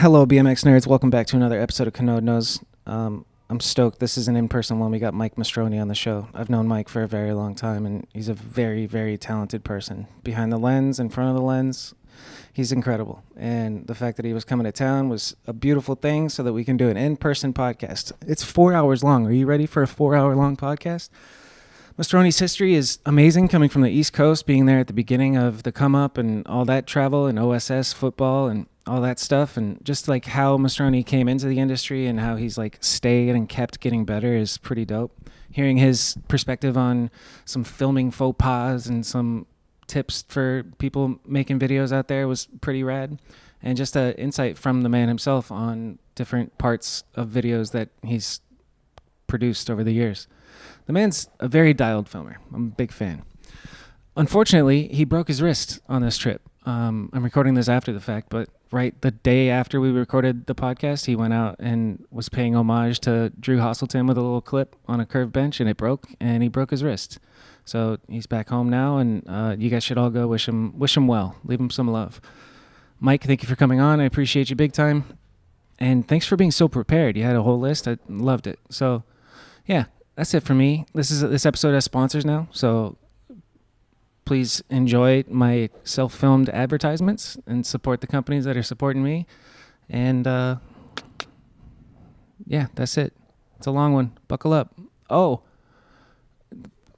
Hello, BMX nerds. Welcome back to another episode of Kanode Knows. I'm stoked. This is an in-person one. We got Mike Mastroni on the show. I've known Mike for a very long time, and he's a very, very talented person. Behind the lens, in front of the lens, he's incredible. And the fact that he was coming to town was a beautiful thing so that we can do an in-person podcast. It's 4 hours long. Are you ready for a 4-hour-long podcast? Mastroni's history is amazing, coming from the East Coast, being there at the beginning of the come-up and all that travel and OSS football and all that stuff, and just like how Mastroni came into the industry and how he's like stayed and kept getting better is pretty dope. Hearing his perspective on some filming faux pas and some tips for people making videos out there was pretty rad, and just an insight from the man himself on different parts of videos that he's produced over the years. The man's a very dialed filmer. I'm a big fan. Unfortunately, he broke his wrist on this trip. I'm recording this after the fact, but right the day after we recorded the podcast, he went out and was paying homage to Drew Hasselton with a little clip on a curved bench, and it broke, and he broke his wrist. So he's back home now, and you guys should all go wish him well. Leave him some love. Mike, thank you for coming on. I appreciate you big time. And thanks for being so prepared. You had a whole list. I loved it. So, yeah, that's it for me. This episode has sponsors now, so please enjoy my self-filmed advertisements and support the companies that are supporting me. And yeah, that's it. It's a long one. Buckle up. Oh,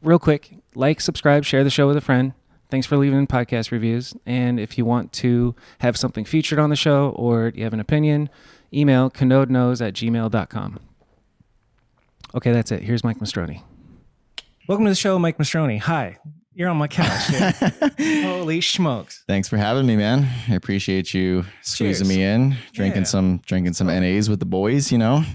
real quick, like, subscribe, share the show with a friend. Thanks for leaving podcast reviews. And if you want to have something featured on the show or you have an opinion, email kanodeknows@gmail.com. Okay, that's it. Here's Mike Mastroni. Welcome to the show, Mike Mastroni. Hi. You're on my couch. Yeah. Holy smokes. Thanks for having me, man. I appreciate you squeezing me in, drinking some NAs with the boys, you know.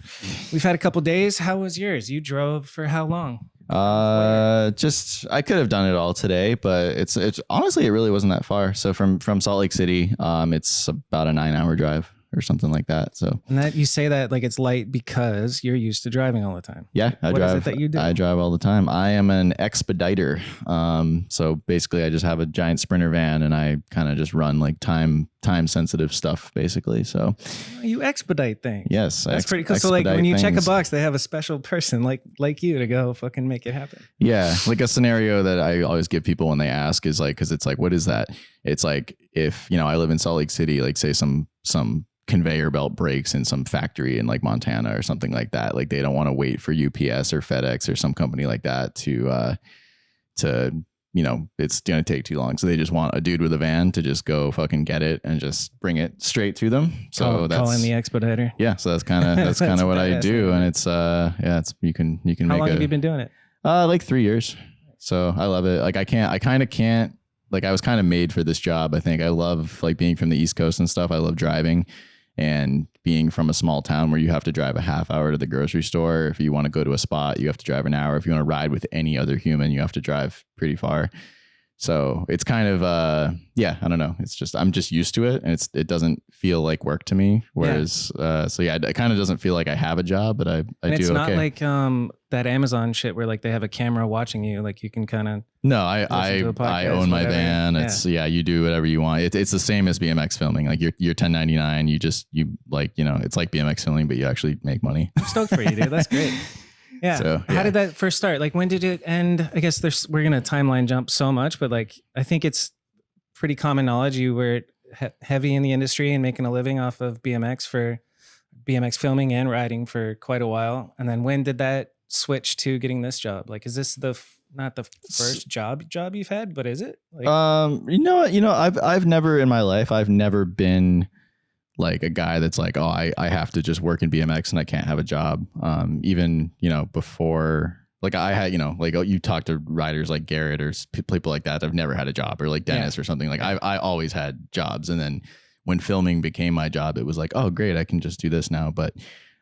We've had a couple days. How was yours? You drove for how long? I could have done it all today, but it's honestly, it really wasn't that far. So from Salt Lake City, it's about a 9-hour drive or something like that. So, and that you say that like it's light because you're used to driving all the time. Yeah, I drive. What is it that you do? I drive all the time. I am an expediter. So basically, I just have a giant Sprinter van, and I kind of just run like time sensitive stuff, basically. So you expedite things. Yes, that's pretty cool. So like when you check a box, they have a special person like you to go fucking make it happen. Yeah, like a scenario that I always give people when they ask is like, because it's like, what is that? It's like if I live in Salt Lake City, like say some conveyor belt breaks in some factory in like Montana or something like that. Like they don't want to wait for UPS or FedEx or some company like that to it's going to take too long. So they just want a dude with a van to just go fucking get it and just bring it straight to them. So that's calling the expediter. Yeah. So that's kind of what I do. And it's, you can How long have you been doing it? Like 3 years. So I love it. Like I kind of can't, like I was kind of made for this job. I think I love like being from the East Coast and stuff. I love driving. And being from a small town where you have to drive a half hour to the grocery store. If you want to go to a spot, you have to drive an hour. If you want to ride with any other human, you have to drive pretty far. So it's kind of, I don't know. It's just, I'm just used to it, and it doesn't feel like work to me. Whereas, it kind of doesn't feel like I have a job, but I do okay. It's not like that Amazon shit where like they have a camera watching you, like you can kind of. No, I own my van. It's you do whatever you want. It's the same as BMX filming. Like you're 1099. It's like BMX filming, but you actually make money. I'm stoked for you, dude. That's great. Yeah. So, How did that first start? Like, when did it end? I guess we're going to timeline jump so much, but like, I think it's pretty common knowledge. You were heavy in the industry and making a living off of BMX filming and riding for quite a while. And then when did that switch to getting this job? Like, is this not the first job you've had, but is it? Like, I've never in my life, I've never been like a guy that's like, oh, I have to just work in BMX and I can't have a job. Even, before, like I had, like you talk to riders like Garrett or people like that, I've never had a job, or like Dennis or something. Like I always had jobs. And then when filming became my job, it was like, oh great, I can just do this now. But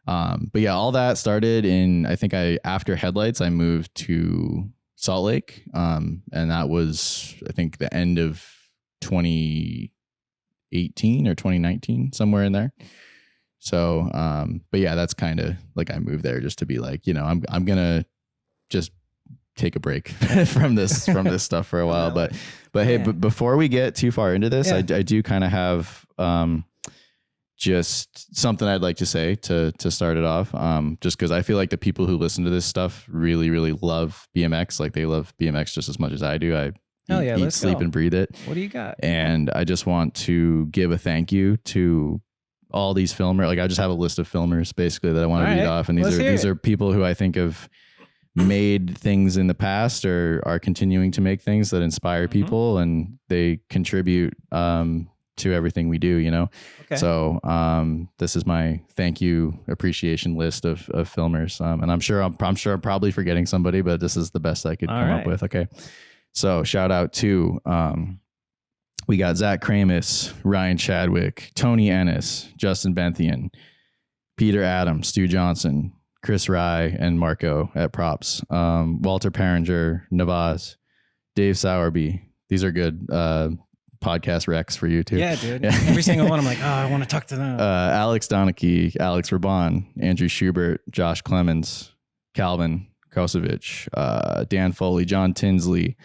yeah, all that started in, I think after Headlights, I moved to Salt Lake. And that was, I think, the end of 2018 or 2019, somewhere in there. So, but yeah, that's kind of like I moved there just to be like, I'm going to just take a break from this stuff for a while. But hey, before we get too far into this, I do kind of have, just something I'd like to say to start it off. Just because I feel like the people who listen to this stuff really, really love BMX. Like they love BMX just as much as I do. I eat, sleep, and breathe it. What do you got? And I just want to give a thank you to all these filmers. Like I just have a list of filmers basically that I want to read off. And these are people who I think have made things in the past or are continuing to make things that inspire people, and they contribute to everything we do, you know? Okay. So this is my thank you appreciation list of filmers. And I'm sure I'm probably forgetting somebody, but this is the best I could come up with. Okay. So shout out to, we got Zach Kramus, Ryan Chadwick, Tony Ennis, Justin Benthian, Peter Adams, Stu Johnson, Chris Rye, and Marco at Props, Walter Paringer, Navaz, Dave Sowerby. These are good podcast recs for you too. Yeah, dude. Every single one, I'm like, oh, I want to talk to them. Alex Donachie, Alex Raban, Andrew Schubert, Josh Clemens, Calvin Kosovich, Dan Foley, John Tinsley,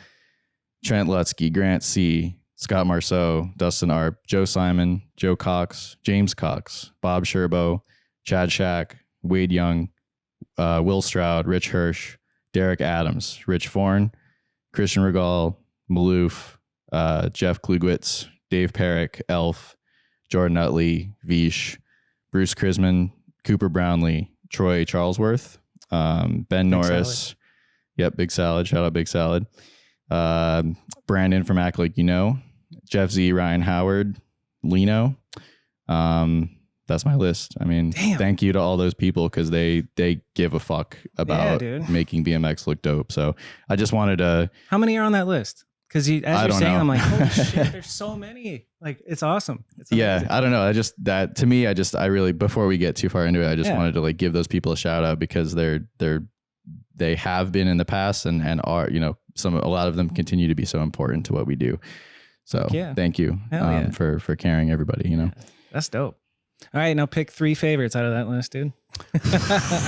Trent Lutsky, Grant C., Scott Marceau, Dustin Arp, Joe Simon, Joe Cox, James Cox, Bob Sherbo, Chad Shack, Wade Young, Will Stroud, Rich Hirsch, Derek Adams, Rich Forn, Christian Regal, Maloof, Jeff Klugwitz, Dave Perrick, Elf, Jordan Utley, Vish, Bruce Krisman, Cooper Brownlee, Troy Charlesworth, Ben Big Norris. Salad. Yep, Big Salad. Shout out Big Salad. Brandon from Act Like You Know, Jeff Z, Ryan Howard, Lino. That's my list. I mean, thank you to all those people because they give a fuck about making BMX look dope. So I just wanted to. How many are on that list? Because as you're saying, I'm like, holy shit, there's so many. Like, it's awesome. It's amazing. I don't know. To me, I really, before we get too far into it, I just wanted to like give those people a shout out because they have been in the past and are, you know, a lot of them continue to be so important to what we do. So thank you for caring, everybody, you know. That's dope. All right, now pick 3 favorites out of that list, dude.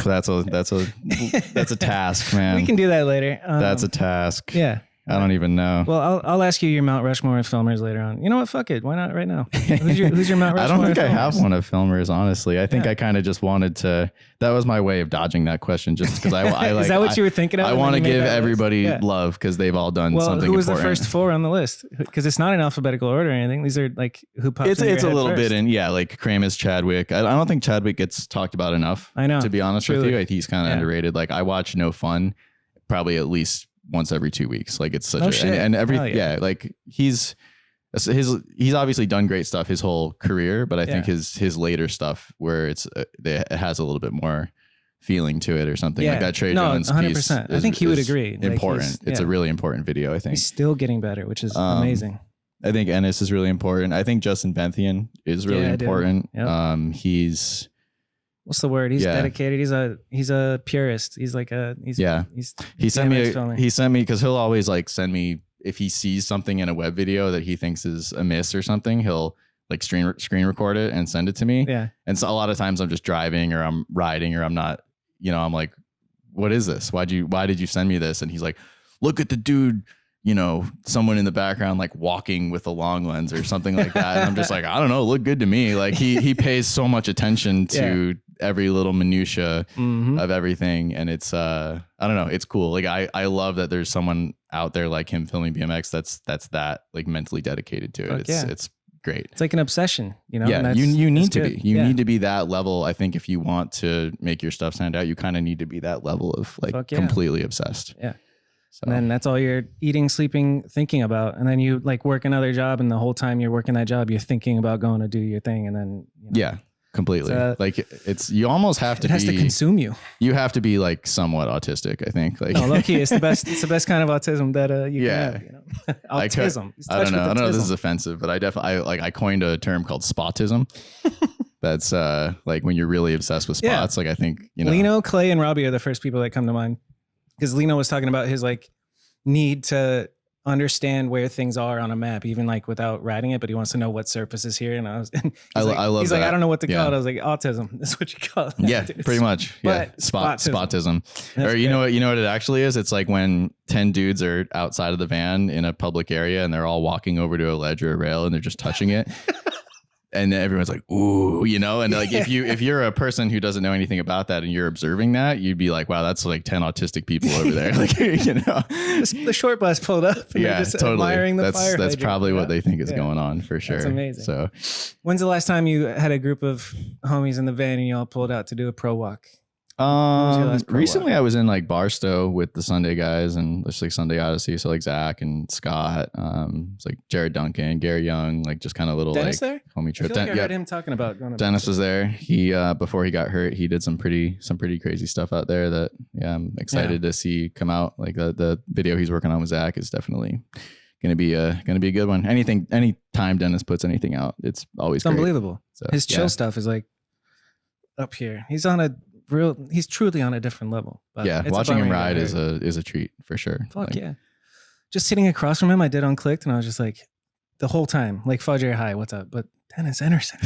That's a task, man. We can do that later. That's a task. Yeah. I don't even know. Well, I'll ask you your Mount Rushmore of filmers later on. You know what? Fuck it. Why not right now? Who's your Mount Rushmore? I don't think I have one of filmers, honestly. I think I kind of just wanted to. That was my way of dodging that question, just because I like. Is that what you were thinking of? I want to give everybody love because they've all done something important. Who was the first 4 on the list? Because it's not in alphabetical order or anything. These are like who pops. It's a little bit in like Kramus, Chadwick. I don't think Chadwick gets talked about enough. I know. To be honest with you, he's kind of underrated. Like I watch No Fun, probably at least once every 2 weeks. Like it's such like he's obviously done great stuff his whole career, but I think his later stuff where it has a little bit more feeling to it or something like that. Trey Jones 100%. Piece I think he would agree. Important. It's a really important video. I think he's still getting better, which is amazing. I think Ennis is really important. I think Justin Benthian is really important. Yep. He's what's the word? He's dedicated. He's a purist. He sent me because he'll always like send me if he sees something in a web video that he thinks is amiss or something, he'll like screen record it and send it to me. Yeah. And so a lot of times I'm just driving or I'm riding or I'm not, you know, I'm like, what is this? Why did you send me this? And he's like, look at the dude, you know, someone in the background, like walking with a long lens or something like that. And I'm just like, I don't know, look good to me. Like he pays so much attention to every little minutia of everything. And it's, I don't know, it's cool. Like I love that there's someone out there like him filming BMX. That's like mentally dedicated to it. It's great. It's like an obsession, you know? Yeah. You need to be, you need to be that level. I think if you want to make your stuff stand out, you kind of need to be that level of like completely obsessed. Yeah. So. And then that's all you're eating, sleeping, thinking about. And then you like work another job. And the whole time you're working that job, you're thinking about going to do your thing. And then, you know, completely. Like it's, you almost have to it has to consume you. You have to be like somewhat autistic, I think. Like no, low key, it's the best kind of autism that you can have, you know. Autism. I don't know if this is offensive, but I coined a term called spotism. That's like when you're really obsessed with spots. Like I think, you know, Lino, Clay, and Robbie are the first people that come to mind. Because Lino was talking about his like need to understand where things are on a map, even like without writing it, but he wants to know what surface is here. And I love he's that. Like, I don't know what to call it. I was like, autism. That's what you call it. Yeah, pretty much. Yeah. Spotism. Or you know what it actually is? It's like when 10 dudes are outside of the van in a public area and they're all walking over to a ledge or a rail and they're just touching it. and everyone's like, ooh, you know, and like if you're a person who doesn't know anything about that and you're observing that, you'd be like, wow, that's like 10 autistic people over there. Like, you know, the short bus pulled up. And yeah, just totally. Admiring the fire That's hydrant, probably what they think is going on for sure. That's amazing. So when's the last time you had a group of homies in the van and you all pulled out to do a pro walk? Recently I was in like Barstow with the Sunday guys and just like Sunday Odyssey. So like Zach and Scott, it's like Jared Duncan, Gary Young, like just kind of little Dennis like there? homie trip. I feel like I heard him talking about going to Dennis was there. He before he got hurt, he did some pretty crazy stuff out there that I'm excited to see come out. Like the video he's working on with Zach is definitely gonna be a good one. Anytime Dennis puts anything out, it's always great. Unbelievable. So, his chill stuff is like up here. He's truly on a different level. But yeah, watching him ride is a treat for sure. Fuck like, yeah. Just sitting across from him, I did Unclicked, and I was just like, the whole time, like, Fudge, hi, what's up? But Dennis Anderson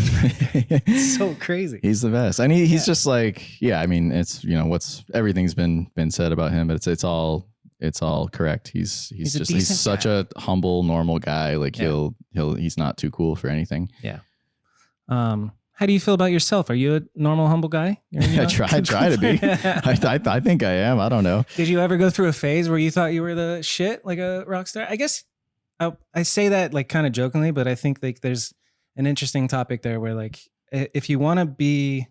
is so crazy. He's the best. And he's just like, yeah, I mean, it's, you know, everything's been said about him, but it's all correct. He's such a humble, normal guy. Like he's not too cool for anything. Yeah. How do you feel about yourself? Are you a normal, humble guy? I try to be. I think I am. I don't know. Did you ever go through a phase where you thought you were the shit, like a rock star? I guess I say that like kind of jokingly, but I think like there's an interesting topic there where like if you want to be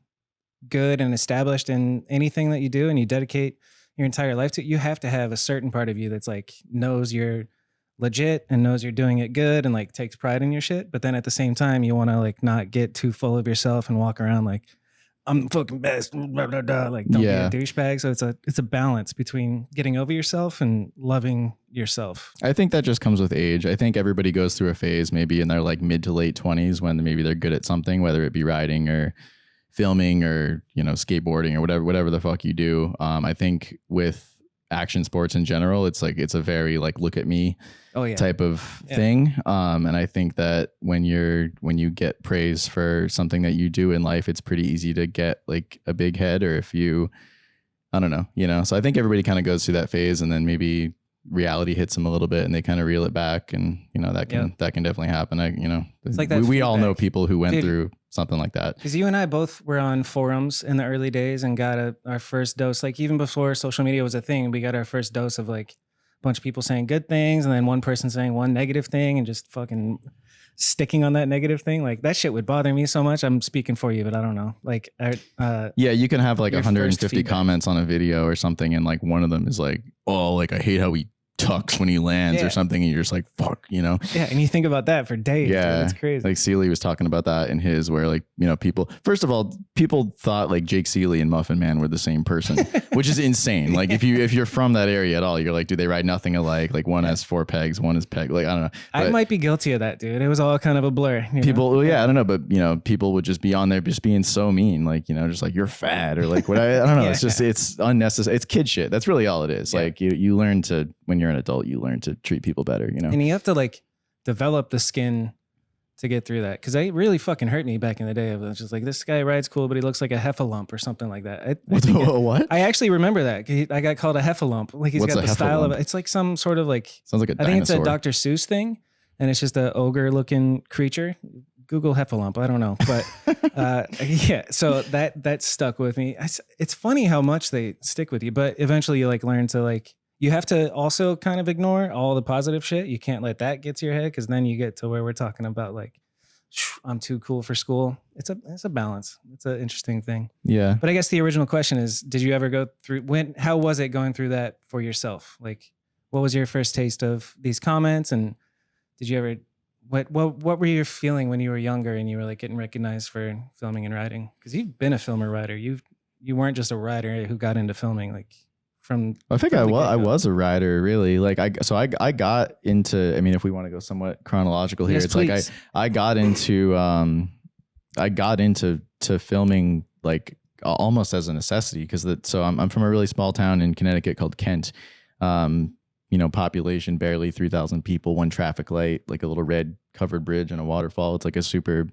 good and established in anything that you do and you dedicate your entire life to it, you have to have a certain part of you that's like knows you're legit and knows you're doing it good and like takes pride in your shit. But then at the same time, you want to like not get too full of yourself and walk around like I'm the fucking best, blah, blah, blah. Like don't be a douchebag. So it's a balance between getting over yourself and loving yourself. I think that just comes with age. I think everybody goes through a phase maybe in their like mid to late 20s when maybe they're good at something, whether it be riding or filming or, you know, skateboarding or whatever the fuck you do. I think with action sports in general, it's a very like look at me type of thing. And I think that when you get praise for something that you do in life, it's pretty easy to get like a big head, or if you, I don't know, you know. So I think everybody kind of goes through that phase, and then maybe reality hits them a little bit and they kind of reel it back, and you know that can definitely happen. It's like we all know people who went through something like that. Because you and I both were on forums in the early days and got our first dose, like even before social media was a thing, we got our first dose of like a bunch of people saying good things and then one person saying one negative thing and just fucking sticking on that negative thing. Like that shit would bother me so much. I'm speaking for you, but I don't know. Like, yeah, you can have like 150 comments on a video or something, and like one of them is like, oh, like I hate how he tucks when he lands or something, and you're just like, fuck, you know. Yeah, and you think about that for days. Yeah, it's crazy. Like Seeley was talking about that in his, where like, you know, people, first of all, people thought like Jake Seeley and Muffin Man were the same person, which is insane. Like if you're from that area at all, you're like, do they ride nothing alike? Like one has 4 pegs, one is peg. Like I don't know. But I might be guilty of that, dude. It was all kind of a blur. People, well, yeah, I don't know, but you know, people would just be on there just being so mean, like, you know, just like you're fat or like what I don't know. It's just it's unnecessary. It's kid shit. That's really all it is. Like you learn to, when you're an adult, you learn to treat people better, you know. And you have to like develop the skin to get through that, because it really fucking hurt me back in the day. I was just like, this guy rides cool, but he looks like a heffalump or something like that. What? I actually remember that. I got called a heffalump. Like he's got the style of it. It's like some sort of like, sounds like a dinosaur. I think it's a Dr. Seuss thing, and it's just a ogre looking creature. Google heffalump. I don't know, but yeah. So that stuck with me. It's funny how much they stick with you, but eventually you like learn to like. You have to also kind of ignore all the positive shit. You can't let that get to your head, because then you get to where we're talking about like, I'm too cool for school. It's a balance. It's an interesting thing. Yeah. But I guess the original question is, did you ever go through how was it going through that for yourself? Like, what was your first taste of these comments? And did you ever, what were you feeling when you were younger and you were like getting recognized for filming and writing? Because you've been a filmer writer. You weren't just a writer who got into filming. Like, I think I was a writer, really. Like I got into, I mean, if we want to go somewhat chronological here, it's please. Like I got into filming like almost as a necessity, because so I'm from a really small town in Connecticut called Kent. You know, population barely 3,000 people, one traffic light, like a little red covered bridge and a waterfall. It's like a super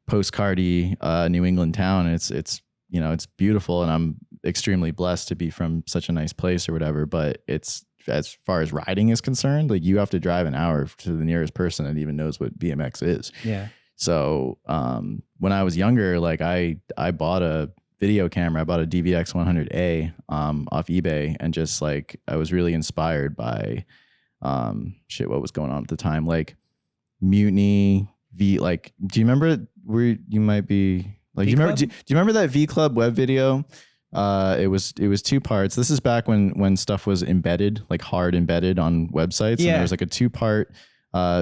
postcardy New England town. And it's you know, it's beautiful, and I'm extremely blessed to be from such a nice place or whatever. But it's, as far as riding is concerned, like you have to drive an hour to the nearest person that even knows what BMX is. Yeah. So when I was younger, like I bought a video camera. I bought a DVX 100A off eBay, and just like I was really inspired by what was going on at the time, like Mutiny like, do you remember where you might be like, do you remember that V Club web video? It was 2 parts. This is back when stuff was embedded, like hard embedded on websites. Yeah. And there was like a 2-part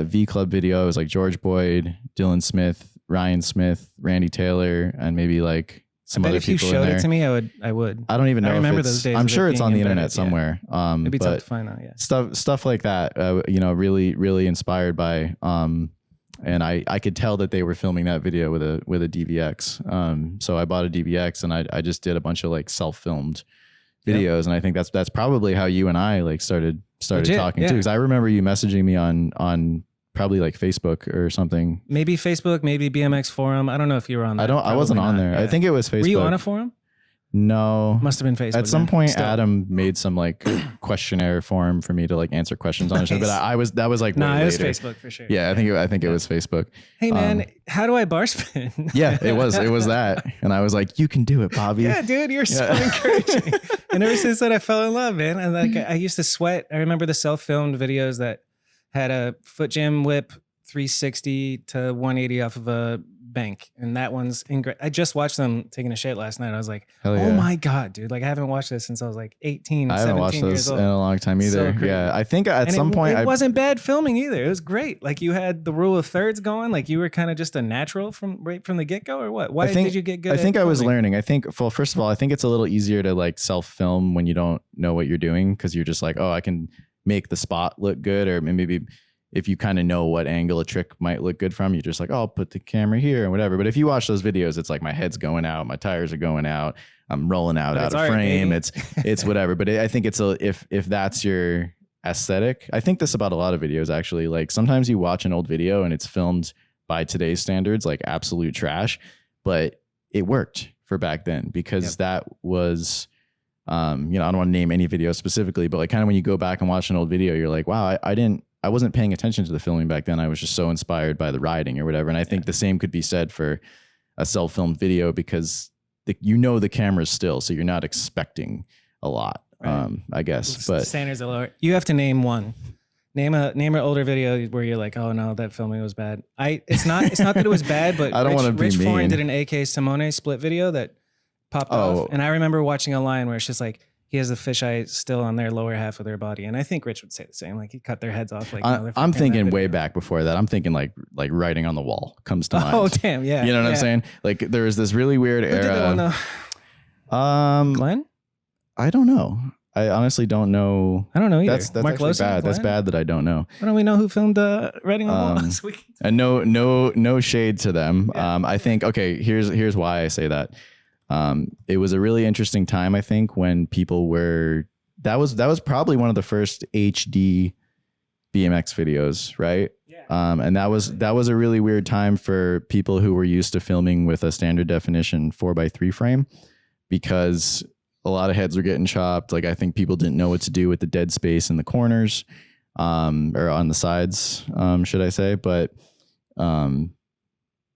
V Club video. It was like George Boyd, Dylan Smith, Ryan Smith, Randy Taylor, and maybe like some other people in there. If you showed it to me, I would. I don't even know. I remember those days. I'm sure it's on the internet somewhere. It'd be tough to find out. Yeah. Stuff like that. Really, really inspired by. And I could tell that they were filming that video with a DVX. So I bought a DVX, and I just did a bunch of like self-filmed videos. And I think that's probably how you and I like started Legit, talking too. Because I remember you messaging me on probably like Facebook or something. Maybe Facebook, maybe BMX forum. I don't know if you were on that. I wasn't on there. Yeah. I think it was Facebook. Were you on a forum? No. Must have been Facebook. At some point, Adam made some like questionnaire form for me to like answer questions on. Nice. But that was like it was Facebook for sure. Yeah, I think it was Facebook. Hey man, how do I bar spin? Yeah, it was that, and I was like, you can do it, Bobby. Yeah, dude, you're so encouraging. And ever since that, I fell in love, man. And like I used to sweat. I remember the self-filmed videos that had a foot jam whip 360 to 180 off of a bank, and that one's I just watched them taking a shit last night. I was like, oh my god, dude, like I haven't watched this since I was like 18. I haven't watched those in a long time either. So yeah, I think at some point it wasn't bad filming either. It was great. Like you had the rule of thirds going. Like you were kind of just a natural right from the get-go, or what? Why did you get good? I think I was learning. I think, well, first of all, I think it's a little easier to like self-film when you don't know what you're doing, because you're just like, oh, I can make the spot look good, or maybe if you kind of know what angle a trick might look good from, you're just like, oh, I'll put the camera here and whatever. But if you watch those videos, it's like my head's going out, my tires are going out, I'm rolling out of frame. It's whatever. But I think if that's your aesthetic, I think this about a lot of videos actually. Like sometimes you watch an old video and it's filmed by today's standards, like absolute trash, but it worked for back then, because that was, I don't want to name any video specifically, but like kind of when you go back and watch an old video, you're like, wow, I wasn't paying attention to the filming back then. I was just so inspired by the riding or whatever. And I think the same could be said for a self-filmed video, because the camera's still, so you're not expecting a lot, I guess. But standards are lower. You have to name one. Name an older video where you're like, oh no, that filming was bad. It's not that it was bad, but I don't want to be Rich mean. Foreign did an AK Simone split video that popped off, and I remember watching a line where it's just like, he has the fisheye still on their lower half of their body. And I think Rich would say the same. Like he cut their heads off. Like I'm thinking way back before that. I'm thinking like writing on the wall comes to mind. Oh damn, yeah. You know what I'm saying? Like there was this really weird era. Who did that one, Glenn? I don't know. I honestly don't know. I don't know either. That's Mark actually bad. That's bad that I don't know. Why don't we know who filmed writing on the wall this week? And no shade to them. Yeah. I think, okay, here's why I say that. It was a really interesting time, I think, when people were, that was probably one of the first HD BMX videos, right? Yeah. And that was a really weird time for people who were used to filming with a standard definition 4x3 frame, because a lot of heads were getting chopped. Like I think people didn't know what to do with the dead space in the corners, or on the sides, should I say? But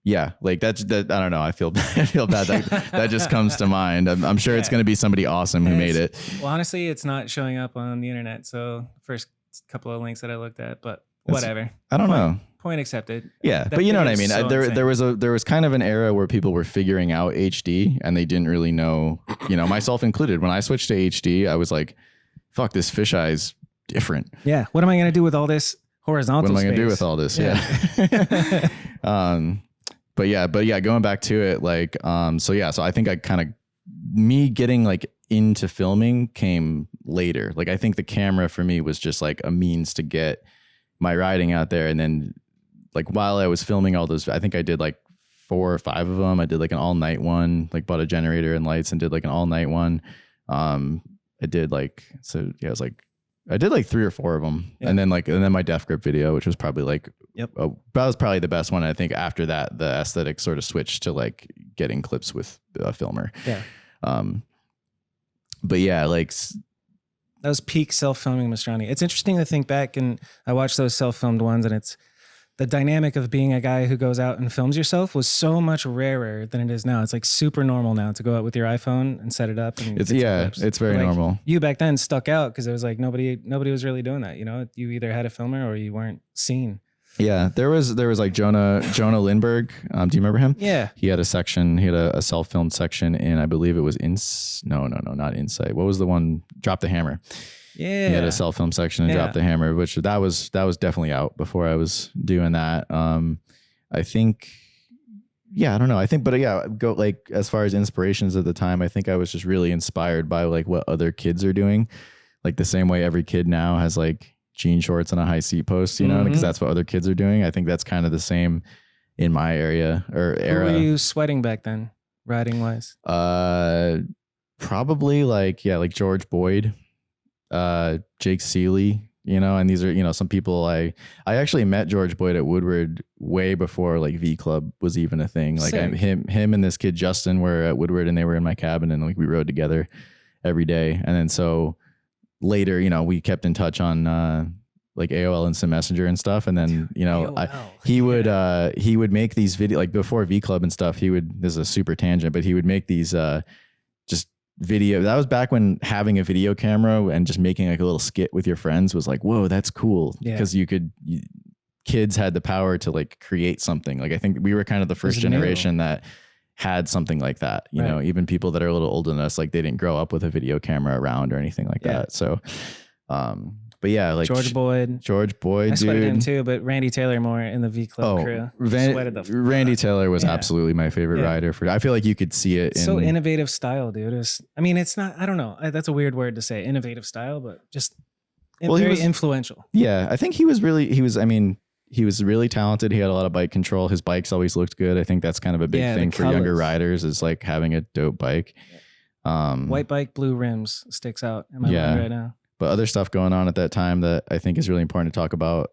yeah, like that. I don't know. I feel bad. That just comes to mind. I'm sure it's going to be somebody awesome who made it. Well, honestly, it's not showing up on the internet. So first couple of links that I looked at, but whatever. I don't know. Point accepted. Yeah, but you know what I mean. So there was kind of an era where people were figuring out HD and they didn't really know. Myself included. When I switched to HD, I was like, "Fuck, this fisheye's different." Yeah. What am I going to do with all this horizontal? What am I going to do with all this? Yeah. But yeah, going back to it, like, so I think I kind of, me getting like into filming came later. Like, I think the camera for me was just like a means to get my riding out there. And then like, while I was filming all those, I think I did like 4 or 5 of them. I did like an all night one, like bought a generator and lights and did like an all night one. I did like, so yeah, it was like, I did like 3 or 4 of them. Yeah. And then my Defgrip video, which was probably like, that was probably the best one. I think after that, the aesthetic sort of switched to like getting clips with a filmer. Yeah. But yeah, like that was peak self-filming Mastroni. It's interesting to think back, and I watched those self-filmed ones, and it's the dynamic of being a guy who goes out and films yourself was so much rarer than it is now. It's like super normal now to go out with your iPhone and set it up. And It's get some yeah, clips. it's very Like, normal. You back then stuck out because it was like nobody was really doing that. You know, you either had a filmer or you weren't seen. Yeah, there was like Jonah Lindbergh. Do you remember him? Yeah. He had a section. He had a self-filmed section in, I believe it was not Insight. What was the one? Drop the Hammer. Yeah. He had a self-film section and Drop the Hammer, which that was definitely out before I was doing that. I think, yeah, I don't know. I think, but yeah, go like as far as inspirations at the time, I think I was just really inspired by like what other kids are doing, like the same way every kid now has like jean shorts and a high seat post, you know, because that's what other kids are doing. I think that's kind of the same in my area or era. Who were you sweating back then, riding wise? Probably like George Boyd, Jake Seeley, you know, and these are, you know, some people I actually met George Boyd at Woodward way before like V Club was even a thing. Like him and this kid Justin were at Woodward and they were in my cabin and like we rode together every day. And then so later, you know, we kept in touch on like AOL Instant Messenger and stuff. And then, you know, he would make these videos like before V Club and stuff. This is a super tangent, but he would make these just video. That was back when having a video camera and just making like a little skit with your friends was like, whoa, that's cool. Because kids had the power to like create something. Like I think we were kind of the first generation that had something like that, you know, even people that are a little older than us, like they didn't grow up with a video camera around or anything like that. So, but yeah, like George Boyd, I sweated him too, but Randy Taylor more in the V Club crew. Randy Taylor was absolutely my favorite rider I feel like you could see it. So innovative style, dude. It's not, I don't know. That's a weird word to say, innovative style, but just very influential. Yeah. I think he was really talented. He had a lot of bike control. His bikes always looked good. I think that's kind of a big thing for younger riders is like having a dope bike. White bike, blue rims sticks out in my mind right now. But other stuff going on at that time that I think is really important to talk about.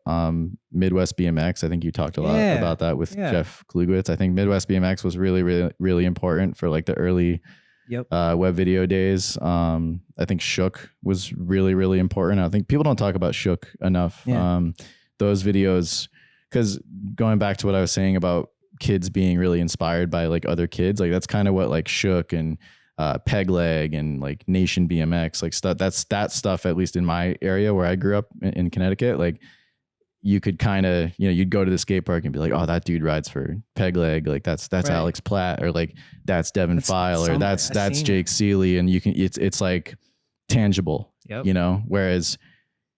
Midwest BMX. I think you talked a lot about that with Jeff Klugwitz. I think Midwest BMX was really, really, really important for like the early web video days. I think Shook was really, really important. I think people don't talk about Shook enough. Those videos, because going back to what I was saying about kids being really inspired by like other kids, like that's kind of what like Shook and Peg Leg and like Nation BMX, like stuff. That's that stuff, at least in my area where I grew up in Connecticut. Like you could kind of, you know, you'd go to the skate park and be like, oh, that dude rides for Peg Leg. Like that's Alex Platt, or like that's Devin File, or that's Jake Seeley. And you can, it's like tangible, you know, whereas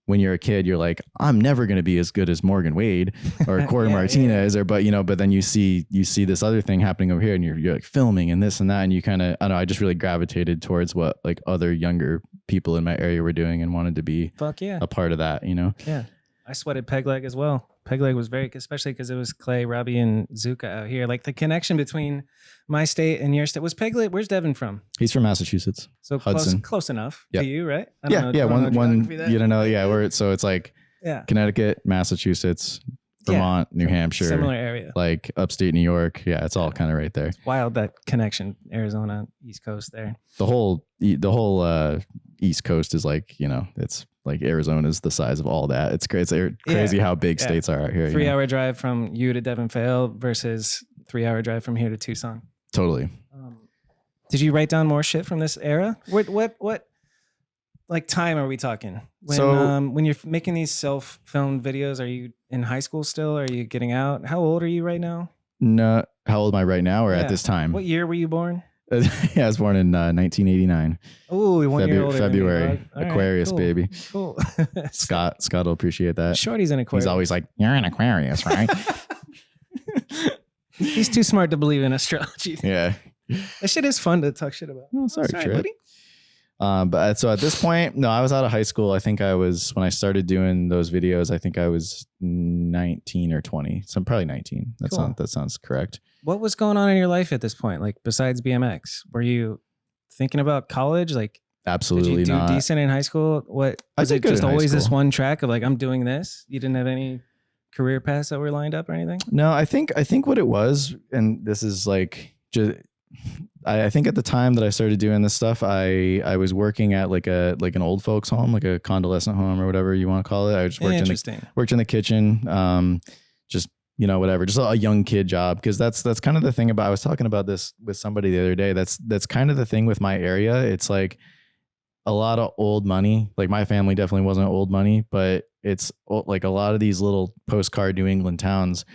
when you're a kid, you're like, I'm never going to be as good as Morgan Wade or Corey Martinez, or, but, you know, but then you see this other thing happening over here and you're like filming and this and that. And you kind of, I don't know, I just really gravitated towards what like other younger people in my area were doing and wanted to be a part of that, you know? Yeah. I sweated Peg Leg as well. Peg Leg was especially because it was Clay, Robbie, and Zuka out here. Like the connection between my state and your state was Peg Leg. Where's Devin from? He's from Massachusetts. So close enough to you, right? I don't know. One, you don't know. Yeah. So it's like Connecticut, Massachusetts, Vermont, New Hampshire, similar area, like upstate New York. Yeah. It's all kind of right there. Wild, that connection, Arizona, East Coast there. The whole East Coast is like, you know, it's like Arizona is the size of all that. It's crazy how big states are out here. 3-hour drive from you to Devon Vale versus 3-hour drive from here to Tucson. Totally. Did you write down more shit from this era? What like time are we talking? When you're making these self-filmed videos, are you in high school still? Are you getting out? How old are you right now? No. How old am I right now or at this time? What year were you born? Yeah, I was born in 1989. Oh, 1 year older. February. Aquarius, right, cool. Baby. Cool. Scott will appreciate that. Shorty's an Aquarius. He's always like, you're an Aquarius, right? He's too smart to believe in astrology. Yeah. That shit is fun to talk shit about. Oh, sorry buddy. But so at this point, no, I was out of high school. I think when I started doing those videos, I think I was 19 or 20. So I'm probably 19. That sounds correct. What was going on in your life at this point? Like besides BMX, were you thinking about college? Like absolutely did you not. do decent in high school? What was it just always this one track of like, I'm doing this? You didn't have any career paths that were lined up or anything? No, I think what it was, and this is like just, I think at the time that I started doing this stuff, I was working at like an old folks home, like a convalescent home or whatever you want to call it. I just worked in the kitchen, just whatever, just a young kid job. Cause that's kind of the thing I was talking about this with somebody the other day. That's kind of the thing with my area. It's like a lot of old money. Like my family definitely wasn't old money, but it's like a lot of these little postcard New England towns.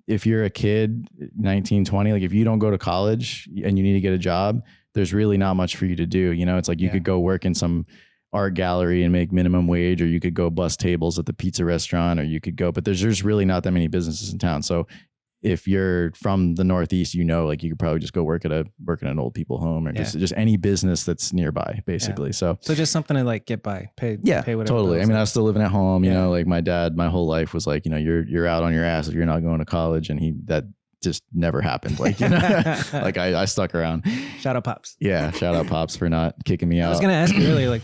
If you're a kid, 19, 20, like if you don't go to college and you need to get a job, there's really not much for you to do. It's like you could go work in some art gallery and make minimum wage, or you could go bus tables at the pizza restaurant, or you could go, but there's really not that many businesses in town. So if you're from the Northeast, like you could probably just go work at an old people home, or just any business that's nearby, basically. So just something to like get by, pay whatever. Totally. I mean, I was still living at home, like my dad, my whole life was like, you're out on your ass if you're not going to college. And that just never happened. Like, like I stuck around. Shout out Pops. Yeah. Shout out Pops for not kicking me out. I was going to ask you earlier, like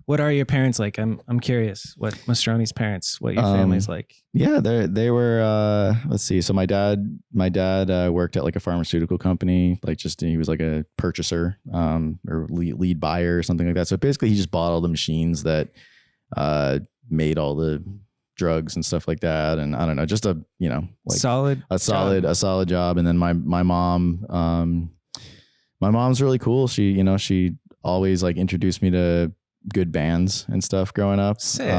what are your parents like? I'm curious what Mastroni's parents, what your family's like. Yeah, they were, let's see. So my dad worked at like a pharmaceutical company, like he was like a purchaser, or lead buyer or something like that. So basically he just bought all the machines that, made all the drugs and stuff like that. And I don't know, just a solid job. And then my mom, my mom's really cool. She always like introduced me to good bands and stuff growing up. Sick.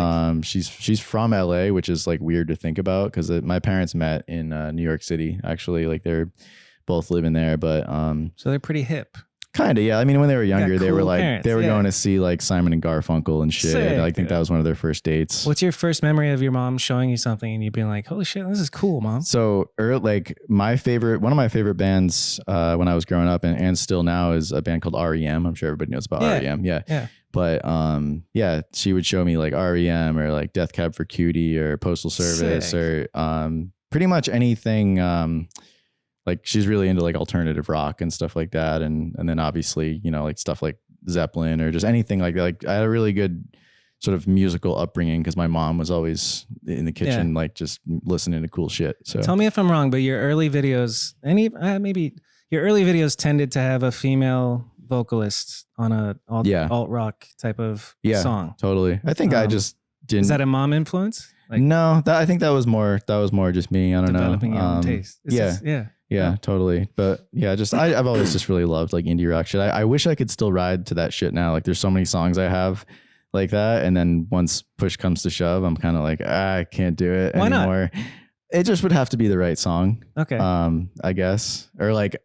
She's from LA, which is like weird to think about because my parents met in New York City, actually. Like they're both living there, but so they're pretty hip. Kind of, yeah. I mean, when they were younger, they were like parents, they were going to see like Simon and Garfunkel and shit. Sick, I think that was one of their first dates. What's your first memory of your mom showing you something and you being like, "Holy shit, this is cool, Mom"? So, like one of my favorite bands when I was growing up and still now is a band called REM. I'm sure everybody knows about REM. Yeah. But she would show me like REM or like Death Cab for Cutie or Postal Service. Sick. Or pretty much anything. Like she's really into like alternative rock and stuff like that. And then obviously, like stuff like Zeppelin or just anything like that. Like I had a really good sort of musical upbringing because my mom was always in the kitchen, like just listening to cool shit. So tell me if I'm wrong, but your early videos, maybe your early videos tended to have a female vocalist on a alt rock type of song. Totally. I think I just didn't. Is that a mom influence? Like, no, I think that was more just me. I don't know. Developing your own taste. Yeah, totally. But yeah, I've always just really loved like indie rock shit. I wish I could still ride to that shit now. Like there's so many songs I have like that. And then once push comes to shove, I'm kind of like, I can't do it anymore. Not? It just would have to be the right song. Okay. I guess. Or like,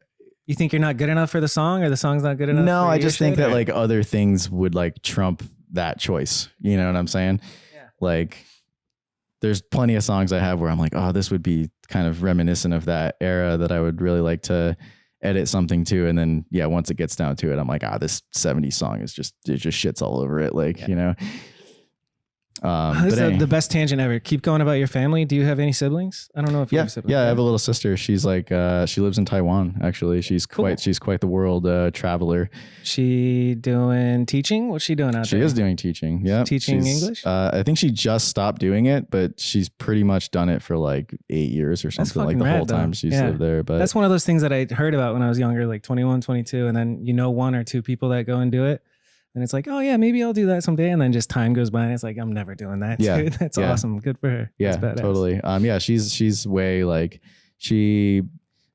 you think you're not good enough for the song or the song's not good enough? No, I just think that like other things would like trump that choice. You know what I'm saying? Yeah. Like there's plenty of songs I have where I'm like, oh, this would be kind of reminiscent of that era that I would really like to edit something to. And then, once it gets down to it, I'm like, this 70s song is just shits all over it. Like, This is the best tangent ever. Keep going about your family. Do you have any siblings? I don't know if you have siblings. Yeah, I have a little sister. She's like, she lives in Taiwan, actually. She's quite the world traveler. She doing teaching? What's she doing out there? She is doing teaching. Yeah. Teaching English? I think she just stopped doing it, but she's pretty much done it for like 8 years or something, like the whole time she's lived there. But that's one of those things that I heard about when I was younger, like 21, 22. And then, one or two people that go and do it. And it's like, oh yeah, maybe I'll do that someday. And then just time goes by and it's like, I'm never doing that. Yeah. Dude. That's awesome. Good for her. Yeah, totally. She's way like this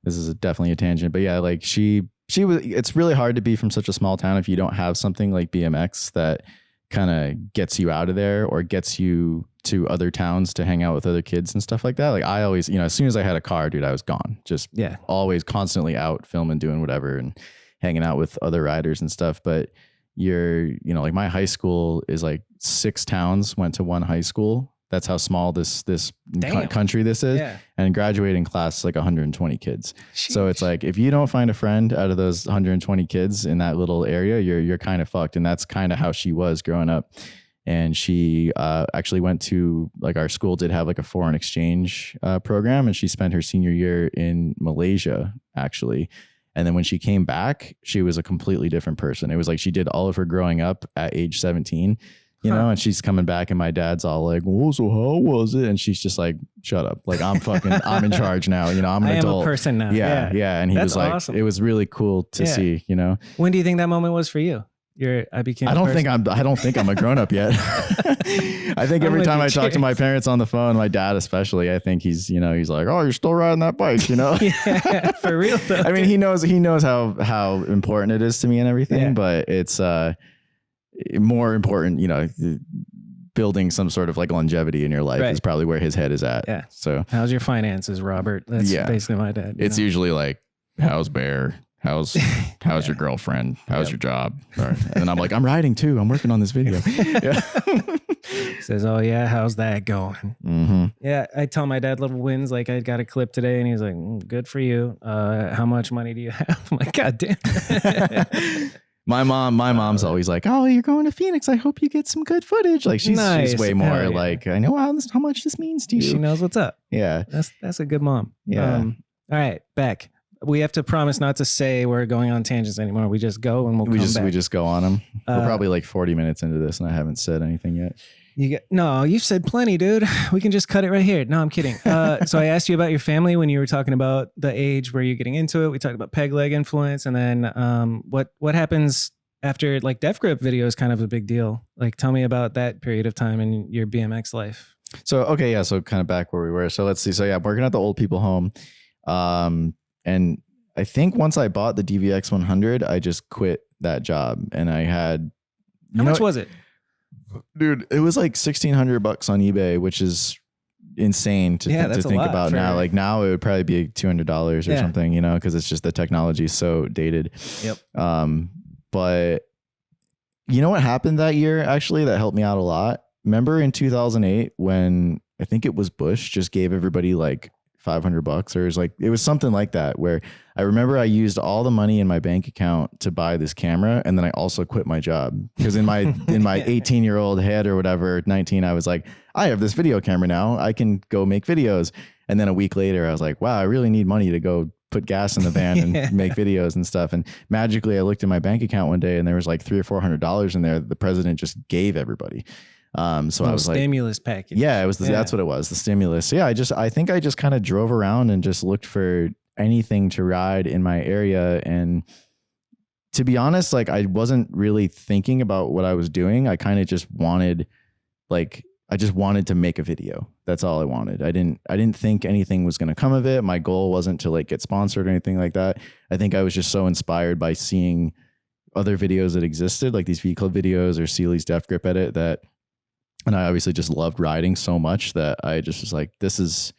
is definitely a tangent, but yeah, like she was, it's really hard to be from such a small town if you don't have something like BMX that kind of gets you out of there or gets you to other towns to hang out with other kids and stuff like that. Like I always, as soon as I had a car, dude, I was gone. Just always constantly out filming, doing whatever and hanging out with other riders and stuff. But like my high school is like 6 towns went to one high school. That's how small this country this is. Yeah. And graduating class is like 120 kids. Sheesh. So it's like, if you don't find a friend out of those 120 kids in that little area, you're kind of fucked. And that's kind of how she was growing up. And she actually went to, like, our school did have like a foreign exchange program, and she spent her senior year in Malaysia, actually. And then when she came back, she was a completely different person. It was like she did all of her growing up at age 17, and she's coming back and my dad's all like, well, so how was it? And she's just like, shut up. Like, I'm in charge now. I'm an adult. I am a person now. Yeah. And he was like, awesome. It was really cool to see, When do you think that moment was for you? I became. I don't think I'm a grown up yet. I think every time I talk to my parents on the phone, my dad especially, I think he's like, oh, you're still riding that bike, Yeah, for real though. I mean, he knows how important it is to me and everything, but it's more important, building some sort of like longevity in your life is probably where his head is at. Yeah. So how's your finances, Robert? That's basically my dad. It's usually like, how's Bear? How's your girlfriend? How's your job? And then I'm like, I'm writing too. I'm working on this video. Says, oh yeah, how's that going? Mm-hmm. Yeah, I tell my dad little wins. Like I got a clip today, and he's like, good for you. How much money do you have? I'm like, God damn. My mom's always like, oh, you're going to Phoenix. I hope you get some good footage. Like she's way more like, I know how much this means to you. She knows what's up. Yeah, that's a good mom. Yeah. All right, back. We have to promise not to say we're going on tangents anymore. We just go and we just go on them. We're probably like 40 minutes into this and I haven't said anything yet. No, you've said plenty, dude. We can just cut it right here. No, I'm kidding. So I asked you about your family when you were talking about the age where you're getting into it. We talked about peg leg influence, and then what happens after, like, Defgrip video is kind of a big deal. Like, tell me about that period of time in your BMX life. So so kind of back where we were. So let's see. So I'm working at the old people home. And I think once I bought the DVX 100, I just quit that job, and I had. How much was it? Dude, it was like $1,600 on eBay, which is insane to think about now. Like now it would probably be $200 or something, because it's just the technology is so dated. Yep. But you know what happened that year actually that helped me out a lot? Remember in 2008 when I think it was Bush just gave everybody like $500, or it was something like that, where I remember I used all the money in my bank account to buy this camera, and then I also quit my job because in my 18-year-old head or whatever, 19, I was like, I have this video camera now, I can go make videos. And then a week later I was like, wow, I really need money to go put gas in the van and make videos and stuff. And magically I looked at my bank account one day and there was like $300 or $400 in there that the president just gave everybody. So I was like, stimulus package. Yeah, it was that's what it was, the stimulus. So yeah, I think I just kind of drove around and just looked for anything to ride in my area. And to be honest, like I wasn't really thinking about what I was doing. I kind of just wanted, to make a video. That's all I wanted. I didn't think anything was going to come of it. My goal wasn't to like get sponsored or anything like that. I think I was just so inspired by seeing other videos that existed, like these V Club videos or Sealy's Defgrip edit and I obviously just loved riding so much that I just was like, this is,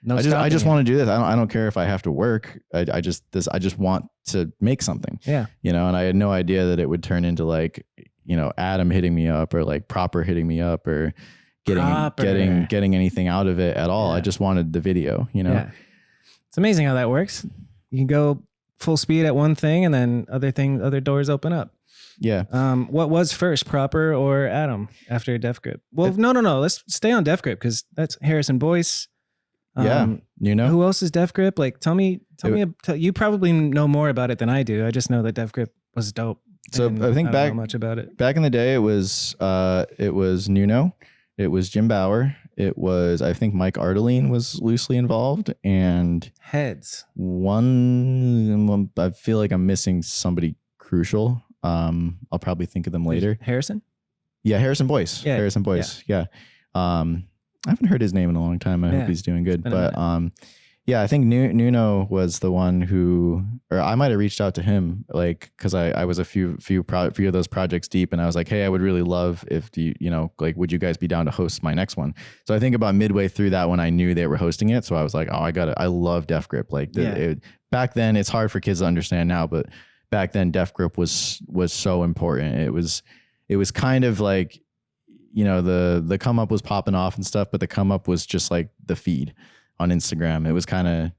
I just want to do this. I don't care if I have to work. I just want to make something, and I had no idea that it would turn into like, Adam hitting me up or like Proper hitting me up or getting anything out of it at all. I just wanted the video, It's amazing how that works. You can go full speed at one thing and then other doors open up. Yeah. What was first, Proper or Adam after Defgrip? Well, no. Let's stay on Defgrip because that's Harrison Boyce. Who else is Defgrip? Like, tell me. You probably know more about it than I do. I just know that Defgrip was dope. So I think don't know much about it. Back in the day, it was Nuno, it was Jim Bauer, it was, I think Mike Ardeline was loosely involved, and Heads. I feel like I'm missing somebody crucial. I'll probably think of them later. Harrison? Yeah, Harrison Boyce. Yeah. Harrison Boyce. Yeah. I haven't heard his name in a long time. I hope he's doing good. But I think Nuno was the one who, or I might have reached out to him, like, because I was a few of those projects deep, and I was like, hey, I would really love if would you guys be down to host my next one? So I think about midway through that when I knew they were hosting it, so I was like, oh, I love Defgrip. Like back then, it's hard for kids to understand now, but back then Defgrip was so important. It was kind of like, the come up was popping off and stuff, but the come up was just like the feed on Instagram. It was kind of,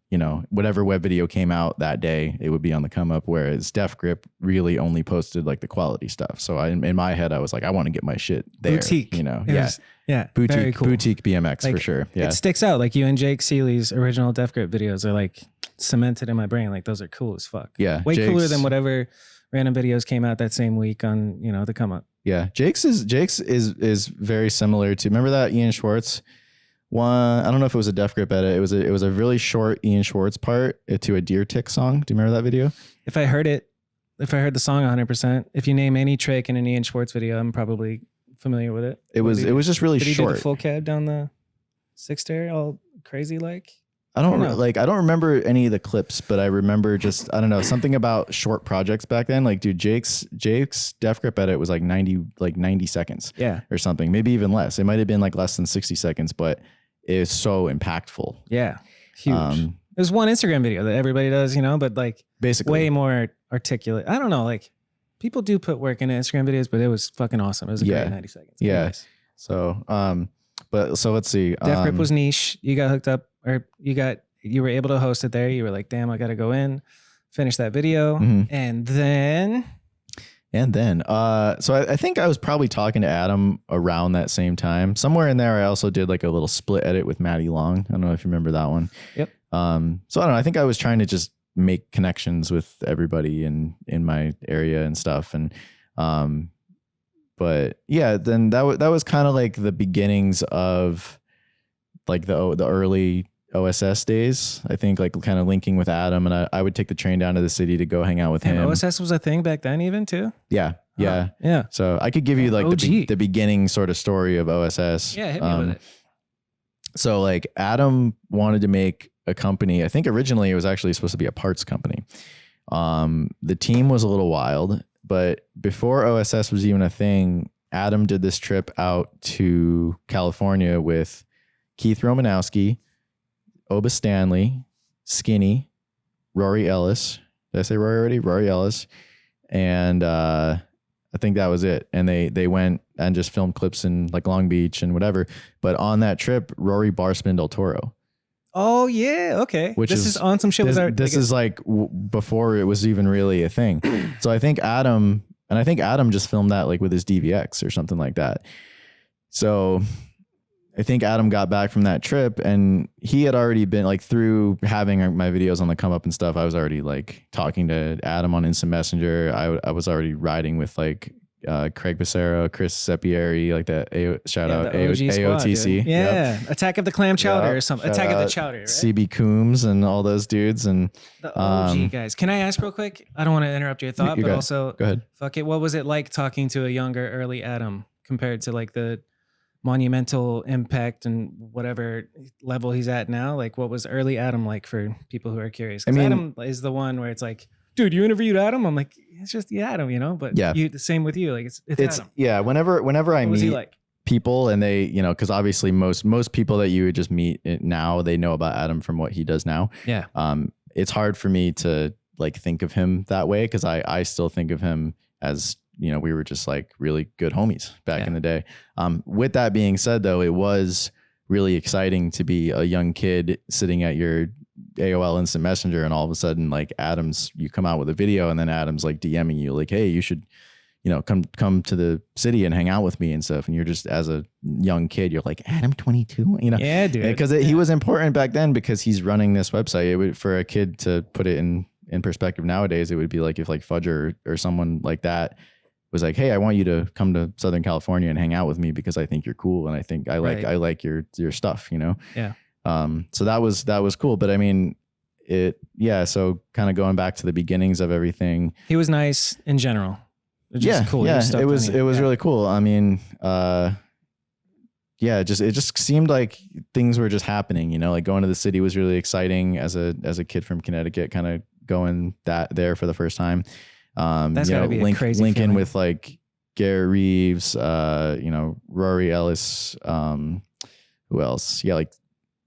whatever web video came out that day, it would be on the come up, whereas Defgrip really only posted like the quality stuff. So in my head, I was like, I want to get my shit there. Boutique. Boutique, very cool. Boutique BMX, like, for sure. Yeah. It sticks out. Like you and Jake Seeley's original Defgrip videos are like cemented in my brain. Like those are cool as fuck. Yeah. Way cooler than whatever random videos came out that same week on, the come up. Yeah. Jake's is very similar to, remember that Ian Schwartz one? I don't know if it was a Defgrip edit. It was a really short Ian Schwartz part to a Deer Tick song. Do you remember that video? If I heard it, if I heard the song 100%. If you name any trick in an Ian Schwartz video, I'm probably familiar with it. It was just really did he short. do the full cab down the 6 stair all crazy like? I don't remember any of the clips, but I remember just, I don't know, something about short projects back then. Like, dude, Jake's Defgrip edit was like 90 seconds. Yeah. Or something, maybe even less. It might've been like less than 60 seconds, but it's so impactful. Yeah. Huge. There's one Instagram video that everybody does, but like basically way more articulate. I don't know. Like people do put work into Instagram videos, but it was fucking awesome. It was a great 90 seconds. Yeah. Anyways. So, so let's see. Defgrip was niche. You got hooked up or you were able to host it there. You were like, damn, I got to go in, finish that video. Mm-hmm. And then, so I think I was probably talking to Adam around that same time. Somewhere in there, I also did like a little split edit with Maddie Long. I don't know if you remember that one. Yep. So I don't know. I think I was trying to just make connections with everybody in my area and stuff. And, but yeah, then that was kind of like the beginnings of like the early OSS days. I think like kind of linking with Adam, and I would take the train down to the city to go hang out with him. OSS was a thing back then even too? Yeah. Yeah. Yeah. So I could give you like the beginning sort of story of OSS. Yeah. Hit me with it. So like Adam wanted to make a company. I think originally it was actually supposed to be a parts company. The team was a little wild, but before OSS was even a thing, Adam did this trip out to California with Keith Romanowski, Oba Stanley, Skinny, Rory Ellis. Did I say Rory already? Rory Ellis. And I think that was it. And they went and just filmed clips in like Long Beach and whatever. But on that trip, Rory barspin Del Toro. Oh yeah, okay. This is on some shit. This is like before it was even really a thing. So I think Adam just filmed that like with his DVX or something like that. So I think Adam got back from that trip, and he had already been like, through having my videos on the come up and stuff, I was already like talking to Adam on Instant Messenger. I was already riding with like Craig Becerra, Chris Sepieri, like that. Shout out AOTC. Yeah. Yep. Attack of the Clam Chowder or something. Attack of the Chowder, right? CB Coombs and all those dudes. And the OG guys. Can I ask real quick? I don't want to interrupt your thought, but also go ahead. Fuck it. What was it like talking to a younger early Adam compared to like the monumental impact and whatever level he's at now? Like what was early Adam like for people who are curious? I mean, Adam is the one where it's like, dude, you interviewed Adam? I'm like, it's just the Adam, but yeah, the same with you. Like it's Adam. Yeah. Whenever I meet like? People and they, cause obviously most people that you would just meet now, they know about Adam from what he does now. Yeah. It's hard for me to like think of him that way. Cause I still think of him as, we were just like really good homies back in the day. With that being said though, it was really exciting to be a young kid sitting at your AOL Instant Messenger, and all of a sudden like you come out with a video, and then Adam's like DMing you like, hey, you should, come to the city and hang out with me and stuff. And you're just, as a young kid, you're like, Adam 22, Yeah, dude. Because he was important back then because he's running this website. For a kid to put it in perspective nowadays, it would be like if like Fudger or someone like that was like, hey, I want you to come to Southern California and hang out with me because I think you're cool. And I think I like your stuff, Yeah. So that was cool. But I mean, so kind of going back to the beginnings of everything. He was nice in general. Cool. Yeah. It was really cool. I mean, it just seemed like things were just happening, like going to the city was really exciting as a kid from Connecticut, kind of going there for the first time. That's gotta be a crazy Lincoln feeling. with like Garrett Reeves, Rory Ellis, who else? Yeah, like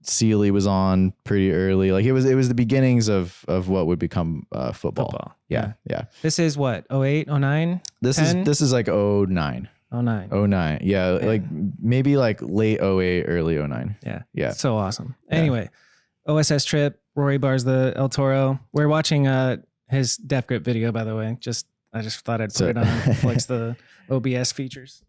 Sealy was on pretty early. Like it was the beginnings of what would become football. Yeah. This is what, 08, 09? This is like 09. 09. Yeah, like maybe like late 08, early 09. Yeah. So awesome. Anyway, OSS trip, Rory bars the El Toro. We're watching his Defgrip video, by the way. I just thought I'd put it on, flex the OBS features.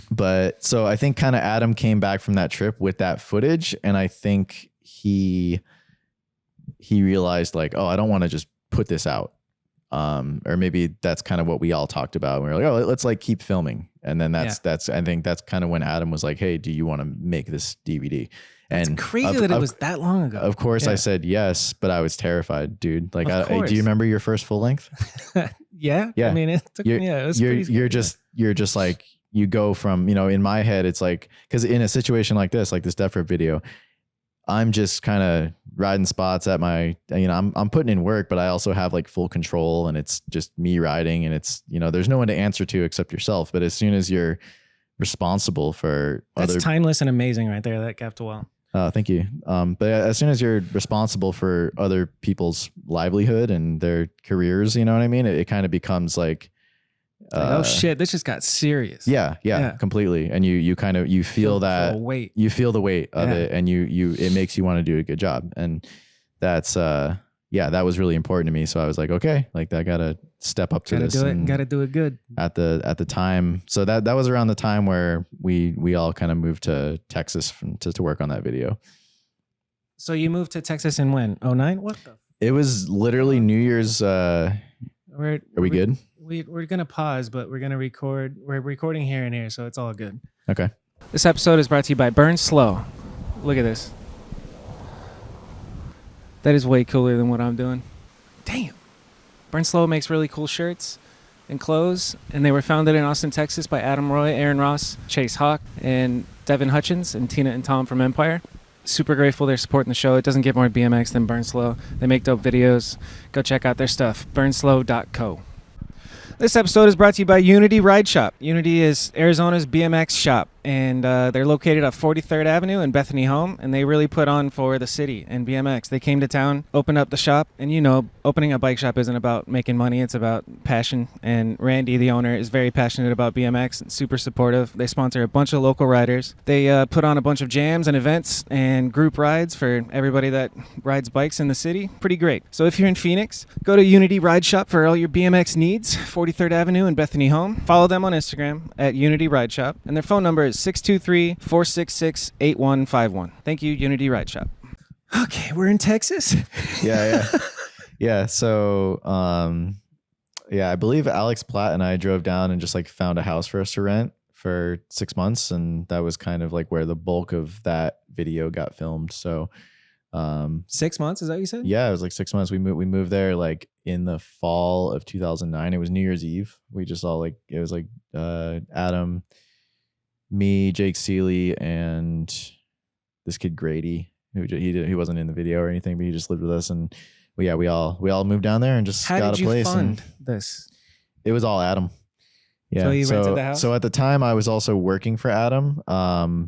But so I think kind of Adam came back from that trip with that footage, and I think he realized like, oh, I don't want to just put this out. Or maybe that's kind of what we all talked about. We were like, oh, let's like keep filming. And then that's I think that's kind of when Adam was like, hey, do you want to make this DVD? And it's crazy that it was that long ago. Of course I said yes, but I was terrified, dude. Like, do you remember your first full length? Yeah. I mean, it took me, it was pretty scary. You're just like, you go from, in my head, it's like, because in a situation like this Defgrip video, I'm just kind of riding spots at my, I'm putting in work, but I also have like full control, and it's just me riding, and it's, there's no one to answer to except yourself. But as soon as you're responsible for That's timeless and amazing right there, that kept well. Thank you. But as soon as you're responsible for other people's livelihood and their careers, you know what I mean? It kind of becomes like, oh shit, this just got serious. Yeah, completely. And you kind of, you feel that weight. You feel the weight of it, and it makes you want to do a good job. And that's, that was really important to me. So I was like, okay, like I got to step up to this. Got to do it good. At the time. So that was around the time where we all kind of moved to Texas to work on that video. So you moved to Texas in when? 09? What the? It was literally New Year's. Are we good? We're going to pause, but we're going to record. We're recording here and here, so it's all good. Okay. This episode is brought to you by Burn Slow. Look at this. That is way cooler than what I'm doing. Damn. Burn Slow makes really cool shirts and clothes, and they were founded in Austin, Texas by Adam Roy, Aaron Ross, Chase Hawk, and Devin Hutchins, and Tina and Tom from Empire. Super grateful they're supporting the show. It doesn't get more BMX than Burn Slow. They make dope videos. Go check out their stuff. burnslow.co. This episode is brought to you by Unity Ride Shop. Unity is Arizona's BMX shop, and they're located at 43rd Avenue in Bethany Home, and they really put on for the city and BMX. They came to town, opened up the shop, and opening a bike shop isn't about making money, it's about passion, and Randy, the owner, is very passionate about BMX and super supportive. They sponsor a bunch of local riders. They put on a bunch of jams and events and group rides for everybody that rides bikes in the city. Pretty great. So if you're in Phoenix, go to Unity Ride Shop for all your BMX needs, 43rd Avenue in Bethany Home. Follow them on Instagram at Unity Ride Shop, and their phone number is 623-466-8151. Thank you, Unity Ride Shop. Okay, we're in Texas. Yeah. So, I believe Alex Platt and I drove down and just like found a house for us to rent for 6 months, and that was kind of like where the bulk of that video got filmed. So, 6 months, is that what you said? Yeah, it was like 6 months. We moved there like in the fall of 2009. It was New Year's Eve. We just all it was like Adam, me, Jake Seeley, and this kid Brady, he wasn't in the video or anything, but he just lived with us. And we all moved down there and just got a place. How did you fund this? It was all Adam. Yeah. So you rented the house? So at the time I was also working for Adam. Were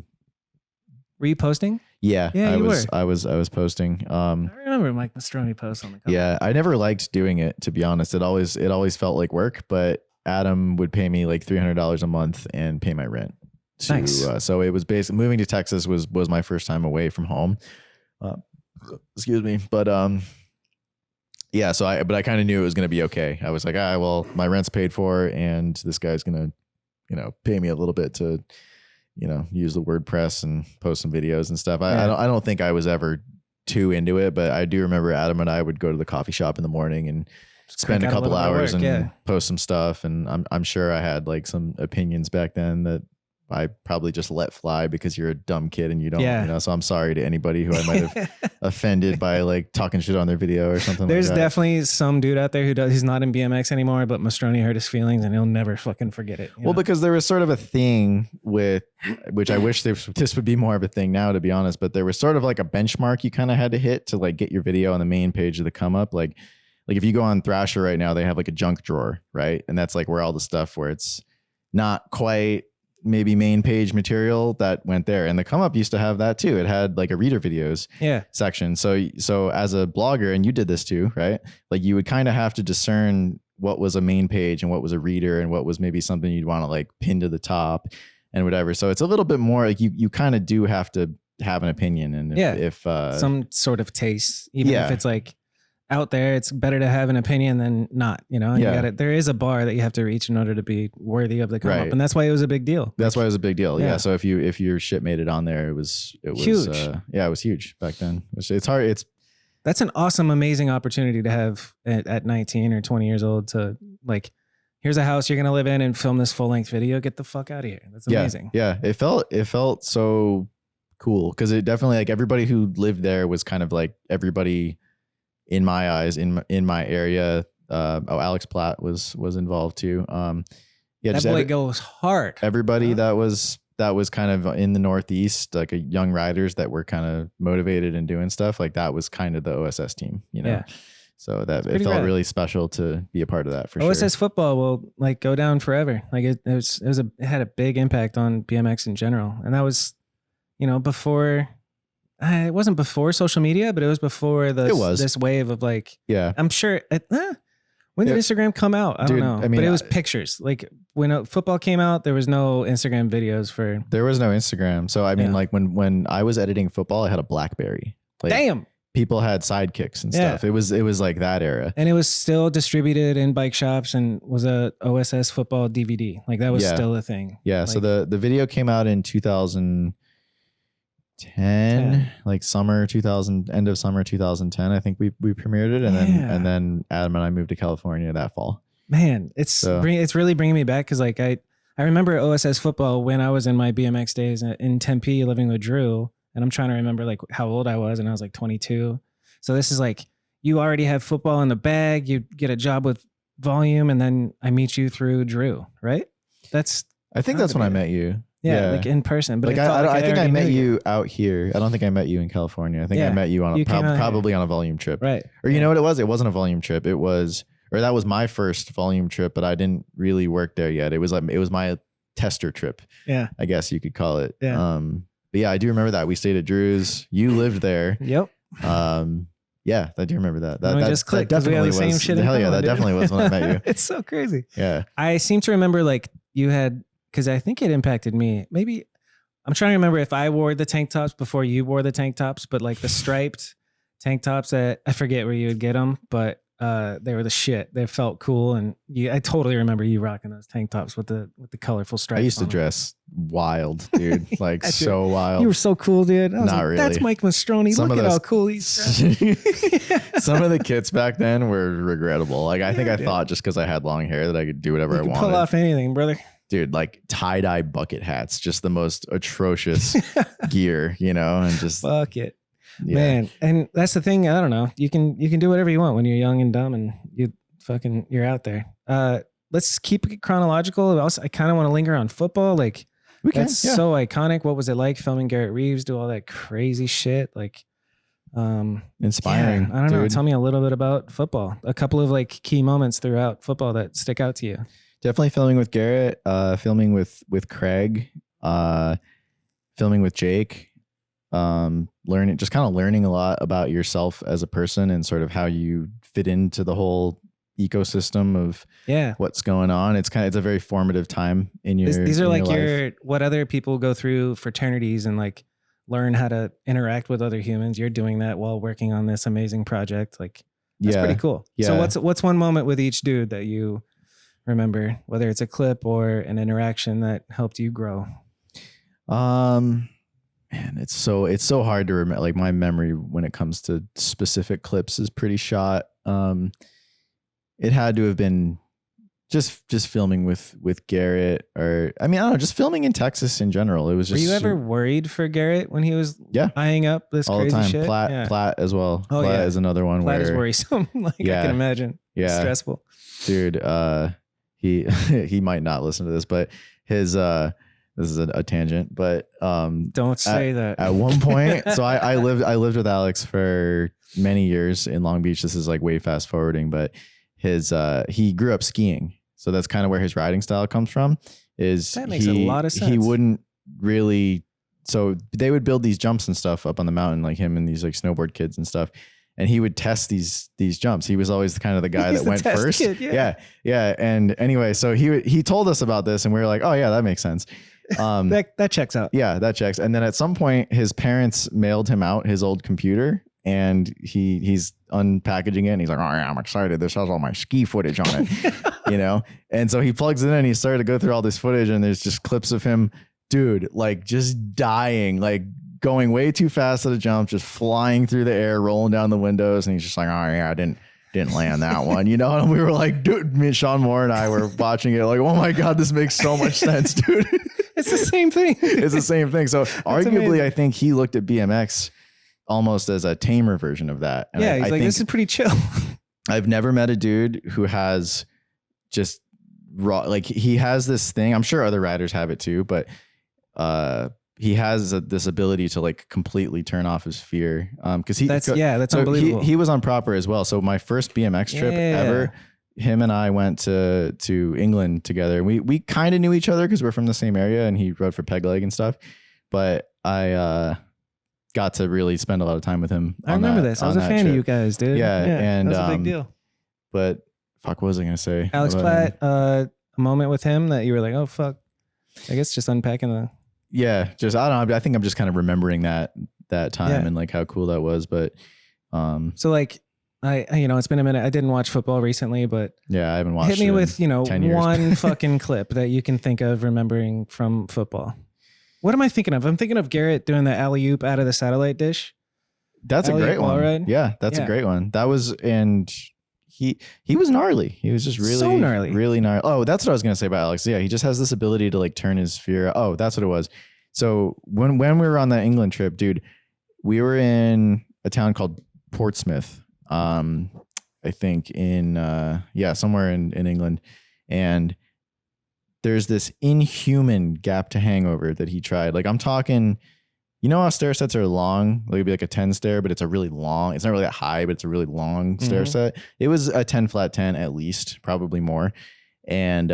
you posting? Yeah, I was posting. I remember Mike Mastroni post on the cover. Yeah, I never liked doing it, to be honest. It always felt like work, but Adam would pay me like $300 a month and pay my rent. Nice. So it was basically moving to Texas was my first time away from home. Excuse me, but yeah. So I kind of knew it was gonna be okay. I was like, well, my rent's paid for, and this guy's gonna, pay me a little bit to, use the WordPress and post some videos and stuff. I don't think I was ever too into it, but I do remember Adam and I would go to the coffee shop in the morning and spend a couple hours and post some stuff. And I'm sure I had like some opinions back then that I probably just let fly because you're a dumb kid and you don't, so I'm sorry to anybody who I might have offended by like talking shit on their video or something. There's like that. Definitely some dude out there he's not in BMX anymore, but Mastroni hurt his feelings and he'll never fucking forget it. Well, because there was sort of a thing with, which I wish this would be more of a thing now, to be honest, but there was sort of like a benchmark you kind of had to hit to like get your video on the main page of the come up. Like if you go on Thrasher right now, they have like a junk drawer, right? And that's like where all the stuff where it's not quite maybe main page material that went there. And the come up used to have that too. It had like a reader videos section. So as a blogger, and you did this too, right? Like you would kind of have to discern what was a main page and what was a reader and what was maybe something you'd want to like pin to the top and whatever. So it's a little bit more like you kind of do have to have an opinion. And if some sort of taste, even if it's like out there, it's better to have an opinion than not, and there is a bar that you have to reach in order to be worthy of the come up. And that's why it was a big deal. That's why it was a big deal. Yeah. So if your shit made it on there, it was huge. It was huge back then. It's hard. That's an awesome, amazing opportunity to have at 19 or 20 years old to like here's a house you're going to live in and film this full length video. Get the fuck out of here. That's amazing. Yeah. It felt so cool. Cause it definitely like everybody who lived there was kind of like everybody in my eyes in my area. Alex Platt was involved too. Yeah. That boy goes hard. Everybody that was kind of in the Northeast, like a young riders that were kind of motivated and doing stuff like that was kind of the OSS team, you know? Yeah. So that it felt really special to be a part of that for sure. OSS football will like go down forever. Like it had a big impact on BMX in general. And that was, before, it wasn't before social media, but it was before this wave of like, I'm sure when did Instagram come out? I don't know. I mean, but it was pictures. Like when football came out, there was no Instagram videos for. There was no Instagram. So I mean, like when I was editing football, I had a BlackBerry. Like, damn. People had sidekicks and stuff. It was like that era. And it was still distributed in bike shops and was a OSS football DVD. Like that was still a thing. Yeah. Like, so the video came out in 2010, like end of summer 2010. I think we premiered it, and then Adam and I moved to California that fall. Man, it's really bringing me back because like I remember OSS football when I was in my BMX days in Tempe living with Drew. And I'm trying to remember like how old I was, and I was like 22. So this is like, you already have football in the bag. You get a job with Volume, and then I meet you through Drew, right? I think that's when I met you. Yeah, like in person. But like I think I met you out here. I don't think I met you in California. I think I met you on probably on a Volume trip. Right. Or you know what it was? It wasn't a Volume trip. That was my first Volume trip, but I didn't really work there yet. It was my tester trip. Yeah. I guess you could call it. Yeah. But yeah, I do remember that. We stayed at Drew's. You lived there. Yep. Yeah, I do remember that. That just clicked. That definitely we had the same shit hell yeah, that definitely was when I met you. It's so crazy. Yeah. I seem to remember like you had, because I think it impacted me. Maybe I'm trying to remember if I wore the tank tops before you wore the tank tops, but like the striped tank tops that I forget where you would get them, but they were the shit. They felt cool, and I totally remember you rocking those tank tops with the colorful stripes. I used to dress wild, dude, like so wild. You were so cool, dude. I was Not like, really. That's Mike Mastroni. Look at how cool he's dressing. Some of the kits back then were regrettable. Like I think I thought just because I had long hair that I could do whatever I wanted. Pull off anything, brother. Dude, like tie-dye bucket hats, just the most atrocious gear, and just fuck it. Yeah. Man, and that's the thing. I don't know. You can do whatever you want when you're young and dumb, and you're out there. Let's keep it chronological. Also, I kind of want to linger on football. Like that's so iconic. What was it like filming Garrett Reeves do all that crazy shit? Like, inspiring. I don't know. Tell me a little bit about football. A couple of like key moments throughout football that stick out to you. Definitely filming with Garrett. Filming with Craig. Filming with Jake. Learning a lot about yourself as a person and sort of how you fit into the whole ecosystem of what's going on. It's a very formative time in your these are in like your what other people go through fraternities and like learn how to interact with other humans. You're doing that while working on this amazing project. Like that's pretty cool. So what's one moment with each dude that you remember, whether it's a clip or an interaction that helped you grow? Man, it's so hard to remember. Like my memory when it comes to specific clips is pretty shot. It had to have been just filming with Garrett, or I mean, I don't know, just filming in Texas in general. It was just. Were you ever worried for Garrett when he was eyeing up this all crazy the time? shit? Platt as well. Oh, Platt is another one Platt where is worrisome. Like I can imagine. Yeah, stressful. Dude, he might not listen to this, but his this is a tangent, but don't say that. At one point, so I lived with Alex for many years in Long Beach. This is like way fast forwarding, but he grew up skiing, so that's kind of where his riding style comes from. That makes a lot of sense. He wouldn't really, so they would build these jumps and stuff up on the mountain, like him and these like snowboard kids and stuff. And he would test these jumps. He was always kind of the guy that went first. Kid, yeah. And anyway, so he told us about this, and we were like, oh yeah, that makes sense. That checks out. Yeah, that checks. And then at some point, his parents mailed him out his old computer, and he's unpackaging it, and he's like, oh yeah, I'm excited. This has all my ski footage on it, And so he plugs it in, and he started to go through all this footage, and there's just clips of him, dude, like just dying, like going way too fast at a jump, just flying through the air, rolling down the windows, and he's just like, oh yeah, didn't land that one, you know? And we were like, dude, me and Sean Moore and I were watching it like, oh my God, this makes so much sense, dude. It's the same thing. It's the same thing. So arguably, amazing. I think he looked at BMX almost as a tamer version of that. And Yeah, I he's like, think this is pretty chill. I've never met a dude who has just raw, like he has this thing. I'm sure other riders have it too, but he has this ability to like completely turn off his fear. Cause that's so unbelievable. He was on proper as well. So my first BMX trip ever, him and I went to England together. We kind of knew each other cause we're from the same area and he rode for Peg Leg and stuff. But I got to really spend a lot of time with him. I remember this. I was a fan of you guys, dude. Yeah. And that was a big deal. But fuck, what was I going to say? Alex Platt, a moment with him that you were like, oh fuck. I guess just unpacking the. Yeah, just I don't know. I think I'm just kind of remembering that time and like how cool that was. But so like it's been a minute. I didn't watch football recently, but yeah, I haven't watched. Hit me with 10 years. one fucking clip that you can think of remembering from football. What am I thinking of? I'm thinking of Garrett doing the alley-oop out of the satellite dish. That's a great one. Ride. Yeah, that's a great one. That was and. He was gnarly. He was just really so gnarly. Really gnarly. Oh, that's what I was gonna say about Alex. Yeah, he just has this ability to like turn his fear. Oh, that's what it was. So when we were on that England trip, dude, we were in a town called Portsmouth. I think in somewhere in England, and there's this inhuman gap to hangover that he tried. Like I'm talking. You know how stair sets are long? Like it'd be like a 10 stair, but it's a really long, it's not really that high, but it's a really long stair set. It was a 10 flat 10 at least, probably more. And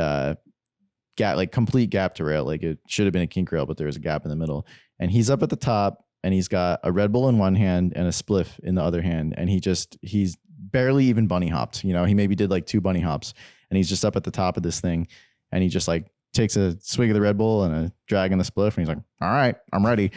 like complete gap to rail. Like it should have been a kink rail, but there was a gap in the middle. And he's up at the top and he's got a Red Bull in one hand and a spliff in the other hand. And he's barely even bunny hopped. He maybe did like 2 bunny hops and he's just up at the top of this thing. And he just like takes a swig of the Red Bull and a drag in the spliff. And he's like, all right, I'm ready.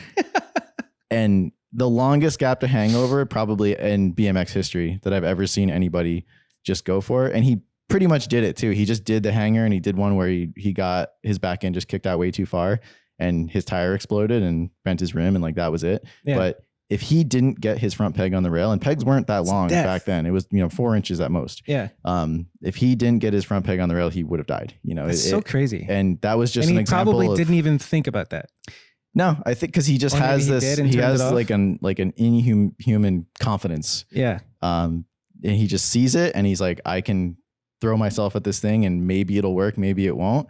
And the longest gap to hangover probably in BMX history that I've ever seen anybody just go for. And he pretty much did it too. He just did the hanger and he did one where he got his back end just kicked out way too far and his tire exploded and bent his rim and like that was it. Yeah. But if he didn't get his front peg on the rail, and pegs weren't that long back then, it was 4 inches at most. Yeah. If he didn't get his front peg on the rail, he would have died. It's so crazy. And that was just an example. He probably didn't even think about that. No, I think because he just has this. He has like an inhuman confidence. Yeah. And he just sees it, and he's like, I can throw myself at this thing, and maybe it'll work, maybe it won't.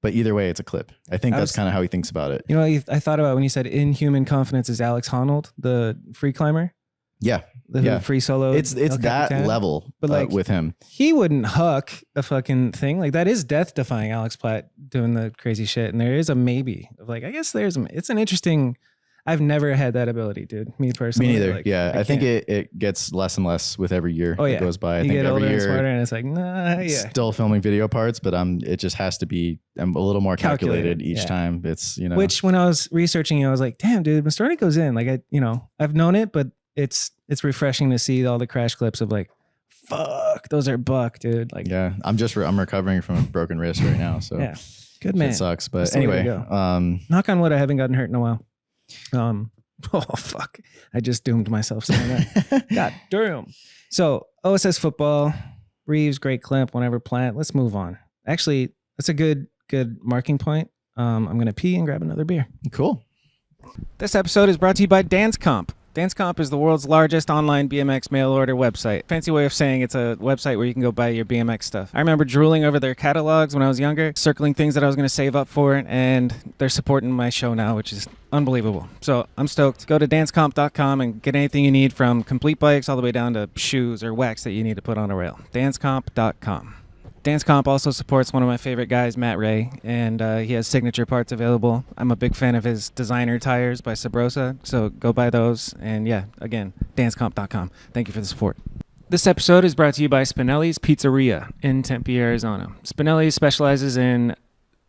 But either way, it's a clip. I think that's kind of how he thinks about it. I thought about when you said inhuman confidence is Alex Honnold, the free climber. Yeah. The free solo. It's that level but like, with him. He wouldn't huck a fucking thing. Like that is death defying Alex Platt doing the crazy shit. And there is a maybe of like, I guess it's an interesting, I've never had that ability, dude. Me personally. Me neither. Like, yeah. I think it gets less and less with every year that goes by. I think get every older year and smarter and it's like, nah, yeah. Still filming video parts, but it just has to be a little more calculated each time. It's, Which when I was researching, I was like, damn, dude, Mastroni goes in. Like I've known it, but it's refreshing to see all the crash clips of like, fuck, those are buck, dude. Like, yeah, I'm recovering from a broken wrist right now. So yeah, good man. It sucks, but anyway, knock on wood, I haven't gotten hurt in a while. Oh fuck, I just doomed myself saying that. God damn. So OSS football, Reeves, great clip. Whenever Plant. Let's move on. Actually, that's a good marking point. I'm gonna pee and grab another beer. Cool. This episode is brought to you by Dance Comp. Dance Comp is the world's largest online BMX mail order website. Fancy way of saying it's a website where you can go buy your BMX stuff. I remember drooling over their catalogs when I was younger, circling things that I was going to save up for, and they're supporting my show now, which is unbelievable. So I'm stoked. Go to dancecomp.com and get anything you need from complete bikes all the way down to shoes or wax that you need to put on a rail. dancecomp.com. Dance Comp also supports one of my favorite guys, Matt Ray, and he has signature parts available. I'm a big fan of his designer tires by Sabrosa, so go buy those. And yeah, again, dancecomp.com. Thank you for the support. This episode is brought to you by Spinelli's Pizzeria in Tempe, Arizona. Spinelli specializes in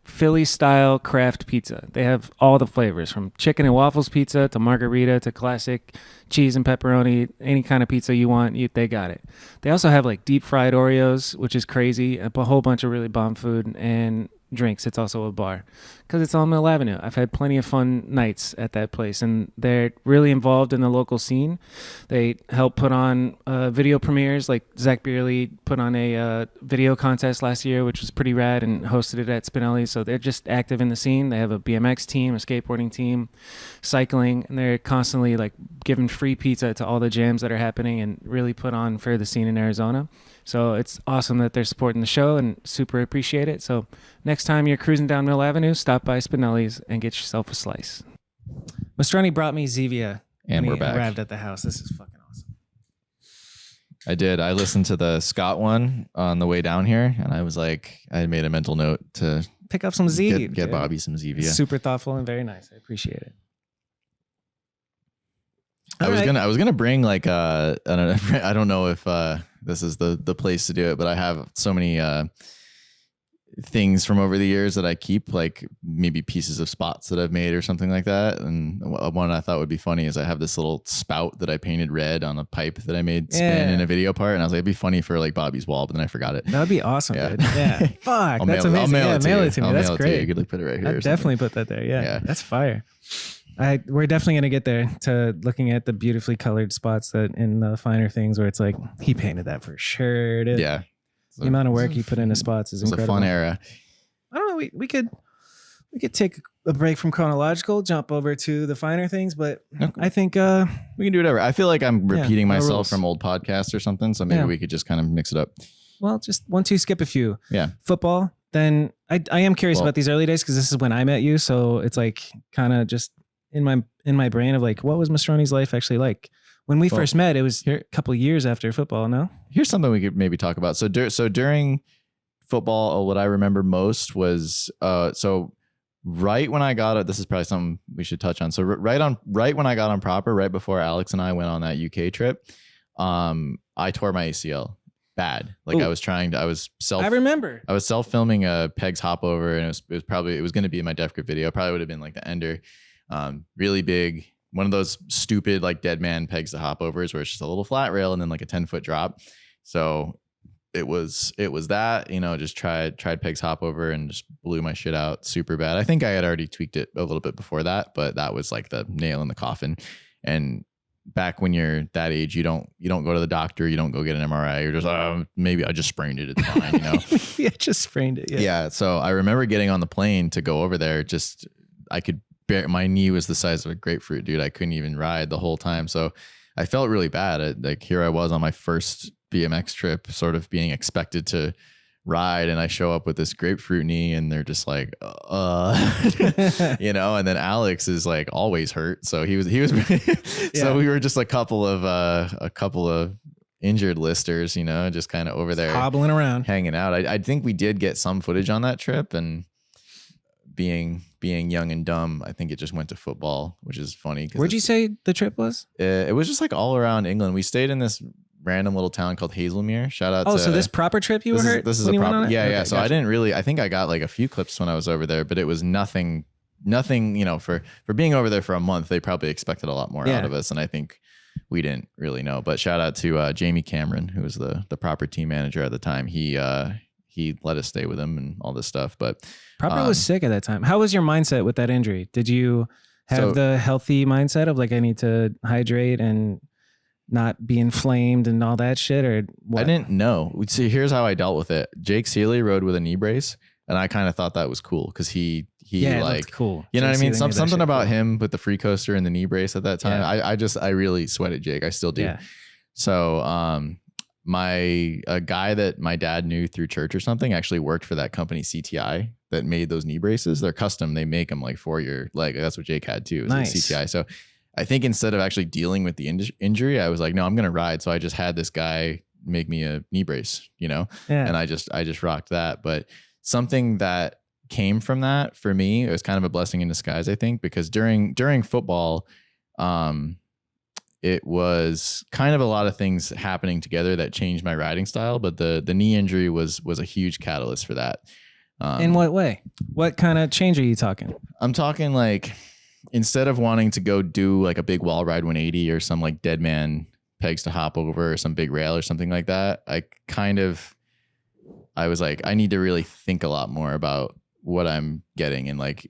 Philly-style craft pizza. They have all the flavors, from chicken and waffles pizza to margarita to classic cheese and pepperoni. Any kind of pizza you want, they got it. They also have like deep fried Oreos, which is crazy, a whole bunch of really bomb food, and drinks. It's also a bar because it's on Mill Avenue. I've had plenty of fun nights at that place, and they're really involved in the local scene. They help put on video premieres. Like Zach Beerley put on a video contest last year, which was pretty rad, and hosted it at Spinelli's. So they're just active in the scene. They have a BMX team, a skateboarding team, cycling, and they're constantly like giving free pizza to all the jams that are happening and really put on for the scene in Arizona. So it's awesome that they're supporting the show and super appreciate it. So next time you're cruising down Mill Avenue, stop by Spinelli's and get yourself a slice. Mastroni brought me Zevia And when we're he back. arrived at the house. This is fucking awesome. I did. I listened to the Scott one on the way down here, and I was like, I made a mental note to Pick up some Z. get Bobby some Zevia. Super thoughtful and very nice. I appreciate it. I was gonna bring like I don't know if this is the place to do it, but I have so many things from over the years that I keep, like maybe pieces of spots that I've made or something like that. And one I thought would be funny is I have this little spout that I painted red on a pipe that I made spin in a video part, and I was like, it'd be funny for like Bobby's wall, but then I forgot it. That would be awesome, Yeah. dude. Yeah. Fuck. That's amazing. Mail it to me. That's great. You could like put it right here. I'd definitely put that there. Yeah. That's fire. We're definitely gonna get there to looking at the beautifully colored spots that in the finer things where it's like he painted that for sure. Dude. Yeah. The amount of work he put into spots is incredible. It was a fun era. I don't know. We could take a break from chronological, jump over to the finer things, but I think we can do whatever. I feel like I'm repeating no myself rules. from old podcasts or something, so maybe we could just kind of mix it up. Well, just 1, 2, skip a few. Yeah. Football. Then I am curious about these early days because this is when I met you, so it's like kind of just in my brain of like, what was Mastroni's life actually like? When we first met, it was a couple of years after football, no? Here's something we could maybe talk about. So during football, what I remember most was right when I got it. This is probably something we should touch on. So right when I got on proper, right before Alex and I went on that UK trip, I tore my ACL bad. Like Ooh. I was self filming a Pegs hop over, and it was going to be in my Defgrip video. Probably would have been like the ender, really big. One of those stupid like dead man pegs to hop overs where it's just a little flat rail and then like a 10-foot drop. So it was that, just tried pegs hop over and just blew my shit out super bad. I think I had already tweaked it a little bit before that, but that was like the nail in the coffin. And back when you're that age, you don't go to the doctor, you don't go get an MRI. You're just, maybe I just sprained it. It's fine, Yeah, just sprained it. Yeah. So I remember getting on the plane to go over there. My knee was the size of a grapefruit, dude. I couldn't even ride the whole time. So I felt really bad. Like here I was on my first BMX trip, sort of being expected to ride, and I show up with this grapefruit knee, and they're just like, and then Alex is like always hurt. So he was, so we were just a couple of injured listers, just kind of over there hobbling around, hanging out. I think we did get some footage on that trip, and being young and dumb, I think it just went to football, which is funny. Where'd you say the trip was? It was just like all around England. We stayed in this random little town called Hazelmere. Shout out. So this proper trip you were hurt? This is a proper. Yeah, okay, yeah. So gotcha. I think I got like a few clips when I was over there, but it was nothing. For being over there for a month, they probably expected a lot more out of us, and I think we didn't really know. But shout out to Jamie Cameron, who was the proper team manager at the time. He let us stay with him and all this stuff. But Proper was sick at that time. How was your mindset with that injury? Did you have the healthy mindset of like, I need to hydrate and not be inflamed and all that shit? Or what? I didn't know. See, here's how I dealt with it. Jake Seeley rode with a knee brace, and I kind of thought that was cool because he like cool. You know what I mean? Something about him with the free coaster and the knee brace at that time. Yeah. I really sweated Jake. I still do. Yeah. So a guy that my dad knew through church or something actually worked for that company CTI that made those knee braces. They're custom. They make them like for your leg. That's what Jake had too. Nice. CTI. So I think instead of actually dealing with the injury, I was like, no, I'm going to ride. So I just had this guy make me a knee brace, and I just rocked that. But something that came from that for me, it was kind of a blessing in disguise, I think, because during football, it was kind of a lot of things happening together that changed my riding style, but the knee injury was a huge catalyst for that. In what way? What kind of change are you talking? I'm talking like, instead of wanting to go do like a big wall ride 180 or some like dead man pegs to hop over or some big rail or something like that, I was like, I need to really think a lot more about what I'm getting. And like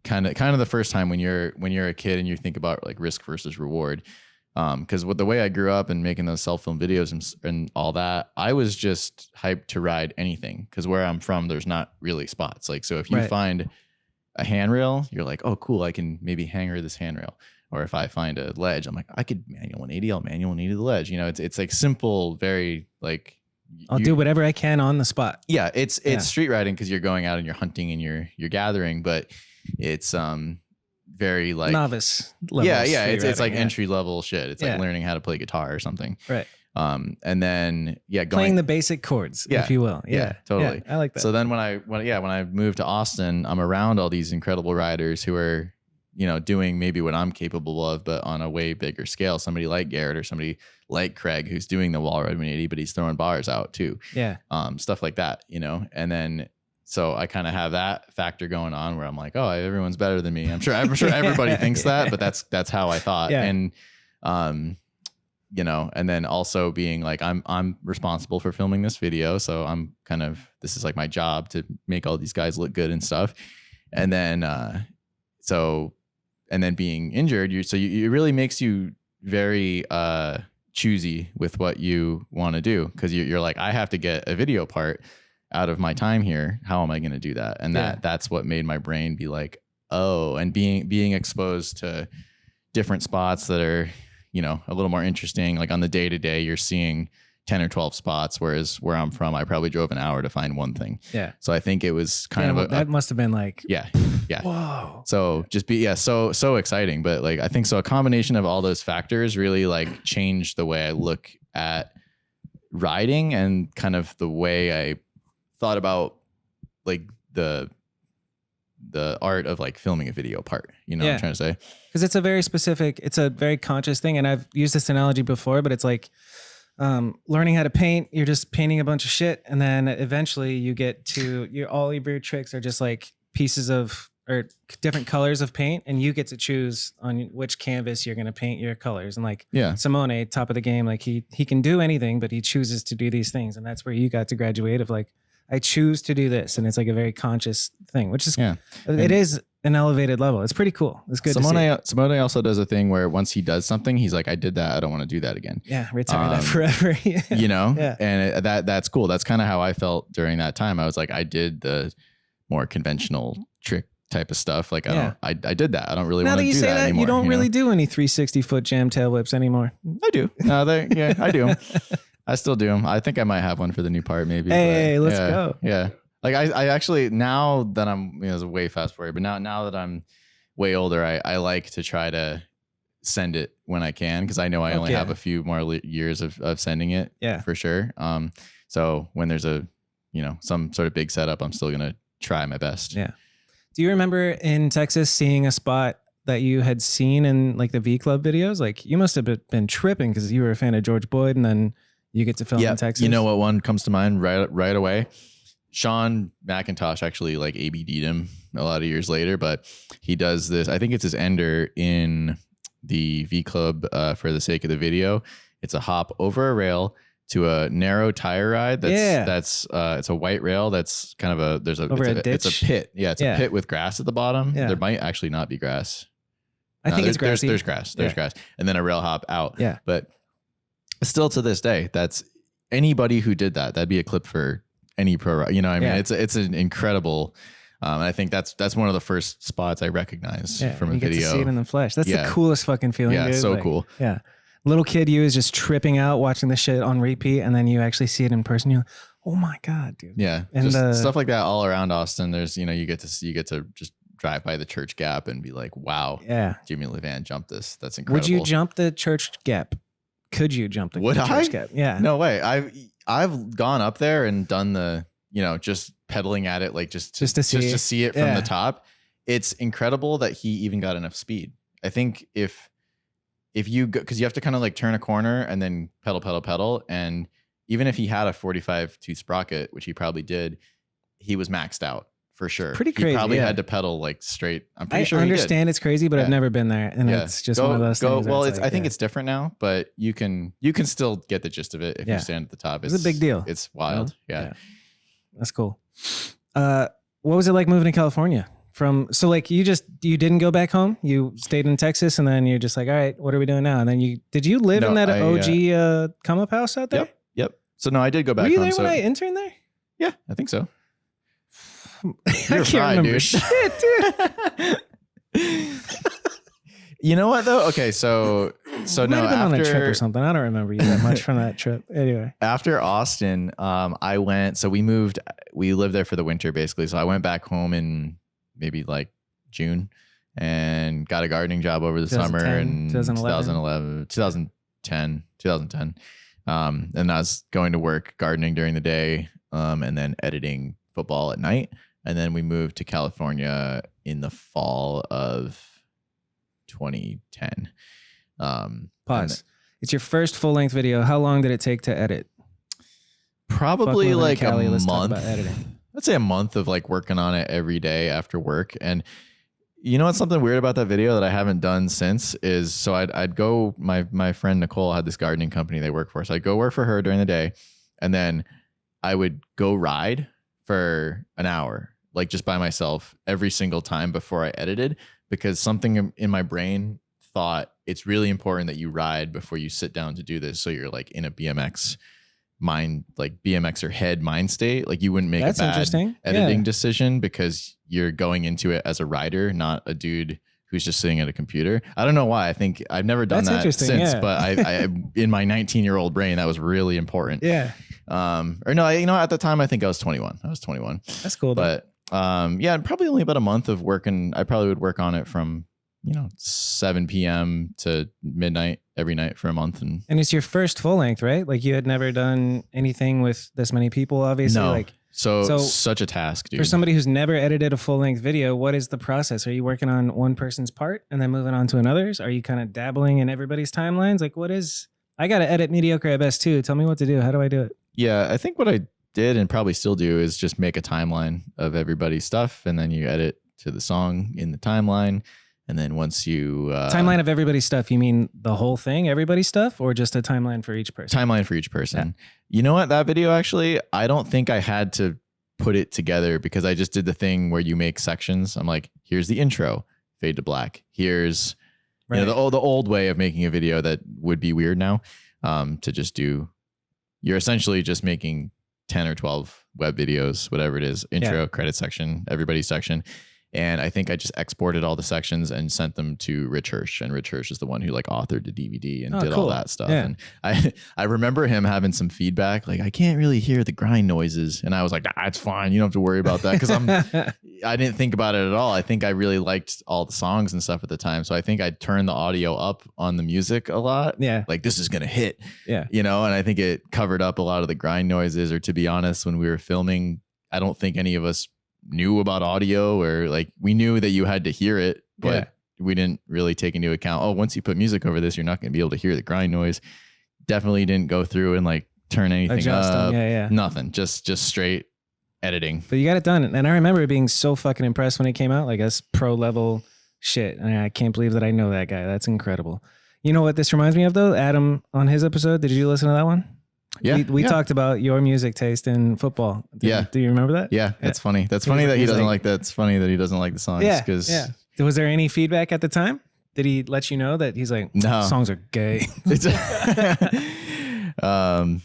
kind of the first time when you're a kid and you think about like risk versus reward. Because with the way I grew up and making those self-film videos and all that, I was just hyped to ride anything. Because where I'm from, there's not really spots. Like, so if you find a handrail, you're like, oh, cool, I can maybe hanger this handrail. Or if I find a ledge, I'm like, I could manual 180, I'll manual 180 the ledge. You know, it's like simple, very like. I'll do whatever I can on the spot. Yeah, it's street riding because you're going out and you're hunting and you're gathering, but it's very like novice level. Yeah, it's like entry level shit. It's like learning how to play guitar or something. Right. And then playing the basic chords, if you will. Yeah, totally. Yeah, I like that. So then when I moved to Austin, I'm around all these incredible riders who are, you know, doing maybe what I'm capable of, but on a way bigger scale. Somebody like Garrett or somebody like Craig, who's doing the wall ride 180, but he's throwing bars out too. Yeah. Stuff like that, you know? And then, so I kind of have that factor going on where I'm like, oh, everyone's better than me. I'm sure everybody thinks that, but that's how I thought. Yeah. And, you know, and then also being like, I'm responsible for filming this video. So this is like my job to make all these guys look good and stuff. And then, and then being injured, it really makes you very choosy with what you want to do, because you're like, I have to get a video part out of my time here. How am I going to do that? And that's what made my brain be like, oh, and being exposed to different spots that are, you know, a little more interesting. Like on the day to day, you're seeing 10 or 12 spots, whereas where I'm from, I probably drove an hour to find one thing. Yeah. So I think it was kind of that must have been like, yeah. Whoa. So just so exciting. But like, I think so a combination of all those factors really like changed the way I look at riding and kind of the way I thought about like the art of like filming a video part, you know what I'm trying to say? Because it's a very conscious thing. And I've used this analogy before, but it's like, learning how to paint, you're just painting a bunch of shit, and then eventually you get to all of your tricks are just like pieces of or different colors of paint, and you get to choose on which canvas you're going to paint your colors. And like Simone, top of the game, like he can do anything, but he chooses to do these things, and that's where you got to graduate of like, I choose to do this, and it's like a very conscious thing, which is it is an elevated level. It's pretty cool. It's good. Simone also does a thing where once he does something, he's like, I did that, I don't want to do that again. Yeah, retire that forever. You know, and that's cool. That's kind of how I felt during that time. I was like, I did the more conventional trick type of stuff. Like I did that. I don't really want to do that anymore. You don't really do any 360-foot jam tail whips anymore. I do. No, I do. I still do them. I think I might have one for the new part, maybe. Hey, let's go. Yeah. Like I actually, now that I'm, you know, it's way fast forward, but now that I'm way older, I like to try to send it when I can, because I know I only have a few more years of sending it. Yeah, for sure. So when there's some sort of big setup, I'm still gonna try my best. Yeah. Do you remember in Texas seeing a spot that you had seen in like the V Club videos? Like you must have been tripping because you were a fan of George Boyd, and then you get to film in Texas. You know what one comes to mind right away? Sean McIntosh actually like ABD'd him a lot of years later, but he does this. I think it's his ender in the V Club for the sake of the video. It's a hop over a rail to a narrow tire ride. It's a white rail. That's kind of it's a pit. Yeah. It's a pit with grass at the bottom. Yeah. There might actually not be grass. I think it's grassy. There's grass. There's grass. And then a rail hop out. Yeah. But still to this day, that's anybody who did that. That'd be a clip for any pro, you know what I mean? It's an incredible, I think that's one of the first spots I recognize from a video. You get to see it in the flesh. That's the coolest fucking feeling. Yeah, dude. So cool. Yeah. Little kid you is just tripping out watching the shit on repeat, and then you actually see it in person. You're like, oh my God, dude. Yeah. And just stuff like that all around Austin. There's, you get to just drive by the church gap and be like, wow, Jimmy Levan jumped this. That's incredible. Would you jump the church gap? Could you jump the church gap? Yeah. No way. I've gone up there and done the, just pedaling at it, like just to see it from the top. It's incredible that he even got enough speed. I think if you go, because you have to kind of like turn a corner and then pedal. And even if he had a 45 tooth sprocket, which he probably did, he was maxed out for sure. Pretty crazy. He probably had to pedal like straight. I'm pretty sure I understand it's crazy, but I've never been there. And it's just one of those things. Well, I think it's different now, but you can still get the gist of it if you stand at the top. It's a big deal. It's wild. Yeah. That's cool. what was it like moving to California? So like you didn't go back home. You stayed in Texas, and then you're just like, all right, what are we doing now? And then did you live in that OG come up house out there? Yep. So no, I did go back. Were you home, there when I interned there? Yeah, I think so. I can't remember shit, dude. You know what though? Okay, so Might no, have been on a trip after or something. I don't remember you that much from that trip. Anyway, after Austin, I went. So we moved. We lived there for the winter basically. So I went back home in maybe like June and got a gardening job over the summer in 2010. And I was going to work gardening during the day, and then editing football at night. And then we moved to California in the fall of 2010. Pause. It's your first full length video. How long did it take to edit? Probably like Cali, a let's talk month. about editing. I'd say a month of like working on it every day after work. And you know what's something weird about that video that I haven't done since is, so I'd go, my friend Nicole had this gardening company they work for. So I'd go work for her during the day, and then I would go ride for an hour, like just by myself every single time before I edited, because something in my brain thought it's really important that you ride before you sit down to do this. So you're like in a BMX mind, like BMX or head mind state. Like you wouldn't make That's a bad interesting. editing decision because you're going into it as a rider, not a dude who's just sitting at a computer. I don't know why. I think I've never done that since, but I in my 19-year-old brain, that was really important. Yeah. Or no, at the time I think I was 21. That's cool. Though. But yeah, probably only about a month of working. I probably would work on it from 7 p.m. to midnight every night for a month. And it's your first full length, right? Like you had never done anything with this many people, obviously. No. Like so such a task, dude. For somebody who's never edited a full length video, what is the process? Are you working on one person's part and then moving on to another's? Are you kind of dabbling in everybody's timelines? Like I got to edit mediocre at best too. Tell me what to do. How do I do it? Yeah, I think what I did and probably still do is just make a timeline of everybody's stuff, and then you edit to the song in the timeline. And then once you timeline of everybody's stuff, you mean the whole thing, everybody's stuff, or just a timeline for each person? Timeline for each person. Yeah. You know what? That video actually, I don't think I had to put it together because I just did the thing where you make sections. I'm like, here's the intro, fade to black. Here's the old way of making a video that would be weird now. To just do, you're essentially just making 10 or 12 web videos, whatever it is, intro, credit section, everybody's section. And I think I just exported all the sections and sent them to Rich Hirsch. And Rich Hirsch is the one who like authored the DVD and did all that stuff. Yeah. And I remember him having some feedback, like, I can't really hear the grind noises. And I was like, it's fine. You don't have to worry about that. Because I didn't think about it at all. I think I really liked all the songs and stuff at the time. So I think I turned the audio up on the music a lot. Yeah. Like, this is going to hit. Yeah. And I think it covered up a lot of the grind noises. Or to be honest, when we were filming, I don't think any of us knew about audio, or like we knew that you had to hear it, but we didn't really take into account, once you put music over this, you're not going to be able to hear the grind noise. Definitely didn't go through and like turn anything up. Nothing. Just straight editing. But you got it done. And I remember being so fucking impressed when it came out. Like that's pro level shit. And I can't believe that I know that guy. That's incredible. You know what this reminds me of though? Adam on his episode. Did you listen to that one? Yeah, we talked about your music taste in football. Do you remember that? Yeah, that's funny. That's funny that he doesn't like that. It's funny that he doesn't like the songs. Yeah. Was there any feedback at the time? Did he let you know that he's like, no, songs are gay? I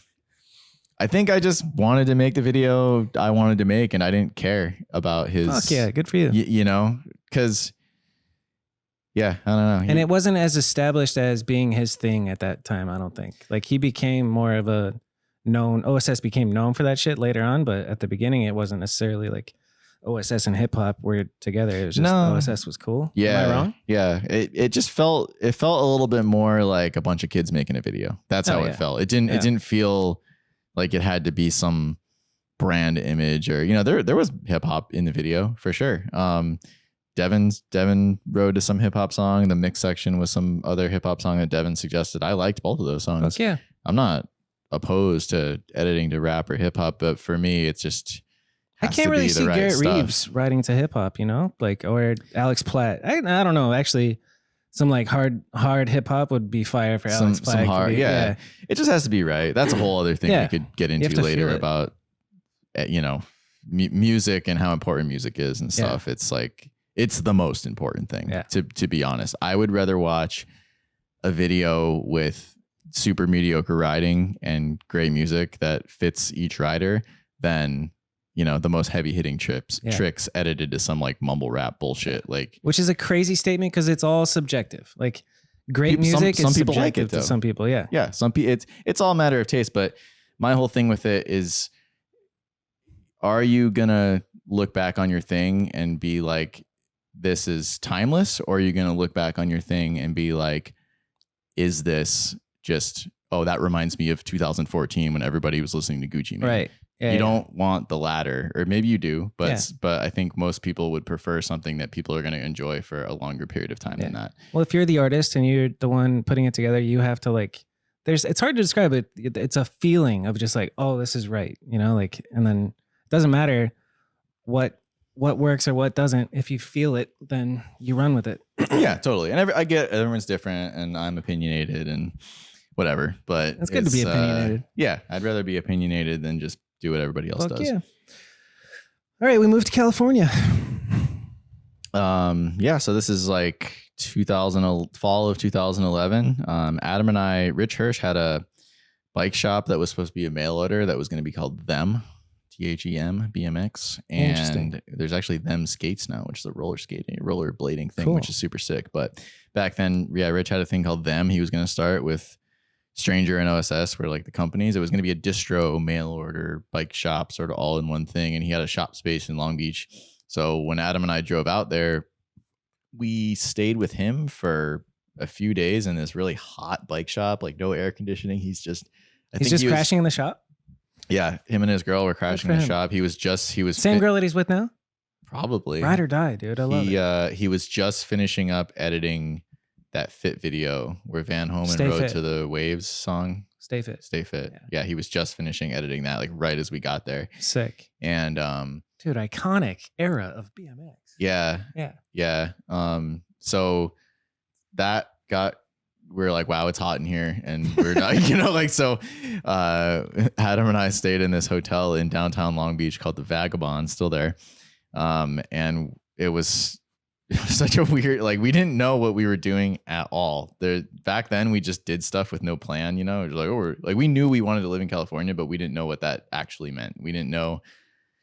think I just wanted to make the video I wanted to make, and I didn't care about his. Fuck yeah, good for you. Because. Yeah, I don't know. And it wasn't as established as being his thing at that time, I don't think. Like he became more of a known, OSS became known for that shit later on, but at the beginning it wasn't necessarily like OSS and hip hop were together. It was just OSS was cool. Yeah. Am I wrong? Yeah. It just felt a little bit more like a bunch of kids making a video. That's how it felt. It didn't feel like it had to be some brand image or, there was hip hop in the video for sure. Devin wrote to some hip hop song. The mix section was some other hip hop song that Devin suggested. I liked both of those songs. Fuck yeah. I'm not opposed to editing to rap or hip hop, but for me, it's just I can't really see Garrett Reeves writing to hip hop, or Alex Platt. I don't know. Actually, some like hard hip hop would be fire for Alex Platt. Some hard, yeah. It just has to be right. That's a whole other thing we could get into later about, music and how important music is and stuff. It's like, it's the most important thing to be honest. I would rather watch a video with super mediocre riding and great music that fits each rider than, you know, the most heavy hitting tricks edited to some like mumble rap bullshit. Like, which is a crazy statement because it's all subjective. Like great music some is people like subjective it, to some people. Yeah. Yeah. Some people, it's all a matter of taste, but my whole thing with it is, are you gonna look back on your thing and be like, this is timeless? Or are you gonna look back on your thing and be like, is this just, oh, that reminds me of 2014 when everybody was listening to Gucci Mane. Right. Yeah, you don't want the latter, or maybe you do, but I think most people would prefer something that people are going to enjoy for a longer period of time than that. Well, if you're the artist and you're the one putting it together, you have to like, it's hard to describe it. It's a feeling of just like, oh, this is right. You know, like, and then it doesn't matter what works or what doesn't. If you feel it, then you run with it. Yeah, totally. And I get everyone's different and I'm opinionated and whatever, but it's good to be opinionated. Yeah. I'd rather be opinionated than just do what everybody else does. Yeah. All right. We moved to California. So this is like fall of 2011. Adam and I, Rich Hirsch had a bike shop that was supposed to be a mail order that was going to be called Them, THEM BMX. And there's actually Them Skates now, which is a roller blading thing, which is super sick. But back then, Rich had a thing called Them. He was going to start with Stranger and OSS were like the companies. It was going to be a distro mail order bike shop, sort of all in one thing. And he had a shop space in Long Beach. So when Adam and I drove out there, we stayed with him for a few days in this really hot bike shop, like no air conditioning. He's just crashing in the shop. Yeah. Him and his girl were crashing in the shop. He was same girl that he's with now. Probably ride or die, dude. I love it. He was just finishing up editing that Fit video where Van Homan rode to the Waves song. Stay Fit. Yeah, he was just finishing editing that like right as we got there. Sick. And dude, iconic era of BMX. Yeah. So we're like, wow, it's hot in here, and we're not, you know, like, so Adam and I stayed in this hotel in downtown Long Beach called the Vagabond, still there. And it was such a weird, like, we didn't know what we were doing at all. Back then we just did stuff with no plan, you know. It was like, we knew we wanted to live in California, but we didn't know what that actually meant. We didn't know,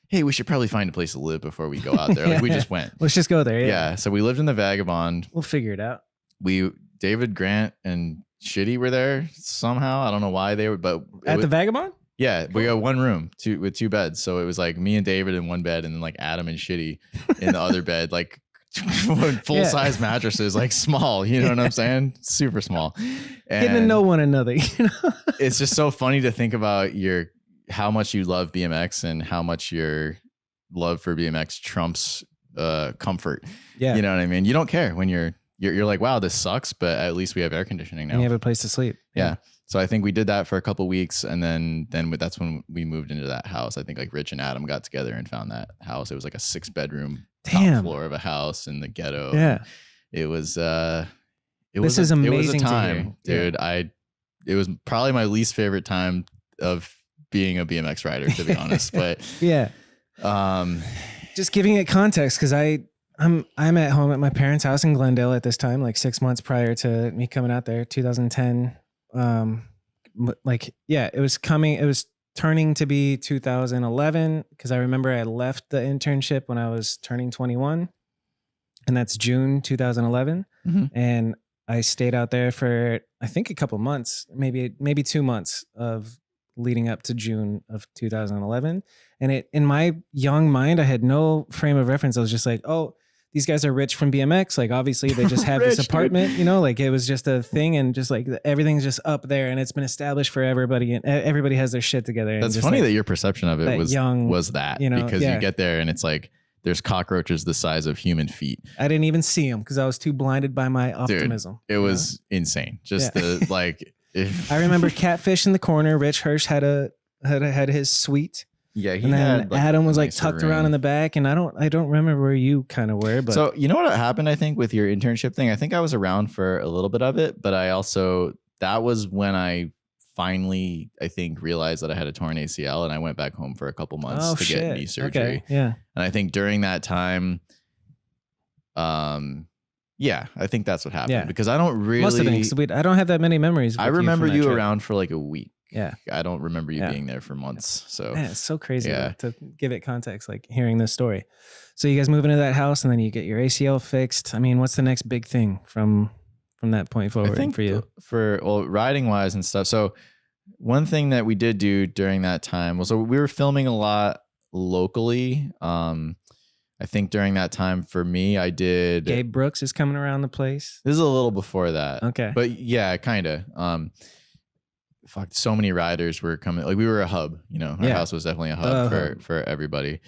hey, we should probably find a place to live before we go out there. Like, we just went. Let's just go there. Yeah. So we lived in the Vagabond. We'll figure it out. David, Grant, and Shitty were there somehow. I don't know why they were, but at the Vagabond. Yeah, cool. We got one room with two beds, so it was like me and David in one bed, and then like Adam and Shitty in the other bed, like full size mattresses, like small. You know what I'm saying? Super small. And getting to know one another. You know? It's just so funny to think about how much you love BMX and how much your love for BMX trumps comfort. Yeah, you know what I mean. You don't care when you're like, wow, this sucks, but at least we have air conditioning now. And you have a place to sleep. Yeah. So I think we did that for a couple of weeks, and then that's when we moved into that house. I think like Rich and Adam got together and found that house. It was like a 6-bedroom top floor of a house in the ghetto. Yeah. It was amazing. It was a time, dude. Yeah. It was probably my least favorite time of being a BMX rider, to be honest. But yeah. Just giving it context, because I'm at home at my parents' house in Glendale at this time, like 6 months prior to me coming out there, 2010. It was turning to be 2011, because I remember I left the internship when I was turning 21, and that's June 2011. Mm-hmm. And I stayed out there for, I think, a couple months, maybe 2 months of leading up to June of 2011. And in my young mind, I had no frame of reference. I was just like, oh, these guys are rich from BMX. Like, obviously they just have this apartment, you know, like it was just a thing, and just like everything's just up there, and it's been established for everybody, and everybody has their shit together. That's funny that your perception of it was that, you know, because you get there and it's like, there's cockroaches the size of human feet. I didn't even see them because I was too blinded by my optimism. Dude, it was insane. Just I remember Catfish in the corner. Rich Hirsch had his suite. Yeah, and then Adam was like tucked around in the back, and I don't remember where you kind of were. But so you know what happened? I think with your internship thing, I think I was around for a little bit of it, but that was when I finally, I think, realized that I had a torn ACL, and I went back home for a couple months to get knee surgery. Okay. Yeah. And I think during that time, yeah, I think that's what happened because I don't really. Must have been, 'cause I don't have that many memories. I remember you around for like a week. Yeah. I don't remember you being there for months. So man, it's so crazy to give it context, like hearing this story. So you guys move into that house and then you get your ACL fixed. I mean, what's the next big thing from that point forward for you? For riding wise and stuff. So one thing that we did do during that time was, so we were filming a lot locally. I think during that time for me, I did. Gabe Brooks is coming around the place. This is a little before that. Okay. But yeah, kind of. Fuck, so many riders were coming. Like we were a hub, you know, our house was definitely a hub for everybody.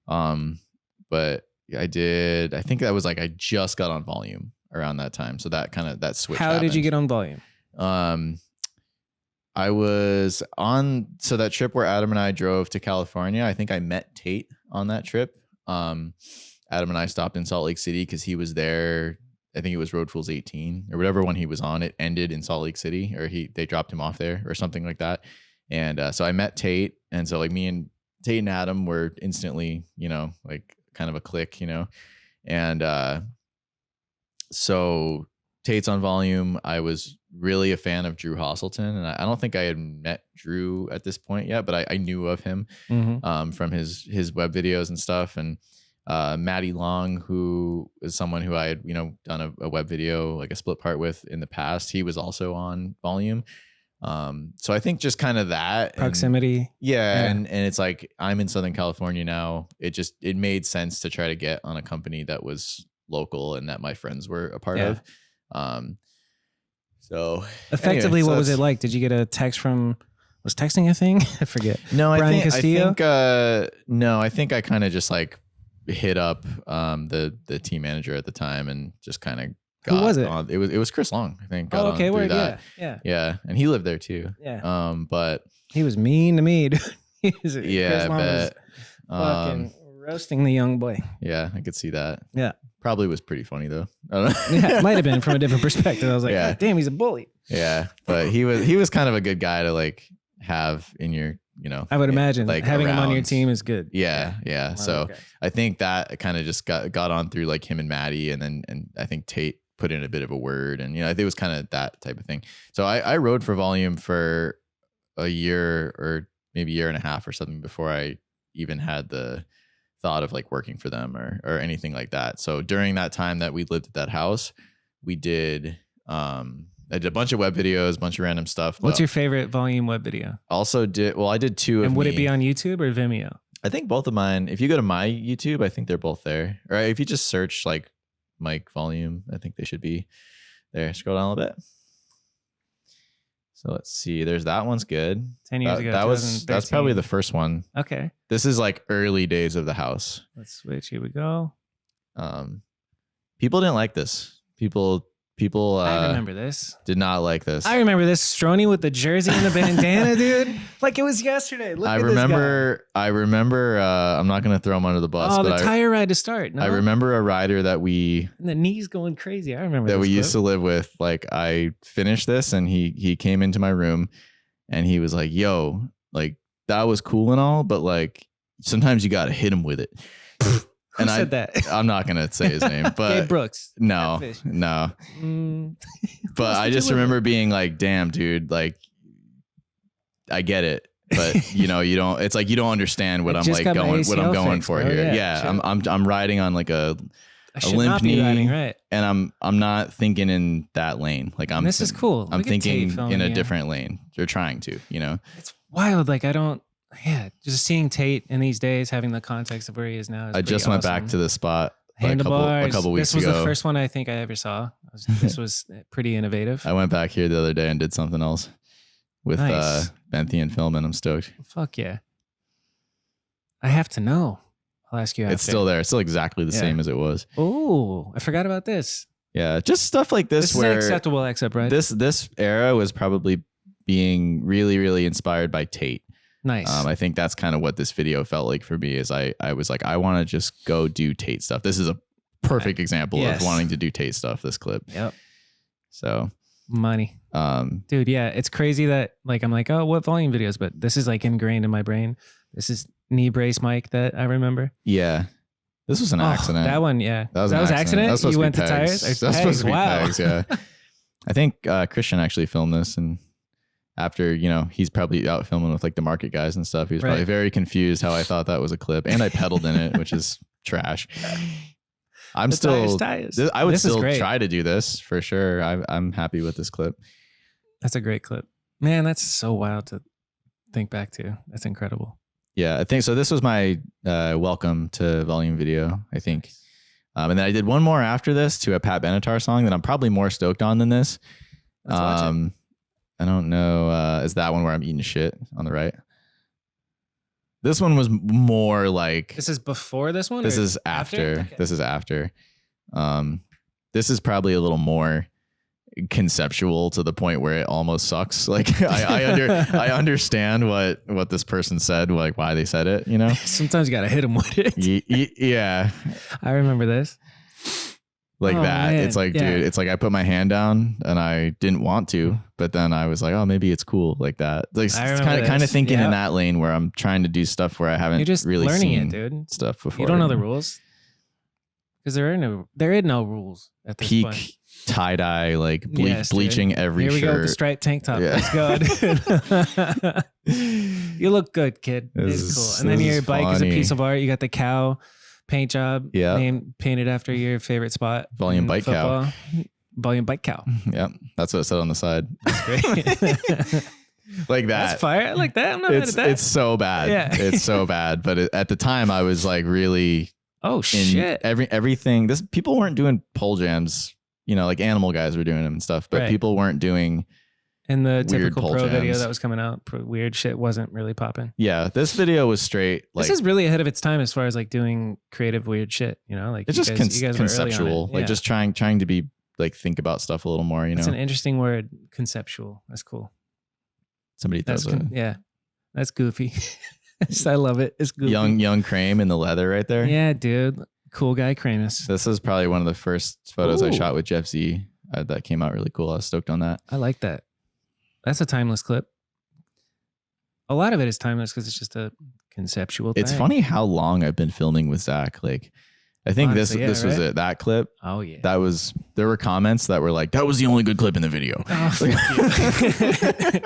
But I think that was like, I just got on volume around that time. So that switch. How did you get on volume? I was on, so that trip where Adam and I drove to California, I think I met Tate on that trip. Adam and I stopped in Salt Lake City because he was there. I think it was Road Fools 18 or whatever one he was on. It ended in Salt Lake City, or they dropped him off there or something like that. And so I met Tate, and so like me and Tate and Adam were instantly, you know, like kind of a clique, you know. And so Tate's on volume. I was really a fan of Drew Hosselton, and I don't think I had met Drew at this point yet, but I knew of him from his web videos and stuff. And Maddie Long, who is someone who I had, you know, done a web video, like a split part with in the past. He was also on volume. So I think just kind of that proximity. And it's like, I'm in Southern California now. It made sense to try to get on a company that was local and that my friends were a part of. So effectively, anyway, what was it like? Did you get a text from, was texting a thing? I forget. No, Brian I think I kind of just like hit up the team manager at the time and just kind of got. Who was it? It was Chris Long, I think. Oh, okay, word, yeah, and he lived there too. Yeah. But he was mean to me, dude. Chris Long was fucking roasting the young boy. Yeah, I could see that. Yeah. Probably was pretty funny though. I don't know. Yeah, it might have been from a different perspective. I was like, God damn, he's a bully. Yeah, but he was kind of a good guy to like have in your, you know. I would imagine like having him on your team is good. Yeah. So I think that kind of just got on through like him and Maddie, and I think Tate put in a bit of a word, and you know, I think it was kind of that type of thing. So I rode for Volume for a year or maybe a year and a half or something before I even had the thought of like working for them or anything like that. So during that time that we lived at that house, we did I did a bunch of web videos, a bunch of random stuff. What's your favorite Volume web video? I did two. And would it be on YouTube or Vimeo? I think both of mine. If you go to my YouTube, I think they're both there. Or if you just search like Mike Volume, I think they should be there. Scroll down a little bit. So let's see. There's that one's good. 10 years ago. That's probably the first one. Okay. This is like early days of the house. Let's switch. Here we go. People didn't like this. People I remember this. Did not like this. I remember this. Mastroni with the jersey and the bandana, dude. Like it was yesterday. Look at this guy. I remember I'm not gonna throw him under the bus. Oh, but the tire ride to start. No? I remember a rider that we and the knees going crazy. I remember that this we clip. used to live with. Like I finished this and he came into my room and he was like, yo, like that was cool and all, but like sometimes you gotta hit him with it. Who said that? I'm not gonna say his name, but Gabe Brooks. No. But I just remember being like, "Damn, dude! Like, I get it, but you know, you don't. It's like you don't understand what I'm like going for here. Yeah, I'm riding on like a limp knee, right? And I'm not thinking in that lane. Like this is cool. I'm thinking in a different lane. You're trying to, you know. It's wild. Like I don't. Yeah, just seeing Tate in these days, having the context of where he is now. I just went back to the spot Handlebars. a couple weeks ago. This was the first one I think I ever saw. This was pretty innovative. I went back here the other day and did something else with Benthy and Film, and I'm stoked. Fuck yeah. I have to know. I'll ask you after. It's still there. It's still exactly the same as it was. Oh, I forgot about this. Yeah, just stuff like this. This is an acceptable except, right? This era was probably being really, really inspired by Tate. Nice. I think that's kind of what this video felt like for me. Is I was like, I want to just go do Tate stuff. This is a perfect example of wanting to do Tate stuff. This clip. Yep. So money. Dude, yeah, it's crazy that like I'm like, oh, what volume videos? But this is like ingrained in my brain. This is knee brace mic that I remember. Yeah. This was an accident. That one, yeah. That was an accident. That was You supposed went to to be pegs. tires? That was supposed to be Wow. pegs, yeah. I think Christian actually filmed this, and after, you know, he's probably out filming with like the market guys and stuff. He was probably very confused how I thought that was a clip, and I pedaled in it, which is trash. I'm The still, tires. I would This is still great. try to do this for sure. I'm happy with this clip. That's a great clip. Man, that's so wild to think back to. That's incredible. Yeah, I think so. This was my welcome to volume video, I think. And then I did one more after this to a Pat Benatar song that I'm probably more stoked on than this. Let's watch it. I don't know. Is that one where I'm eating shit on the right? This one was more like. This is before this one? This or is after. Okay. This is after. This is probably a little more conceptual to the point where it almost sucks. Like I understand what this person said, like why they said it, you know. Sometimes you gotta hit them with it. Yeah, I remember this. like that. Man. It's like, dude, it's like I put my hand down and I didn't want to, but then I was like, oh, maybe it's cool like that. Like it's kind of thinking in that lane where I'm trying to do stuff where I haven't You're just really learning seen it, dude. stuff before. You don't know the rules because there are no rules at this Peak point. tie dye, like Yes, dude. bleaching every Here we shirt. go with the striped tank top. Yeah. Let's go. You look good, kid. It's cool. And then your bike is a piece of art. You got the cow paint job. Yeah. Painted after your favorite spot. Volume in bike football. Volume bike cow. Yeah, that's what it said on the side. That's great. Like that. That's fire. I like that. I'm not mad at that. It's so bad. Yeah. It's so bad. But at the time, I was like really Oh shit. everything. People weren't doing pole jams. You know, like animal guys were doing them and stuff, but people weren't doing. And the weird typical pole pro video jams. that was coming out, weird shit wasn't really popping. Yeah, this video was straight. Like, This is really ahead of its time as far as like doing creative weird shit. You know, like it's you just guys were early on conceptual. it. Like Yeah. just trying to be like think about stuff a little more. You It's know, an interesting word, conceptual. That's cool. somebody That's throws yeah, that's goofy. I love it. It's a goofy. young Crane in the leather right there. Yeah, dude. Cool guy, Kramus. This is probably one of the first photos I Ooh. shot with Jeff Z. That came out really cool. I was stoked on that. I like that. That's a timeless clip. A lot of it is timeless because it's just a conceptual It's thing. funny how long I've been filming with Zach. Like, I think Honestly, yeah, this was right? it. That clip. Oh yeah. There were comments that were like, that was the only good clip in the video. Oh, fuck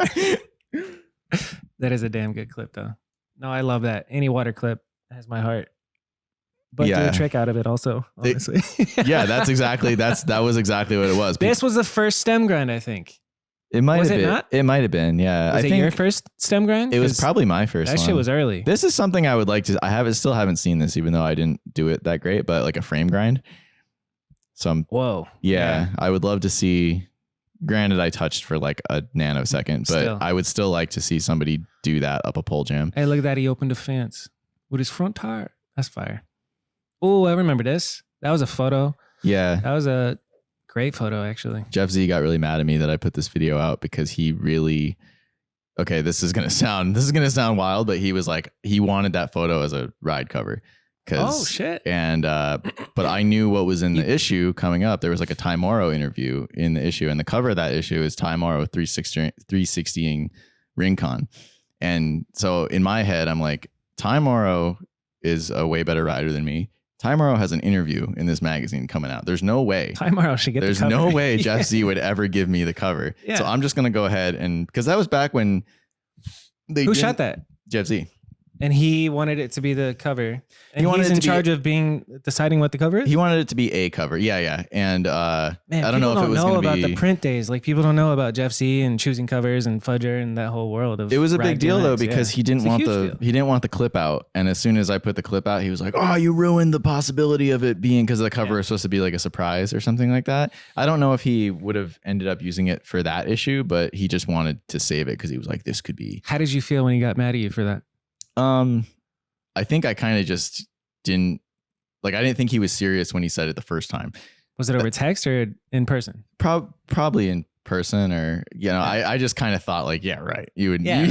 you. That is a damn good clip, though. No, I love that. Any water clip has my heart. But do Yeah. a trick out of it, also. Honestly. Yeah, that was exactly what it was. This was the first stem grind, I think. It might Was have it been. not? It might have been. Yeah, Was I it think your first stem grind? it was 'Cause probably my first. that one. shit was early. This is something I would like to. Still haven't seen this, even though I didn't do it that great. But like a frame grind. So Whoa. yeah, I would love to see. Granted, I touched for like a nanosecond, but Still. I would still like to see somebody do that up a pole jam. Hey, look at that. He opened a fence with his front tire. That's fire. Oh, I remember this. That was a photo. Yeah, That was a great photo, actually. Jeff Z got really mad at me that I put this video out because he really. Okay, this is gonna sound wild, but he was like he wanted that photo as a ride cover. Oh shit. And but I knew what was in the issue coming up. There was like a Ty Morrow interview in the issue, and the cover of that issue is Ty Morrow 360ing Rincon. And so in my head, I'm like, Ty Morrow is a way better rider than me. Ty Morrow has an interview in this magazine coming out. There's no way. Ty Morrow should get There's the cover. no way Jeff Z would ever give me the cover. Yeah. So I'm just gonna go ahead and because that was back when they Who shot that? Jeff Z. And he wanted it to be the cover. And wanted he's it in to be- charge of deciding what the cover is? He wanted it to be a cover. Yeah. And Man, I don't know if it was know gonna about be the print days. Like people don't know about Jeff Z and choosing covers and Fudger and that whole world of It was a big rag deal though DMX, because yeah. he didn't It's a want huge he deal. didn't want the clip out, and as soon as I put the clip out, he was like, "Oh, you ruined the possibility of it being because the cover is supposed to be like a surprise or something like that." I don't know if he would have ended up using it for that issue, but he just wanted to save it because he was like, "This could be." How did you feel when he got mad at you for that? I think I kind of just didn't like. I didn't think he was serious when he said it the first time. Was it over text or in person? Probably in person, or I just kind of thought like, yeah, right. You would, Yeah.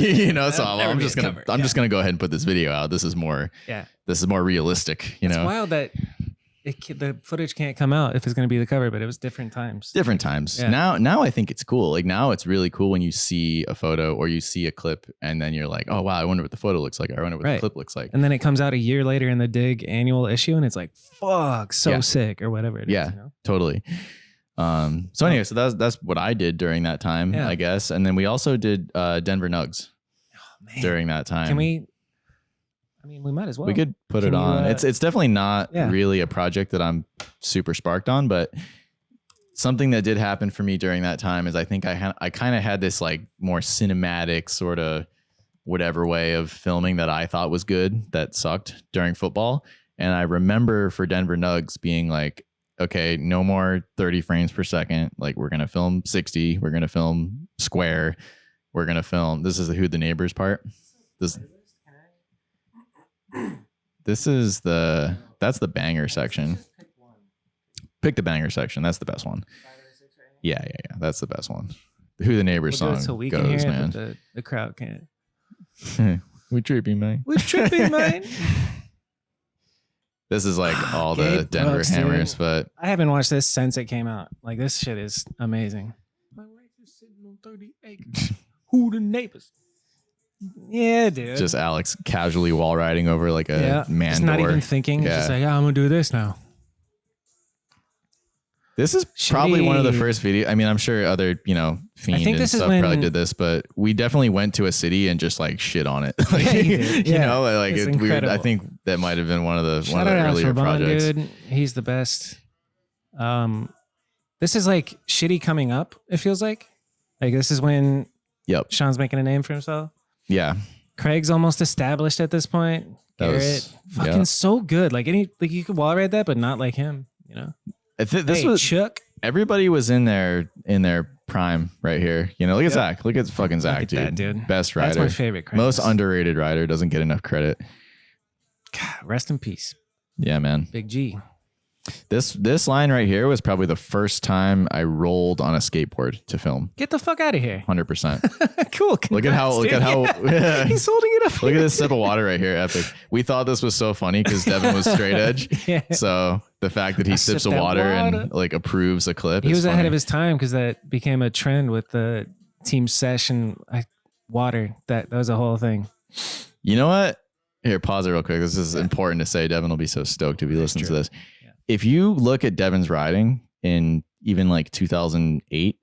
So Never I'm be just a gonna cover. I'm just gonna go ahead and put this video out. This is more Yeah. realistic. It's wild that the footage can't come out if it's going to be the cover, but it was different times. Different times. Yeah. Now I think it's cool. Like now it's really cool when you see a photo or you see a clip and then you're like, oh wow, I wonder what the photo looks like. Or I wonder what the clip looks like. And then it comes out a year later in the Dig annual issue and it's like, fuck, so sick or whatever it is. Yeah, totally. So anyway, so that's what I did during that time, I guess. And then we also did Denver Nugs during that time. We might as well. We could put it on. It's definitely not really a project that I'm super sparked on, but something that did happen for me during that time is I think I kind of had this like more cinematic sort of whatever way of filming that I thought was good that sucked during football. And I remember for Denver Nugs being like, okay, no more 30 frames per second. Like we're going to film 60. We're going to film square. We're going to film. This is the Who the Neighbors part. That's the banger section. Pick the banger section. That's the best one. Yeah. That's the best one. The Who the Neighbors song so we goes, can hear man. it, but the crowd can't. We trippy, man. We trippy, man. This is like all the Denver Brooks, hammers, dude. but I haven't watched this since it came out. Like this shit is amazing. My ranch is sitting on 30 acres. Who the neighbors? Yeah, dude. just Alex casually wall riding over like a man Just not even thinking. Yeah. Just like, I'm gonna do this now. This is probably one of the first videos. I mean, I'm sure other, Fiend and stuff probably did this, but we definitely went to a city and just like shit on it. Like, Yeah, you did. Yeah. Like It's it, weird. I incredible. think that might have been one of the Shout out earlier Alpha Bond, projects. dude. He's the best. This is like shitty coming up. It feels like this is when Yep. Sean's making a name for himself. Yeah. Craig's almost established at this point. That was- Garrett, fucking so good. Like you could wall ride that, but not like him. This Hey, was Chuck. everybody was in their prime right here. Look at Zach. Look at fucking Zach, at dude. that, dude. Best rider. That's my favorite. Craig. Most underrated rider. Doesn't get enough credit. God, rest in peace, Yeah, man. Big G. This line right here was probably the first time I rolled on a skateboard to film. Get the fuck out of here. 100%. Cool. Look at how Yeah. He's holding it up. Look at this sip of water right here. Epic. We thought this was so funny because Devin was straight edge. Yeah. So the fact that he sips sip of that water water. and like approves a clip. He is was ahead funny. of his time because that became a trend with the team session water. That was a whole thing. You know what? Here, pause it real quick. This is important to say. Devin will be so stoked to be listening to this. Yeah. If you look at Devin's riding in even like 2008,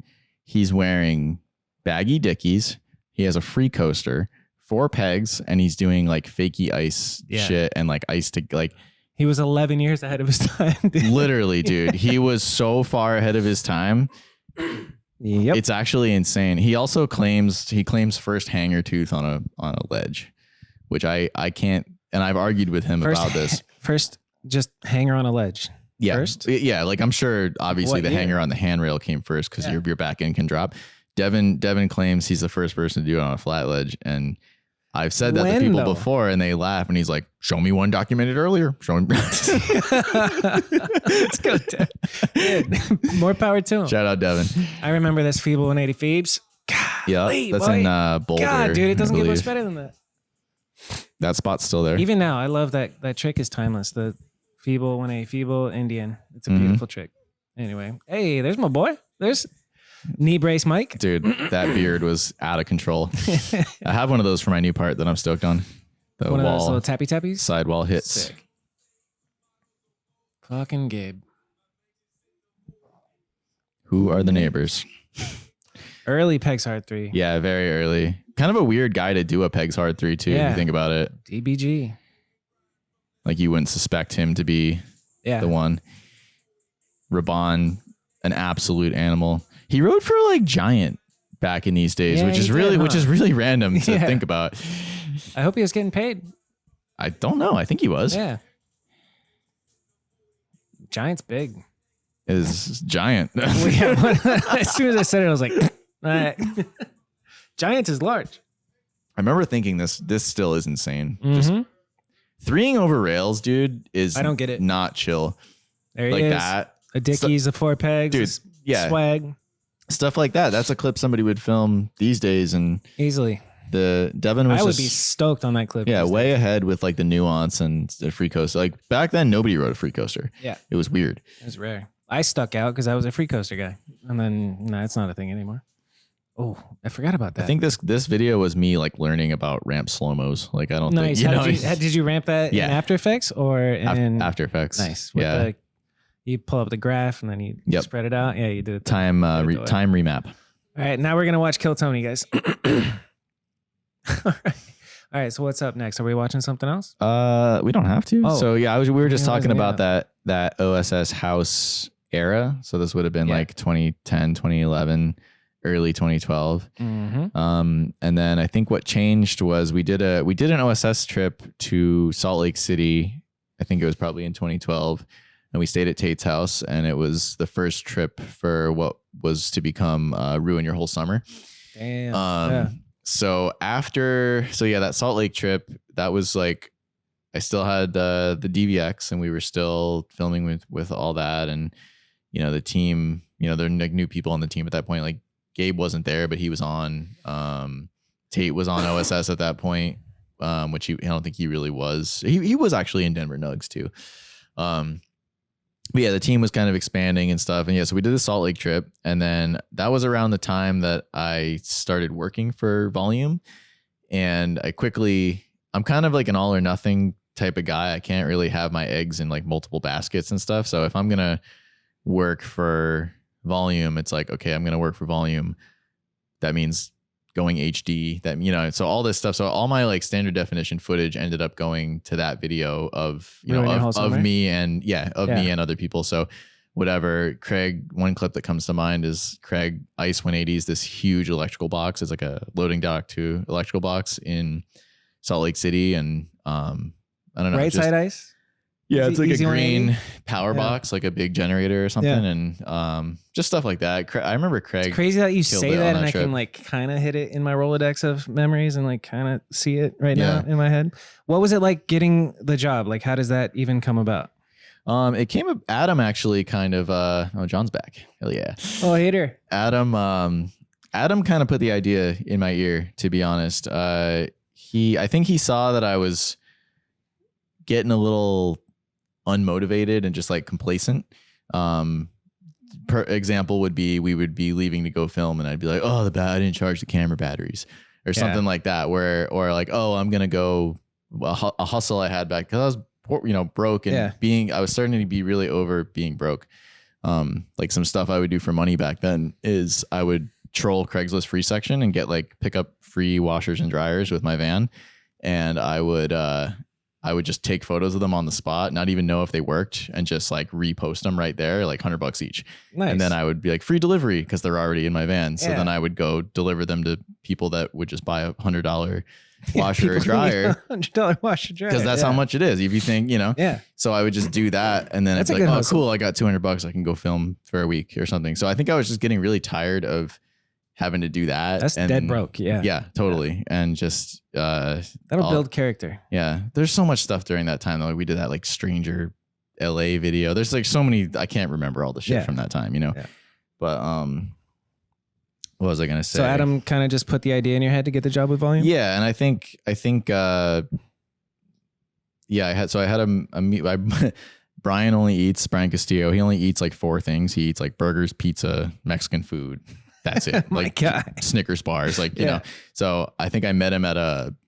he's wearing baggy Dickies. He has a free coaster, 4 pegs, and he's doing like fakey ice shit and like ice to like. He was 11 years ahead of his time. Dude. Literally, dude. He was so far ahead of his time. Yep. It's actually insane. He also claims first hanger tooth on a ledge, which I can't, and I've argued with him about this. First, just hanger on a ledge. Yeah. First? Yeah. Like I'm sure obviously What the year? hanger on the handrail came first because your back end can drop. Devin claims he's the first person to do it on a flat ledge. And I've said that to When, people though? before and they laugh and he's like, show me one documented earlier. Show me. Let's go, Devin. Dude, more power to him. Shout out Devin. I remember this Feeble 180 Phoebes. Yeah. That's in Boulder. God, dude, it doesn't I get much believe. better than that. That spot's still there. Even now, I love that trick is timeless. The Feeble 180 Feeble Indian. It's a beautiful trick. Anyway, hey, there's my boy. There's knee brace Mike. Dude, that beard was out of control. I have one of those for my new part that I'm stoked on. The One of those wall little tappy tappies. sidewall hits. Sick. Fucking Gabe. Who are the neighbors? Early Pegs Hard 3. Yeah, very early. Kind of a weird guy to do a Pegs Hard 3 too, if Yeah. you think about it. DBG. Like you wouldn't suspect him to be Yeah. the one. Raban, an absolute animal. He rode for like Giant back in these days, Yeah, which is he really did, which huh? is really random to Yeah. think about. I hope he was getting paid. I don't know. I think he was. Yeah. Giant's big. Is Giant. As soon as I said it, I was like, all right. Giant is large. I remember thinking this still is insane. Just threeing over rails, dude, is I don't get it. not chill. There he Like is. that. A Dickies, a 4 pegs, Dude, a yeah. swag. Stuff like that. That's a clip somebody would film these days and Easily. Devin was I would just, be stoked on that clip. yeah, these way days. ahead with like the nuance and the free coaster. Like back then, nobody rode a free coaster. Yeah. It was weird. It was rare. I stuck out because I was a free coaster guy. And then, no, it's not a thing anymore. Oh, I forgot about that. I think this video was me like learning about ramp slow-mos. Like I don't nice. think, Did you ramp that in After Effects or in After Effects? Nice. Yeah. You pull up the graph and then you spread it out. Yeah, you did it. Time remap. All right, now we're going to watch Kill Tony, guys. All right, so what's up next? Are we watching something else? We don't have to. Oh. So yeah, we were just talking about that OSS house era. So this would have been like 2010, 2011, early 2012. Mm-hmm. And then I think what changed was we did an OSS trip to Salt Lake City. I think it was probably in 2012, and we stayed at Tate's house, and it was the first trip for what was to become Ruin Your Whole Summer. Damn. So that Salt Lake trip, that was like, I still had the DVX, and we were still filming with all that. And, the team, there are like new people on the team at that point. Like Gabe wasn't there, but he was on. Tate was on OSS at that point, which I don't think he really was. He was actually in Denver Nugs too. But yeah, the team was kind of expanding and stuff. And yeah, so we did the Salt Lake trip. And then that was around the time that I started working for Volume. And I'm kind of like an all or nothing type of guy. I can't really have my eggs in like multiple baskets and stuff. So if I'm going to work for Volume, it's like, okay, I'm going to work for Volume. That means going HD, so all this stuff. So all my like standard definition footage ended up going to that video of, of me and me and other people. So whatever, Craig, one clip that comes to mind is Craig Ice 180s, this huge electrical box. It's like a loading dock to electrical box in Salt Lake City. And I don't know. Right side ice? Yeah, it's like a green 180? power box, like a big generator or something, and just stuff like that. I remember Craig. It's crazy that you say that, and I trip. can like kind of hit it in my Rolodex of memories and like kind of see it right now in my head. What was it like getting the job? Like, how does that even come about? It came up. Adam actually kind of. John's back. Hell yeah. Oh, hater. Adam kind of put the idea in my ear. To be honest, I think he saw that I was getting a little unmotivated and just like complacent. Per example would be, we would be leaving to go film and I'd be like, oh, I didn't charge the camera batteries or something like that, or like, oh, I'm gonna go a hustle I had back because I was broke and I was starting to be really over being broke. Like some stuff I would do for money back then is I would troll Craigslist free section and get like pick up free washers and dryers with my van, and I would just take photos of them on the spot, not even know if they worked, and just like repost them right there, like $100 each. Nice. And then I would be like, free delivery, because they're already in my van. So then I would go deliver them to people that would just buy a $100 washer or dryer. $100 washer dryer. Because that's how much it is. If you think, Yeah. So I would just do that. And then it's like, oh, cool, I got $200. I can go film for a week or something. So I think I was just getting really tired of having to do that. That's dead broke. Yeah. Yeah, totally. Yeah. And just that'll build character. Yeah. There's so much stuff during that time though. Like we did that like Stranger LA video. There's like so many, I can't remember all the shit from that time, Yeah. But what was I gonna say? So Adam kind of just put the idea in your head to get the job with Volume? Yeah, and I think I had Brian only eats, Brian Castillo, he only eats like 4 things. He eats like burgers, pizza, Mexican food. That's it. Like Snickers bars, like, you know. So I think I met him at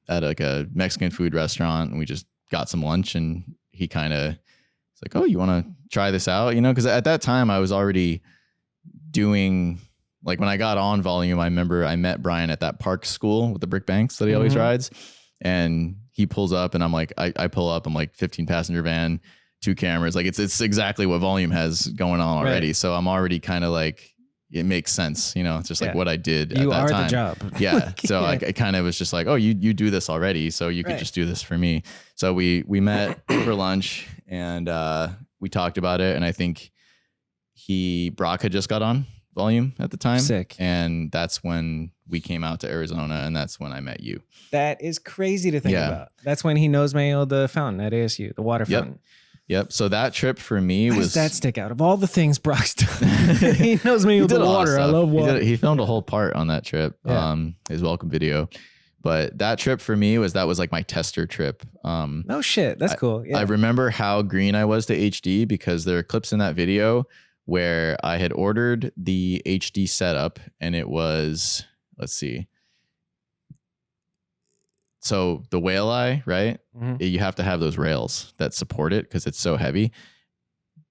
like a Mexican food restaurant, and we just got some lunch, and he kind of was like, oh, you want to try this out? Because at that time I was already doing, like when I got on Volume, I remember I met Brian at that park school with the brick banks that he always rides, and he pulls up, and I'm like, I pull up, I'm like 15 passenger van, 2 cameras. Like it's exactly what Volume has going on already. Right. So I'm already kind of like, it makes sense, It's just like what I did at that time. You are the job. Yeah. So I kind of was just like, oh, you do this already, so you could just do this for me. So we met for lunch, and we talked about it, and I think Brock had just got on Volume at the time. Sick. And that's when we came out to Arizona, and that's when I met you. That is crazy to think about. That's when he knows the fountain at ASU, the water fountain. Yep. So that trip for me was... How does that stick out? Of all the things Brock's done, he knows me with the water. I love water. He filmed a whole part on that trip, his welcome video. But that trip for me was like my tester trip. No shit. That's cool. Yeah. I remember how green I was to HD because there are clips in that video where I had ordered the HD setup and it was, let's see. So the whale eye, right? Mhm. You have to have those rails that support it because it's so heavy.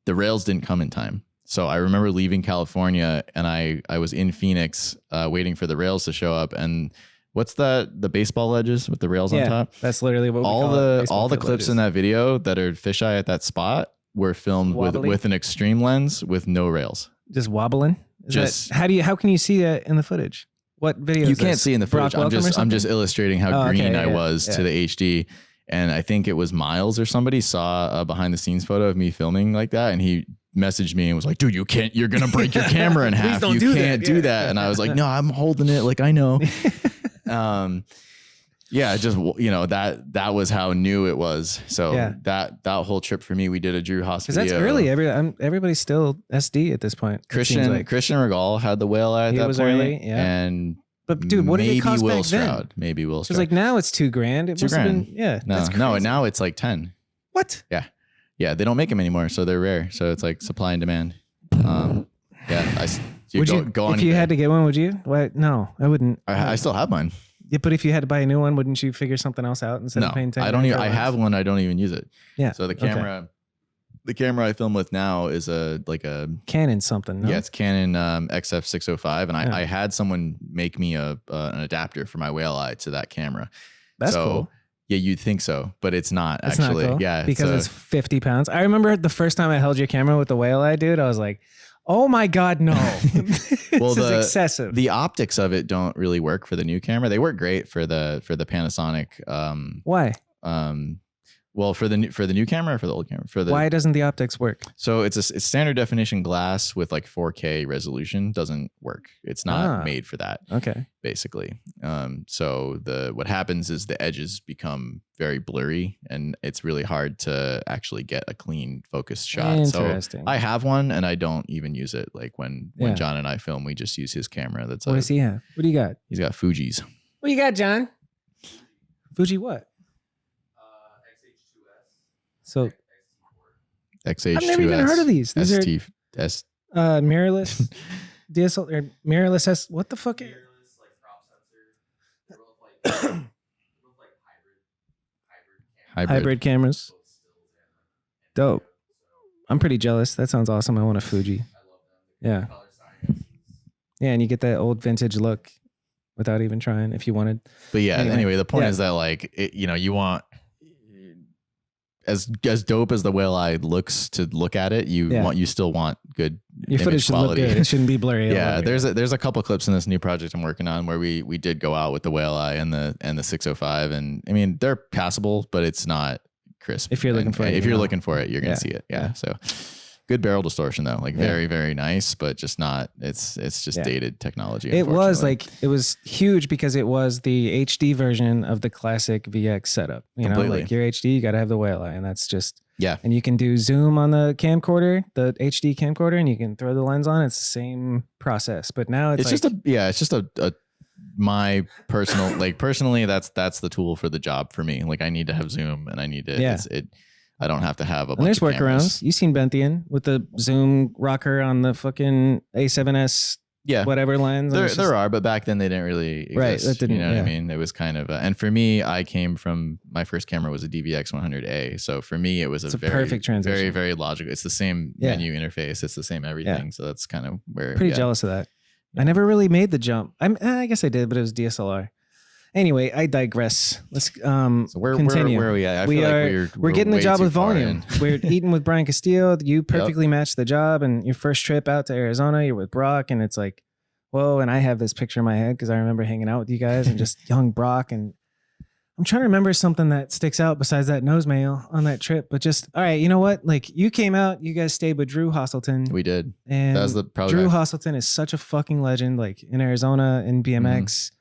The rails didn't come in time. So I remember leaving California and I was in Phoenix waiting for the rails to show up. And what's the baseball ledges with the rails on top? That's literally what we all call the it, all the baseball clips ledges. in that video that are fisheye at that spot were filmed Wobbly? with an extreme lens with no rails. Just wobbling. Just- how can you see that in the footage? What video? You is can't this? see in the Brock footage. Welcome or I'm just something? illustrating how Oh, green okay, I yeah, was yeah. to the HD. And I think it was Miles or somebody saw a behind the scenes photo of me filming like that. And he messaged me and was like, dude, you're going to break your camera in half. don't You do that. can't do Yeah. that. And I was like, no, I'm holding it. Like, I know. Yeah, just, you know, that was how new it was. So Yeah. that whole trip for me, we did a Drew Haas Because video. that's early. Everybody's still SD at this point. it seems Christian like. Regal had the whale eye at He that was point. early, yeah. And But dude, what did maybe it cost Will back then? Stroud. Maybe Will Because Stroud. like now it's $2,000. It must have been, yeah. No, that's no, crazy. now it's like 10. What? Yeah, they don't make them anymore, so they're rare. So it's like supply and demand. Yeah, Would you go on if you eBay. had to get one? Would you? Why? No, I wouldn't. I still have mine. Yeah, but if you had to buy a new one, wouldn't you figure something else out instead No, of paying 10? I don't even. for I lens? have one. I don't even use it. Yeah. So the okay. camera I film with now is a Canon something. No? yeah, it's Canon XF605, and Yeah. I had someone make me an adapter for my whale eye to that camera. That's so, cool. Yeah, you'd think so, but it's not It's actually. not cool. Yeah, because it's 50 pounds. I remember the first time I held your camera with the whale eye, dude. I was like, oh my god, no! This is excessive. The optics of it don't really work for the new camera. They work great for the Panasonic. Why? Well, for the new camera or for the old camera? Why doesn't the optics work? So it's standard definition glass with like 4K resolution. Doesn't work. It's not made for that. Okay. Basically. So what happens is the edges become very blurry and it's really hard to actually get a clean focused shot. Interesting. So I have one and I don't even use it. Like when Yeah. John and I film, we just use his camera. That's What does he have? What do you got? he's got Fuji's. What you got, John? Fuji what? So XH2S. I've never even heard of these. These ST, S, are mirrorless DSL or mirrorless S. What the fuck? Hybrid cameras. Dope. I'm pretty jealous. That sounds awesome. I want a Fuji. Yeah. Yeah, and you get that old vintage look without even trying if you wanted. But yeah, anyway the point yeah. is that like you want as dope as the whale eye looks to look at it, you still want good Your image footage should quality. look good. It shouldn't be blurry. Yeah, there's a couple clips in this new project I'm working on where we did go out with the whale eye and the 605, and I mean they're passable, but it's not crisp. If you're looking for it, if you're looking for it, you're gonna see it. Yeah. So good barrel distortion though, like very, very nice, but just not. It's just dated technology. It was huge because it was the HD version of the classic VX setup. You know, like your HD, you got to have the whale eye, and that's just And you can do zoom on the camcorder, the HD camcorder, and you can throw the lens on. It's the same process, but now it's just a my personal personally that's the tool for the job for me. Like I need to have zoom and I need to I don't have to have a bunch there's of workarounds. cameras. You've seen Benthian with the zoom rocker on the fucking A7S whatever lens. There are, but back then they didn't really exist. Right, that didn't, you know what I mean? It was kind of and for me, I came from my first camera was a DVX 100A. So for me, it was a very perfect transition. very, very logical. It's the same menu interface. It's the same everything. So that's kind of where pretty jealous of that. I never really made the jump. I guess I did, but it was DSLR. Anyway, I digress. Let's so continue. Where are we at? I we feel are, like we're getting the way job too with far volume. in. We're eating with Brian Castillo. You perfectly matched the job, and your first trip out to Arizona, you're with Brock, and it's like, whoa. And I have this picture in my head because I remember hanging out with you guys and just young Brock. And I'm trying to remember something that sticks out besides that nose mail on that trip. But just, all right, you know what? Like you came out, you guys stayed with Drew Hostleton. We did. And that was probably Drew Hostleton is such a fucking legend, like in Arizona in BMX.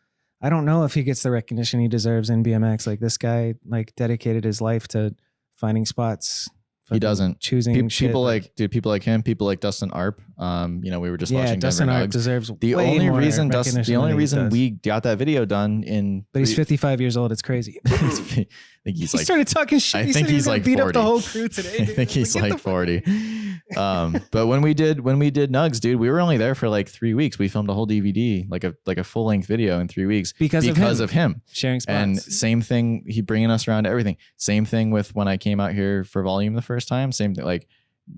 I don't know if he gets the recognition he deserves in BMX. Like this guy, like dedicated his life to finding spots He doesn't. choosing shit. People like him, people like Dustin Arp. You know, we were just watching Dustin Denver Arp Nugs. deserves The way only more reason recognition than he does. we got that video done in, But he's 55 years old. It's crazy. I think he's He like, started talking shit. I He think said he he's was gonna like beat 40. up the whole crew today. I Dude. think he's Get the like fuck- 40. But when we did Nugs, dude, we were only there for like 3 weeks. We filmed a whole DVD, like a full length video in 3 weeks because of him. Sharing spots. And same thing, he bringing us around to everything. Same thing with when I came out here for Volume the first time. Same thing, like,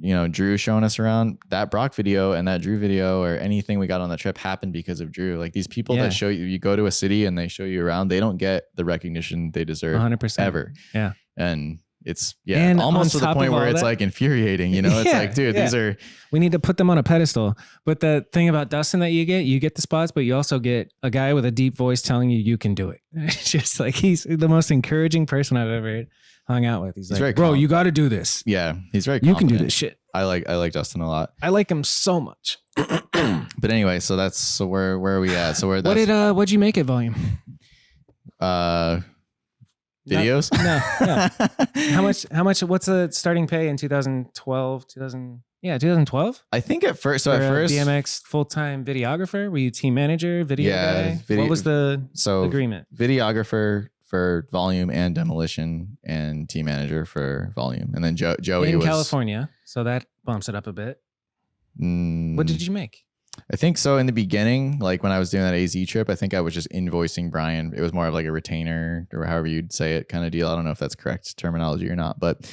you know, Drew showing us around. That Brock video and that Drew video or anything we got on the trip happened because of Drew. Like these people that show you go to a city and they show you around, they don't get the recognition they deserve 100% ever. Yeah. And it's And almost on to the top point of where all it's that- like infuriating, you know. It's like, dude, these are, we need to put them on a pedestal. But the thing about Dustin that you get the spots, but you also get a guy with a deep voice telling you can do it. It's just like he's the most encouraging person I've ever hung out with. He's very like, bro, calm. you got to do this. yeah, he's very You can do confident. this shit. I like Dustin a lot. I like him so much. But anyway, so where are we at? So What'd you make it, Volume? Videos? No. How much what's the starting pay in 2012? 2012? I think at first BMX full-time videographer, were you team manager, video guy? What was the agreement? Videographer for Volume and Demolition and team manager for Volume. And then Joey in was California, so that bumps it up a bit. What did you make? I think so in the beginning, like when I was doing that AZ trip, I think I was just invoicing Brian. It was more of like a retainer or however you'd say it kind of deal. I don't know if that's correct terminology or not, but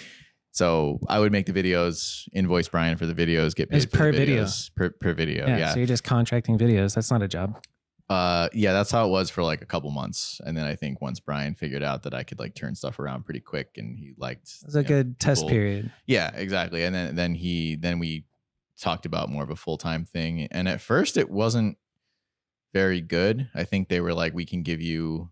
so I would make the videos, invoice Brian for the videos, get paid It's for per the video. videos, per video. Yeah. So you're just contracting videos. That's not a job. Yeah, that's how it was for like a couple months. And then I think once Brian figured out that I could like turn stuff around pretty quick and he liked It was a good test people. period. Yeah, exactly. And then we talked about more of a full-time thing. And at first it wasn't very good. I think they were like, we can give you,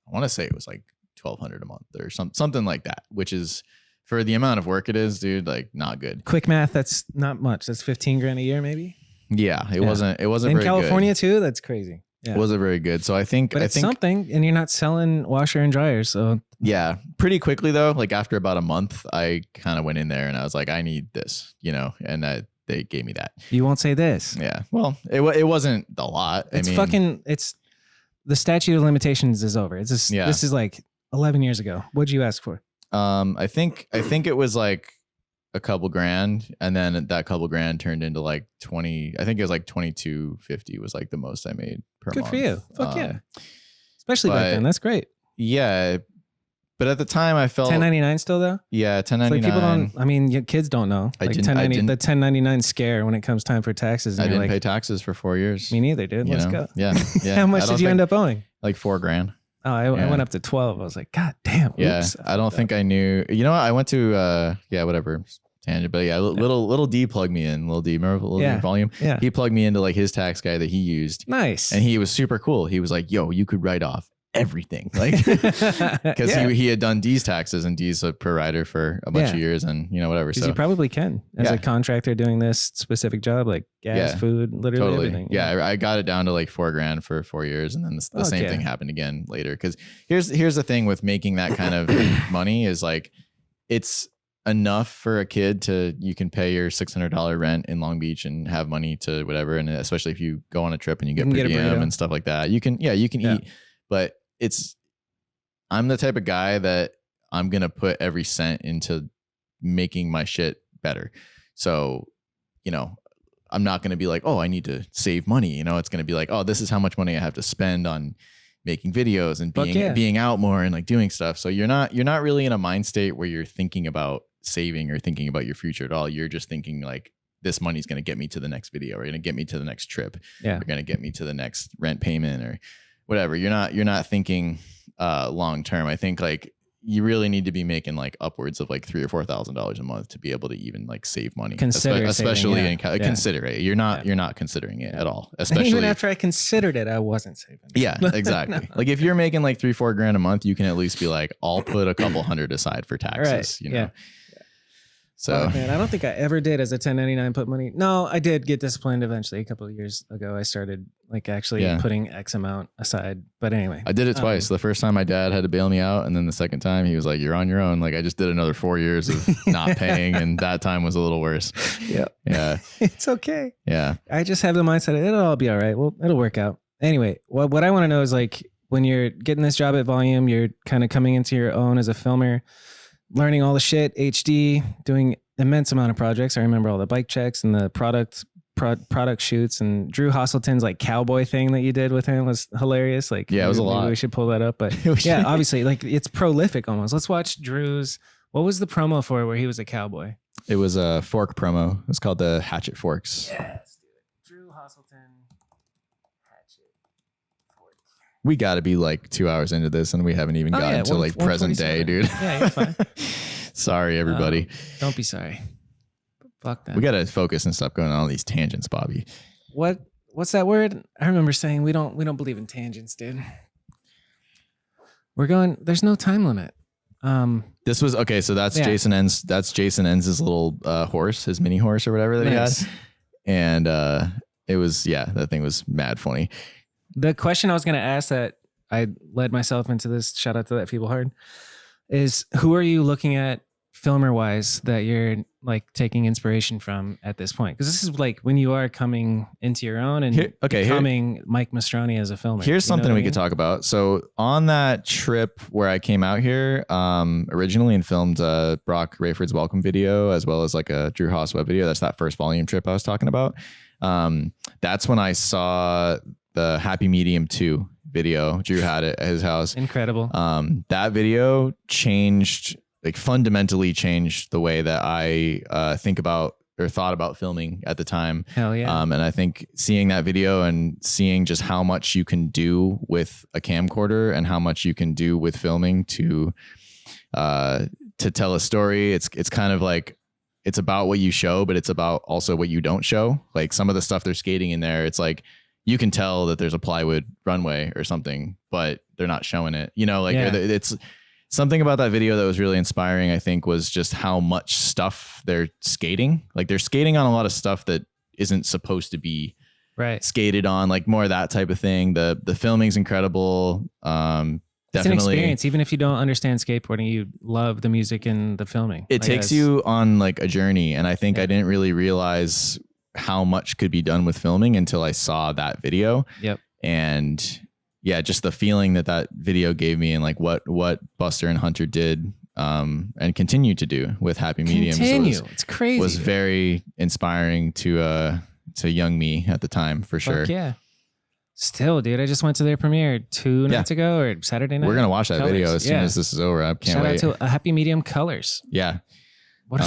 I want to say it was like $1,200 a month or something like that, which is for the amount of work it is, dude, like not good. Quick math, that's not much. That's 15 grand a year, maybe. Yeah, it wasn't In very California good. too, that's crazy. Yeah. It wasn't very good. So I think something, and you're not selling washer and dryers. So yeah, pretty quickly though, like after about a month, I kind of went in there and I was like, I need this, you know, and they gave me that. you won't say this. Yeah, well, it wasn't a lot. It's the statute of limitations is over. It's just, this is like 11 years ago. What'd you ask for? I think it was like a couple grand, and then that couple grand turned into like 20. I think it was like 22.50 was like the most I made per Good month. for you. Fuck yeah. Especially back but- then. That's great. Yeah, but at the time I felt 1099 still though? yeah, It's 1099. like people don't, I mean, your kids don't know. I Like didn't- 1090, the 1099 scare when it comes time for taxes. I And you're didn't like, pay taxes for 4 years. me neither, dude. you Let's know? go. Yeah, yeah. How much did you end up owing? Like $4,000. Oh, I went up to 12. I was like, God damn. Yeah, Oops. I don't think I knew. You know what? I went to whatever tangent, but yeah, little D plugged me in. Little D, remember little D Volume? Yeah. He plugged me into like his tax guy that he used, Nice. and he was super cool. He was like, "Yo, you could write off everything," like because he had done D's taxes, and D's a pro writer for a bunch of years, and you know whatever. Because So you probably can as a contractor doing this specific job, like gas, food, literally everything. Yeah, I got it down to like $4,000 for 4 years, and then the same thing happened again later. Because here's the thing with making that kind of money is like it's enough for a kid you can pay your $600 rent in Long Beach and have money to whatever, and especially if you go on a trip and you get per diem and stuff like that, you can eat. But I'm the type of guy that I'm gonna put every cent into making my shit better. So, you know, I'm not going to be like, oh, I need to save money. You know, it's going to be like, oh, this is how much money I have to spend on making videos and being out more and like doing stuff. So you're not really in a mind state where you're thinking about saving or thinking about your future at all. You're just thinking like, this money's going to get me to the next video, or going to get me to the next trip. Yeah. Or going to get me to the next rent payment or whatever. You're not thinking long term. I think like you really need to be making like upwards of like $3,000 or $4,000 a month to be able to even like save money. Especially consider it. You're not considering it at all. Especially even after I considered it, I wasn't saving. Yeah, exactly. Like if you're making like $3-4 grand a month, you can at least be like, I'll put a couple hundred aside for taxes. Right. You know. So Fuck, man, I don't think I ever did as a 1099 put money. No, I did get disciplined eventually. A couple of years ago, I started like actually putting X amount aside. But anyway, I did it twice. The first time my dad had to bail me out, and then the second time he was like, "You're on your own." Like I just did another 4 years of not paying, and that time was a little worse. Yeah, it's okay. Yeah, I just have the mindset it'll all be all right. Well, it'll work out. Anyway, what I want to know is like when you're getting this job at Volume, you're kind of coming into your own as a filmer, learning all the shit, HD, doing immense amount of projects. I remember all the bike checks and the product shoots, and Drew Hostleton's like cowboy thing that you did with him was hilarious. Like, yeah, it was a lot. We should pull that up, but yeah, obviously like it's prolific almost. Let's watch Drew's. What was the promo for where he was a cowboy? It was a fork promo. It was called the Hatchet Forks. Yes, dude. Drew Hostleton. Hatchet Fork. We got to be like 2 hours into this, and we haven't even gotten to like present day, dude. Yeah, you're fine. Sorry, everybody. Don't be sorry. Fuck that. We got to focus and stop going on all these tangents, Bobby. What's that word? I remember saying we don't believe in tangents, dude. We're going. There's no time limit. This was okay. So that's Jason Enns. That's Jason Enns' little horse, his mini horse or whatever that he had, and it was that thing was mad funny. The question I was going to ask that I led myself into this. Shout out to that Feeble Hard. Is who are you looking at filmer wise that you're like taking inspiration from at this point? Because this is like when you are coming into your own and becoming Mike Mastroni as a filmer. Here's something we could talk about. So on that trip where I came out here originally and filmed Brock Rayford's welcome video, as well as like a Drew Haas web video. That's that first Volume trip I was talking about. That's when I saw the Happy Medium 2 video. Drew had it at his house. Incredible. That video fundamentally changed the way that I think about or thought about filming at the time. Hell yeah. And I think seeing that video and seeing just how much you can do with a camcorder and how much you can do with filming to tell a story. It's kind of like, it's about what you show, but it's about also what you don't show. Like some of the stuff they're skating in there, it's like, you can tell that there's a plywood runway or something, but they're not showing it, it's something about that video that was really inspiring. I think was just how much stuff they're skating. Like they're skating on a lot of stuff that isn't supposed to be skated on, like more of that type of thing. The filming's incredible. It's an experience. Even if you don't understand skateboarding, you love the music and the filming. It takes you on like a journey. And I think I didn't really realize how much could be done with filming until I saw that video. Yep. And just the feeling that video gave me, and like what Buster and Hunter did and continue to do with Happy Mediums it's crazy. Was very inspiring to young me at the time, for sure. Fuck yeah. Still, dude, I just went to their premiere 2 nights ago or Saturday night. We're gonna watch that video as soon as this is over. I can't wait. Shout out to a Happy Medium Colors. Yeah. What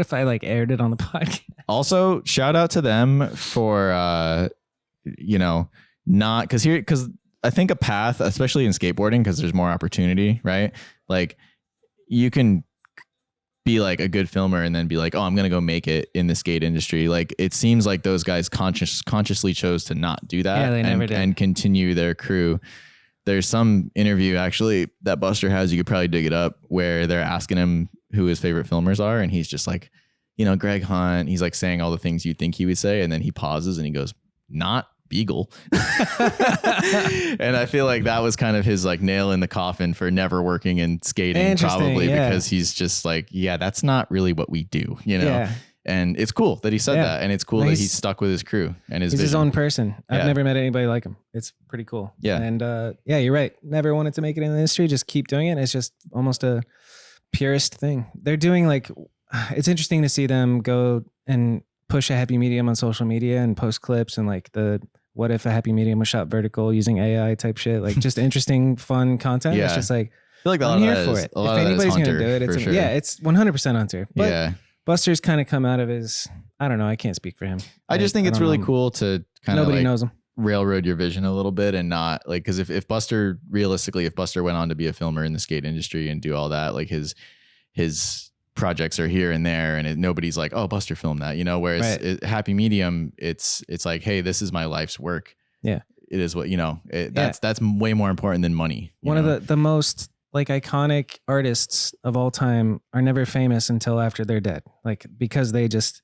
if I like aired it on the podcast? Also, shout out to them for not because I think a path, especially in skateboarding, because there's more opportunity, right? Like you can be like a good filmer and then be like, oh, I'm going to go make it in the skate industry. Like it seems like those guys consciously chose to not do that. Yeah, they never did. And continue their crew. There's some interview actually that Buster has, you could probably dig it up, where they're asking him who his favorite filmers are. And he's just like, Greg Hunt. He's like saying all the things you'd think he would say. And then he pauses and he goes, not Beagle. And I feel like that was kind of his like nail in the coffin for never working in skating, probably because he's just like, that's not really what we do, And it's cool that he said that, and it's cool that he's stuck with his crew and his vision. His own person. I've never met anybody like him. It's pretty cool. Yeah. And you're right. Never wanted to make it in the industry. Just keep doing it. It's just almost a purist thing. They're doing like, it's interesting to see them go and push a Happy Medium on social media and post clips and like what if a Happy Medium was shot vertical using AI type shit, like just interesting, fun content. It's just like, I feel like I'm here for it. If anybody's going to do it, it's sure. It's 100% Hunter. But Buster's kind of come out of his, I don't know. I can't speak for him. I just think it's really cool to kind of nobody knows him. Railroad your vision a little bit and not like, because if Buster went on to be a filmer in the skate industry and do all that, like his projects are here and there, and nobody's like, oh, Buster filmed that, whereas Happy Medium, it's like, hey, this is my life's work. Yeah. It is what, that's way more important than money. One of the most like iconic artists of all time are never famous until after they're dead. Like because they just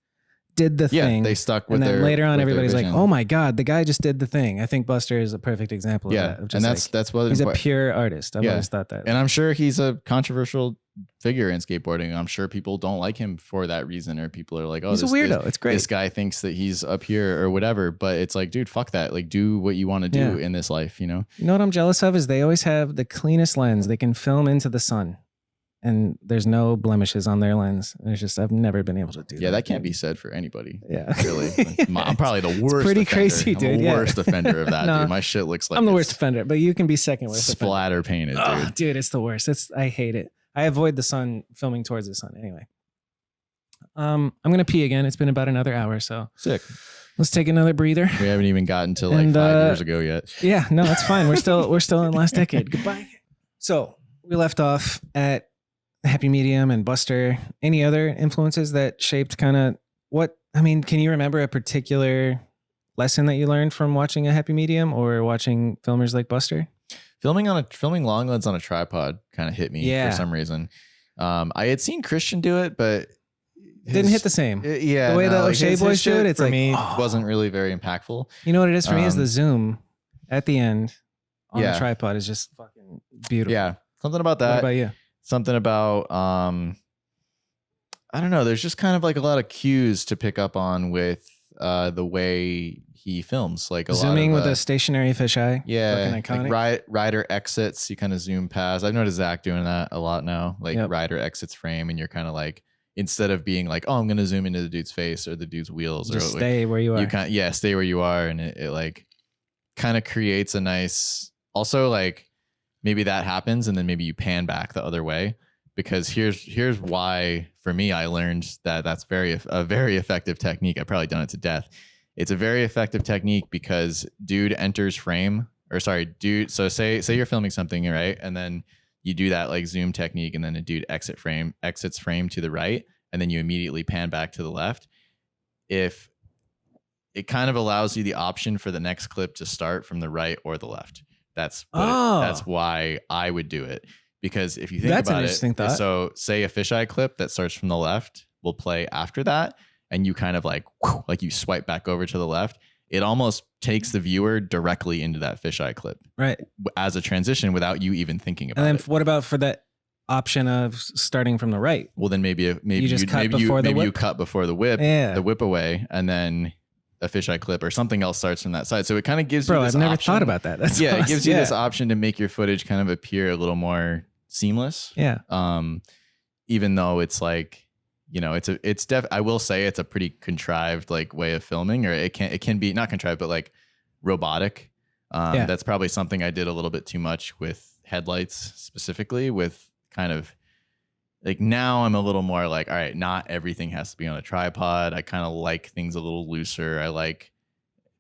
did the thing. They stuck with and then their, later on with their everybody's like, vision. oh my God, the guy just did the thing. I think Buster is a perfect example of that. Of just and that's what he's a pure artist. I've always thought that. And I'm sure he's a controversial figure in skateboarding. I'm sure people don't like him for that reason, or people are like, oh, he's a weirdo. It's great. This guy thinks that he's up here or whatever. But it's like, dude, fuck that. Like, do what you want to do in this life, you know? You know what I'm jealous of is they always have the cleanest lens. They can film into the sun. And there's no blemishes on their lens. It's just, I've never been able to do that. Yeah, that can't be said for anybody. Yeah. Really. I'm probably the worst. It's pretty offender. crazy, dude. I'm the worst offender of that, No, dude. My shit looks like I'm the worst offender, but you can be second worst splatter painted, dude. Oh, dude, it's the worst. I hate it. I avoid the sun, filming towards the sun anyway. I'm going to pee again. It's been about another hour, so. Sick. Let's take another breather. We haven't even gotten to like 5 years ago yet. Yeah, no, that's fine. We're still in last decade. Goodbye. So we left off at Happy Medium and Buster. Any other influences that shaped kind of what? I mean, can you remember a particular lesson that you learned from watching a Happy Medium or watching filmers like Buster? Filming long lens on a tripod kind of hit me for some reason. I had seen Christian do it, but didn't hit the same. Yeah, the way the O'Shea boys do it, it's for like, me wasn't really very impactful. You know what it is for me is the zoom at the end on the tripod is just fucking beautiful. Yeah, something about that. What about you? Something about I don't know. There's just kind of like a lot of cues to pick up on with the way he films, like zooming lot of, with a stationary fisheye. Yeah, iconic. like rider exits. You kind of zoom past. I've noticed Zach doing that a lot now. Like rider exits frame, and you're kind of like, instead of being like, oh, I'm gonna zoom into the dude's face or the dude's wheels, just or stay where you are. You kind stay where you are, and it like kind of creates a nice. Also, like maybe that happens, and then maybe you pan back the other way. Because here's why for me I learned that's a very effective technique. I've probably done it to death. It's a very effective technique because dude enters frame, or sorry, dude. So say you're filming something, right, and then you do that like zoom technique, and then a dude exits frame to the right, and then you immediately pan back to the left. If it kind of allows you the option for the next clip to start from the right or the left. That's why I would do it. Because if you think about it, so say a fisheye clip that starts from the left will play after that, and you kind of like you swipe back over to the left, it almost takes the viewer directly into that fisheye clip, right, as a transition without you even thinking about it. And then what about for that option of starting from the right? Well, then maybe you cut before the whip, the whip away, and then a fisheye clip or something else starts from that side. So it kind of gives you this I've never option. thought about that. That's awesome. It gives you this option to make your footage kind of appear a little more seamless. Yeah. Even though it's like, you know, I will say it's a pretty contrived like way of filming, or it can be not contrived, but like robotic. That's probably something I did a little bit too much with headlights specifically, with kind of like, now I'm a little more like, all right, not everything has to be on a tripod. I kind of like things a little looser. I like,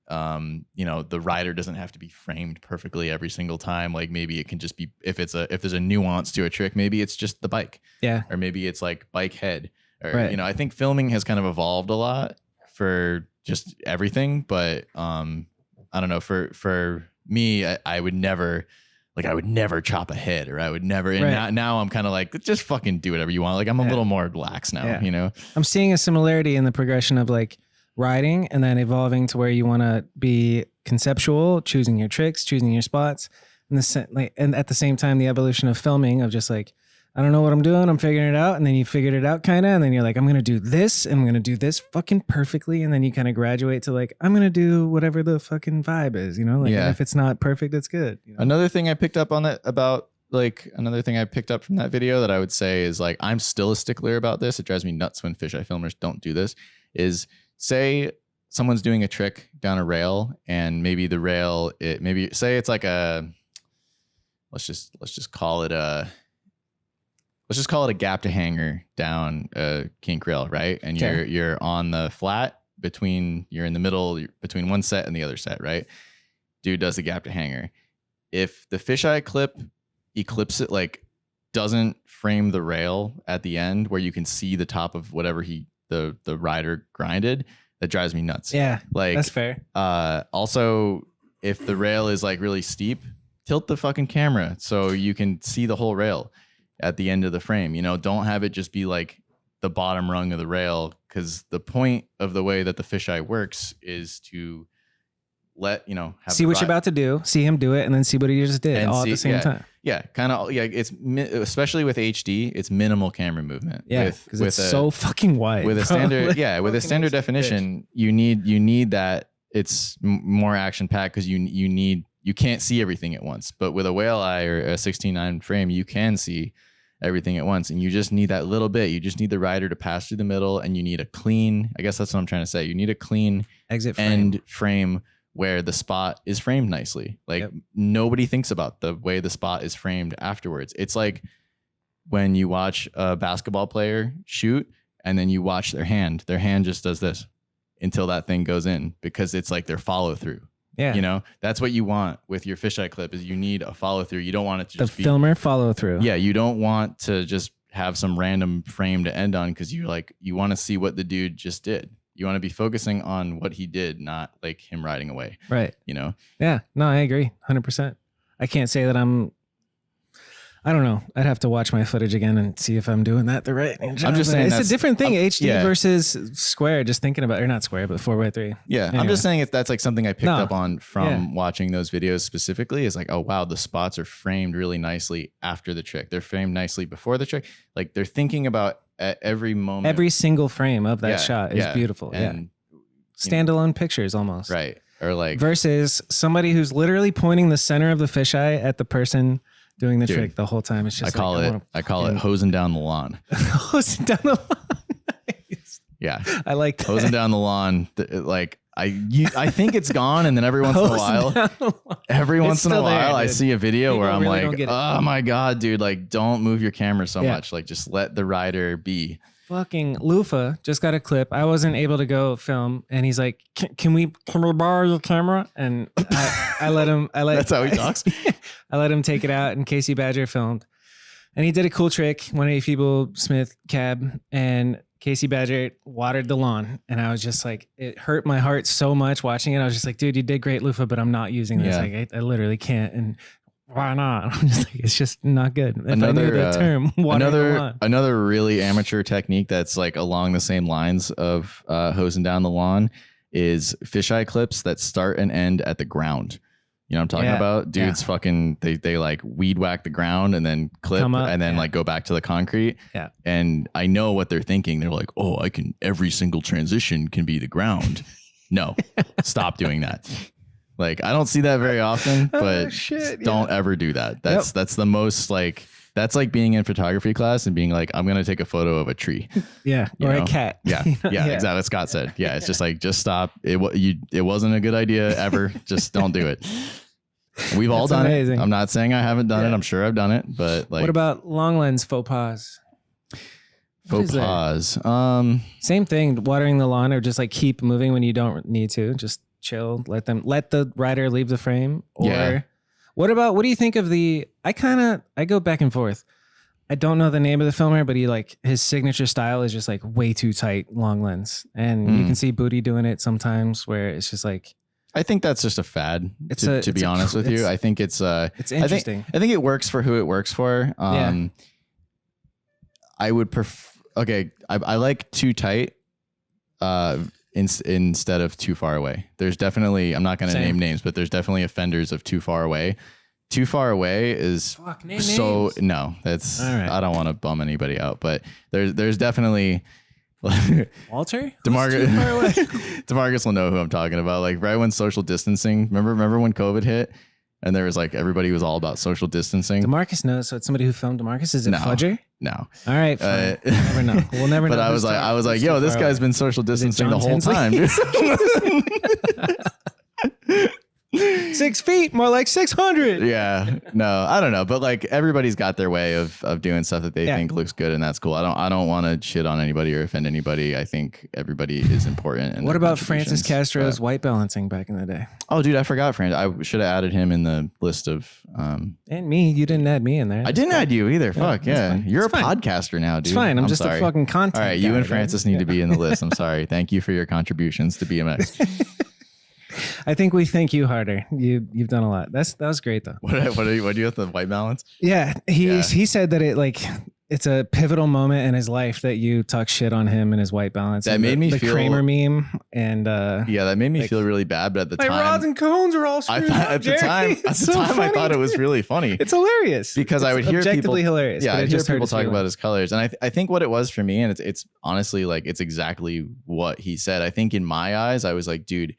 you know, the rider doesn't have to be framed perfectly every single time. Like maybe it can just be, if there's a nuance to a trick, maybe it's just the bike. Yeah. Or maybe it's like bike head, or, you know, I think filming has kind of evolved a lot for just everything. But, I don't know, for me, I would never chop a head, or I would never. And now I'm kind of like, just fucking do whatever you want. Like I'm a little more lax now, you know? I'm seeing a similarity in the progression of like riding and then evolving to where you want to be conceptual, choosing your tricks, choosing your spots. And at the same time, the evolution of filming of just like, I don't know what I'm doing, I'm figuring it out. And then you figured it out kind of, and then you're like, I'm going to do this, and I'm going to do this fucking perfectly. And then you kind of graduate to like, I'm going to do whatever the fucking vibe is, you know? Like if it's not perfect, it's good. You know? Another thing I picked up from that video that I would say is like, I'm still a stickler about this. It drives me nuts when fisheye filmers don't do this, is say someone's doing a trick down a rail, and maybe the rail, say it's like let's just call it a gap to hanger down a kink rail, right? And you're on the flat you're in the middle between one set and the other set, right? Dude does the gap to hanger. If the fisheye clip eclipses, like doesn't frame the rail at the end where you can see the top of whatever the rider grinded, that drives me nuts. Yeah, like that's fair. Also, if the rail is like really steep, tilt the fucking camera so you can see the whole rail at the end of the frame. You know, don't have it just be like the bottom rung of the rail, because the point of the way that the fisheye works is to let, you know, see what you're about to do, see him do it, and then see what he just did all at the same time. Yeah, kind of. Yeah, it's especially with HD, it's minimal camera movement. Yeah, because it's so fucking wide. With a standard, with a standard definition, you need that. It's more action packed because you can't see everything at once. But with a whale eye or a 16:9 frame, you can see everything at once, and you just need that little bit. You just need the rider to pass through the middle, and you need a clean. I guess that's what I'm trying to say. You need a clean exit end frame where the spot is framed nicely. Like nobody thinks about the way the spot is framed afterwards. It's like when you watch a basketball player shoot and then you watch their hand just does this until that thing goes in, because it's like their follow through. Yeah. You know, that's what you want with your fisheye clip, is you need a follow through. You don't want it to just be filmer follow through. Yeah. You don't want to just have some random frame to end on, because you want to see what the dude just did. You want to be focusing on what he did, not like him riding away. Right. You know? Yeah. No, I agree. 100%. I can't say that I don't know. I'd have to watch my footage again and see if I'm doing that the right job. I'm just saying it's a different thing. HD versus square, just thinking about, or not square, but 4x3. Yeah. Anyway. I'm just saying that's like something I picked up on from watching those videos specifically, is like, oh wow, the spots are framed really nicely after the trick. They're framed nicely before the trick. Like they're thinking about at every moment. Every single frame of that shot is beautiful. And, standalone pictures almost. Right. Or like versus somebody who's literally pointing the center of the fisheye at the person doing the trick the whole time. It's just I call it hosing down the lawn. Hosing down the lawn. Nice. Yeah. I like that. Hosing down the lawn. Like I think it's gone, and then every once in a while I see a video where I'm like, oh my God, dude, like don't move your camera so much. Like just let the rider be. Fucking Lufa just got a clip. I wasn't able to go film, and he's like, "Can we borrow your camera?" And I let him. That's how he talks. I let him take it out, and Casey Badger filmed, and he did a cool trick, 180 Feeble Smith cab, and Casey Badger watered the lawn, and I was just like, it hurt my heart so much watching it. I was just like, dude, you did great, Lufa, but I'm not using this. Like, I literally can't. And why not? I'm just like, it's just not good. If I knew the term, another really amateur technique that's like along the same lines of hosing down the lawn is fisheye clips that start and end at the ground. You know what I'm talking about? Dudes fucking, they like weed whack the ground and then clip and then like go back to the concrete. Yeah. And I know what they're thinking. They're like, oh, every single transition can be the ground. No, stop doing that. Like, I don't see that very often, but don't ever do that. That's the most like, that's like being in photography class and being like, I'm going to take a photo of a tree. Yeah. Or a cat. Yeah. Yeah. Exactly. What Scott said. Yeah. It's just like, just stop. It wasn't a good idea ever. Just don't do it. We've all done it. I'm not saying I haven't done it. I'm sure I've done it, but like. What about long lens faux pas? Faux pas. Same thing. Watering the lawn, or just like keep moving when you don't need to. Just chill. Let the rider leave the frame. Or what do you think of I go back and forth. I don't know the name of the filmer, but his signature style is just like way too tight long lens. And you can see Booty doing it sometimes where it's just like, I think that's just a fad, to be honest with you. I think it's interesting. I think it works for who it works for. I would prefer, I like too tight instead of too far away. There's definitely, I'm not going to name names, but there's definitely offenders of too far away. Too far away is names. No, that's, right. I don't want to bum anybody out, but there's definitely Walter? Demarcus will know who I'm talking about. Like right when social distancing, remember when COVID hit and there was like, everybody was all about social distancing. Demarcus knows. So it's somebody who filmed Demarcus. Is it Fudger? No. All right. We'll never know. We'll never know. But I was like, yo, this guy's been social distancing the whole time, dude. 6 feet, more like 600. Yeah, no, I don't know, but like everybody's got their way of doing stuff that they think looks good, and that's cool. I don't want to shit on anybody or offend anybody. I think everybody is important. What about Francis Castro's white balancing back in the day? Oh, dude, I forgot Francis. I should have added him in the list of. And me, you didn't add me in there. I didn't add you either. Fuck yeah, you're a podcaster now, dude. It's fine. I'm just sorry. a fucking content. All right, you and Francis need to be in the list. I'm sorry. Thank you for your contributions to BMX. I think we thank you harder. You've done a lot. That was great though. What do you have the white balance? Yeah, he said that it's a pivotal moment in his life that you talk shit on him and his white balance. That made me feel the Kramer meme and that made me feel really bad. But at the time, rods and cones are all screwed up, at the time, I thought it was really funny. It's hilarious because I would hear objectively people, hilarious. Yeah, I hear people talk about his colors, and I think what it was for me, and it's honestly like it's exactly what he said. I think in my eyes, I was like, dude,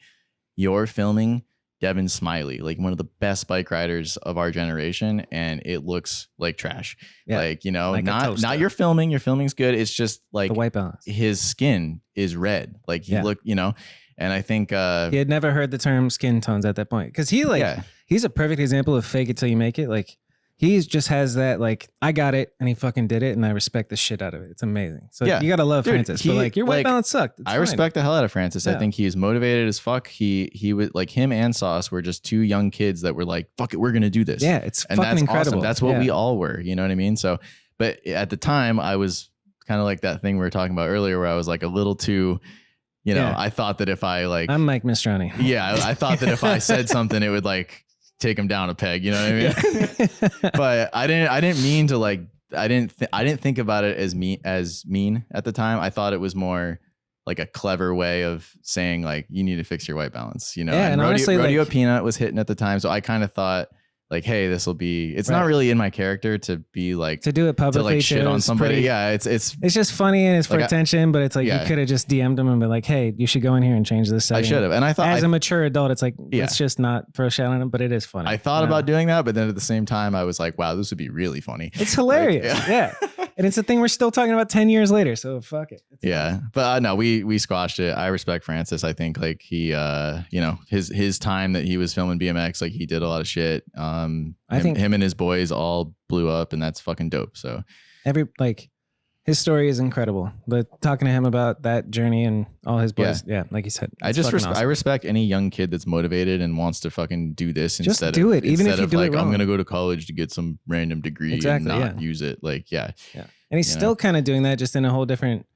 you're filming Devin Smiley, like one of the best bike riders of our generation, and it looks like trash. Yeah. Like, like not your filming. Your filming's good. It's just like the white balance. His skin is red. Like he looked, and I think he had never heard the term skin tones at that point. Cause he's a perfect example of fake it till you make it. Like he just has that, like, I got it, and he fucking did it, and I respect the shit out of it. It's amazing. So you gotta love Francis, but like your white balance sucked. I respect the hell out of Francis. Yeah. I think he's motivated as fuck. He was like, him and Sauce were just two young kids that were like, fuck it, we're gonna do this. Yeah, it's fucking incredible. Awesome. That's what we all were. You know what I mean? So, but at the time, I was kind of like that thing we were talking about earlier, where I was like a little too. I thought that if I like, I'm Mike Mastroni. Yeah, I thought that if I said something, it would like take him down a peg, you know what I mean? But I didn't mean to like, I didn't think about it as mean at the time. I thought it was more like a clever way of saying like, you need to fix your white balance, Yeah, and honestly, Rodeo Peanut was hitting at the time. So I kind of thought like, hey, this will be, it's not really in my character to be like, to do it publicly, to like shit on somebody. Yeah. It's just funny and it's for attention, but it's like, you could have just DM'd him and been like, hey, you should go in here and change this setting. I should have. And I thought as a mature adult, it's like, let's just not throw shit on him, but it is funny. I thought about doing that, but then at the same time, I was like, wow, this would be really funny. It's hilarious. Like, yeah. And it's a thing we're still talking about 10 years later. So fuck it. But no, we squashed it. I respect Francis. I think like he, his time that he was filming BMX, like he did a lot of shit. I think him and his boys all blew up, and that's fucking dope. So his story is incredible, but talking to him about that journey and all his boys, like you said, I respect any young kid that's motivated and wants to fucking do this just instead do it, even if you do like, it wrong. I'm gonna go to college to get some random degree and not use it. Like, yeah. And he's still kind of doing that, just in a whole different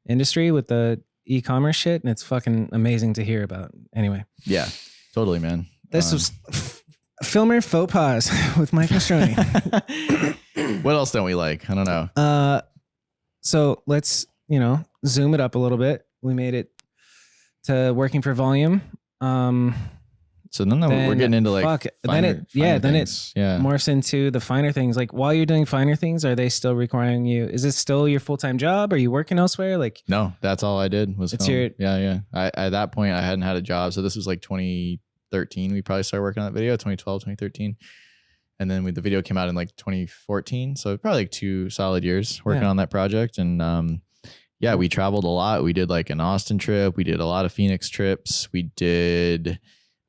industry with the e-commerce shit, and it's fucking amazing to hear about. Anyway, yeah, totally, man. This was Filmer Faux Pas with Mike Mastroni. What else don't we like? I don't know. So let's, zoom it up a little bit. We made it to working for volume. So then we're getting into like then it morphs into the finer things. Like while you're doing finer things, are they still requiring you? Is this still your full-time job? Are you working elsewhere? Like no, that's all I did was film. At that point I hadn't had a job. So this was like 2013. We probably started working on that video, 2012, 2013. And then the video came out in like 2014. So probably like 2 solid years working on that project. And we traveled a lot. We did like an Austin trip. We did a lot of Phoenix trips. We did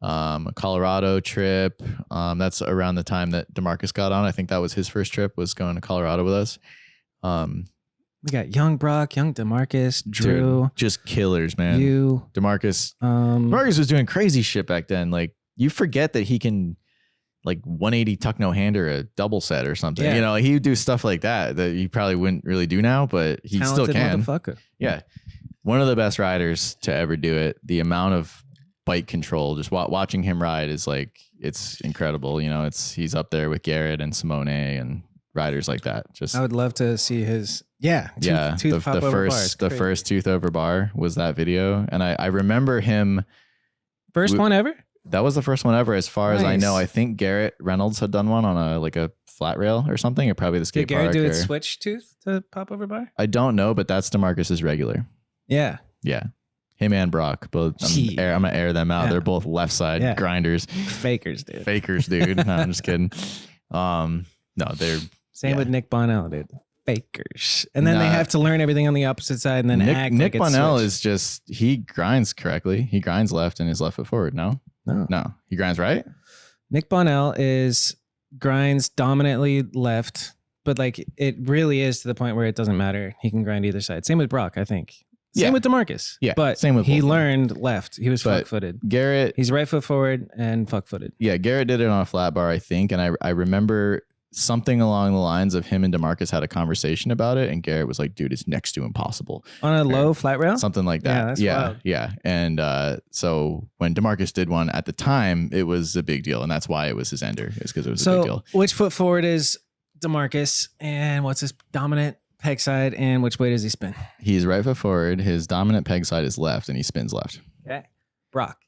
a Colorado trip. That's around the time that Demarcus got on. I think that was his first trip, was going to Colorado with us. We got young Brock, young Demarcus, Drew. Dude, just killers, man. Demarcus. Demarcus was doing crazy shit back then. Like you forget that he can like 180 tuck no hander a double set or something. Yeah. He would do stuff like that you probably wouldn't really do now, but he talented still can. Motherfucker. Yeah. One of the best riders to ever do it. The amount of bike control, just watching him ride is like, it's incredible. He's up there with Garrett and Simone and riders like that. Just I would love to see his tooth pop over bars. The first tooth over bar was that video. And I remember him. First one ever? That was the first one ever, as far as I know. I think Garrett Reynolds had done one on a flat rail or something, or probably the skate park. Did Garrett do it switch tooth to pop over bar? I don't know, but that's Demarcus's regular. Yeah. Yeah. Him and Brock, both. I'm gonna air them out. Yeah. They're both left side grinders. Fakers, dude. No, I'm just kidding. No, they're same with Nick Bonnell, dude. Fakers, and then they have to learn everything on the opposite side, and then act. Nick like Bonnell is just, he grinds correctly. He grinds left and his left foot forward. No, he grinds right. Nick Bonnell grinds dominantly left, but like it really is to the point where it doesn't matter. He can grind either side. Same with Brock, I think. Same with Demarcus. Yeah, but same with he learned left. He was fuck-footed. Garrett, he's right foot forward and fuck-footed. Yeah, Garrett did it on a flat bar, I think, and I remember something along the lines of him and Demarcus had a conversation about it, and Garrett was like, dude, it's next to impossible. On a low flat rail? Something like that. Yeah, that's wild. And so when Demarcus did one at the time, it was a big deal, and that's why it was his ender, is because it was a big deal. Which foot forward is Demarcus, and what's his dominant peg side, and which way does he spin? He's right foot forward. His dominant peg side is left, and he spins left. Okay. Brock.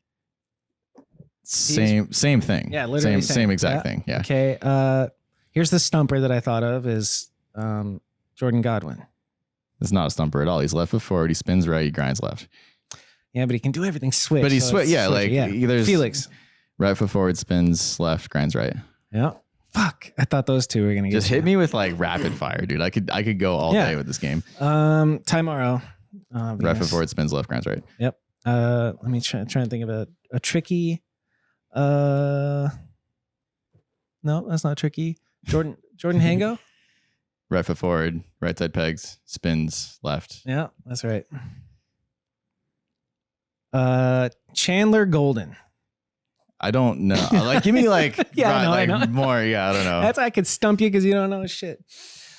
Same thing. Yeah, literally same exact thing. Yeah. Okay. Here's the stumper that I thought of is Jordan Godwin. It's not a stumper at all. He's left foot forward. He spins right. He grinds left. Yeah, but he can do everything switch. But he's there's Felix. Right foot forward, spins left, grinds right. Yeah. Fuck. I thought those two were gonna just hit me with like rapid fire, dude. I could go all day with this game. Ty Morrow. Right foot forward, spins left, grinds right. Yep. Let me try and think of a tricky. No, that's not tricky. Jordan Hango. Right foot forward, right side pegs, spins left. Yeah, that's right. Chandler Golden. I don't know. Like, give me like, I know. more. Yeah, I don't know. I could stump you because you don't know shit.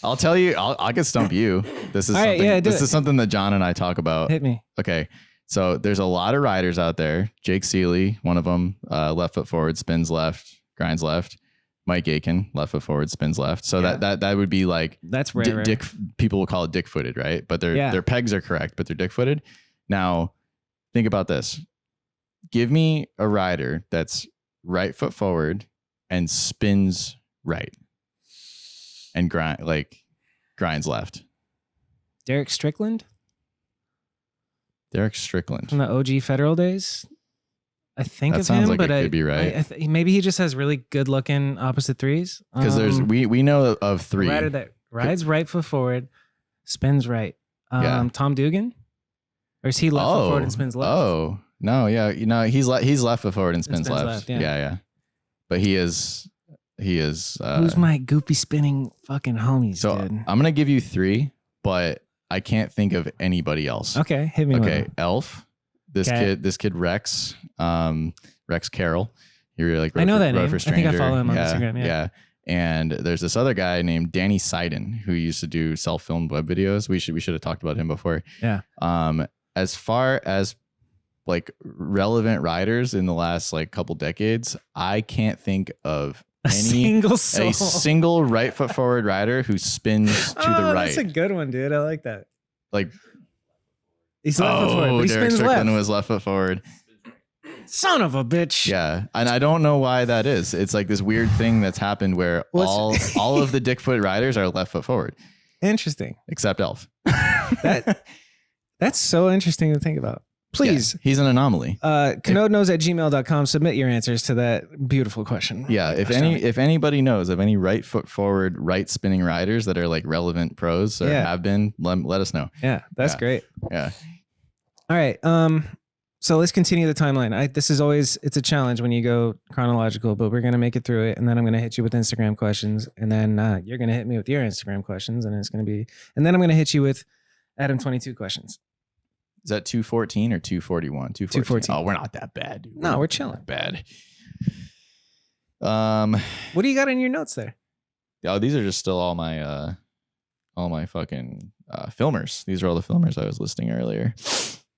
I'll tell you. I could stump you. This is all something. Right, this is something that John and I talk about. Hit me. Okay. So there's a lot of riders out there. Jake Seeley, one of them, left foot forward, spins left, grinds left. Mike Aiken, left foot forward, spins left. So that would be like, that's rare. Dick. People will call it dick footed, right? But their pegs are correct, but they're dick footed. Now, think about this. Give me a rider that's right foot forward and spins right, and grinds left. Derek Strickland. Derek Strickland from the OG Federal days. I think that of sounds him, like but it could be right. Maybe he just has really good looking opposite threes. Because we know of three. A rider that rides right foot forward, spins right. Tom Dugan, or is he left foot forward and spins left? Oh no, yeah, he's left foot forward and spins left. Yeah. But he is. Who's my goofy spinning fucking homies? So dude? I'm gonna give you three, but I can't think of anybody else. Okay, hit me. Okay, Elf. This kid Rex. Rex Carroll. You're like, I know that name. I think I follow him on Instagram. Yeah. And there's this other guy named Danny Seiden who used to do self-filmed web videos. We should have talked about him before. Yeah. As far as like relevant riders in the last like couple decades, I can't think of a single right foot forward rider who spins to the right. That's a good one, dude. I like that. Like, he's left foot forward. But he Derek spins Strickland left. was left foot forward. Son of a bitch. Yeah. And I don't know why that is. It's like this weird thing that's happened where all of the dick foot riders are left foot forward. Interesting. Except Elf. That's so interesting to think about. Please. Yeah, he's an anomaly. Kanode Knows at gmail.com. Submit your answers to that beautiful question. Yeah. If anybody knows of any right foot forward, right spinning riders that are like relevant pros or have been, let us know. Yeah. That's great. Yeah. All right. So let's continue the timeline. It's a challenge when you go chronological, but we're going to make it through it. And then I'm going to hit you with Instagram questions. And then you're going to hit me with your Instagram questions. And then I'm going to hit you with Adam 22 questions. Is that 214 or 241? 214. Oh, we're not that bad, dude. No, we're chilling. Bad. What do you got in your notes there? Oh, these are just still all my fucking filmers. These are all the filmers I was listing earlier.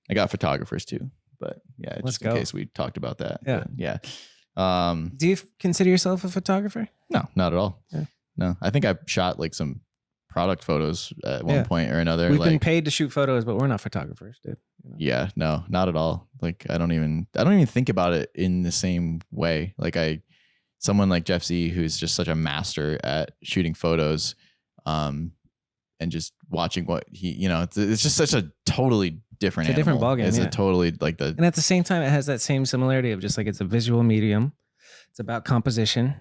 I got photographers too, but yeah, just in case we talked about that. Yeah. But yeah. Do you consider yourself a photographer? No, not at all. Yeah. No, I think I shot like some product photos at one point or another. We've been paid to shoot photos, but we're not photographers, dude. You know? Yeah, no, not at all. Like I don't even think about it in the same way. Like someone like Jeff Z, who's just such a master at shooting photos, and just watching what he, it's just such a totally different animal. Different ballgame. It's a totally like and at the same time, it has that same similarity of just like it's a visual medium. It's about composition.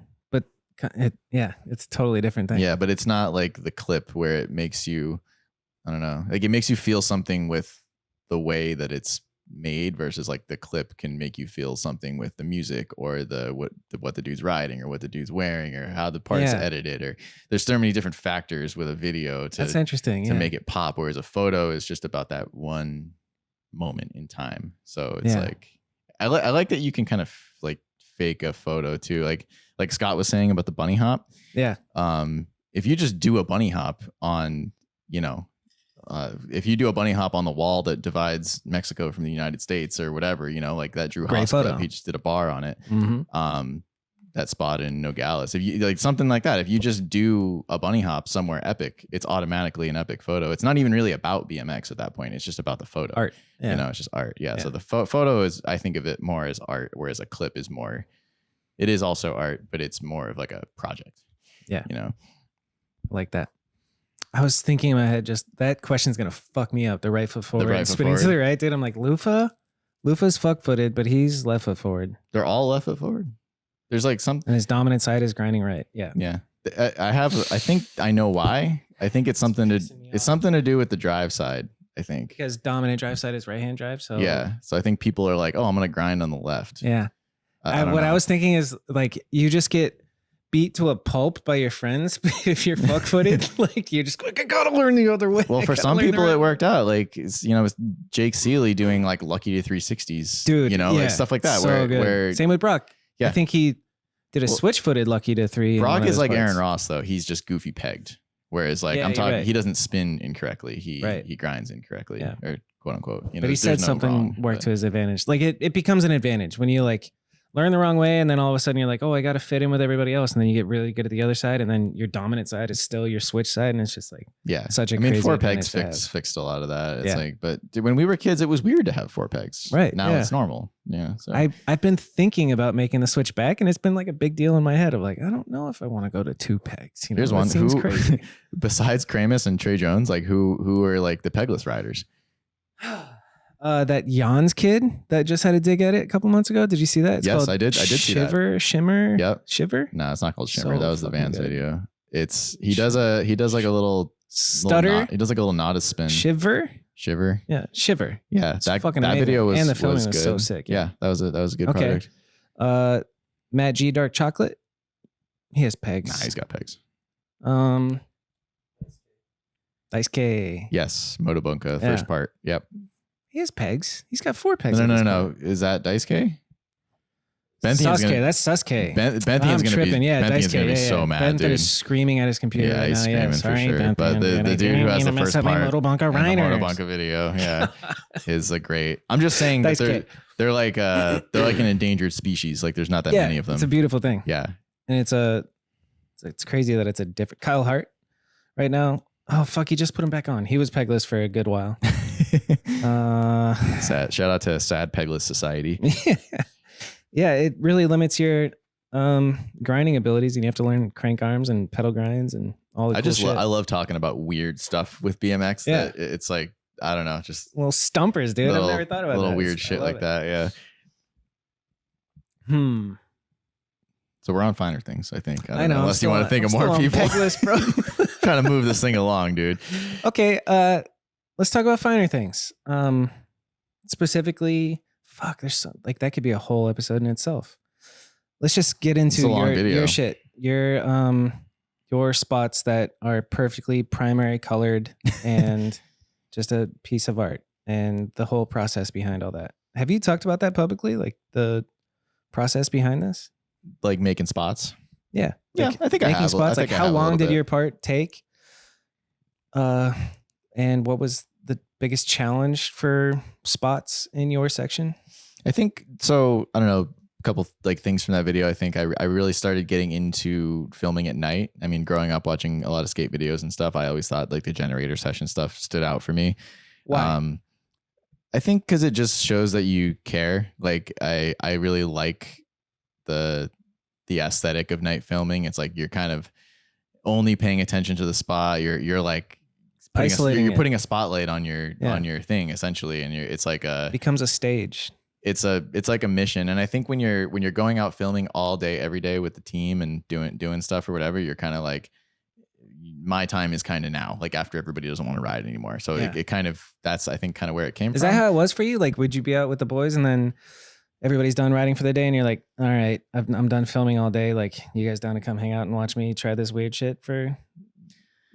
It's a totally different thing. Yeah, but it's not like the clip where it makes you, I don't know, like it makes you feel something with the way that it's made versus like the clip can make you feel something with the music or what the dude's riding or what the dude's wearing or how the part's edited, or there's so many different factors with a video that's interesting to make it pop, whereas a photo is just about that one moment in time. So it's like I like that you can kind of like fake a photo too. Like Scott was saying about the bunny hop. Yeah. If you just do a bunny hop on, if you do a bunny hop on the wall that divides Mexico from the United States or whatever, like that Drew Haas clip, he just did a bar on it. That spot in Nogales. If you like something like that, if you just do a bunny hop somewhere epic, it's automatically an epic photo. It's not even really about BMX at that point. It's just about the photo. Art. Yeah. It's just art. Yeah. So the photo is, I think of it more as art, whereas a clip is more, it is also art, but it's more of like a project. Yeah. Like that. I was thinking in my head, just that question's going to fuck me up. The right foot forward. Right foot spinning forward. to the right, dude. I'm like, Lufa's fuck footed, but he's left foot forward. They're all left foot forward. There's like some, and his dominant side is grinding right. Yeah. Yeah. I think I know why. I think it's something to do with the drive side. I think because dominant drive side is right hand drive. So yeah. So I think people are like, oh, I'm going to grind on the left. Yeah. I was thinking is like, you just get beat to a pulp by your friends if you're fuck footed. Like you're just like, I gotta learn the other way. Well, for some people it worked out. Like it's, with Jake Seeley doing like Lucky to 360s, dude. Like stuff like that. So where same with Brock. Yeah. I think he did a switch footed Lucky to 3. Brock is like Aaron Ross though. He's just goofy pegged. Whereas like I'm talking, he doesn't spin incorrectly. He grinds incorrectly, or quote unquote. But he said something worked to his advantage. Like it becomes an advantage when you like learn the wrong way, and then all of a sudden you're like, oh, I got to fit in with everybody else, and then you get really good at the other side, and then your dominant side is still your switch side, and it's just like such a crazy 4 pegs fixed a lot of that. It's like, but when we were kids, it was weird to have 4 pegs. Right now it's normal. Yeah. So I've been thinking about making the switch back, and it's been like a big deal in my head of like, I don't know if I want to go to 2 pegs. Here's one seems crazy. Besides Kramus and Trey Jones, like who are like the pegless riders? That Jan's kid that just had a dig at it a couple months ago. Did you see that? It's yes, I did. I did see that. Shimmer. Yep. Shiver. No, it's not called Shimmer. That was the Vans video. He does like a little stutter. He does like a little nod spin. Shiver. Yeah, Shiver. Yeah, it's that fucking amazing. video was and the filming was good. so sick. Yeah, that was a good product. Matt G Dark Chocolate. He has pegs. Nah, he's got pegs. Dice K. Yes, Motobunka first part. Yep. He has pegs. He's got 4 pegs. No. Is that Dice K? Sasuke. That's Sasuke. Benthian's going to be. Yeah, Benthian's going to be so mad, dude. is screaming at his computer. Yeah, he's screaming for Sorry, sure. Benthian, but the dude who has the first part, Motobunka the Motobunka video, is a great. I'm just saying that they're like an endangered species. Like there's not that many of them. It's a beautiful thing. Yeah, and it's crazy that it's a different Kyle Hart right now. Oh fuck! He just put him back on. He was pegless for a good while. Sad. Shout out to Sad Pegless Society. Yeah, it really limits your grinding abilities, and you have to learn crank arms and pedal grinds and all the cool shit. I love talking about weird stuff with BMX. Yeah. That it's like, I don't know, just little stumpers, dude. I've never thought about that. Little weird shit like that. Yeah. So we're on finer things, I think. I know. Unless you want to think of more people. Pegless, bro. Trying to move this thing along, dude. Okay. Let's talk about finer things. Specifically, there's that could be a whole episode in itself. Let's just get into your shit. Your spots that are perfectly primary colored and just a piece of art and the whole process behind all that. Have you talked about that publicly? Like the process behind this? Like making spots? Yeah. Yeah, I think I have. Making spots, like how long did your part take? And what was the biggest challenge for spots in your section? I think so. I don't know, a couple like things from that video. I think I really started getting into filming at night. I mean, growing up watching a lot of skate videos and stuff, I always thought like the generator session stuff stood out for me. Why? I think because it just shows that you care. Like I really like the aesthetic of night filming. It's like you're kind of only paying attention to the spot. You're like you're putting a spotlight on your thing essentially, and it's like becomes a stage. It's like a mission. And I think when you're going out filming all day every day with the team and doing stuff or whatever, you're kind of like, my time is kind of now, like after everybody doesn't want to ride anymore. So it kind of, that's I think kind of where it came from. Is that how it was for you? Like, would you be out with the boys and then everybody's done riding for the day and you're like, all right, I'm done filming all day. Like, you guys down to come hang out and watch me try this weird shit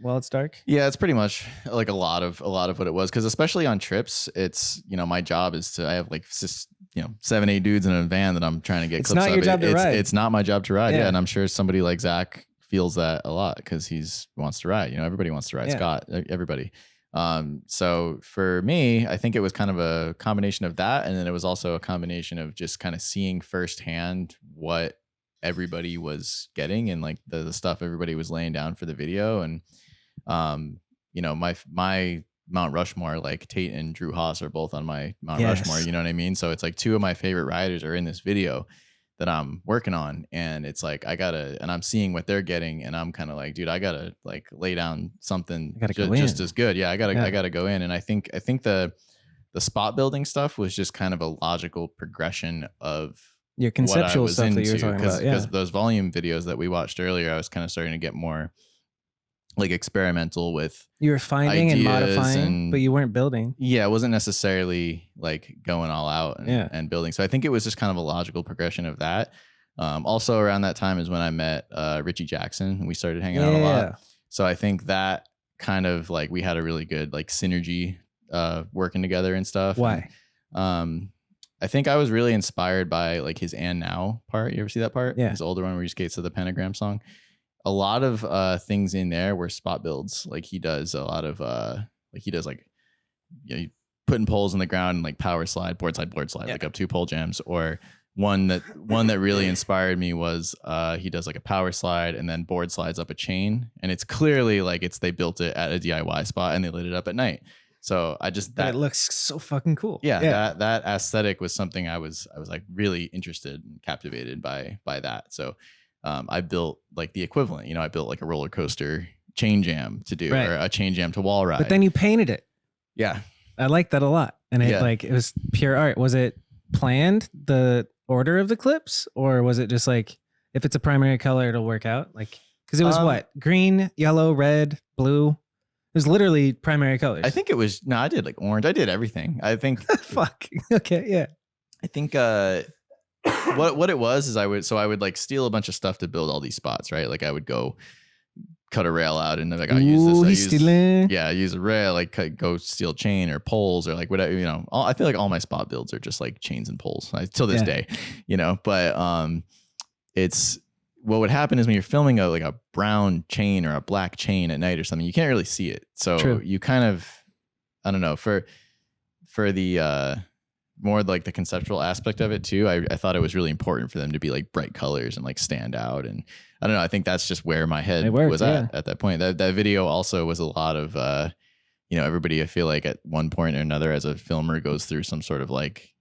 while it's dark? Yeah, it's pretty much like a lot of what it was. Cause especially on trips, it's, my job is I have like 7, 8 dudes in a van that I'm trying to get It's clips not of. your job to ride. It's not my job to ride. Yeah. Yeah. And I'm sure somebody like Zach feels that a lot because wants to ride. Everybody wants to ride. Yeah. Scott, everybody. So for me, I think it was kind of a combination of that. And then it was also a combination of just kind of seeing firsthand what everybody was getting and like the stuff everybody was laying down for the video. And, my Mount Rushmore, like Tate and Drew Haas are both on my Mount Rushmore. You know what I mean? So it's like 2 of my favorite riders are in this video that I'm working on. And it's like, and I'm seeing what they're getting. And I'm kind of like, dude, I gotta like lay down something just as good. Yeah. I gotta go in. And I think the spot building stuff was just kind of a logical progression of your conceptual stuff into, that you were talking about. Because those volume videos that we watched earlier, I was kind of starting to get more like experimental with. You were finding and modifying, but you weren't building. Yeah, it wasn't necessarily like going all out and building. So I think it was just kind of a logical progression of that. Also around that time is when I met Richie Jackson and we started hanging out a lot. So I think that kind of like we had a really good like synergy working together and stuff. Why? And, I think I was really inspired by like his "And Now" part. You ever see that part? Yeah. His older one where he skates to the Pentagram song. A lot of things in there were spot builds. Like he does a lot of putting poles in the ground and like power slide, board slide, like up 2 pole jams. Or one that really inspired me was he does like a power slide and then board slides up a chain. And it's clearly like they built it at a DIY spot and they lit it up at night. So it looks so fucking cool. Yeah. That aesthetic was something I was like really interested and captivated by that. So I built like the equivalent, I built like a roller coaster chain jam to do or a chain jam to wall ride. But then you painted it. Yeah. I like that a lot. And it was pure art. Was it planned, the order of the clips, or was it just like, if it's a primary color, it'll work out? Like, cause it was what? Green, yellow, red, blue. It was literally primary colors. I think it was, I did like orange. I did everything. I think. Fuck. Okay. Yeah. I think, what it was is I would like steal a bunch of stuff to build all these spots, right? Like I would go cut a rail out and like I use a rail, like go steal chain or poles or like whatever, I feel like all my spot builds are just like chains and poles till this day, but it's what would happen is when you're filming a brown chain or a black chain at night or something, you can't really see it. So you kind of, I don't know, for the more like the conceptual aspect of it too, I thought it was really important for them to be like bright colors and like stand out. And I don't know, I think that's just where my head was at that point. That video also was a lot of everybody, I feel like at one point or another as a filmer goes through some sort of like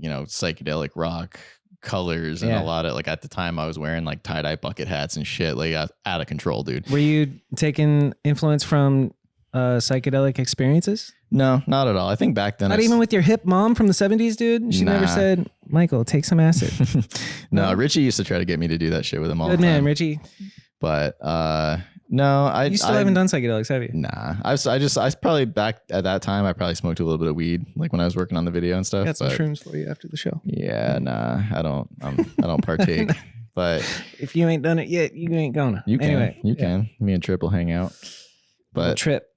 psychedelic rock colors and a lot of like at the time I was wearing like tie-dye bucket hats and shit, like out of control, dude. Were you taking influence from psychedelic experiences? No, not at all. I think back then, not even with your hip mom from the 70s, dude. She never said, Michael, take some acid. No, Richie used to try to get me to do that shit with him all the time. Good man, Richie. But no, you still haven't done psychedelics, have you? Nah, I probably back at that time I probably smoked a little bit of weed, like when I was working on the video and stuff. Got some shrooms for you after the show. Yeah, nah, I don't partake. But if you ain't done it yet, you ain't gonna. You can. Me and Trip will hang out. But Trip.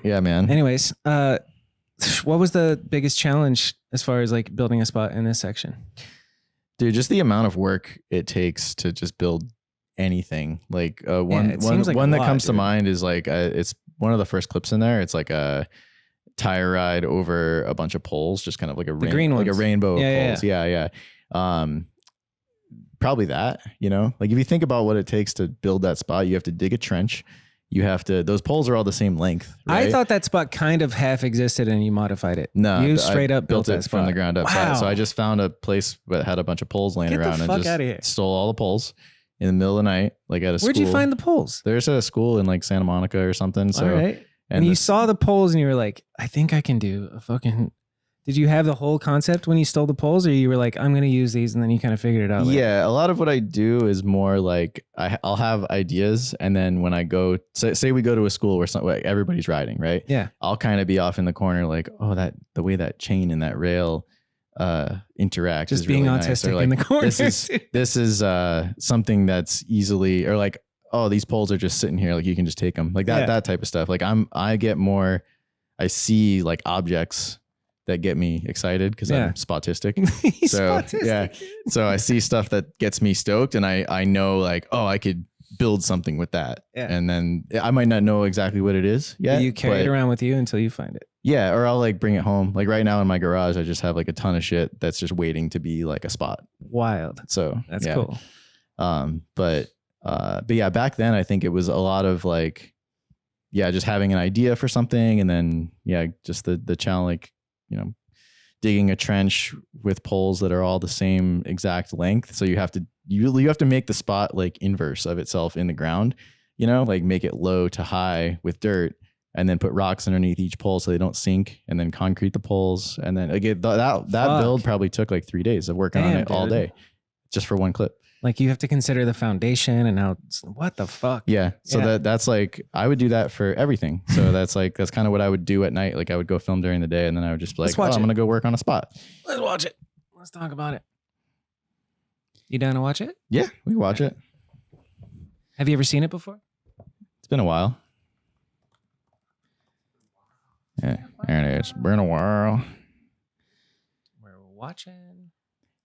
Yeah, man. Anyways, what was the biggest challenge as far as like building a spot in this section? Dude, just the amount of work it takes to just build anything. Like one that comes to mind is like it's one of the first clips in there. It's like a tire ride over a bunch of poles, just kind of like a rainbow of poles. Yeah. Probably that, like if you think about what it takes to build that spot, you have to dig a trench. Those poles are all the same length. Right? I thought that spot kind of half existed and you modified it. No, you straight up built it from the ground up. Wow. So I just found a place that had a bunch of poles laying around and just stole all the poles in the middle of the night, like at a school. Where'd you find the poles? There's a school in like Santa Monica or something. So, all right. And you saw the poles and you were like, I think I can do a fucking... Did you have the whole concept when you stole the poles, or you were like, I'm going to use these, and then you kind of figured it out later? Yeah, a lot of what I do is more like I'll have ideas, and then when I go, say we go to a school where everybody's riding, right? Yeah. I'll kind of be off in the corner like, oh, the way that chain and that rail interact just is being really autistic nice. Or like, in the corner. This is something that's easily, or like, oh, these poles are just sitting here, like you can just take them, like that type of stuff. Like I see like objects that get me excited because Yeah. I'm spotistic. He's So autistic, yeah, dude. so I see stuff that gets me stoked, and I know like, oh, I could build something with that. Yeah. And then I might not know exactly what it is yet. But you carry it but- around with you until you find it. Yeah, or I'll like bring it home. Like right now in my garage, I just have like a ton of shit that's just waiting to be like a spot. Wild. So That's yeah. cool. But yeah, back then I think it was a lot of like, yeah, just having an idea for something, and then yeah, just the challenge, like, you know, digging a trench with poles that are all the same exact length. So you have to make the spot like inverse of itself in the ground, you know, like make it low to high with dirt, and then put rocks underneath each pole so they don't sink, and then concrete the poles. And then again, that build probably took like 3 days of working on it all dude. day just for one clip. Like you have to consider the foundation and how, what the fuck? Yeah. So Yeah. that's like, I would do that for everything. So that's kind of what I would do at night. Like I would go film during the day, and then I would just be Let's like, watch I'm it. going to go work on a spot. Let's watch it. Let's talk about it. You down to watch it? Yeah, we can watch it. Have you ever seen it before? It's been a while. Yeah, there it is. Been a while. We're watching.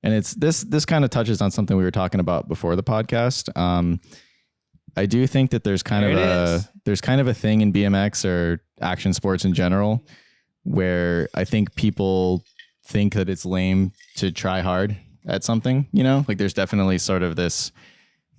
And it's this kind of touches on something we were talking about before the podcast. I do think that there's kind of a thing in BMX or action sports in general where I think people think that it's lame to try hard at something, you know? Like there's definitely sort of this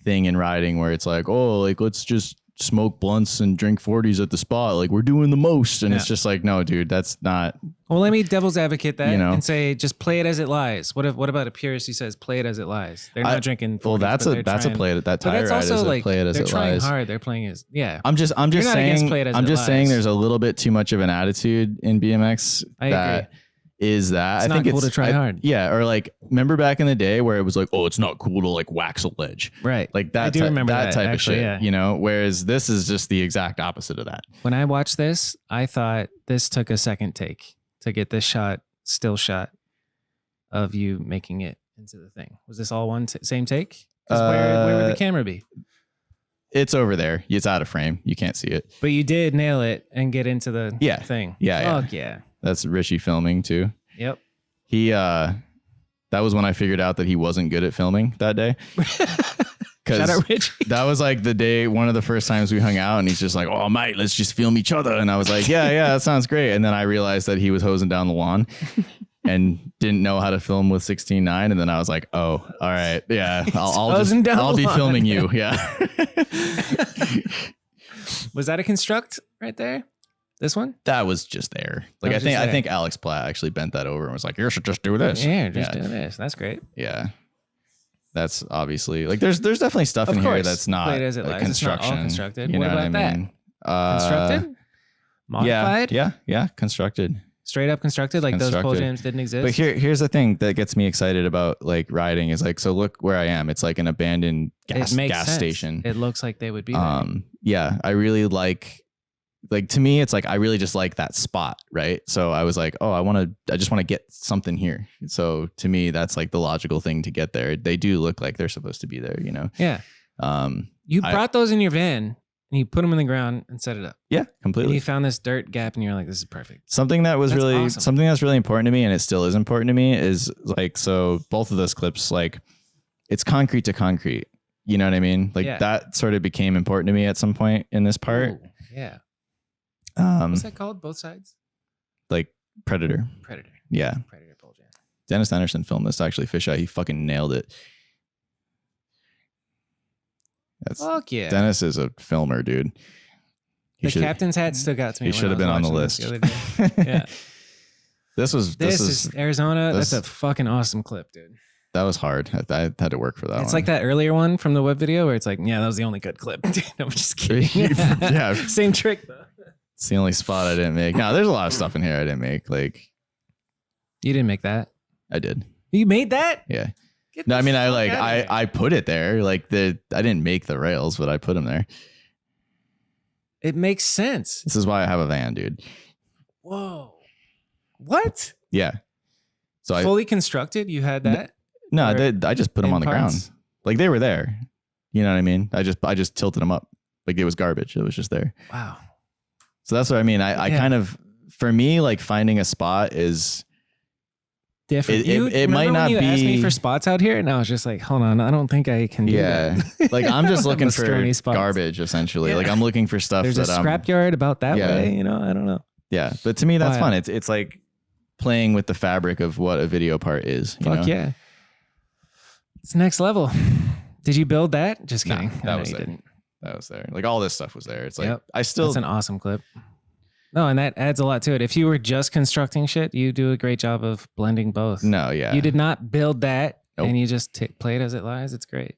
thing in riding where it's like, oh, like let's just smoke blunts and drink 40s at the spot, like we're doing the most. And it's just like, no, dude, that's not. Well, let me devil's advocate that, You know? and say just play it as it lies. What about a purist who says play it as it lies? They're not drinking 40s, Well, that's but a they're trying, play it. That but tire that's ride is also a like play it as they're it trying lies. hard. They're playing as I'm just not against saying play it as I'm it just saying lies. there's a little bit too much of an attitude in BMX I that agree. is that It's I not think cool it's to try hard. Yeah, or like remember back in the day where it was like, oh, it's not cool to like wax a ledge. Right. Like that I do remember that type actually, of shit, yeah. you know, whereas this is just the exact opposite of that. When I watched this, I thought this took a second take to get this still shot of you making it into the thing. Was this all same take? 'Cause where would the camera be? It's over there. It's out of frame. You can't see it. But you did nail it and get into the thing. Yeah. Fuck yeah. That's Richie filming too. Yep. He that was when I figured out that he wasn't good at filming that day. Shout out Richie. That was like the day, one of the first times we hung out, and he's just like, oh mate, let's just film each other. And I was like, yeah, that sounds great. And then I realized that he was hosing down the lawn and didn't know how to film with 16:9. And then I was like, oh, all right. Yeah. I'll be filming you. Yeah. Was that a construct right there? This one? That was just there. Like That was I just think Alex Platt actually bent that over and was like, you should just do this. Yeah, just do this. That's great. Yeah. That's obviously like there's definitely stuff in here that's not Play it as it lies. It's not all construction. constructed. You What know about what I mean? Constructed? Modified? Yeah, constructed. Straight up constructed? Like those pole Constructed. jams didn't exist? But here's the thing that gets me excited about like riding is like, so look where I am. It's like an abandoned gas sense. station. It looks like they would be there. Yeah, I really like to me, it's like, I really just like that spot. Right. So I was like, oh, I just want to get something here. So to me, that's like the logical thing to get there. They do look like they're supposed to be there, you know? Yeah. You brought those in your van and you put them in the ground and set it up. Yeah, And completely. you found this dirt gap and you're like, this is perfect. Something that was That's really awesome. something that's really important to me, and it still is important to me, is like, so both of those clips, like it's concrete to concrete. You know what I mean? Like that sort of became important to me at some point in this part. Ooh, yeah. Um, What's that called? Both sides? like Predator. Predator. Yeah. Predator pole jam. Dennis Anderson filmed this actually. Fisheye. He fucking nailed it. That's Fuck yeah. Dennis is a filmer, dude. The captain's hat still got to me. He should have been on the list. Yeah. This is Arizona. That's a fucking awesome clip, dude. That was hard. I had to work for that. It's one. like that earlier one from the web video where it's like, yeah, that was the only good clip. Dude, I'm just kidding. Yeah. Same trick though. It's the only spot I didn't make. No, there's a lot of stuff in here I didn't make. Like You didn't make that. I did. You made that? Yeah. Get No, the I mean, fuck outta here. I put it there. Like I didn't make the rails, but I put them there. It makes sense. This is why I have a van, dude. Whoa. What? Yeah. So Fully constructed? You had that? I just put them in on the parts? ground. Like they were there. You know what I mean? I just tilted them up. Like it was garbage. It was just there. Wow. So that's what I mean. I kind of, for me, like finding a spot is different. It might not you be. asked me for spots out here, and I was just like, hold on, I don't think I can do that. Like I'm just looking for Mastroni spots. garbage essentially. Yeah. Like I'm looking for stuff There's that a scrapyard about that way, you know. I don't know. Yeah, but to me that's Wow. fun. It's like playing with the fabric of what a video part is. You know? Yeah, it's next level. Did you build that? Just Nah, kidding. that I know was you there. didn't. That was there. Like all this stuff was there. It's like Yep. I still That's an awesome clip. No, and that adds a lot to it. If you were just constructing shit, you do a great job of blending both. no, yeah. You did not build that, Nope. and you just play it as it lies. It's great.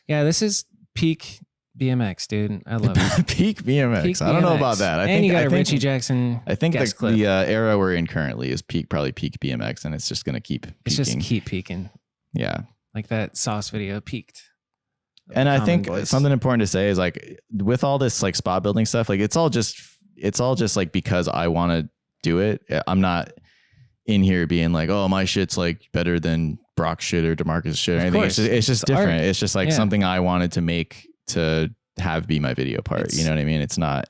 Yeah, this is peak BMX, dude. I love it. Peak BMX. Peak I don't know BMX. about that. And you got a Richie Jackson. I think guest clip. the era we're in currently is probably peak BMX, and it's just gonna keep peaking. It's just keep peaking. Yeah. Like that Sauce video peaked. And I Common think Voice. something important to say is like with all this like spot building stuff, like it's all just like because I want to do it. I'm not in here being like, oh, my shit's like better than Brock's shit or Demarcus shit or anything. It's just different. art. It's just like something I wanted to make to have be my video part. You know what I mean? It's not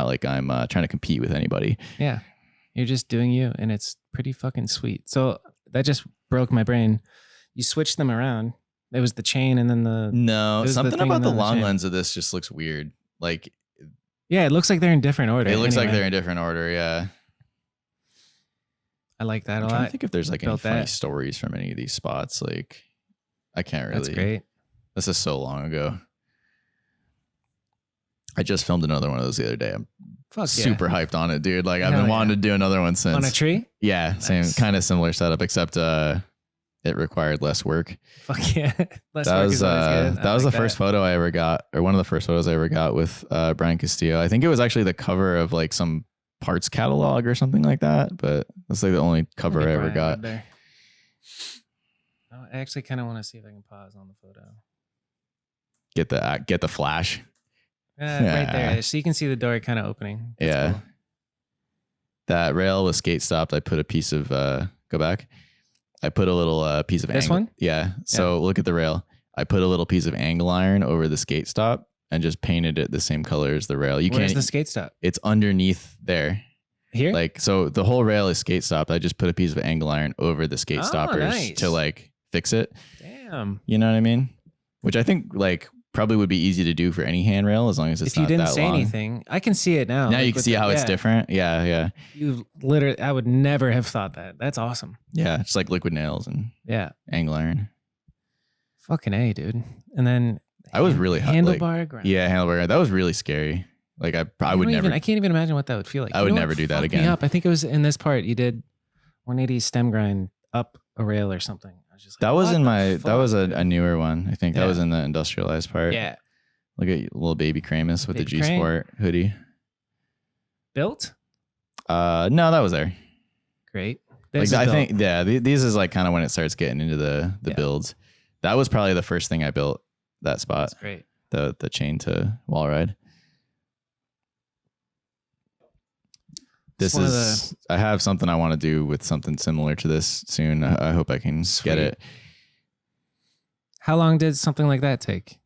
like I'm trying to compete with anybody. Yeah. You're just doing you, and it's pretty fucking sweet. So that just broke my brain. You switched them around. It was the chain and then No, it was something the thing about and the then long chain. lens of this just looks weird. Like Yeah, it looks like they're in different order. it looks like anyway. they're in different order. Yeah. I like that I'm a trying to lot. think if there's like any Built funny that. stories from any of these spots. Like I can't really. That's great. This is so long ago. I just filmed another one of those the other day. I'm Fuck super hyped on it, dude. Like I've Hell been yeah. wanting to do another one since. On a tree? Yeah, same Nice. kind of similar setup, except it required less work. Fuck yeah. Less That work was is always good. that I was like the first photo I ever got, or one of the first photos I ever got with Brian Castillo. I think it was actually the cover of like some parts catalog or something like that. But that's like the only cover I ever got. There. Oh, I actually kind of want to see if I can pause on the photo. Get the flash. Right there. So you can see the door kind of opening. That's Yeah. cool. That rail was skate stopped. I put a piece of go back. I put a little piece of This angle. one? Yeah. So look at the rail. I put a little piece of angle iron over the skate stop and just painted it the same color as the rail. You Where's can't. the skate stop? It's underneath there. Here? Like so, the whole rail is skate stopped. I just put a piece of angle iron over the skate Oh, stoppers nice. to like fix it. Damn. You know what I mean? Which I think like probably would be easy to do for any handrail as long as it's If you not didn't that say long. anything, I can see it now. Now Like you can with see the- how it's yeah. different. Yeah, yeah, You literally, I would never have thought that. That's awesome. yeah. It's like liquid nails and Yeah. angle iron. Fucking A, dude. And then I was really hot, like- handlebar grind. Yeah, handlebar. That was really scary. Like I would never. I can't even imagine what that would feel like. I You would know what never do that fucked me again. up? I think it was in this part. You did 180 stem grind up a rail or something. I was just like, That was what in the my. That fuck, was dude? a newer one. I think that Yeah. was in the industrialized part. Yeah. Look at little baby Kramus with the Baby G Sport hoodie. Built? No, that was there. Great. Like This is I built. think, yeah, these is like kind of when it starts getting into the Yeah. builds. That was probably the first thing I built. That spot, That's great. the chain to wall ride. This one of is. I have something I want to do with something similar to this soon. I hope I can Sweet. get it. How long did something like that take?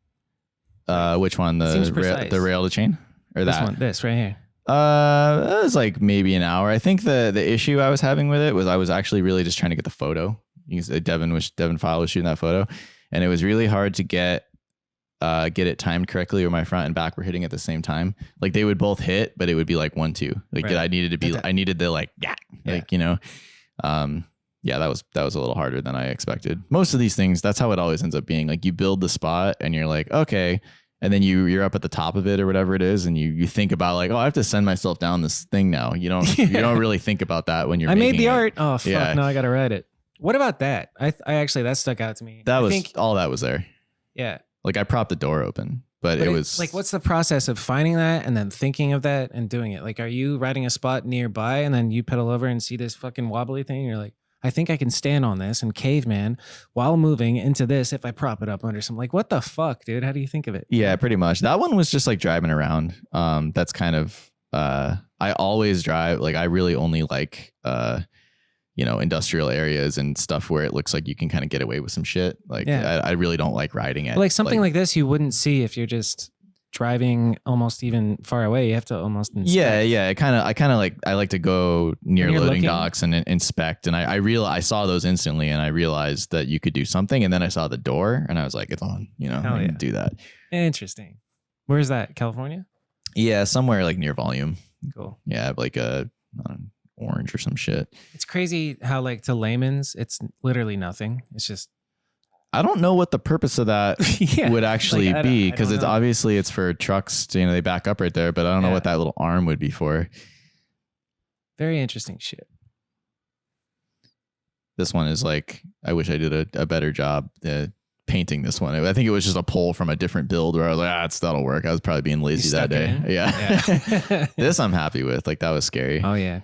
Which one? Seems The precise. rail to chain or This that? one, this right here. It was like maybe an hour. I think the issue I was having with it was I was actually really just trying to get the photo. You can say Devin File was shooting that photo, and it was really hard to get it timed correctly, or my front and back were hitting at the same time. Like they would both hit, but it would be like 1-2. Like Right. I needed to be. Like that. I needed the like yeah, Yeah. like you know. Yeah, that was a little harder than I expected. Most of these things, that's how it always ends up being. Like you build the spot and you're like, okay. And then you're up at the top of it or whatever it is. And you think about like, oh, I have to send myself down this thing now. You don't really think about that when you're I made making the it. art. Oh, fuck. Yeah. No, I got to write it. What about that? I actually, that stuck out to me. That I was think, all that was there. yeah. Like I propped the door open, but But it was like, what's the process of finding that and then thinking of that and doing it? Like, are you riding a spot nearby and then you pedal over and see this fucking wobbly thing? And you're like, I think I can stand on this and caveman while moving into this if I prop it up under some. Like, what the fuck, dude? How do you think of it? yeah, pretty much. That one was just like driving around. That's kind of I always drive. Like I really only like industrial areas and stuff where it looks like you can kind of get away with some shit. Like Yeah. I really don't like riding it. But like something like this, you wouldn't see if you're just driving almost even far away. You have to almost inspect. Yeah. I like to go near When you're loading looking? docks and inspect. And I saw those instantly, and I realized that you could do something. And then I saw the door, and I was like, it's on. Hell I yeah. can do that. Interesting. Where's that? California? Yeah, somewhere like near Volume. Cool. Yeah, like orange or some shit. It's crazy how like to layman's, it's literally nothing. It's just I don't know what the purpose of that Yeah, would actually like, be, I because don't it's know. obviously it's for trucks. They back up right there, but I don't know what that little arm would be for. Very interesting shit. This one is like, I wish I did a better job painting this one. I think it was just a pull from a different build where I was like, that'll work. I was probably being lazy that day. Yeah. This I'm happy with. Like, that was scary. Oh yeah.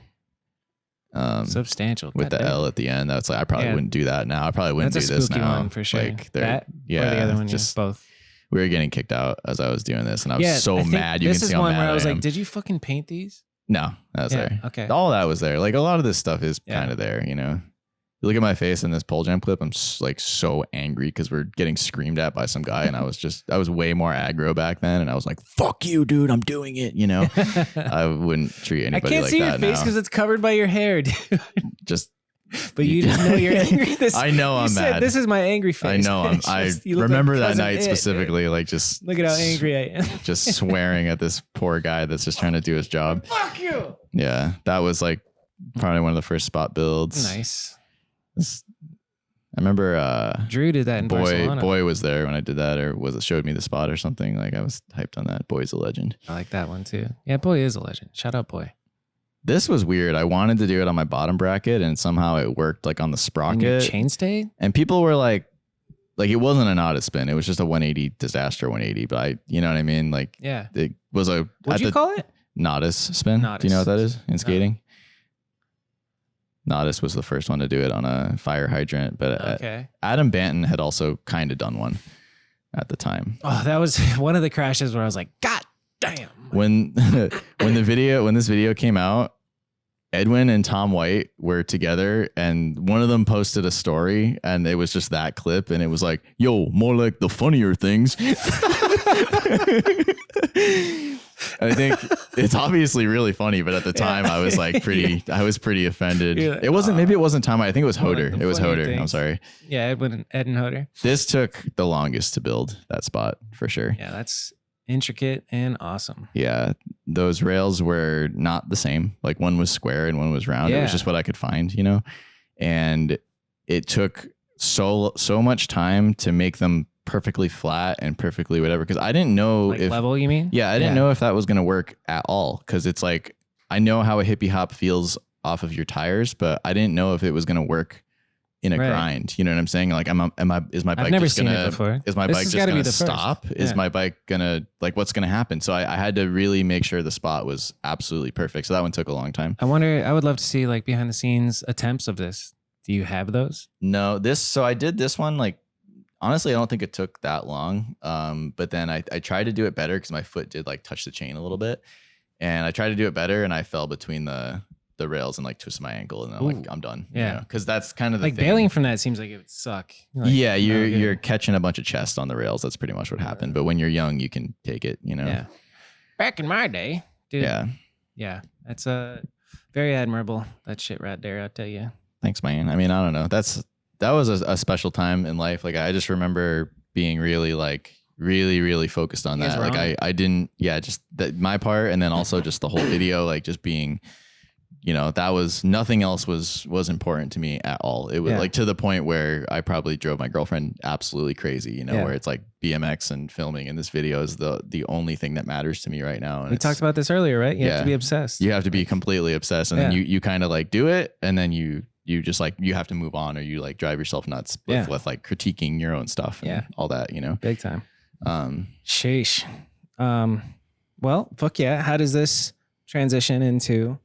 Substantial. With the Goddamn. L at the end. That's like, I probably wouldn't do that now. I probably wouldn't That's do a this spooky now. one for sure. Like, That or the other one, just both. We were getting kicked out as I was doing this, and I was so mad. You can see this is how one mad where I was am. like, did you fucking paint these? No, that was there. Okay. All that was there. Like, a lot of this stuff is kind of there, You look at my face in this pole jam clip, I'm like so angry because we're getting screamed at by some guy, and I was way more aggro back then, and I was like, fuck you, dude, I'm doing it, I wouldn't treat anybody like that. I can't see your face because it's covered by your hair, dude. Just But you just know you're angry. I know I'm mad. This is my angry face. I know I remember that night specifically, like, just look at how angry I am. just swearing at this poor guy that's just trying to do his job. Fuck you. Yeah, that was like probably one of the first spot builds. Nice. I remember Drew did that in Barcelona. Boy was there when I did that, or showed me the spot or something. Like, I was hyped on that. Boy's a legend. I like that one too. Yeah, Boy is a legend. Shout out Boy. This was weird. I wanted to do it on my bottom bracket, and somehow it worked like on the And your sprocket. chain stayed? And people were like it wasn't a knotted spin. It was just a 180 disaster 180. But you know what I mean? Like, Yeah. it was a What'd you call it? Nodis spin. Nodis. Do you know what that is in skating? Nodis was the first one to do it on a fire hydrant, but Okay. Adam Banton had also kind of done one at the time. Oh, that was one of the crashes where I was like, God damn. When this video came out, Edwin and Tom White were together, and one of them posted a story, and it was just that clip, and it was like, yo, more like the funnier things. I think it's obviously really funny, but at the time I was like I was pretty offended. Like, it wasn't Tom White. I think it was Hoder. Like it was Hoder. things. I'm sorry. Yeah, Ed and Hoder. This took the longest to build, that spot, for sure. Yeah, that's intricate and awesome. Yeah, those rails were not the same. Like, one was square and one was round. It was just what I could find, and it took so much time to make them perfectly flat and perfectly whatever, because I didn't know Like if level, you mean? Yeah, I didn't know if that was going to work at all, because it's like, I know how a hippie hop feels off of your tires, but I didn't know if it was going to work in a grind. You know what I'm saying? Like, is my bike never just seen gonna, it before. Is my This bike has just gotta be gonna the first. stop? Is my bike gonna, like, what's gonna happen? So I had to really make sure the spot was absolutely perfect. So that one took a long time. I would love to see like behind the scenes attempts of this. Do you have those? No, so I did this one, like, honestly, I don't think it took that long. But then I tried to do it better because my foot did like touch the chain a little bit, and I tried to do it better, and I fell between the rails and like twisted my ankle, and I'm like, I'm done. Yeah, because that's kind of the like thing. bailing from that seems like it would suck. Like, yeah, you're catching a bunch of chest on the rails. That's pretty much what happened. But when you're young, you can take it. Yeah. Back in my day, dude. Yeah, that's very admirable. That shit right there, I'll tell you. Thanks, man. I mean, I don't know. That was a special time in life. Like, I just remember being really really focused on that. Like, I didn't, just my part, and then also just the whole video, like, just being, that was, nothing else was important to me at all. It was like to the point where I probably drove my girlfriend absolutely crazy, where it's like BMX and filming, and this video is the only thing that matters to me right now. And we talked about this earlier, right? You have to be obsessed. You have to be completely obsessed, and then you kind of like do it, and then you just like, you have to move on, or you like drive yourself nuts with like critiquing your own stuff and all that, Big time. Sheesh. Well, fuck yeah. How does this transition into,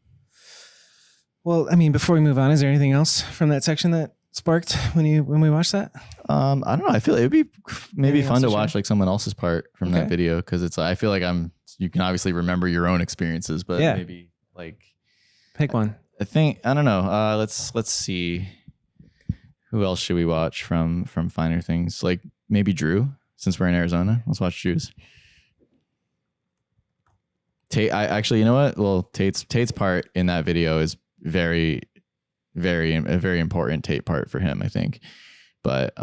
well, I mean, before we move on, is there anything else from that section that sparked when we watched that? I don't know. I feel it would be maybe Anything fun to else to watch like someone else's part from that video, because it's, I feel like you can obviously remember your own experiences, but maybe like pick one. I don't know. Let's see. Who else should we watch from Finer Things? Like, maybe Drew, since we're in Arizona. Let's watch Drew's. Tate, I actually, you know what? Well, Tate's part in that video is a very important Tate part for him, I think. But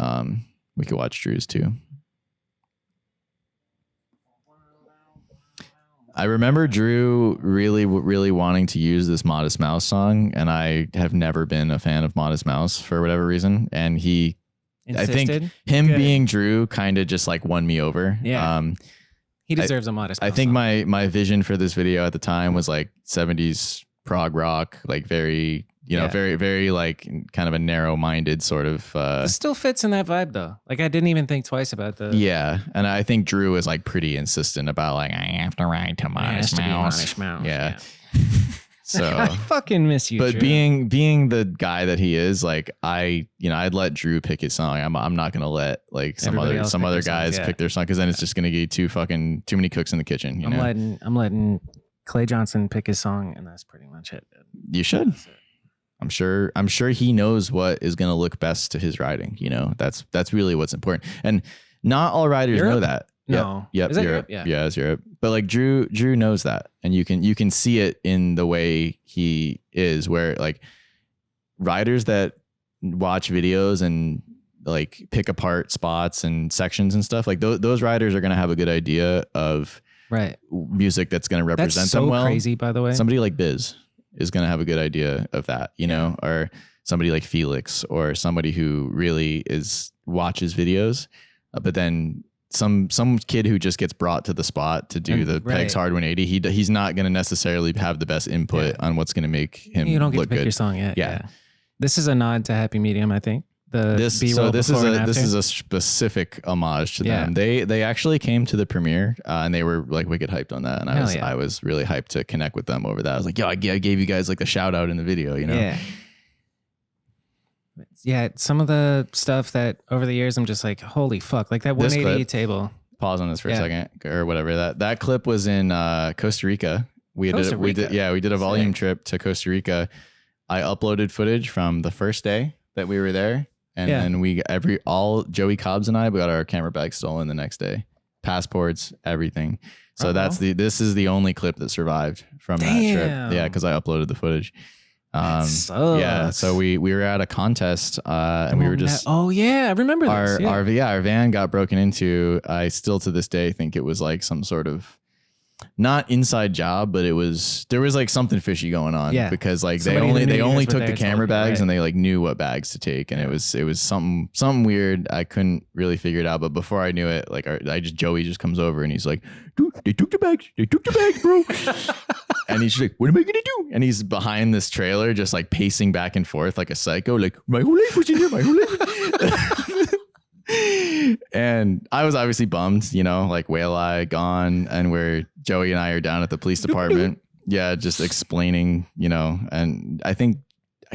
we could watch Drew's too. I remember Drew really wanting to use this Modest Mouse song, and I have never been a fan of Modest Mouse for whatever reason. And he insisted? I think him Good. Being Drew kind of just like won me over. Yeah. He deserves a Modest Mouse I think song. my vision for this video at the time was like 70s prog rock, like very, very like kind of a narrow-minded sort of. It still fits in that vibe though. Like I didn't even think twice about the. Yeah, and I think Drew is like pretty insistent about like I have to ride to Modest Mouse. Yeah. So I fucking miss you. But Drew. being the guy that he is, like I'd let Drew pick his song. I'm not gonna let like some other guys pick their song, because then it's just gonna get too many cooks in the kitchen. I'm letting Clay Johnson pick his song, and that's pretty much it. You should. I'm sure he knows what is gonna look best to his riding. That's really what's important, and not all riders know that. No. Yep. Europe. Yeah, it's Europe. But like Drew knows that, and you can see it in the way he is, where like riders that watch videos and like pick apart spots and sections and stuff, like those riders are going to have a good idea of music that's going to represent them well. That's so crazy, by the way. Somebody like Biz is going to have a good idea of that, or somebody like Felix, or somebody who really watches videos, but then some kid who just gets brought to the spot to do the Pegs Hard 180, he's not going to necessarily have the best input on what's going to make him you don't get look to pick good. Your song yet. Yeah. This is a nod to Happy Medium, I think. This is a specific homage to them. They actually came to the premiere and they were like wicked hyped on that, and I was really hyped to connect with them over that. I was like, yo, I gave you guys like a shout out in the video, Yeah, some of the stuff that over the years I'm just like, holy fuck, like that 180 table. Pause on this for a second, or whatever. That clip was in Costa Rica. We did a volume trip to Costa Rica. I uploaded footage from the first day that we were there, and then all Joey Cobbs and I, we got our camera bags stolen the next day, passports, everything. So this is the only clip that survived from that trip. Yeah, because I uploaded the footage. So we were at a contest and we were just I remember this. Our van got broken into. I still to this day think it was like some sort of not inside job, but there was like something fishy going on, because like they only took the camera bags and they like knew what bags to take, and it was something weird. I couldn't really figure it out, but before I knew it, like Joey just comes over and he's like, dude, they took the bags, bro. And he's like, what am I gonna do? And he's behind this trailer, just like pacing back and forth like a psycho, like my whole life was in here, my whole life. And I was obviously bummed, like Whale Eye gone, and where Joey and I are down at the police department. Yeah, just explaining, and I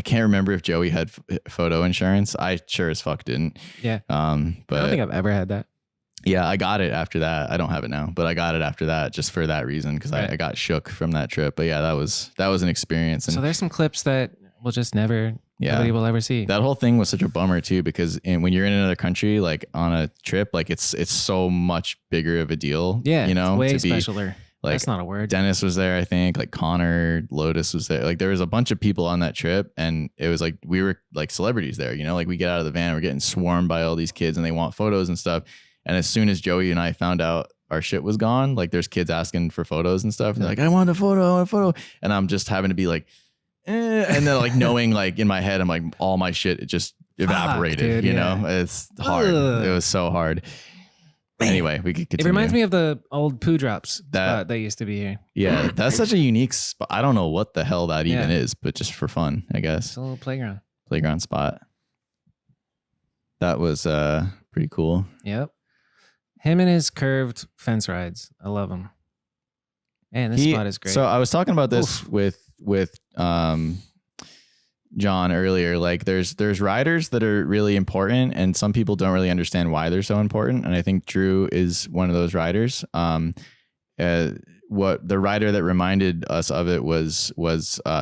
can't remember if Joey had photo insurance. I sure as fuck didn't. Yeah. But I don't think I've ever had that. Yeah, I got it after that. I don't have it now, but I got it after that just for that reason, because I got shook from that trip. But yeah, that was an experience. And so there's some clips that we'll just nobody will ever see. That whole thing was such a bummer too, because when you're in another country, like on a trip, like it's so much bigger of a deal. Yeah, it's way specialer. Like, that's not a word. Dennis was there, I think. Like Connor, Lotus was there. Like there was a bunch of people on that trip, and it was like we were like celebrities there. Like we get out of the van, we're getting swarmed by all these kids, and they want photos and stuff. And as soon as Joey and I found out our shit was gone, like there's kids asking for photos and stuff. And they're like, I want a photo. And I'm just having to be like, and then like knowing like in my head, I'm like, all my shit, it just evaporated, dude, it's hard. It was so hard. Anyway, we could continue. It reminds me of the old poo drops that used to be here. Yeah, that's such a unique spot. I don't know what the hell that even is, but just for fun, I guess. It's a little playground spot. That was pretty cool. Yep. Him and his curved fence rides. I love him. Man, this spot is great. So I was talking about this with John earlier. Like there's riders that are really important, and some people don't really understand why they're so important. And I think Drew is one of those riders. What the rider that reminded us of it was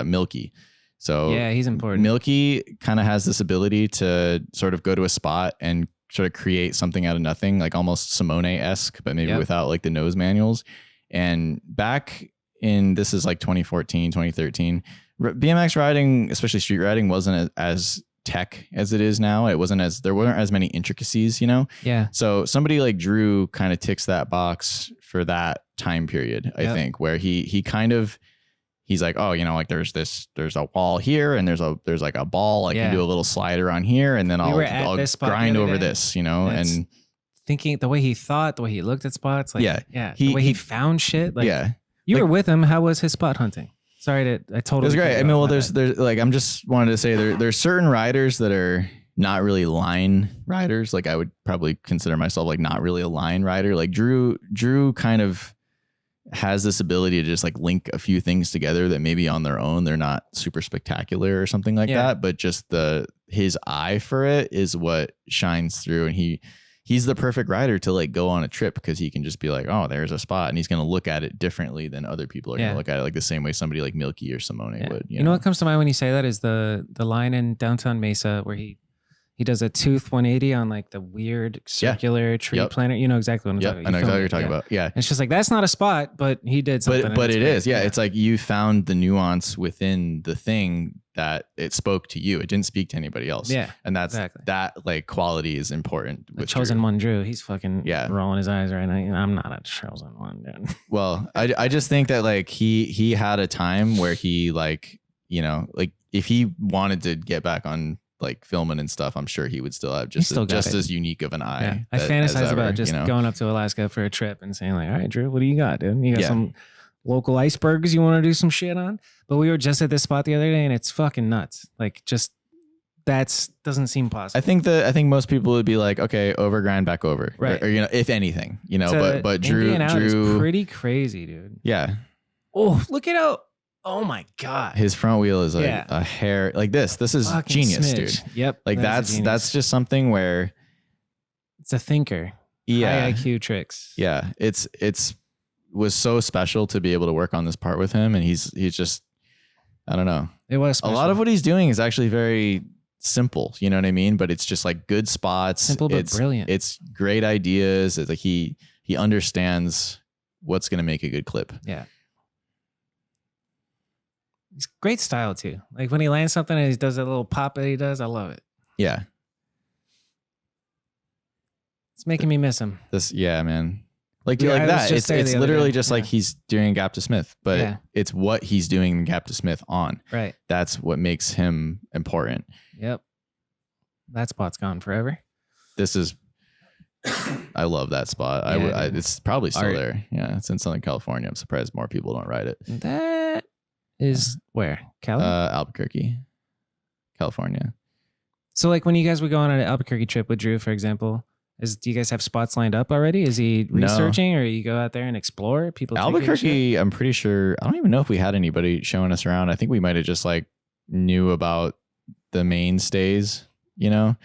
Milky. So yeah, he's important. Milky kind of has this ability to sort of go to a spot and sort of create something out of nothing, like almost Simone-esque, but maybe without like the nose manuals. And back this is like 2014, 2013. BMX riding, especially street riding, wasn't as tech as it is now. There weren't as many intricacies, you know? Yeah. So somebody like Drew kind of ticks that box for that time period, I think, where he's like, oh, you know, like there's a wall here and there's like a ball. I can do a little slider on here and then I'll grind over this, you know, and thinking the way he thought, the way he looked at spots. Like, the way he found shit. Like, you like, were with him. How was his spot hunting? Sorry I totally. It was great. I mean, well, there's like, I'm just wanted to say there's certain riders that are not really line riders. Like I would probably consider myself like not really a line rider. Like Drew kind of has this ability to just like link a few things together that maybe on their own they're not super spectacular or something like that, but just his eye for it is what shines through, and he's the perfect rider to like go on a trip because he can just be like, oh, there's a spot, and he's going to look at it differently than other people are going to look at it, like the same way somebody like Milky or Simone would. You know what comes to mind when you say that is the line in Downtown Mesa where he does a tooth 180 on like the weird circular tree planter. You know exactly what I'm talking about. I know exactly what you're talking about. Yeah. And it's just like, that's not a spot, but he did something. But it is. Yeah. It's like you found the nuance within the thing that it spoke to you. It didn't speak to anybody else. Yeah. And that like quality is important. The chosen one, Drew. He's fucking rolling his eyes right now. I'm not a chosen one, dude. Well, I just think that like he had a time where he like, you know, like if he wanted to get back on like filming and stuff, I'm sure he would still have just as unique of an eye. I fantasize about just going up to Alaska for a trip and saying like, all right, Drew, what do you got, dude? You got some local icebergs you want to do some shit on? But we were just at this spot the other day and it's fucking nuts. Like just doesn't seem possible. I think most people would be like, okay, overgrind back over. Right. Or you know, if anything, you know, but Drew is pretty crazy, dude. Yeah. Oh, look at how. Oh my God. His front wheel is like a hair like this. This is fucking genius, smidge. Dude. Yep. Like that's just something where it's a thinker. Yeah. High IQ tricks. Yeah. It's was so special to be able to work on this part with him. And he's just, I don't know. It was special. A lot of what he's doing is actually very simple. You know what I mean? But it's just like good spots. Simple, but brilliant. It's great ideas. It's like he understands what's going to make a good clip. Yeah. It's great style too. Like when he lands something and he does that little pop that he does, I love it. Yeah. It's making me miss him. Man. Like that. It's literally just like he's doing Gap to Smith, but it's what he's doing Gap to Smith on. Right. That's what makes him important. Yep. That spot's gone forever. This is, I love that spot. It's probably still there. Yeah. It's in Southern California. I'm surprised more people don't ride it. That is where? Cali? Albuquerque, California. So like when you guys would go on an Albuquerque trip with Drew, for example, do you guys have spots lined up already? Is he researching or you go out there and explore? People Albuquerque, I'm pretty sure, I don't even know if we had anybody showing us around. I think we might have just like knew about the mainstays, you know?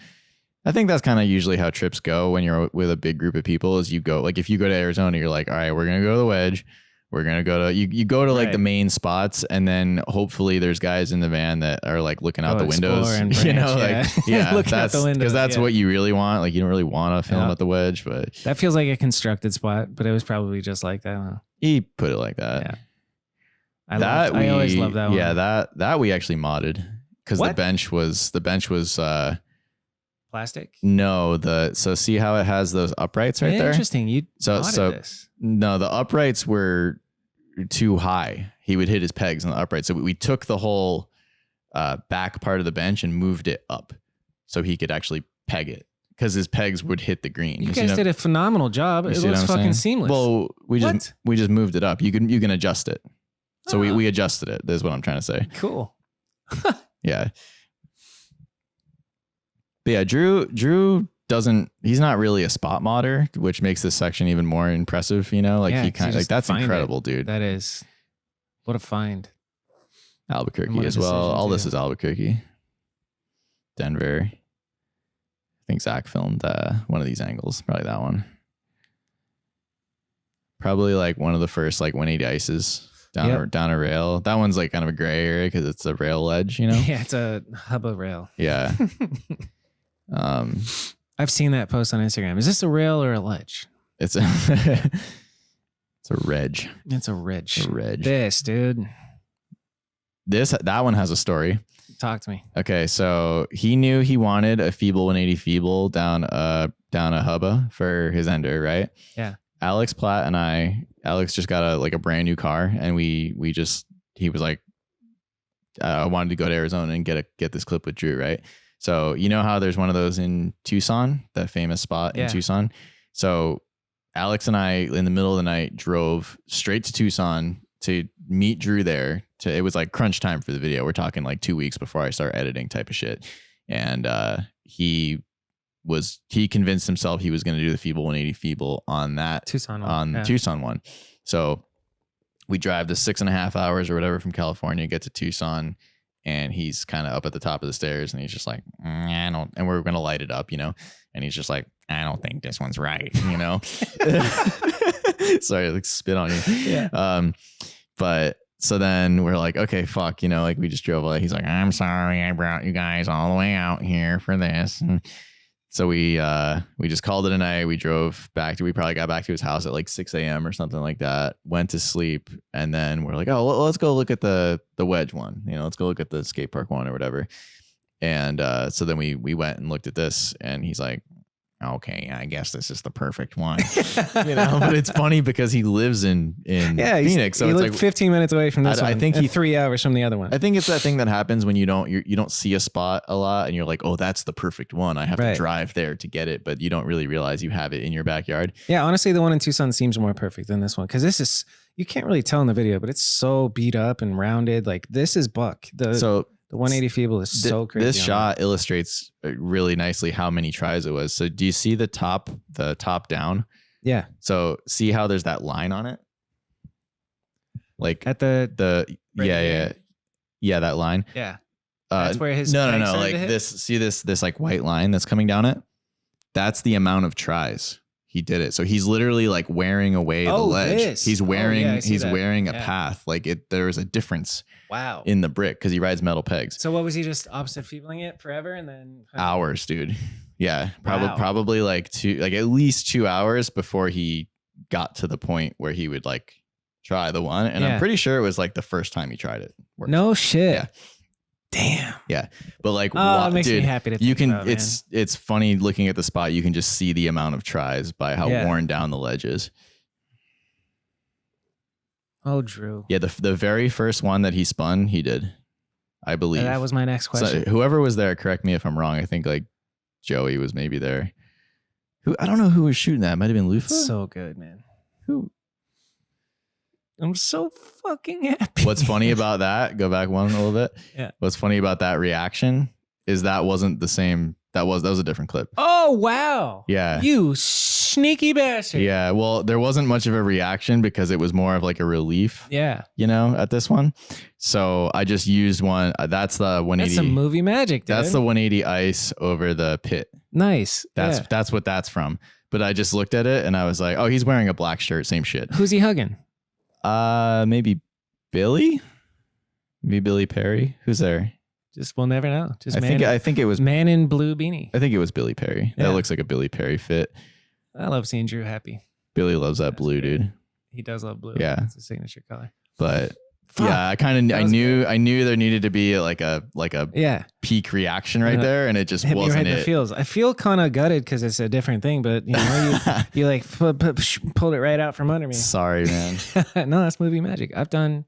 I think that's kind of usually how trips go when you're with a big group of people is you go, like if you go to Arizona, you're like, all right, we're going to go to the Wedge. We're going to go to, you go to like the main spots and then hopefully there's guys in the van that are like looking out the windows, branch, you know, like, looking out the windows, because that's what you really want. Like you don't really want to film at the Wedge, but that feels like a constructed spot, but it was probably just like that. Huh? He put it like that. Yeah. I always love that one. Yeah. That we actually modded because the bench was plastic. No, so see how it has those uprights right there? Interesting. You modded this. No, the uprights were too high. He would hit his pegs on the uprights. So we took the whole back part of the bench and moved it up so he could actually peg it because his pegs would hit the green. You guys did a phenomenal job. It looks fucking seamless. Well, we just moved it up. You can adjust it. So we adjusted it. That's what I'm trying to say. Cool. Yeah. But yeah, Drew he's not really a spot modder, which makes this section even more impressive, you know? Like he kind of like that's incredible, dude. That is what a find. Albuquerque as well. All this is Albuquerque. Denver. I think Zach filmed one of these angles, probably that one. Probably like one of the first like 180 ices down a rail. That one's like kind of a gray area because it's a rail ledge, you know? Yeah, it's a hubba rail. Yeah. I've seen that post on Instagram. Is this a rail or a ledge? It's It's a reg. It's a reg. A reg. This, dude. That one has a story. Talk to me. Okay, so he knew he wanted a Feeble 180 Feeble down a hubba for his ender, right? Yeah. Alex Platt and Alex just got a brand new car, and he was like, I wanted to go to Arizona and get this clip with Drew, right? So you know how there's one of those in Tucson, that famous spot in Tucson. So Alex and I, in the middle of the night, drove straight to Tucson to meet Drew there. It was like crunch time for the video. We're talking like 2 weeks before I start editing type of shit. And he convinced himself he was going to do the Feeble 180 Feeble on that Tucson one. So we drive the 6.5 hours or whatever from California, get to Tucson, and he's kind of up at the top of the stairs, and he's just like, I don't, and we're going to light it up, you know? And he's just like, I don't think this one's right, you know? Sorry, like spit on you. Yeah. But so then we're like, okay, fuck, you know, like we just drove away. He's like, I'm sorry, I brought you guys all the way out here for this. And so we just called it a night. We drove back we probably got back to his house at like 6 a.m. or something like that, went to sleep. And then we're like, oh, let's go look at the wedge one, you know, let's go look at the skate park one or whatever. And so then we went and looked at this, and he's like, okay, I guess this is the perfect one. You know, but it's funny because he lives in Phoenix, so it's like 15 minutes away from this one. I think and 3 hours from the other one. I think it's that thing that happens when you don't see a spot a lot, and you're like, oh, that's the perfect one. I have to drive there to get it, but you don't really realize you have it in your backyard. Yeah, honestly, the one in Tucson seems more perfect than this one, because this is, you can't really tell in the video, but it's so beat up and rounded. Like, this is buck. The 180 Feeble is so crazy. This shot illustrates really nicely how many tries it was. So do you see the top down? Yeah. So see how there's that line on it? Like at the yeah, that line. Yeah. That's where his no. Like this, see this like white line that's coming down it? That's the amount of tries he did it. So he's literally like wearing away the ledge. He's wearing a path. Like there is a difference. Wow. In the brick, because he rides metal pegs. So what was he just opposite feebling it forever and then hours, dude? Yeah, probably like at least 2 hours before he got to the point where he would like try the one. And I'm pretty sure it was like the first time he tried it. No shit. Yeah. Damn. Yeah. But like, it makes me happy to think you can, about, it's funny looking at the spot. You can just see the amount of tries by how worn down the ledge is. Oh, Drew. Yeah. The very first one that he spun, he did, I believe. That was my next question. So whoever was there, correct me if I'm wrong. I think like Joey was maybe there. I don't know who was shooting that. It might have been Lufa. So good, man. Who? I'm so fucking happy. What's funny about that? Go back one a little bit. Yeah. What's funny about that reaction is that wasn't the same. That was a different clip. Oh, wow. Yeah. You sneaky bastard. Yeah. Well, there wasn't much of a reaction because it was more of like a relief. Yeah. You know, at this one. So I just used one. That's the 180. That's some movie magic, dude. That's the 180 ice over the pit. Nice. That's what that's from. But I just looked at it and I was like, oh, he's wearing a black shirt. Same shit. Who's he hugging? Maybe Billy? Maybe Billy Perry? Who's there? We'll never know. I think it was man in blue beanie. I think it was Billy Perry. Yeah. That looks like a Billy Perry fit. I love seeing Drew happy. That's blue, great. dude. He does love blue. Yeah. It's a signature color. But Fuck. yeah, I knew there needed to be like a peak reaction right there, and it just hit wasn't me right in the feels. I feel kind of gutted because it's a different thing, but you know, you like pulled it right out from under me. Sorry, man. No, that's movie magic. I've done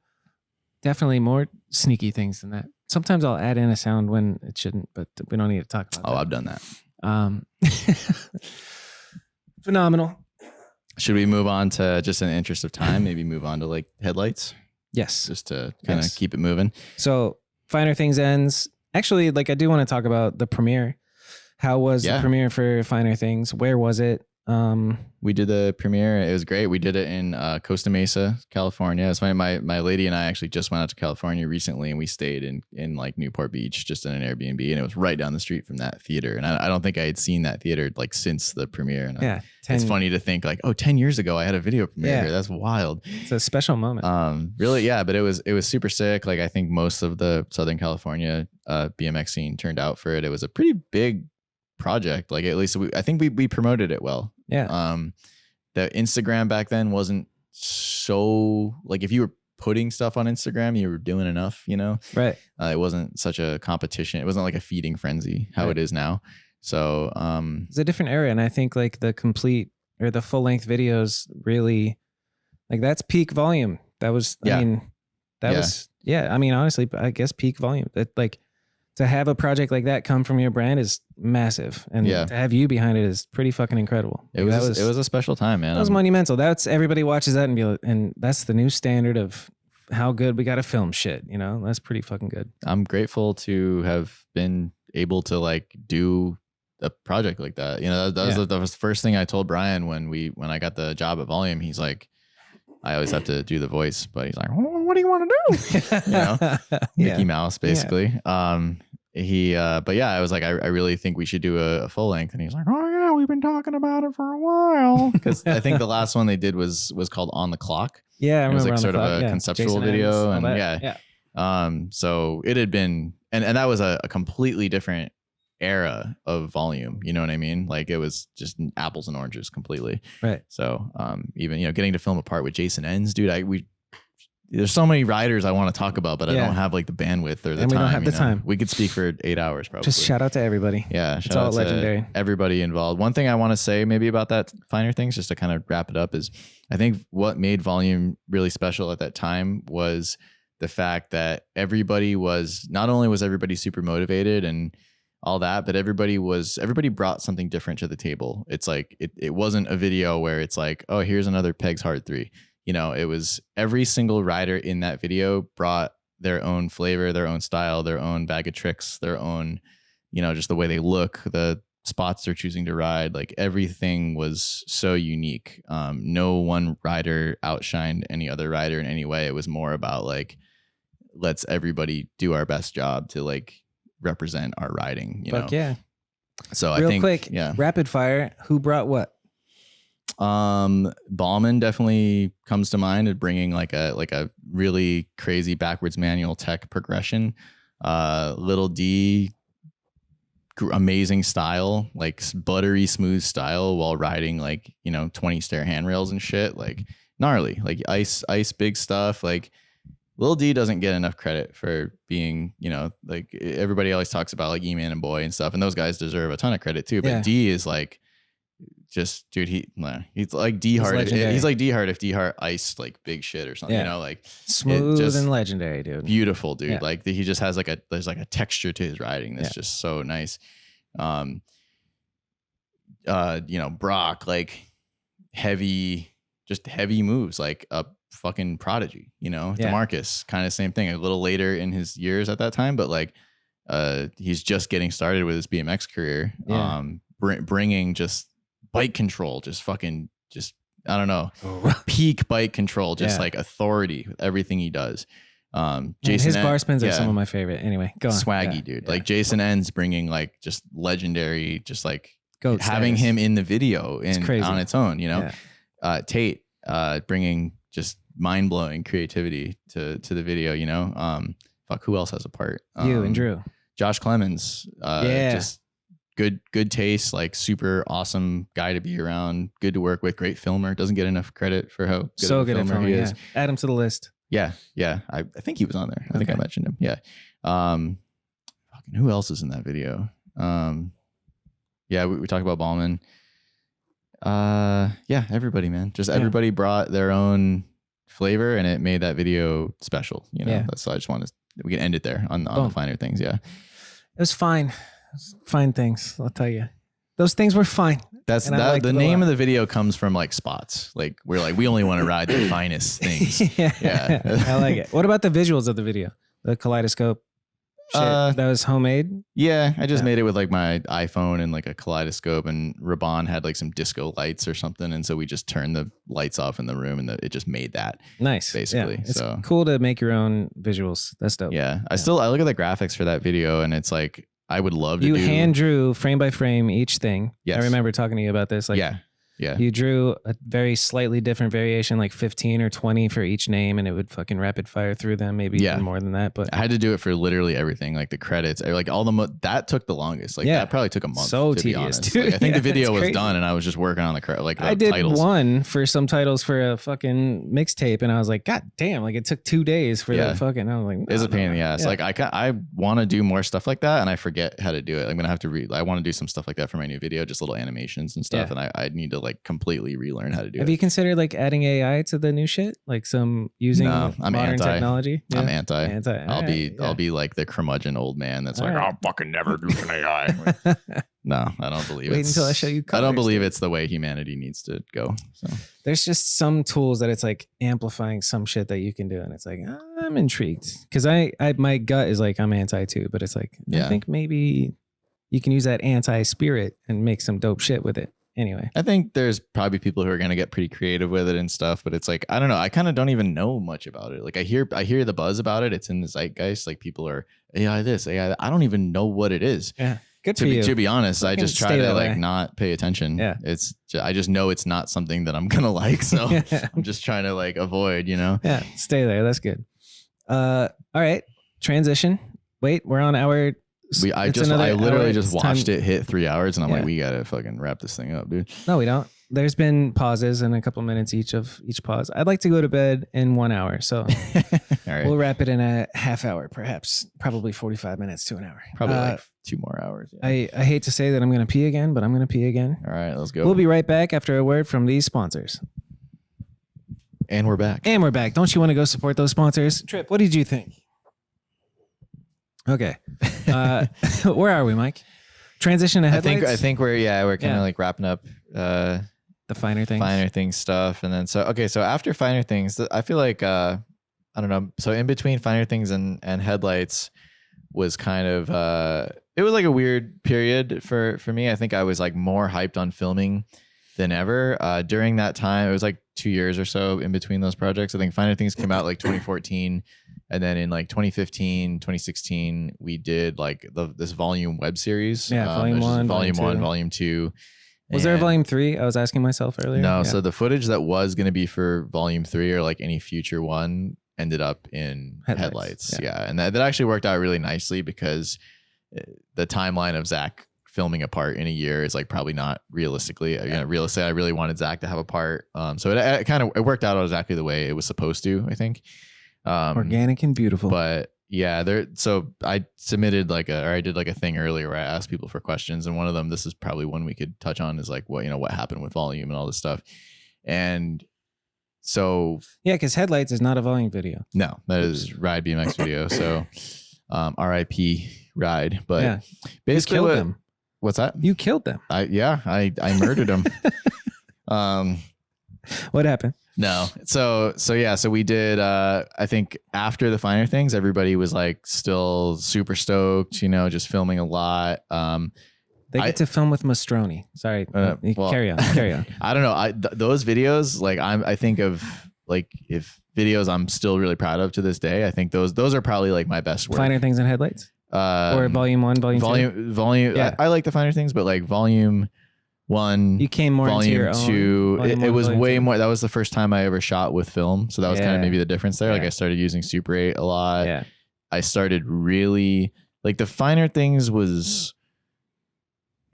definitely more sneaky things than that. Sometimes I'll add in a sound when it shouldn't, but we don't need to talk about that. I've done that. Phenomenal. Should we move on to, just in the interest of time, maybe move on to like headlights? Yes. Just to kind of keep it moving. So Finer Things ends. Actually, like I do want to talk about the premiere. How was the premiere for Finer Things? Where was it? We did the premiere. It was great. We did it in Costa Mesa, California. It's funny. My lady and I actually just went out to California recently, and we stayed in like Newport Beach, just in an Airbnb, and it was right down the street from that theater. And I don't think I had seen that theater like since the premiere. And it's funny to think like, 10 years ago I had a video premiere here. That's wild. It's a special moment. Really, yeah. But it was super sick. Like I think most of the Southern California BMX scene turned out for it. It was a pretty big project. Like at least I think we promoted it well. Yeah. The Instagram back then wasn't so like if you were putting stuff on Instagram, you were doing enough, you know? Right. It wasn't such a competition. It wasn't like a feeding frenzy how it is now. So it's a different era. And I think like the complete or the full length videos really like that's peak volume. That was, I mean, that was, I mean, honestly, I guess peak volume. That like to have a project like that come from your brand is massive. And to have you behind it is pretty fucking incredible. It was a special time, man. That was monumental. That's everybody watches that and be like, and that's the new standard of how good we got to film shit. You know, that's pretty fucking good. I'm grateful to have been able to like do a project like that. You know, that was the first thing I told Brian when I got the job at Volume. He's like, I always have to do the voice, but he's like, oh, what do you want to do? You know, Mickey Mouse, basically. But yeah, I was like, I really think we should do a full length. And he's like, oh yeah, we've been talking about it for a while. Because I think the last one they did was called On the Clock. Yeah, I remember. It was like sort of a conceptual Jason video. Ends, and so it had been, and that was a completely different era of Volume, you know what I mean? Like it was just apples and oranges completely. Right. So even, you know, getting to film a part with Jason Ends, dude, there's so many riders I want to talk about, but I don't have like the bandwidth or the time. We don't have the time. We could speak for 8 hours probably. Just shout out to everybody. Yeah. It's all legendary. Everybody involved. One thing I want to say maybe about that Finer Things, just to kind of wrap it up, is I think what made Volume really special at that time was the fact that everybody not only was everybody super motivated and all that, but everybody brought something different to the table. It's like, it wasn't a video where it's like, oh, here's another Peg's Hard 3. You know, it was every single rider in that video brought their own flavor, their own style, their own bag of tricks, their own, you know, just the way they look, the spots they're choosing to ride. Like everything was so unique. No one rider outshined any other rider in any way. It was more about like, let's everybody do our best job to like represent our riding, you know? Yeah. So Real I think, quick, rapid fire. Who brought what? Ballman definitely comes to mind at bringing like a really crazy backwards manual tech progression. Little D, amazing style, like buttery smooth style while riding like, you know, 20 stair handrails and shit, like gnarly, like ice big stuff. Like Lil D doesn't get enough credit for being, you know, like everybody always talks about like E-Man and Boy and stuff, and those guys deserve a ton of credit too. But D is like, just dude, he's like D Hard. He's like D Hard if D Hard iced like big shit or something, you know, like smooth and legendary, dude. Beautiful, dude. Like he just has there's like a texture to his riding that's just so nice. You know, Brock, like heavy moves, like a fucking prodigy, you know. Demarcus, kind of same thing, a little later in his years at that time, but like he's just getting started with his BMX career. Bringing just bike control, just fucking I don't know, peak bike control, just like authority with everything he does. Jason, his bar spins are some of my favorite. Anyway, go on. Swaggy, dude. Like Jason Ends bringing like just legendary, just like having him in the video on its own, you know. Tate bringing just mind-blowing creativity to the video, you know. Who else has a part? You and Drew. Josh Clemens, just good taste, like super awesome guy to be around, good to work with, great filmer, doesn't get enough credit for how good a filmer he is. Add him to the list. I think he was on there. I think I mentioned him. Fucking who else is in that video? We talked about Ballman. Everybody, man, just everybody brought their own flavor, and it made that video special, you know. So I just wanted we can end it there on the Finer Things. It was fine. Fine things, I'll tell you. Those things were fine. That's that. The name of the video comes from like spots. Like we're like, we only want to ride the finest things. I like it. What about the visuals of the video? The kaleidoscope shit that was homemade. I just made it with like my iPhone and like a kaleidoscope, and Raban had like some disco lights or something, and so we just turned the lights off in the room, and it just made that nice. Basically, it's cool to make your own visuals. That's dope. I look at the graphics for that video, and it's like, I would love to hand drew frame by frame each thing. Yes. I remember talking to you about this. Like, Yeah. You drew a very slightly different variation, like 15 or 20 for each name, and it would fucking rapid fire through them, maybe even more than that. But I had to do it for literally everything, like the credits, like all the that took the longest. Like that probably took a month. So to tedious, be honest. dude. Like, I think the video was done, and I was just working on the I did titles. one for some titles for a fucking mixtape, and I was like, God damn! Like it took 2 days for that fucking. I was like, it's a pain in the ass. Like I want to do more stuff like that, and I forget how to do it. I'm gonna have to I want to do some stuff like that for my new video, just little animations and stuff, and I need to like completely relearn how to do it. Have you considered like adding AI to the new shit, like some using modern technology? I'm anti. I'll be like the curmudgeon old man that's like, I'll fucking never do an AI. No, I don't believe it. Wait until I show you colors, I don't believe it's the way humanity needs to go. So there's just some tools that it's like amplifying some shit that you can do, and it's like I'm intrigued because I my gut is like I'm anti too, but it's like I think maybe you can use that anti spirit and make some dope shit with it. Anyway, I think there's probably people who are going to get pretty creative with it and stuff, but it's like, I don't know. I kind of don't even know much about it. Like I hear the buzz about it. It's in the zeitgeist. Like people are AI this, AI that. I don't even know what it is. Yeah. Good for you. To be honest, I just try to like not pay attention. Yeah. I just know it's not something that I'm going to like. So I'm just trying to like avoid, you know? Yeah. Stay there. That's good. All right. Transition. Wait, we're on our... I literally just watched it hit 3 hours, and I'm like, we gotta fucking wrap this thing up, dude. No, we don't. There's been pauses and a couple minutes each pause. I'd like to go to bed in 1 hour, so all right. We'll wrap it in a half hour, perhaps, probably 45 minutes to an hour. Probably like 2 more hours. Yeah. I hate to say that I'm gonna pee again, but I'm gonna pee again. All right, let's go. We'll be right back after a word from these sponsors. And we're back. Don't you want to go support those sponsors? Trip, what did you think? Okay. Where are we, Mike? Transition to headlights? I think we're kind of like wrapping up the finer things stuff. And then so after finer things, I feel like I don't know. So in between finer things and headlights was kind of it was like a weird period for me. I think I was like more hyped on filming than ever. During that time, it was like 2 years or so in between those projects. I think finer things came out like 2014. And then in like 2015, 2016, we did like this volume web series. Yeah, volume 1, volume 2. Was there a volume 3? I was asking myself earlier. No, so the footage that was going to be for volume 3 or like any future one ended up in headlights. Yeah. And that actually worked out really nicely because the timeline of Zach filming a part in a year is like probably not realistically, realistically, I really wanted Zach to have a part. So it worked out exactly the way it was supposed to, I think. Organic and beautiful. But yeah, so I submitted I did like a thing earlier where I asked people for questions, and one of them, this is probably one we could touch on, is like what happened with volume and all this stuff. And so because headlights is not a volume video. No, that is Ride BMX video. So RIP Ride. But basically you killed them. What's that? You killed them. I murdered them. What happened? No. So we did, I think after the finer things, everybody was like still super stoked, just filming a lot. They get to film with Mastroni. Sorry. Carry on. I don't know. Those videos, like I think of like if videos I'm still really proud of to this day, I think those are probably like my best work. Finer things and headlights? Or volume 1, volume 2? Volume. Yeah. I like the finer things, but like volume 1, you came more volume into your 2. Own, it was way more. That was the first time I ever shot with film, so that was kind of maybe the difference there. Like I started using Super 8 a lot. Yeah. I started really like the finer things was,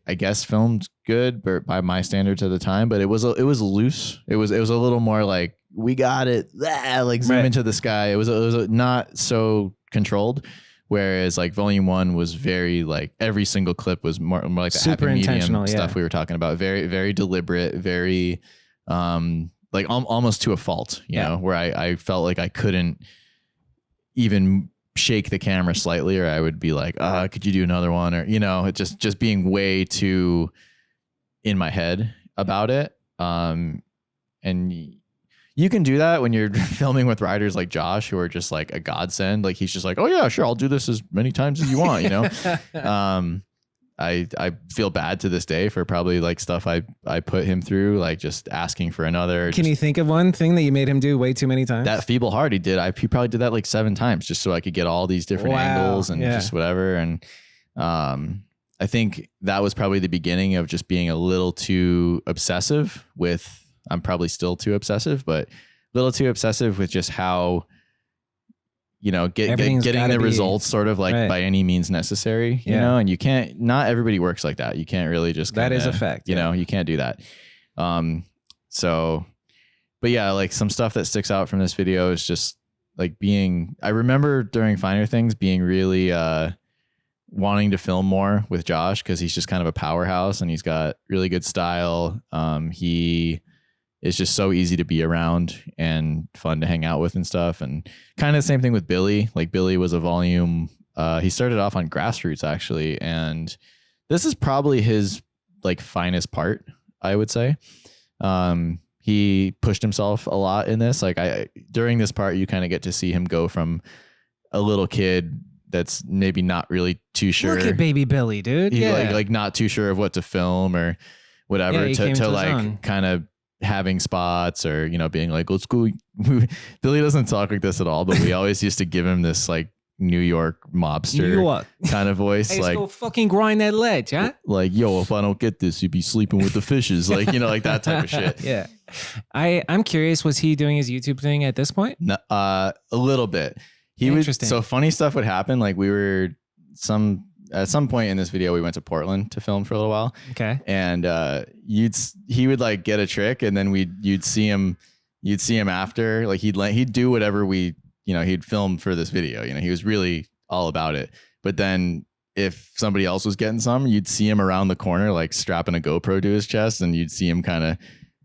I guess, filmed good by my standards at the time, but it was loose. It was a little more like we got it, like zoom into the sky. It was not so controlled. Whereas like volume 1 was very like every single clip was more like the super happy intentional medium stuff we were talking about. Very, very deliberate, very like almost to a fault, you know, where I felt like I couldn't even shake the camera slightly, or I would be like, could you do another one? Or, it just being way too in my head about it. And you can do that when you're filming with riders like Josh, who are just like a godsend. Like he's just like, oh yeah, sure, I'll do this as many times as you want, I feel bad to this day for probably like stuff I put him through, like just asking for another. Can you think of one thing that you made him do way too many times? That feeble heart he did. He probably did that like 7 times just so I could get all these different angles and just whatever. And I think that was probably the beginning of just being a little too obsessive with, I'm probably still too obsessive, but a little too obsessive with just how, you know, getting the results sort of like by any means necessary, you know, and you can't, not everybody works like that. You can't really just kinda, that is a fact. You know, you can't do that. So, but yeah, like some stuff that sticks out from this video is just like I remember during Finer Things being really, wanting to film more with Josh because he's just kind of a powerhouse and he's got really good style. He is just so easy to be around and fun to hang out with and stuff. And kind of the same thing with Billy. Like Billy was a volume. He started off on Grassroots actually, and this is probably his like finest part, I would say. He pushed himself a lot in this. Like during this part, you kind of get to see him go from a little kid that's maybe not really too sure. Look at baby Billy, dude. He's like not too sure of what to film or whatever, to like kind of having spots or, you know, being like, let's go. Billy doesn't talk like this at all, but we always used to give him this like New York mobster kind of voice. Hey, like, let's go fucking grind that ledge, huh? Like, yo, if I don't get this, you'd be sleeping with the fishes. Like, you know, like that type of shit. Yeah. I'm curious, was he doing his YouTube thing at this point? No, a little bit. He was, so funny stuff would happen. Like at some point in this video, we went to Portland to film for a little while. Okay. And he would like get a trick, and then you'd see him after. Like he'd do whatever he'd film for this video. You know, he was really all about it. But then if somebody else was getting some, you'd see him around the corner, like strapping a GoPro to his chest, and you'd see him kind of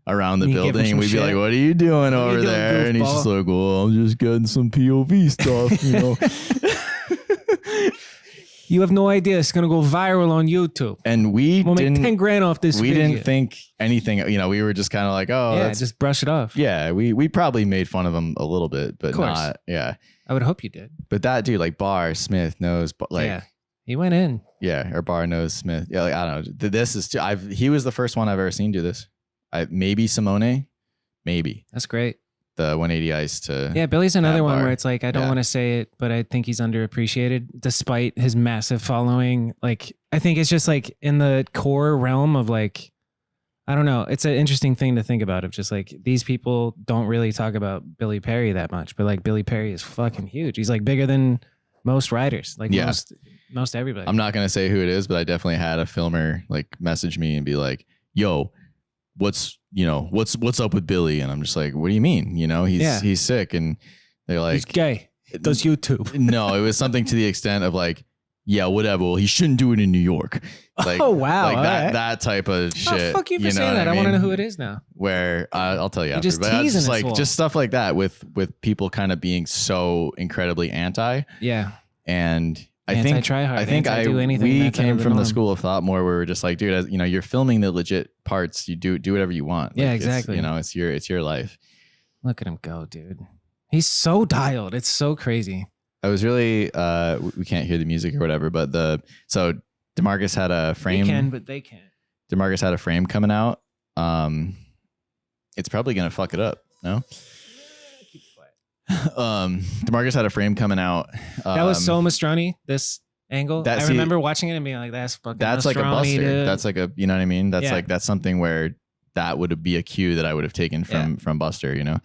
around the building, and we'd be like, what are you doing over there? And he's just like, well, I'm just getting some POV stuff, you know. You have no idea. It's going to go viral on YouTube. And we'll make 10 grand off this video. We didn't think anything, you know, we were just kind of like, oh, yeah, just brush it off. Yeah, we probably made fun of him a little bit, but not, yeah. I would hope you did. But that dude, like Bar, Smith, Knows, like. Yeah, he went in. Yeah, or Bar, Knows, Smith. Yeah, like, I don't know. This is, he was the first one I've ever seen do this. Maybe Simone, maybe. That's great. The 180 ice to Billy's another one where it's like, I don't want to say it, but I think he's underappreciated despite his massive following. Like, I think it's just like in the core realm of like, I don't know. It's an interesting thing to think about of just like these people don't really talk about Billy Perry that much, but like Billy Perry is fucking huge. He's like bigger than most writers, like most everybody. I'm not going to say who it is, but I definitely had a filmer like message me and be like, yo, what's up with Billy? And I'm just like, what do you mean? You know, he's sick. And they're like, he's gay. Does YouTube. No, it was something to the extent of like, yeah, whatever. Well, he shouldn't do it in New York. Like, oh, wow. Like that type of shit. Oh, fuck you for saying that. I want to know who it is now. Where I'll tell you after. Just but teasing just like just stuff like that with people kind of being so incredibly anti. Yeah. And I we came from the school of thought more where we're just like, dude, you know, you're filming the legit parts. You do whatever you want. Yeah, like, exactly. You know, it's your life. Look at him go, dude. He's so dialed. It's so crazy. I was really we can't hear the music or whatever, but so Demarcus had a frame. They can, but they can't. Demarcus had a frame coming out. It's probably gonna fuck it up. No. Demarcus had a frame coming out. That was so Mastroni, this angle. I remember watching it and being like, that's fucking that's Mastroni, like a buster. dude. That's like a, you know what I mean? That's like, that's something where that would be a cue that I would have taken from Buster, you know?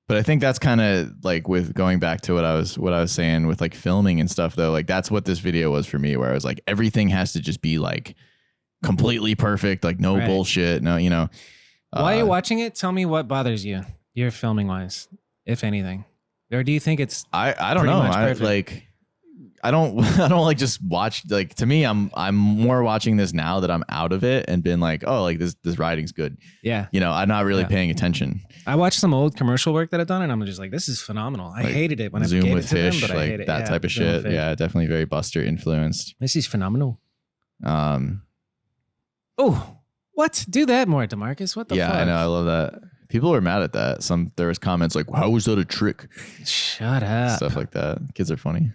But I think that's kind of like with going back to what I was saying with like filming and stuff though, like that's what this video was for me, where I was like, everything has to just be like completely perfect. Like no bullshit. No, you know. While you're watching it, tell me what bothers you, your filming wise, if anything, or do you think it's? I don't know. I don't like just watch. Like to me, I'm more watching this now that I'm out of it and been like, oh, like this writing's good. Yeah. You know, I'm not really paying attention. I watched some old commercial work that I've done, and I'm just like, this is phenomenal. I hated it when Zoom I gave with it to fish, them, but like I hate it. that type of shit. Yeah, definitely very Buster influenced. This is phenomenal. Oh. What? Do that more, Demarcus. What the fuck? Yeah, I know. I love that. People were mad at that. There was comments like, how was that a trick? Shut up. Stuff like that. Kids are funny.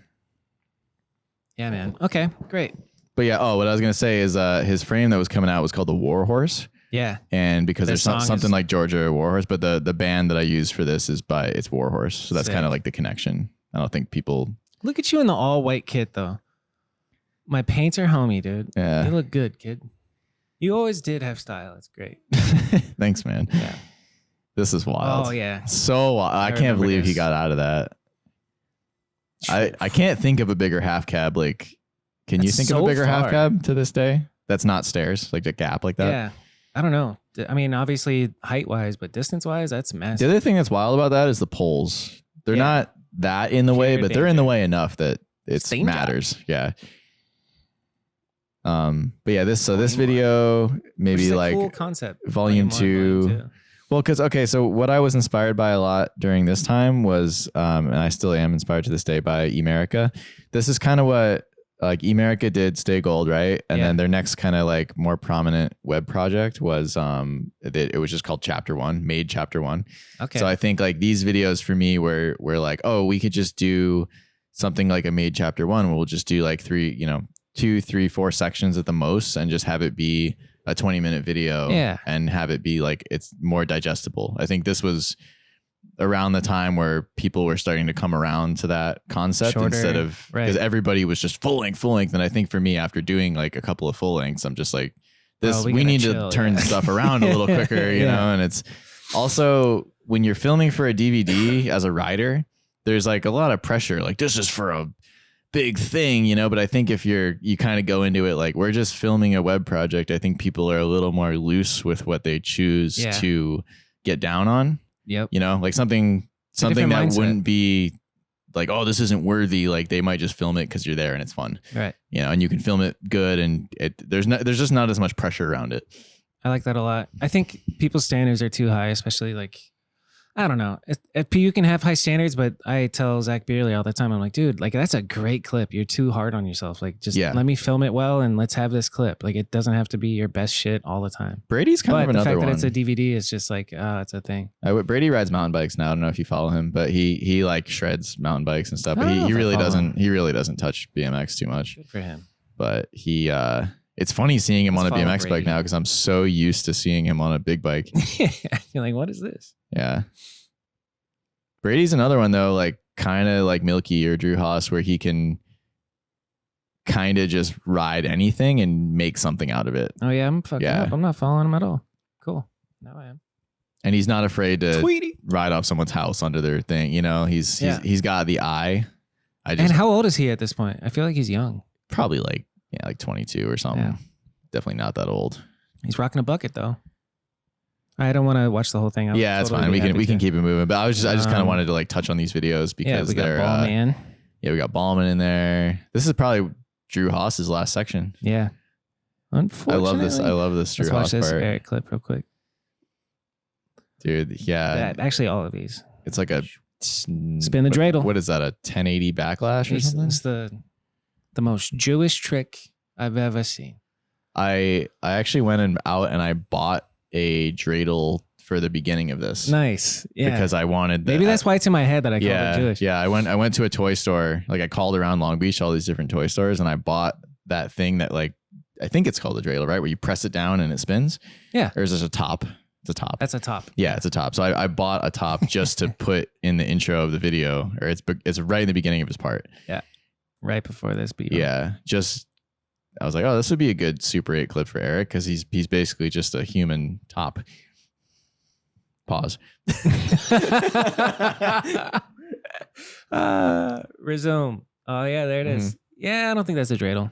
Yeah, man. Okay, great. But yeah, what I was going to say is his frame that was coming out was called the War Horse. Yeah. And because there's something like Georgia War Horse, but the band that I use for this it's War Horse. So that's kind of like the connection. I don't think people... Look at you in the all white kit though. My paints are homey, dude. Yeah. They look good, kid. You always did have style. It's great. Thanks, man. Yeah. This is wild. Oh yeah. So wild. I can't believe he got out of that. I can't think of a bigger half cab. Like, can you think of a bigger half cab to this day? That's not stairs, like a gap like that. Yeah. I don't know. I mean, obviously height wise, but distance wise, that's massive. The other thing that's wild about that is the poles. They're not that in the way, but they're in the way enough that it matters. Yeah. But yeah, this video, maybe like cool concept. volume 2. Well, so what I was inspired by a lot during this time was, and I still am inspired to this day by Emerica. This is kind of what like Emerica did Stay Gold, right? And then their next kind of like more prominent web project was, it was just called Chapter 1, made Chapter 1. Okay. So I think like these videos for me were like, oh, we could just do something like a made Chapter 1. We'll just do like 2, 3, 4 sections at the most and just have it be a 20-minute video and have it be like, it's more digestible. I think this was around the time where people were starting to come around to that concept instead of, because everybody was just full length. And I think for me, after doing like a couple of full lengths, I'm just like, we need to turn stuff around a little quicker, you know? And it's also when you're filming for a DVD as a writer, there's like a lot of pressure. Like this is for a big thing, you know, but I think if you kind of go into it like we're just filming a web project, I think people are a little more loose with what they choose to get down on. Yep. You know, like something that mindset. Wouldn't be like, oh, this isn't worthy. Like they might just film it because you're there and it's fun. Right. You know, and you can film it good and there's just not as much pressure around it. I like that a lot. I think people's standards are too high, especially like, I don't know. You can have high standards, but I tell Zach Beerley all the time, I'm like, dude, like that's a great clip. You're too hard on yourself. Like just let me film it well and let's have this clip. Like it doesn't have to be your best shit all the time. Brady's kind of another one. The fact that it's a DVD is just like, it's a thing. Brady rides mountain bikes now. I don't know if you follow him, but he like shreds mountain bikes and stuff. But he really doesn't touch BMX too much. Good for him. But it's funny seeing him on a BMX bike now because I'm so used to seeing him on a big bike. You're like, what is this? Yeah. Brady's another one though, like kind of like Milky or Drew Haas, where he can kind of just ride anything and make something out of it. Oh yeah, I'm fucking up. I'm not following him at all. Cool. Now I am. And he's not afraid to ride off someone's house under their thing. You know, he's got the eye. And how old is he at this point? I feel like he's young. Probably like 22 or something. Yeah. Definitely not that old. He's rocking a bucket though. I don't want to watch the whole thing. Yeah, it's fine. We can keep it moving. But I just kind of wanted to like touch on these videos because we got Ballman. We got Ballman in there. This is probably Drew Haas's last section. Yeah. Unfortunately. I love this Drew Haas part. Let's watch this Eric clip real quick. Dude, yeah. Actually, all of these. It's like a spin the dreidel. What is that? A 1080 backlash or something? It's the most Jewish trick I've ever seen. I actually went out and I bought a dreidel for the beginning of this. Nice. Yeah. Because I wanted maybe that's why it's in my head that I called it Jewish. Yeah. I went to a toy store. Like I called around Long Beach, all these different toy stores, and I bought that thing that like, I think it's called a dreidel, right? Where you press it down and it spins. Yeah. Or is this a top? It's a top. That's a top. Yeah, it's a top. So I bought a top just to put in the intro of the video, or it's right in the beginning of his part. Yeah. Right before this beat. Yeah. I was like, oh, this would be a good Super 8 clip for Eric because he's basically just a human top. Pause. Resume. Oh, yeah, there it is. Yeah, I don't think that's a dreidel.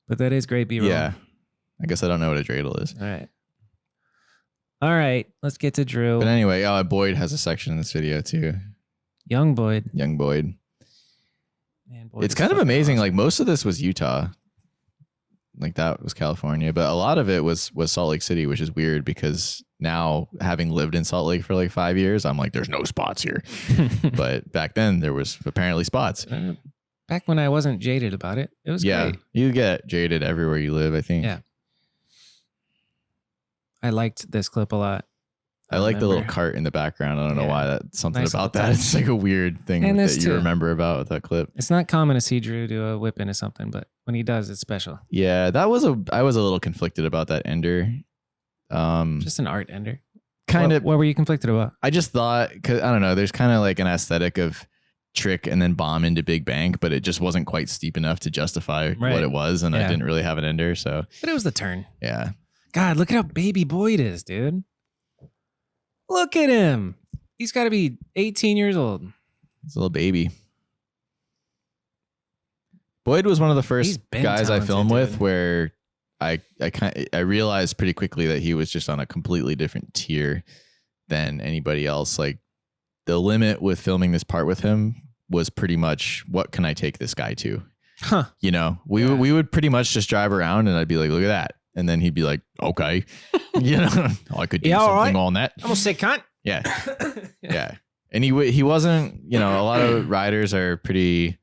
But that is great B-roll. Yeah. I guess I don't know what a dreidel is. All right. Let's get to Drew. But anyway, Boyd has a section in this video too. Young Boyd. Man, Boyd it's kind of amazing. Awesome. Like most of this was Utah. Like that was California, but a lot of it was Salt Lake City, which is weird because now having lived in Salt Lake for like 5 years, I'm like, there's no spots here. But back then there was apparently spots. Back when I wasn't jaded about it, it was great. You get jaded everywhere you live, I think. Yeah. I liked this clip a lot. I like the little cart in the background. I don't know why. That's something nice about that. It's like a weird thing that you remember about that clip. It's not common to see Drew do a whip into something, but when he does, it's special. Yeah, I was a little conflicted about that ender. Just an art ender. Kind of. What were you conflicted about? I just thought, cause I don't know. There's kind of like an aesthetic of trick and then bomb into big bank, but it just wasn't quite steep enough to justify what it was, and I didn't really have an ender. So, but it was the turn. Yeah. God, look at how baby Boyd is, dude. Look at him. He's got to be 18 years old. He's a little baby. Boyd was one of the first guys I filmed with where I realized pretty quickly that he was just on a completely different tier than anybody else. Like, the limit with filming this part with him was pretty much, what can I take this guy to? Huh. You know, we would pretty much just drive around and I'd be like, look at that. And then he'd be like, okay, you know, I could do something on that. I'm gonna say cunt. Yeah. Yeah. And he wasn't, you know, a lot of riders are pretty,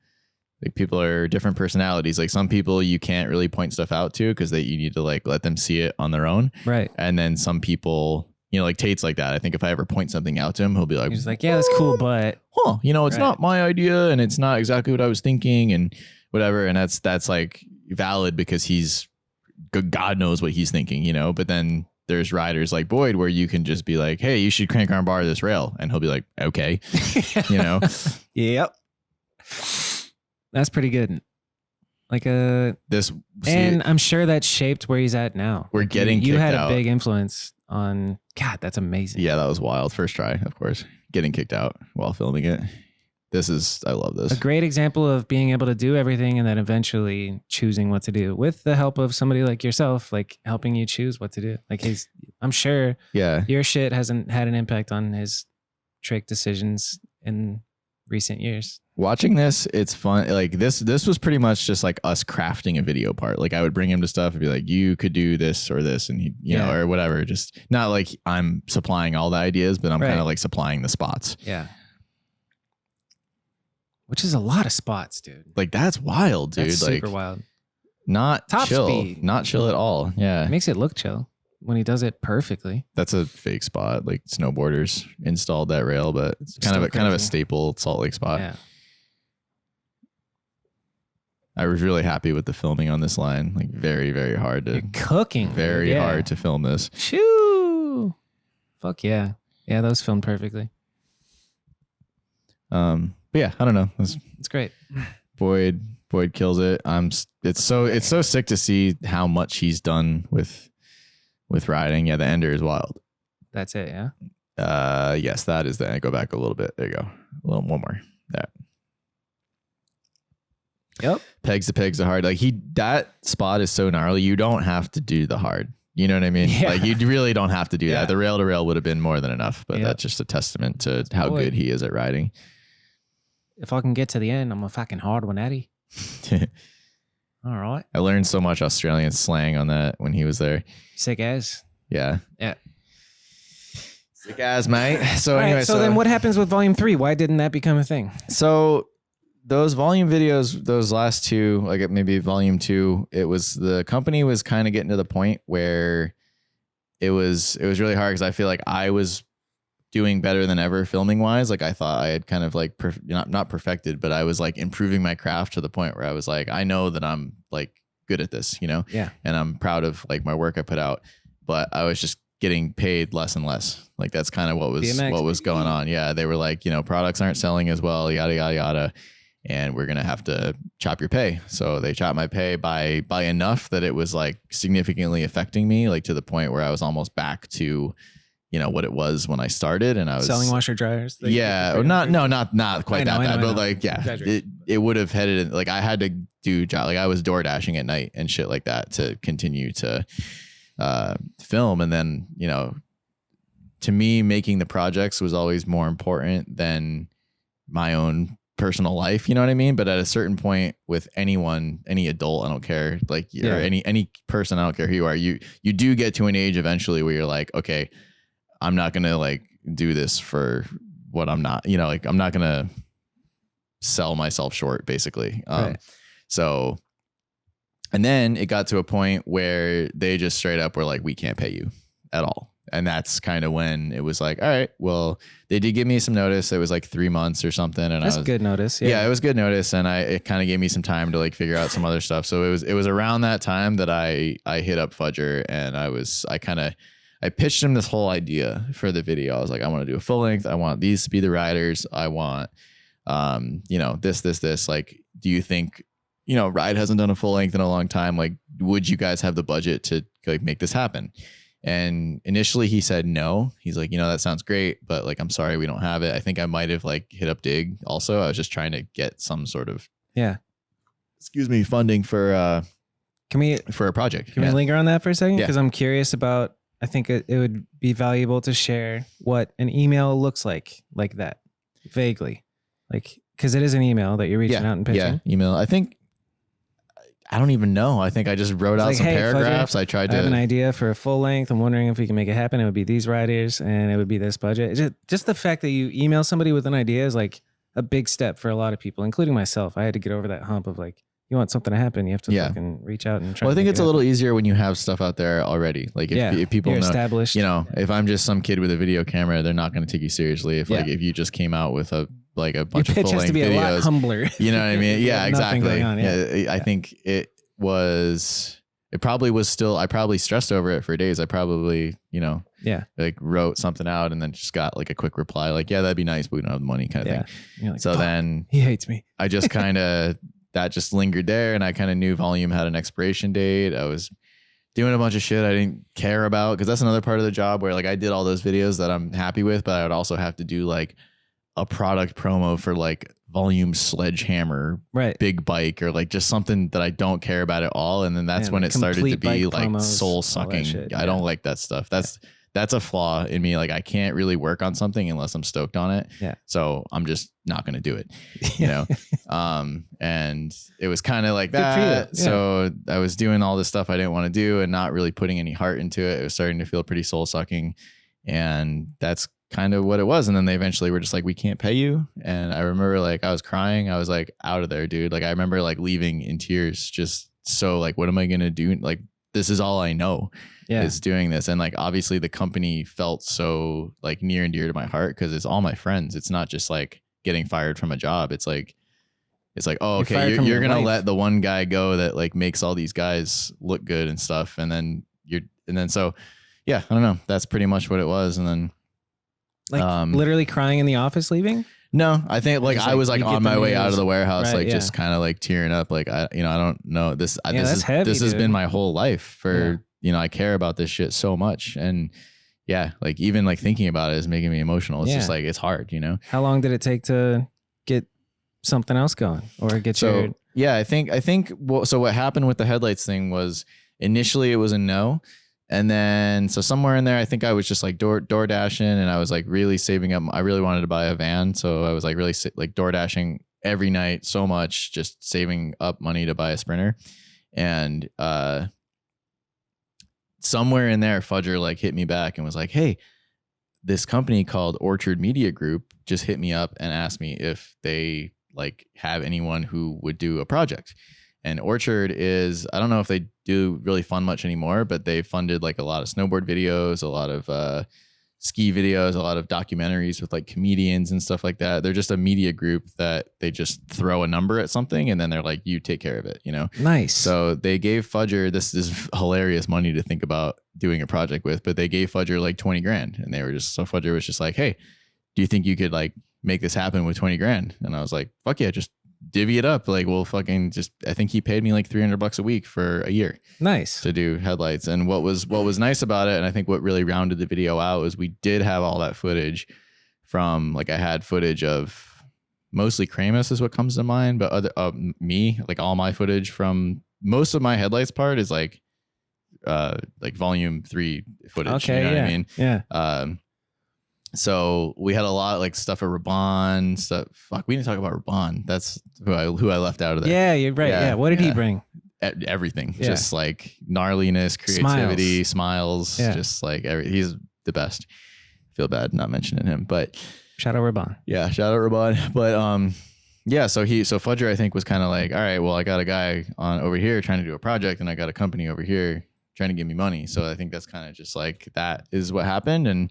like, people are different personalities. Like, some people you can't really point stuff out to because you need to like let them see it on their own. Right. And then some people, you know, like Tate's like that. I think if I ever point something out to him, he'll be like, he's like, yeah, that's cool, but you know, it's not my idea and it's not exactly what I was thinking and whatever. And that's like valid because God knows what he's thinking, you know. But then there's riders like Boyd where you can just be like, hey, you should crank arm bar this rail, and he'll be like, okay. You know. Yep. That's pretty good. Like I'm sure that shaped where he's at now. We're getting you kicked had out. A big influence on. God, that's amazing. Yeah, that was wild. First try, of course. Getting kicked out while filming it. I love this. A great example of being able to do everything and then eventually choosing what to do with the help of somebody like yourself, like helping you choose what to do. Like I'm sure your shit hasn't had an impact on his trick decisions in recent years. Watching this, it's fun. Like this was pretty much just like us crafting a video part. Like, I would bring him to stuff and be like, you could do this or this, and he, you know, or whatever. Just not like I'm supplying all the ideas, but I'm kind of like supplying the spots. Yeah. Which is a lot of spots, dude. Like, that's wild, dude. That's like, super wild. Not Top chill. speed. Not chill at all. Yeah. It makes it look chill when he does it perfectly. That's a fake spot. Like, snowboarders installed that rail, but it's kind of a staple Salt Lake spot. Yeah. I was really happy with the filming on this line. Like, very, very hard to. You're cooking. Very hard to film this. Shoo! Fuck yeah. Yeah, that was filmed perfectly. But yeah, I don't know. It's great. Boyd kills it. It's so sick to see how much he's done with riding. Yeah, the ender is wild. That's it, yeah. Yes, that is the. Go back a little bit. There you go. One more. That. Yep. Pegs to hard. Like, that spot is so gnarly. You don't have to do the hard. You know what I mean? Yeah. Like, you really don't have to do that. The rail to rail would have been more than enough, but that's just a testament to how good he is at riding. If I can get to the end, I'm a fucking hard one, Eddie. All right. I learned so much Australian slang on that when he was there. Sick as. Yeah. Yeah. Sick as, mate. So anyway, so then what happens with volume 3? Why didn't that become a thing? So those volume videos, those last two, like maybe volume 2, the company was kind of getting to the point where it was really hard because I feel like I was doing better than ever filming wise. Like, I thought I had kind of like not perfected, but I was like improving my craft to the point where I was like, I know that I'm like good at this, you know? Yeah. And I'm proud of like my work I put out, but I was just getting paid less and less. Like, that's kind of what was going on. Yeah. They were like, you know, products aren't selling as well, yada, yada, yada. And we're going to have to chop your pay. So they chopped my pay by enough that it was like significantly affecting me, like to the point where I was almost back to, you know, what it was when I started, and I was selling washer dryers. Yeah, or not quite that bad, but like, yeah, it would have headed in, like, I had to do job, like I was door dashing at night and shit like that to continue to film. And then, you know, to me, making the projects was always more important than my own personal life, you know what I mean? But at a certain point with anyone, any adult, I don't care, like, or any person, I don't care who you are, you do get to an age eventually where you're like, okay, I'm not going to like do this for what I'm not, you know, like, I'm not going to sell myself short, basically. Right. So, and then it got to a point where they just straight up were like, we can't pay you at all. And that's kind of when it was like, all right, well, they did give me some notice. It was like 3 months or something. And that's good notice. Yeah, it was good notice. And it kind of gave me some time to like figure out some other stuff. So it was around that time that I hit up Fudger, and I pitched him this whole idea for the video. I was like, I want to do a full length. I want these to be the riders. I want you know, this, like, do you think, you know, Ride hasn't done a full length in a long time. Like, would you guys have the budget to like make this happen? And initially he said no. He's like, you know, that sounds great, but like, I'm sorry, we don't have it. I think I might have like hit up Dig also. I was just trying to get some sort of, funding for a project. Can we linger on that for a second? Because I'm curious about, I think it would be valuable to share what an email looks like that, vaguely. Like, because it is an email that you're reaching out and pitching. Yeah, email. I don't even know. I think I just wrote out some paragraphs. I have an idea for a full length. I'm wondering if we can make it happen. It would be these riders and it would be this budget. Just the fact that you email somebody with an idea is like a big step for a lot of people, including myself. I had to get over that hump of like, you want something to happen, you have to fucking reach out and try. Well, I think it's a little easier when you have stuff out there already. Like if people know, established, you know, if I'm just some kid with a video camera, they're not going to take you seriously. If if you just came out with a bunch of full length videos, your pitch has to be a lot humbler. You know what I mean? Yeah, exactly. I think it probably was still, I probably stressed over it for days. I probably, you know, like wrote something out and then just got like a quick reply, like, yeah, that'd be nice, but we don't have the money kind of thing. You're like, so then he hates me. I just kind of, that just lingered there. And I kind of knew Volume had an expiration date. I was doing a bunch of shit I didn't care about, because that's another part of the job where like I did all those videos that I'm happy with, but I would also have to do like a product promo for like Volume sledgehammer, big bike, or like just something that I don't care about at all. And then that's when it started to be like soul sucking. I don't like that stuff. That's a flaw in me. Like I can't really work on something unless I'm stoked on it. Yeah. So I'm just not going to do it, you know? And it was kind of like that. So I was doing all this stuff I didn't want to do and not really putting any heart into it. It was starting to feel pretty soul sucking. And that's kind of what it was. And then they eventually were just like, we can't pay you. And I remember like I was crying. I was like out of there, dude. Like I remember like leaving in tears, just so like, what am I going to do? Like, this is all I know is doing this. And like, obviously the company felt so like near and dear to my heart because it's all my friends. It's not just like getting fired from a job. It's like, oh, okay, you're going to let the one guy go that like makes all these guys look good and stuff. And then so, yeah, I don't know. That's pretty much what it was. And then, like literally crying in the office leaving? No, I think like I was like on my way out of the warehouse, just kind of like tearing up. Like I don't know this. This has been my whole life for, you know, I care about this shit so much. And like even like thinking about it is making me emotional. It's just like, it's hard, you know? How long did it take to get something else going or get I think, so what happened with the headlights thing was initially it was a no. And then, so somewhere in there, I think I was just like door dashing, and I was like really saving up. I really wanted to buy a van. So I was like really like door dashing every night so much, just saving up money to buy a Sprinter. And somewhere in there, Fudger like hit me back and was like, hey, this company called Orchard Media Group just hit me up and asked me if they like have anyone who would do a project. And Orchard is, I don't know if they do really fund much anymore, but they funded like a lot of snowboard videos, a lot of ski videos, a lot of documentaries with like comedians and stuff like that. They're just a media group that they just throw a number at something and then they're like, you take care of it, you know? Nice. So they gave Fudger, this is hilarious money to think about doing a project with, but they gave Fudger like 20 grand. And they were just, so Fudger was just like, hey, do you think you could like make this happen with 20 grand? And I was like, fuck yeah, just divvy it up. Like we'll fucking just, I think he paid me like $300 a week for a year. Nice. To do headlights. And what was nice about it, and I think what really rounded the video out, is we did have all that footage from, like I had footage of mostly Kramus is what comes to mind, but other me, like all my footage from most of my headlights part is like volume 3 footage. Okay, you know what I mean? Yeah. So we had a lot like stuff of Raban stuff. Fuck, we didn't talk about Raban. That's who I left out of there. Yeah, you're right. Yeah. What did he bring? Everything. Yeah. Just like gnarliness, creativity, smiles. Just like he's the best. Feel bad not mentioning him, but shout out Raban. Yeah, shout out Raban. But so Fudger I think was kind of like, all right, well I got a guy on over here trying to do a project, and I got a company over here trying to give me money. So I think that's kind of just like that is what happened. And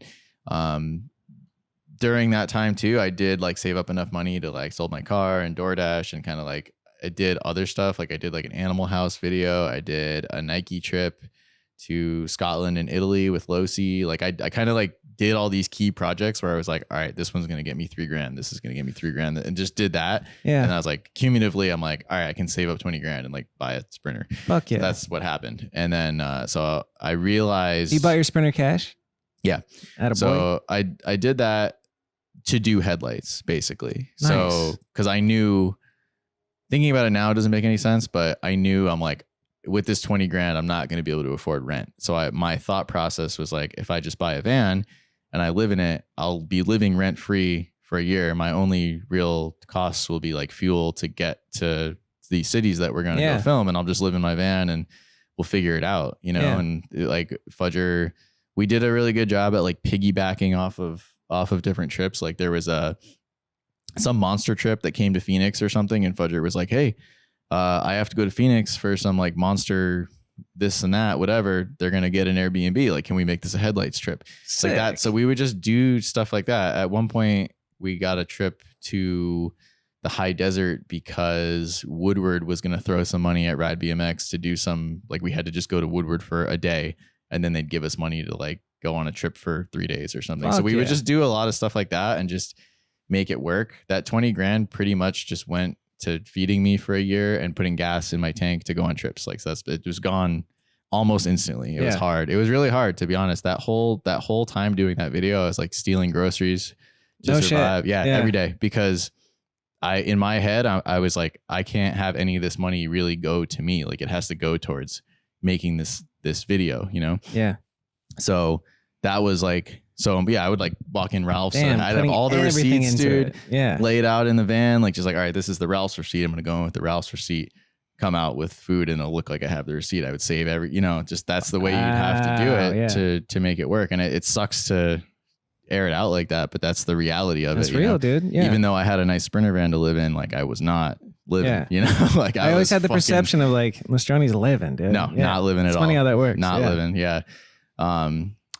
during that time too, I did like save up enough money to like sold my car and DoorDash, and kind of like I did other stuff. Like I did like an Animal House video. I did a Nike trip to Scotland and Italy with Losi. Like I kind of like did all these key projects where I was like, all right, this one's going to get me $3,000. This is going to get me $3,000, and just did that. Yeah. And I was like, cumulatively, I'm like, all right, I can save up $20,000 and like buy a Sprinter. Fuck yeah. So that's what happened. And then, so I realized You bought your Sprinter cash? Yeah. So I did that to do headlights basically. Nice. So, cause I knew, thinking about it now, it doesn't make any sense, but I knew I'm like, with this $20,000, I'm not going to be able to afford rent. So my thought process was like, if I just buy a van and I live in it, I'll be living rent free for a year. My only real costs will be like fuel to get to the cities that we're going to go film. And I'll just live in my van and we'll figure it out, you know? Yeah. And like Fudger, we did a really good job at like piggybacking off of different trips. Like there was some monster trip that came to Phoenix or something. And Fudger was like, hey, I have to go to Phoenix for some like monster this and that, whatever. They're going to get an Airbnb. Like, can we make this a headlights trip? Like that. So we would just do stuff like that. At one point we got a trip to the high desert because Woodward was going to throw some money at Rad BMX to do some, like we had to just go to Woodward for a day and then they'd give us money to like go on a trip for 3 days or something. So we would just do a lot of stuff like that and just make it work. That $20,000 pretty much just went to feeding me for a year and putting gas in my tank to go on trips. Like so it was gone almost instantly. It was hard. It was really hard, to be honest. That whole time doing that video, I was like stealing groceries to survive. Yeah, every day, because in my head, I was like, I can't have any of this money really go to me. Like it has to go towards making this video, you know? Yeah. So that was like, I would like walk in Ralph's and I'd have all the receipts, dude, laid out in the van. Like just like, all right, this is the Ralph's receipt. I'm going to go in with the Ralph's receipt, come out with food, and it'll look like I have the receipt. I would save just that's the way you'd have to do it to make it work. And it sucks to air it out like that, but that's the reality of it. That's real, dude. Yeah. Even though I had a nice Sprinter van to live in, like I was not living, like I always had the perception of like Mastroni's living, dude. No, not living at all. It's funny how that works. Not living. Yeah.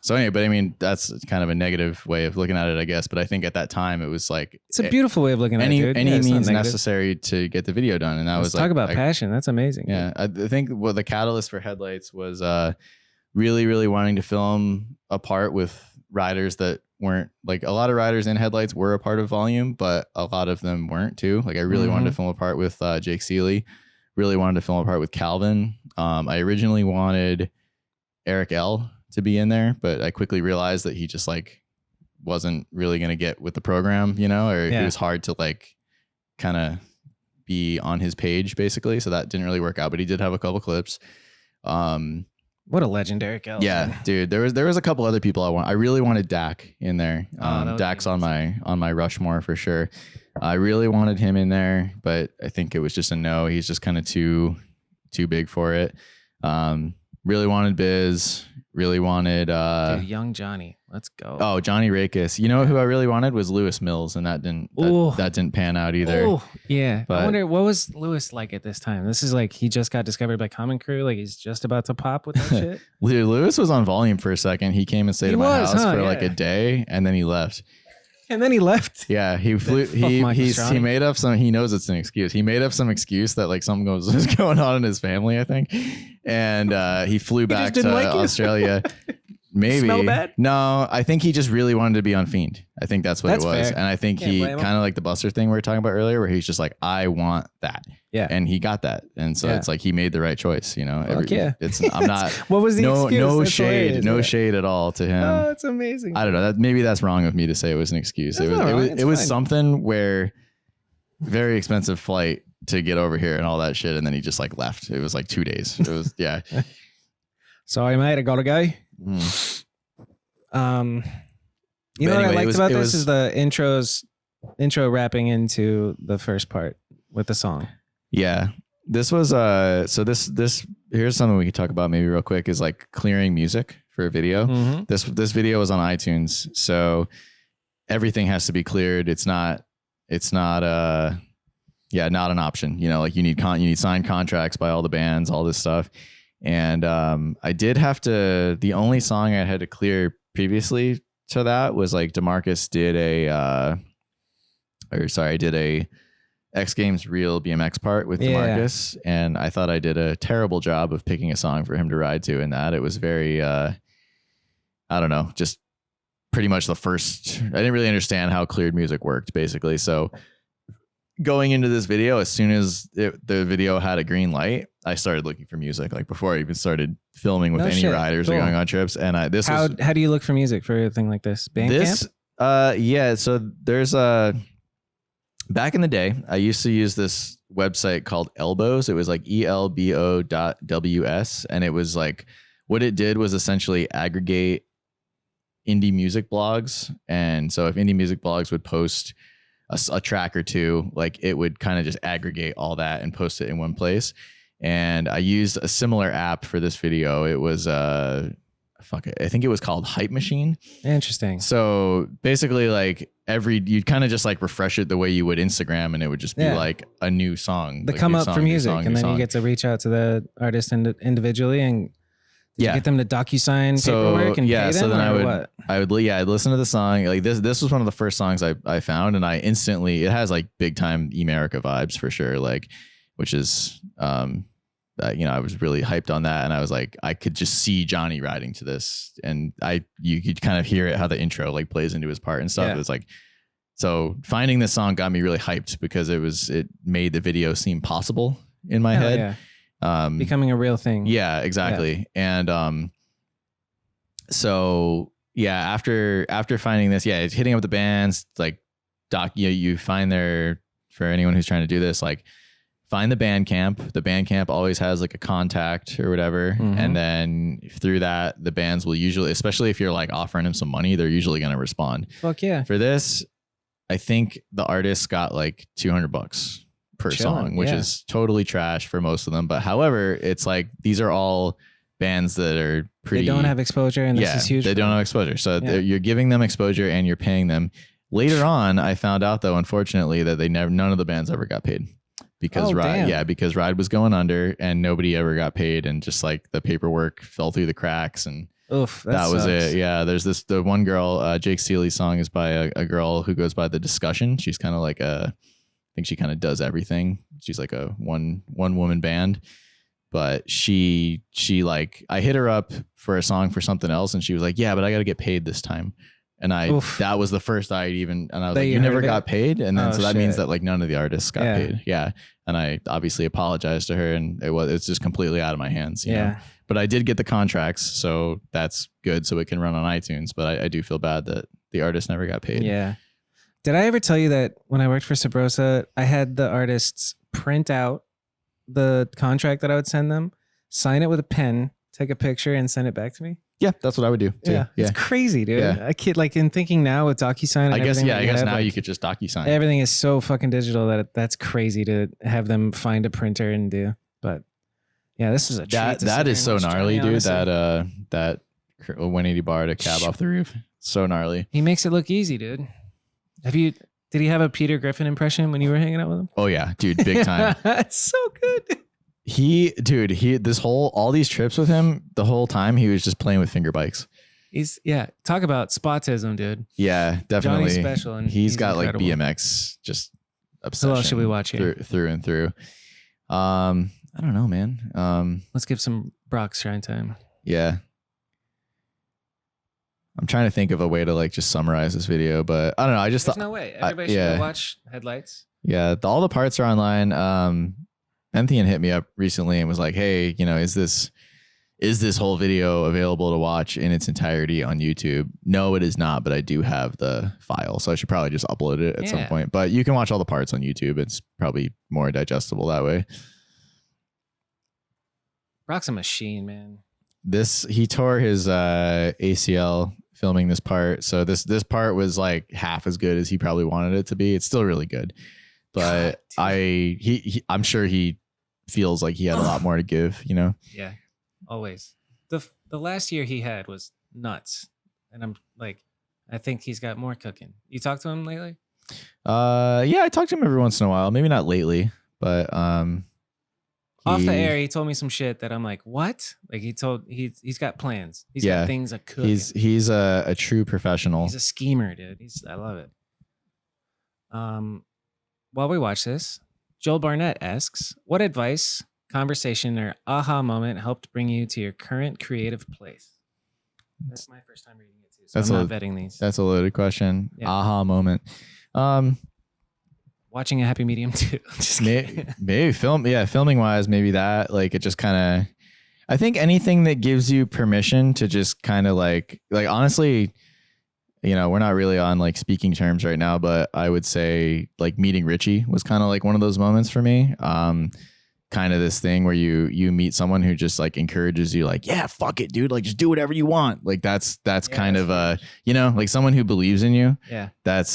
So anyway, but I mean, that's kind of a negative way of looking at it, I guess. But I think at that time it was like, it's a beautiful way of looking at it, dude. Any means necessary to get the video done. And that was like, talk about passion. That's amazing. Yeah. I think the catalyst for headlights was really, really wanting to film a part with riders that weren't, like, a lot of riders in headlights were a part of Volume, but a lot of them weren't too. Like I really wanted to film a part with Jake Seeley, really wanted to film a part with Calvin. I originally wanted Eric L to be in there, but I quickly realized that he just like wasn't really going to get with the program, or it was hard to like kind of be on his page basically. So that didn't really work out, but he did have a couple clips. What a legendary L. Yeah, man. Dude, there was a couple other people I really wanted Dak in there. Dak's on my Rushmore for sure. I really wanted him in there, but I think it was just a no. He's just kind of too big for it. Really wanted Biz. Really wanted dude, young Johnny. Let's go. Oh, Johnny Rakes. You know who I really wanted was Lewis Mills, and that didn't pan out either. Oh, yeah. But I wonder, what was Lewis like at this time? This is like he just got discovered by Common Crew. Like he's just about to pop with that shit. Dude, Lewis was on Volume for a second. He came and stayed at my house for like a day, and then he left. And then he left. Yeah, he flew. He made up some. He knows it's an excuse. He made up some excuse that like something was going on in his family, I think, and he flew back to Australia. Maybe. Smell bad? No, I think he just really wanted to be on Fiend. I think that's what it was, fair. and I think he kind of like the Buster thing we were talking about earlier, where he's just like, I want that. Yeah, and he got that, and so it's like he made the right choice. I'm not. What was the excuse? No shade, no shade at all to him. Oh, it's amazing. I don't know. Maybe that's wrong of me to say it was an excuse. It was something where very expensive flight to get over here and all that shit, and then he just like left. It was like 2 days. It was Sorry, mate. I gotta go. You know what I liked about this is the intro wrapping into the first part with the song. Yeah, this was so this here's something we could talk about maybe real quick is like clearing music for a video. This video was on iTunes, so everything has to be cleared. It's not not an option. Like you need signed contracts by all the bands, all this stuff. And I did have to, the only song I had to clear previously to that was like Demarcus did a X Games Real BMX part with Demarcus. And I thought I did a terrible job of picking a song for him to ride to in that. It was very, I don't know, just pretty much the first. I didn't really understand how cleared music worked, basically. So going into this video, as soon as the video had a green light, I started looking for music. Like before I even started filming with any riders or going on trips. And how do you look for music for a thing like this? Bandcamp? Yeah. So there's back in the day, I used to use this website called Elbows. It was like elbo.ws, and it was like, what it did was essentially aggregate indie music blogs. And so if indie music blogs would post a track or two, like it would kind of just aggregate all that and post it in one place. And I used a similar app for this video. It was I think it was called Hype Machine. Interesting. So basically, like you'd kind of just like refresh it the way you would Instagram, and it would just be like a new song. They come up for music, and then you get to reach out to the artist individually and get them to DocuSign paperwork and pay them, so then I'd what? listen to the song. Like this was one of the first songs I found, and I instantly, it has like big time Emerica vibes for sure. Like, which is, I was really hyped on that, and I was like, I could just see Johnny riding to this, and you could kind of hear it, how the intro like plays into his part and stuff. Yeah. It was like, so finding this song got me really hyped because it made the video seem possible in my head. Yeah. Becoming a real thing. Yeah, exactly. Yeah. And so yeah, after finding this, it's hitting up the bands, like you find for anyone who's trying to do this, like find the Bandcamp. The Bandcamp always has like a contact or whatever. Mm-hmm. And then through that, the bands will usually, especially if you're like offering them some money, they're usually going to respond. Fuck yeah. For this, I think the artist got like $200 per song, which is totally trash for most of them. But however, it's like, these are all bands that are pretty, they don't have exposure, and this is huge. They don't have exposure. So you're giving them exposure and you're paying them. Later on, I found out though, unfortunately, that none of the bands ever got paid because because Ride was going under and nobody ever got paid. And just like the paperwork fell through the cracks, and that was it. Yeah. There's the one girl, Jake Seeley's song is by a girl who goes by The Discussion. She's kind of like I think she kind of does everything. She's like a one woman band, but she like, I hit her up for a song for something else, and she was like, yeah, but I got to get paid this time. And that was the first and I was like, you never got paid. And then, that means that like none of the artists got paid. Yeah. And I obviously apologized to her, and it's just completely out of my hands. You know? But I did get the contracts, so that's good. So it can run on iTunes, but I do feel bad that the artist never got paid. Yeah. Did I ever tell you that when I worked for Sabrosa, I had the artists print out the contract that I would send them, sign it with a pen, take a picture, and send it back to me? Yeah, that's what I would do too. Yeah. It's crazy, dude. Yeah. I kid, like in thinking now with DocuSign. I guess now you could just DocuSign. Everything is so fucking digital that's crazy to have them find a printer and do. But yeah, this is a treat. That is so gnarly, dude. Honestly. That 180 bar to cab off the roof. So gnarly. He makes it look easy, dude. Did he have a Peter Griffin impression when you were hanging out with him? Oh yeah, dude, big time. It's so good. All these trips with him, the whole time he was just playing with finger bikes. Talk about spotism, dude. Yeah, definitely. Johnny's special, and he's got incredible. Like BMX just obsession. Who else should we watch here? Through and through. I don't know, man. Let's give some Brock shine time. Yeah. I'm trying to think of a way to like just summarize this video, but I don't know. There's no way. Everybody should go watch Headlights. Yeah, all the parts are online. Penthean hit me up recently and was like, "Hey, is this whole video available to watch in its entirety on YouTube?" No, it is not, but I do have the file, so I should probably just upload it at some point. But you can watch all the parts on YouTube. It's probably more digestible that way. Brock's a machine, man. He tore his ACL filming this part, so this part was like half as good as he probably wanted it to be. It's still really good, but I'm sure he feels like he had a lot more to give. Yeah, always. The last year he had was nuts, and I'm like, I think he's got more cooking. You talked to him lately? Yeah, I talk to him every once in a while. Maybe not lately, but off the air, he told me some shit that I'm like, what? Like he's got plans. He's got things that cook. He's a true professional. He's a schemer, dude. I love it. While we watch this, Joel Barnett asks, what advice, conversation, or aha moment helped bring you to your current creative place? That's my first time reading it too. So I'm not vetting these. That's a loaded question. Yeah. Aha moment. Watching a happy medium too. Just maybe filming wise, maybe that, like, it just kind of, I think anything that gives you permission to just kind of like honestly, you know, we're not really on like speaking terms right now, but I would say like meeting Richie was kind of like one of those moments for me. Kind of this thing where you meet someone who just like encourages you, like, yeah, fuck it, dude, like just do whatever you want. Like that's kind of you know, like someone who believes in you. Yeah. That's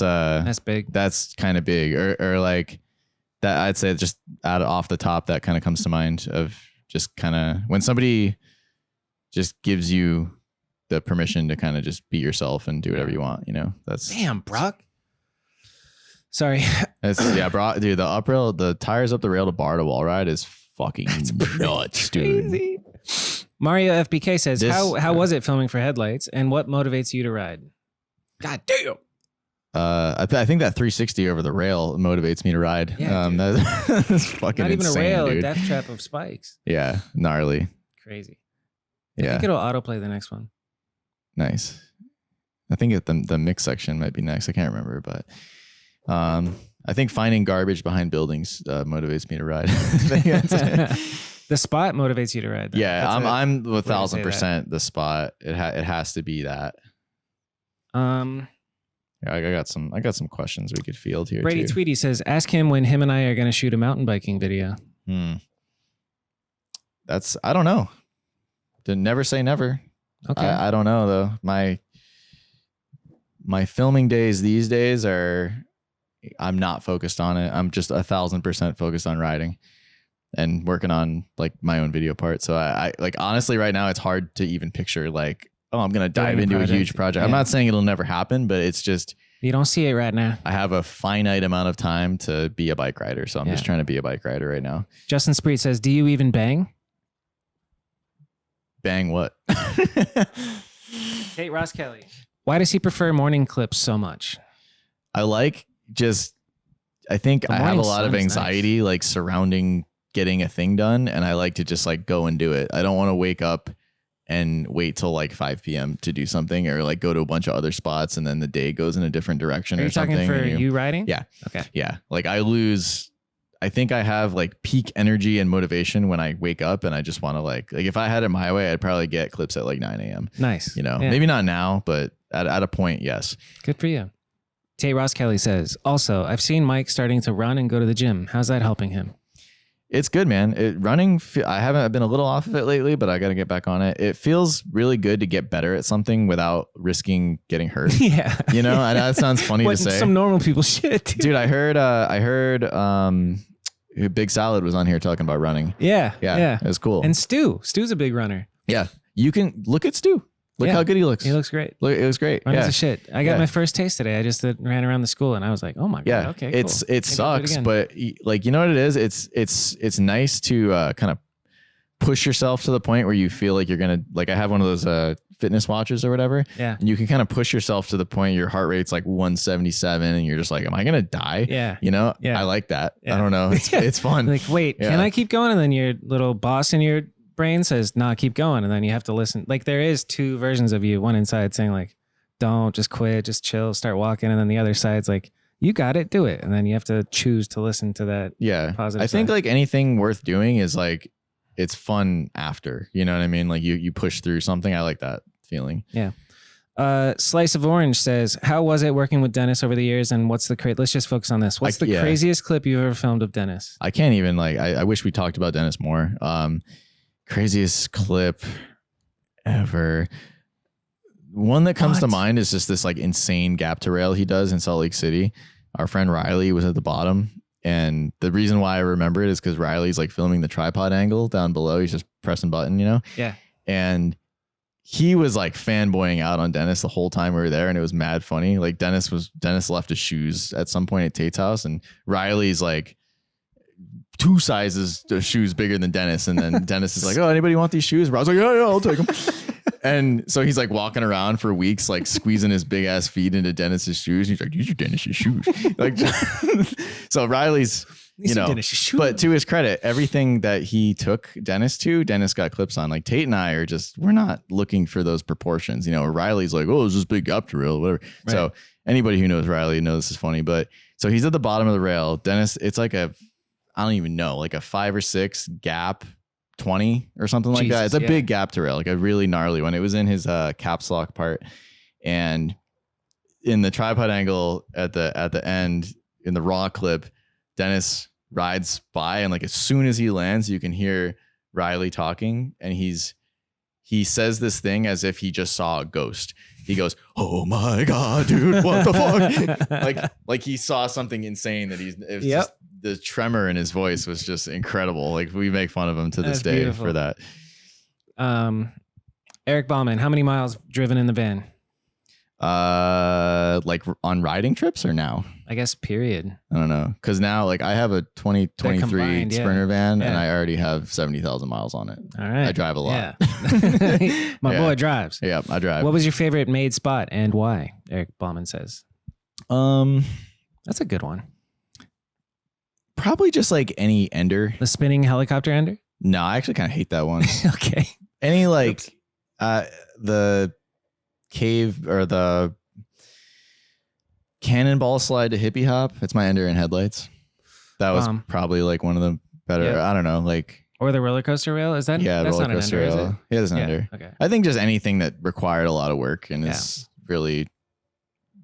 big. That's kind of big. Or like that, I'd say just off the top, that kind of comes to mind of just kind of when somebody just gives you the permission to kind of just be yourself and do whatever you want, you know. That's damn, Brock. Sorry. Brock, dude, the tires up the rail to bar to wall ride is fucking nuts, dude. Mario FBK says, how was it filming for Headlights, and what motivates you to ride? God damn. I think that 360 over the rail motivates me to ride. Yeah, that's fucking not even insane, a rail, dude. a death trap of spikes. Yeah, gnarly. Crazy. Yeah. I think it'll autoplay the next one. Nice. I think the mix section might be next. I can't remember, but I think finding garbage behind buildings motivates me to ride. The spot motivates you to ride. Yeah, I'm 1,000% the spot. It has to be that. I got some questions we could field here. Brady too. Tweedy says, ask him when him and I are going to shoot a mountain biking video. I don't know. To never say never. Okay. I don't know though. My filming days these days I'm not focused on it. I'm just 1,000% focused on riding and working on like my own video part. So I like, honestly, right now it's hard to even picture like, oh, I'm going to dive into a huge project. Yeah. I'm not saying it'll never happen, but it's just, you don't see it right now. I have a finite amount of time to be a bike rider. So I'm just trying to be a bike rider right now. Justin Spreet says, do you even bang? Bang what? Kate Ross Kelly. Why does he prefer morning clips so much? I think I have a lot of anxiety like surrounding getting a thing done, and I like to just like go and do it. I don't want to wake up and wait till like 5 p.m. to do something, or like go to a bunch of other spots and then the day goes in a different direction. Are you talking for you riding? Yeah. Okay. Yeah. Like I think I have like peak energy and motivation when I wake up, and I just want to like if I had it my way, I'd probably get clips at like 9 a.m. Nice. You know, maybe not now, but at a point, yes. Good for you. Tay Ross Kelly says, also, I've seen Mike starting to run and go to the gym. How's that helping him? It's good, man. Running, I've been a little off of it lately, but I got to get back on it. It feels really good to get better at something without risking getting hurt. Yeah. You know, and that sounds funny to say. Some normal people shit. Dude, I heard Big Salad was on here talking about running. Yeah. It was cool. And Stu's a big runner. Yeah. You can look at Stu. Look how good he looks. He looks great. Look, it was great. Runs a shit. I got my first taste today. I just ran around the school and I was like, oh my God. Okay, cool. It sucks, but like, you know what it is? It's nice to kind of push yourself to the point where you feel like you're going to, like, I have one of those fitness watches or whatever. Yeah. And you can kind of push yourself to the point your heart rate's like 177 and you're just like, am I going to die? Yeah. You know? Yeah. I like that. Yeah. I don't know. It's fun. Like, wait, can I keep going? And then your little boss in your brain says, nah, keep going. And then you have to listen. Like, there is two versions of you. One inside saying like, don't, just quit, just chill, start walking. And then the other side's like, you got it, do it. And then you have to choose to listen to that. Yeah. Positive I think side. like anything worth doing is like, it's fun after, you know what I mean? Like you push through something. I like that feeling. Yeah. Slice of Orange says, how was it working with Dennis over the years? And what's let's just focus on this. What's the craziest clip you've ever filmed of Dennis? I can't even I wish we talked about Dennis more. Craziest clip ever. One that comes to mind is just this like insane gap to rail he does in Salt Lake City. Our friend Riley was at the bottom. And the reason why I remember it is because Riley's like filming the tripod angle down below. He's just pressing button, you know? Yeah. And he was like fanboying out on Dennis the whole time we were there. And it was mad funny. Like Dennis left his shoes at some point at Tate's house. And Riley's like 2 sizes of shoes bigger than Dennis. And then Dennis is like, oh, anybody want these shoes? I was like, yeah, I'll take them. And so he's like walking around for weeks, like squeezing his big ass feet into Dennis's shoes. He's like, these are Dennis's shoes. Like, so Riley's you know, but to his credit, everything that he took Dennis got clips on. Like Tate and I are we're not looking for those proportions. You know, Riley's like, oh, it's just big gap to rail, whatever. Right. So anybody who knows Riley knows this is funny, but so he's at the bottom of the rail. Dennis, it's like I don't even know, like a 5 or 6 gap 20 or something like that. It's a big gap to rail, like a really gnarly one. It was in his caps lock part, and in the tripod angle at the end in the raw clip, Dennis rides by, and like as soon as he lands, you can hear Riley talking, and he says this thing as if he just saw a ghost. He goes, "Oh my God, dude, what the fuck?" like he saw something insane that just the tremor in his voice was just incredible. Like we make fun of him to this day beautiful. For that. Eric Ballman, how many miles driven in the van? Like on riding trips or now? I guess period. I don't know. Cause now like I have a 2023 Sprinter van and I already have 70,000 miles on it. All right. I drive a lot. Yeah. My boy drives. Yeah, I drive. What was your favorite made spot and why? Eric Ballman says. That's a good one. Probably just like any ender. The spinning helicopter ender? No, I actually kind of hate that one. Okay. Any like the cave or the cannonball slide to hippie hop. It's my ender and headlights. That was probably like one of the better. I don't know, like or the roller coaster rail. Is that that's roller not an coaster ender? Rail. Is it? Yeah, it's an ender. Okay. I think just anything that required a lot of work and is really,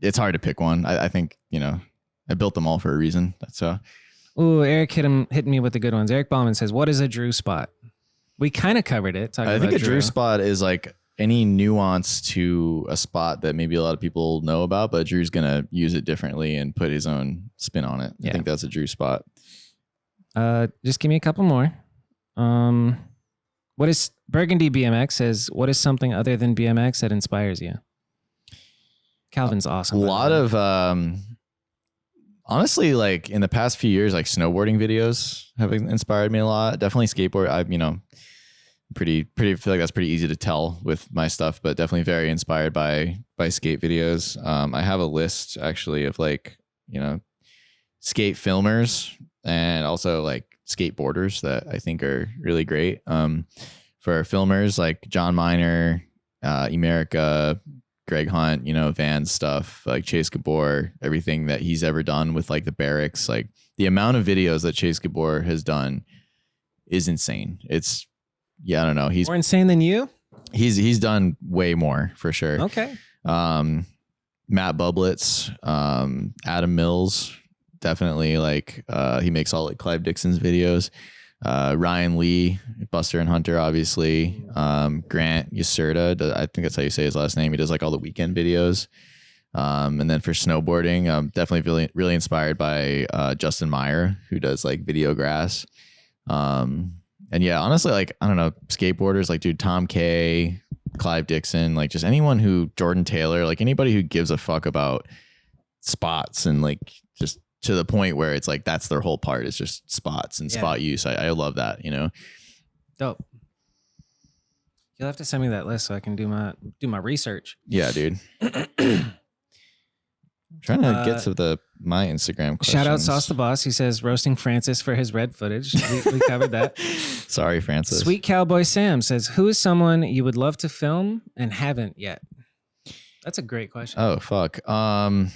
it's hard to pick one. I think I built them all for a reason. That's Ooh, Eric hit me with the good ones. Eric Ballman says, "What is a Drew spot?" We kind of covered it. I think a Drew spot is like any nuance to a spot that maybe a lot of people know about, but Drew's going to use it differently and put his own spin on it. I think that's a Drew spot. Just give me a couple more. What is Burgundy BMX says, what is something other than BMX that inspires you? Calvin's awesome. A lot of, honestly, like in the past few years, like snowboarding videos have inspired me a lot. Definitely skateboard. Pretty feel like that's pretty easy to tell with my stuff, but definitely very inspired by skate videos. I have a list actually of like, skate filmers and also like skateboarders that I think are really great. For filmers like John Miner, Emerica, Greg Hunt, Vans stuff, like Chase Gabor, everything that he's ever done with like the barracks, like the amount of videos that Chase Gabor has done is insane. It's, I don't know. He's more insane than you. He's done way more for sure. Okay. Matt Bublitz, Adam Mills, definitely like he makes all like Clive Dixon's videos. Ryan Lee, Buster and Hunter, obviously. Grant Yacerda, I think that's how you say his last name. He does like all the weekend videos. And then for snowboarding, I'm definitely really inspired by Justin Meyer, who does like Video Grass. And yeah, honestly, like, I don't know, skateboarders like, dude, Tom K, Clive Dixon, like just anyone Jordan Taylor, like anybody who gives a fuck about spots and like just to the point where it's like, that's their whole part is just spots and spot use. I love that, Dope. You'll have to send me that list so I can do my research. Yeah, dude. Trying to get to my Instagram questions. Shout out Sauce the Boss. He says roasting Francis for his red footage. We covered that. Sorry, Francis. Sweet Cowboy Sam says, who is someone you would love to film and haven't yet? That's a great question. Oh, fuck. I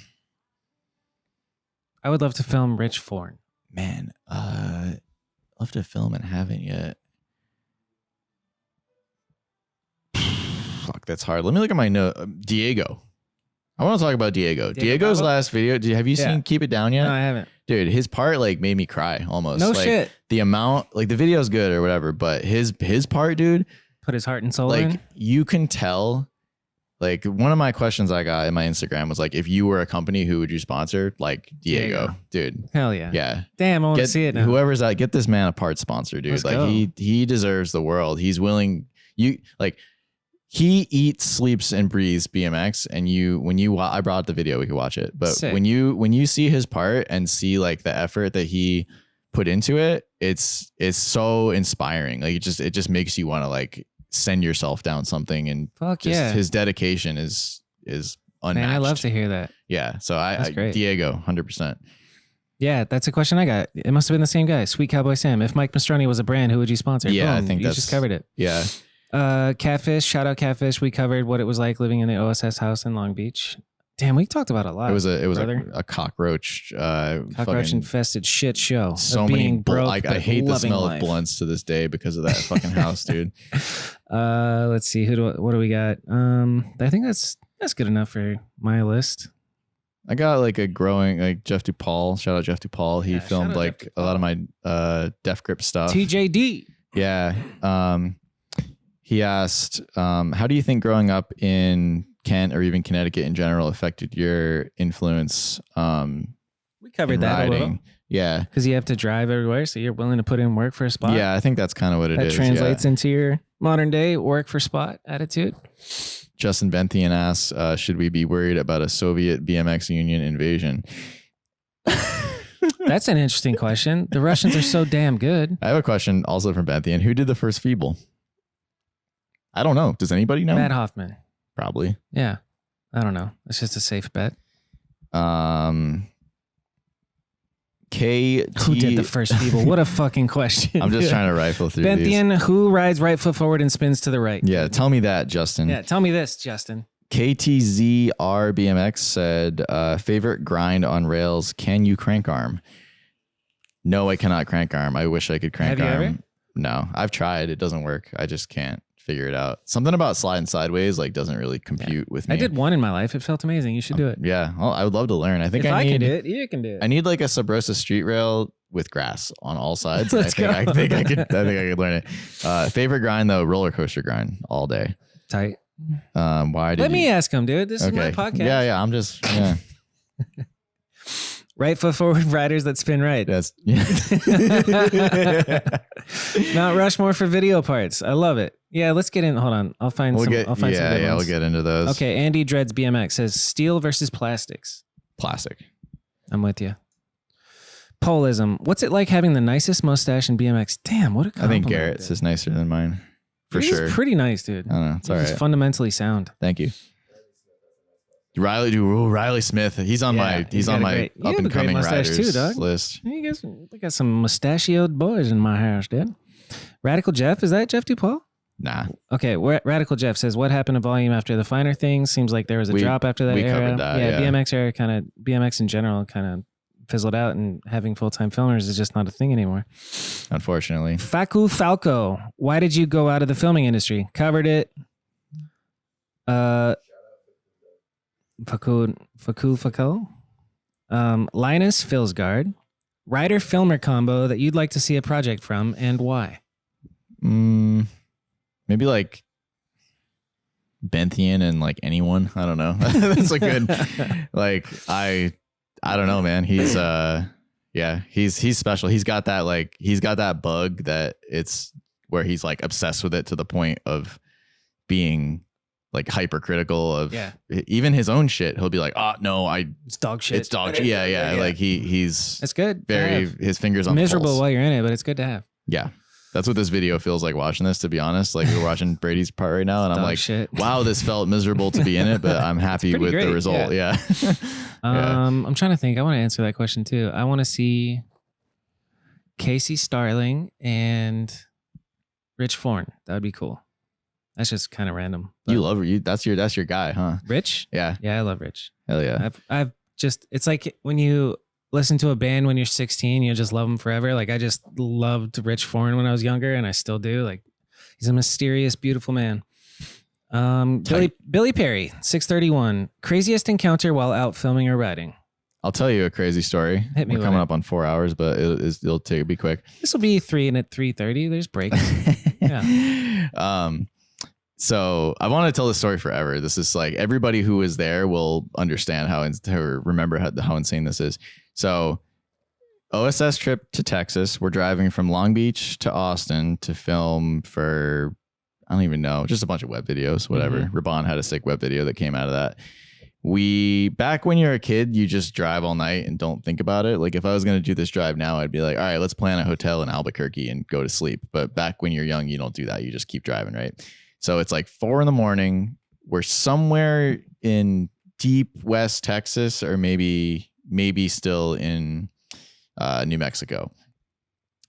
would love to film Rich Forn. Man, love to film and haven't yet. Fuck, that's hard. Let me look at my note. Diego. I want to talk about Diego. Diego's last video. Have you seen Keep It Down yet? No, I haven't. Dude, his part like made me cry almost. No like, shit. The amount, like the video's good or whatever, but his part, dude. Put his heart and soul like, in. You can tell. Like one of my questions I got in my Instagram was like, if you were a company, who would you sponsor? Like Diego. Dude. Hell yeah. Yeah. Damn, I want to see it now. Whoever's out, get this man a part sponsor, dude. Let's like go. he deserves the world. He's willing. He eats, sleeps, and breathes BMX. And I brought up the video, we could watch it. But sick. when you see his part and see like the effort that he put into it, it's so inspiring. Like it just makes you want to like send yourself down something. And his dedication is unmatched. Man, I love to hear that. Yeah. So I Diego, 100%. Yeah, that's a question I got. It must have been the same guy, Sweet Cowboy Sam. If Mike Mastroni was a brand, who would you sponsor? Yeah, Boom, I think you just covered it. Yeah. Catfish, shout out Catfish. We covered what it was like living in the OSS house in Long Beach. Damn, we talked about a lot. It was brother. a cockroach Infested shit show. So of many being broke, I hate the smell life. of blunts to this day because of that fucking house, dude. Let's see, what do we got? I think that's good enough for my list. I got like a growing like Jeff DuPaul. Shout out Jeff DuPaul. He filmed like a lot of my Defgrip stuff. TJD. Yeah. He asked, how do you think growing up in Kent or even Connecticut in general affected your influence? We covered that a little. Yeah. Because you have to drive everywhere, so you're willing to put in work for a spot. Yeah, I think that's kind of what it is. That translates into your modern day work for spot attitude. Justin Benthian asks, should we be worried about a Soviet BMX union invasion? That's an interesting question. The Russians are so damn good. I have a question also from Benthian. Who did the first Feeble? I don't know. Does anybody know? Matt Hoffman. Probably. Yeah. I don't know. It's just a safe bet. KT. Who did the first Feeble? What a fucking question. I'm just trying to rifle through Benthian, these. who rides right foot forward and spins to the right? Yeah, tell me that, Justin. Yeah, tell me this, Justin. KTZRBMX said, favorite grind on rails, can you crank arm? No, I cannot crank arm. I wish I could crank arm. Have you ever? No, I've tried. It doesn't work. I just can't figure it out. Something about sliding sideways like doesn't really compute with me. I did one in my life. It felt amazing. You should do it. Yeah. Well, I would love to learn. I think if I can do it, you can do it. I need like a Sabrosa street rail with grass on all sides. Let's go. I think I could learn it. Favorite grind though, roller coaster grind all day. Tight. Why did Let me ask him, dude. This is my podcast. Yeah. I'm just Right foot forward riders that spin right. That's Mount Rushmore for video parts. I love it. Yeah, let's get in. Hold on. I'll find some good ones. We'll get into those. Okay, Andy Dreads BMX says steel versus plastics. Plastic. I'm with you. Polism. What's it like having the nicest mustache in BMX? Damn, what a compliment. I think Garrett's is nicer than mine. For sure. He's pretty nice, dude. I don't know. It's all right. He's fundamentally sound. Thank you. Riley Smith. He's on my up and coming riders too, dog. list. You guys got some mustachioed boys in my house, dude. Radical Jeff, is that Jeff DuPaul? Nah. Okay, Radical Jeff says, what happened to volume after the finer things? Seems like there was a drop after that we era. Covered that, yeah, BMX era BMX in general kind of fizzled out, and having full-time filmers is just not a thing anymore. Unfortunately. Facu Falco, why did you go out of the filming industry? Covered it. Facu. Linus Filsgaard, writer filmer combo that you'd like to see a project from, and why? Maybe like Benthian and like anyone. I don't know. That's a good like I don't know, man. He's he's special. He's got that bug that it's where he's like obsessed with it to the point of being like hypercritical of even his own shit. He'll be like, oh no, it's dog shit. It's dog shit. Yeah. Like he's that's good. Very his fingers on miserable the pulse. While you're in it, but it's good to have. Yeah. That's what this video feels like watching this, to be honest. Like we're watching Brady's part right now and I'm like, wow, this felt miserable to be in it, but I'm happy with the result. Yeah. I'm trying to think. I want to answer that question too. I want to see Casey Starling and Rich Forn. That would be cool. That's just kind of random. You love you. That's your guy, huh? Rich? Yeah. Yeah, I love Rich. Hell yeah. I've just, it's like when you listen to a band when you're 16, you just love them forever. Like I just loved Rich Forn when I was younger, and I still do. Like he's a mysterious, beautiful man. Billy Perry, 631. Craziest encounter while out filming or riding. I'll tell you a crazy story. Hit me. We're coming up on 4 hours, but it'll be quick. This will be 3 and at 3:30. There's breaks. Yeah. So I want to tell this story forever. This is like everybody who is there will understand remember how insane this is. So OSS trip to Texas. We're driving from Long Beach to Austin to film for, I don't even know, just a bunch of web videos, whatever. Mm-hmm. Raban had a sick web video that came out of that. Back when you're a kid, you just drive all night and don't think about it. Like if I was going to do this drive now, I'd be like, all right, let's plan a hotel in Albuquerque and go to sleep. But back when you're young, you don't do that. You just keep driving, right? So it's like 4 a.m. We're somewhere in deep West Texas, or maybe still in New Mexico.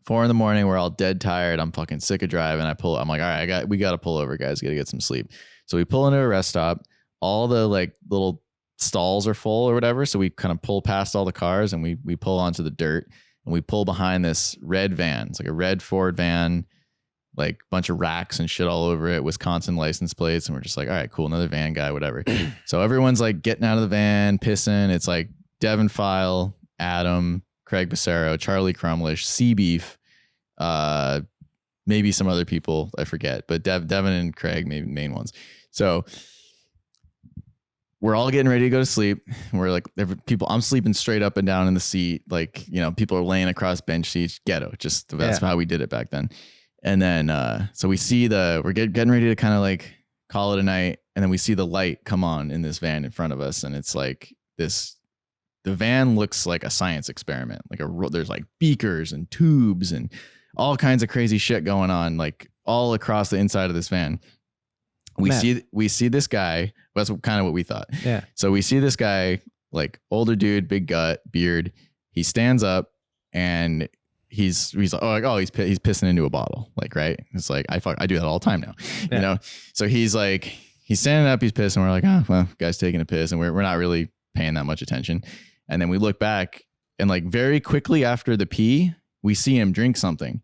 4 a.m, we're all dead tired. I'm fucking sick of driving. I'm like, all right, we got to pull over, guys. Got to get some sleep. So we pull into a rest stop. All the like little stalls are full or whatever. So we kind of pull past all the cars and we pull onto the dirt and we pull behind this red van. It's like a red Ford van, like a bunch of racks and shit all over it, Wisconsin license plates. And we're just like, all right, cool. Another van guy, whatever. So everyone's like getting out of the van, pissing. It's like Devin File, Adam, Craig Becerro, Charlie Crumlish, Sea Beef, maybe some other people I forget, but Devin and Craig, maybe the main ones. So we're all getting ready to go to sleep. We're like, I'm sleeping straight up and down in the seat. Like, you know, people are laying across bench seats, ghetto. That's how we did it back then. And then, so we see we're getting ready to kind of like call it a night. And then we see the light come on in this van in front of us. And it's like the van looks like a science experiment. Like there's like beakers and tubes and all kinds of crazy shit going on, like all across the inside of this van. We see this guy. That's kind of what we thought. Yeah. So we see this guy, like older dude, big gut, beard. He stands up and he's like, he's pissing into a bottle. Like, right. It's like, I do that all the time now, you know? So he's standing up, he's pissing. We're like, oh, well, guy's taking a piss and we're not really paying that much attention. And then we look back and like very quickly after the pee, we see him drink something.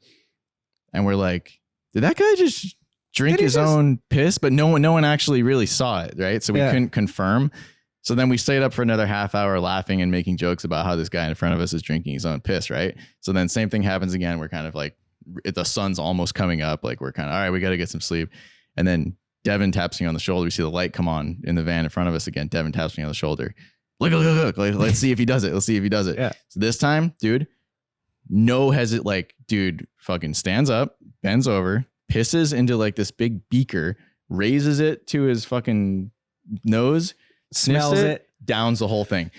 And we're like, did that guy just drink his own piss? But no one actually really saw it, right? So we couldn't confirm. So then we stayed up for another half hour laughing and making jokes about how this guy in front of us is drinking his own piss, right? So then same thing happens again. We're kind of like, the sun's almost coming up. Like we're kind of, all right, we got to get some sleep. And then Devin taps me on the shoulder. We see the light come on in the van in front of us again. Devin taps me on the shoulder. Look. Let's see if he does it. Yeah. So this time, dude, dude fucking stands up, bends over, pisses into like this big beaker, raises it to his fucking nose, smells it, downs the whole thing.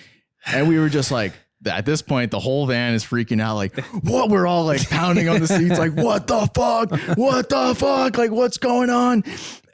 And we were just like, at this point, the whole van is freaking out. Like, what? We're all like pounding on the seats. Like, what the fuck? Like, what's going on?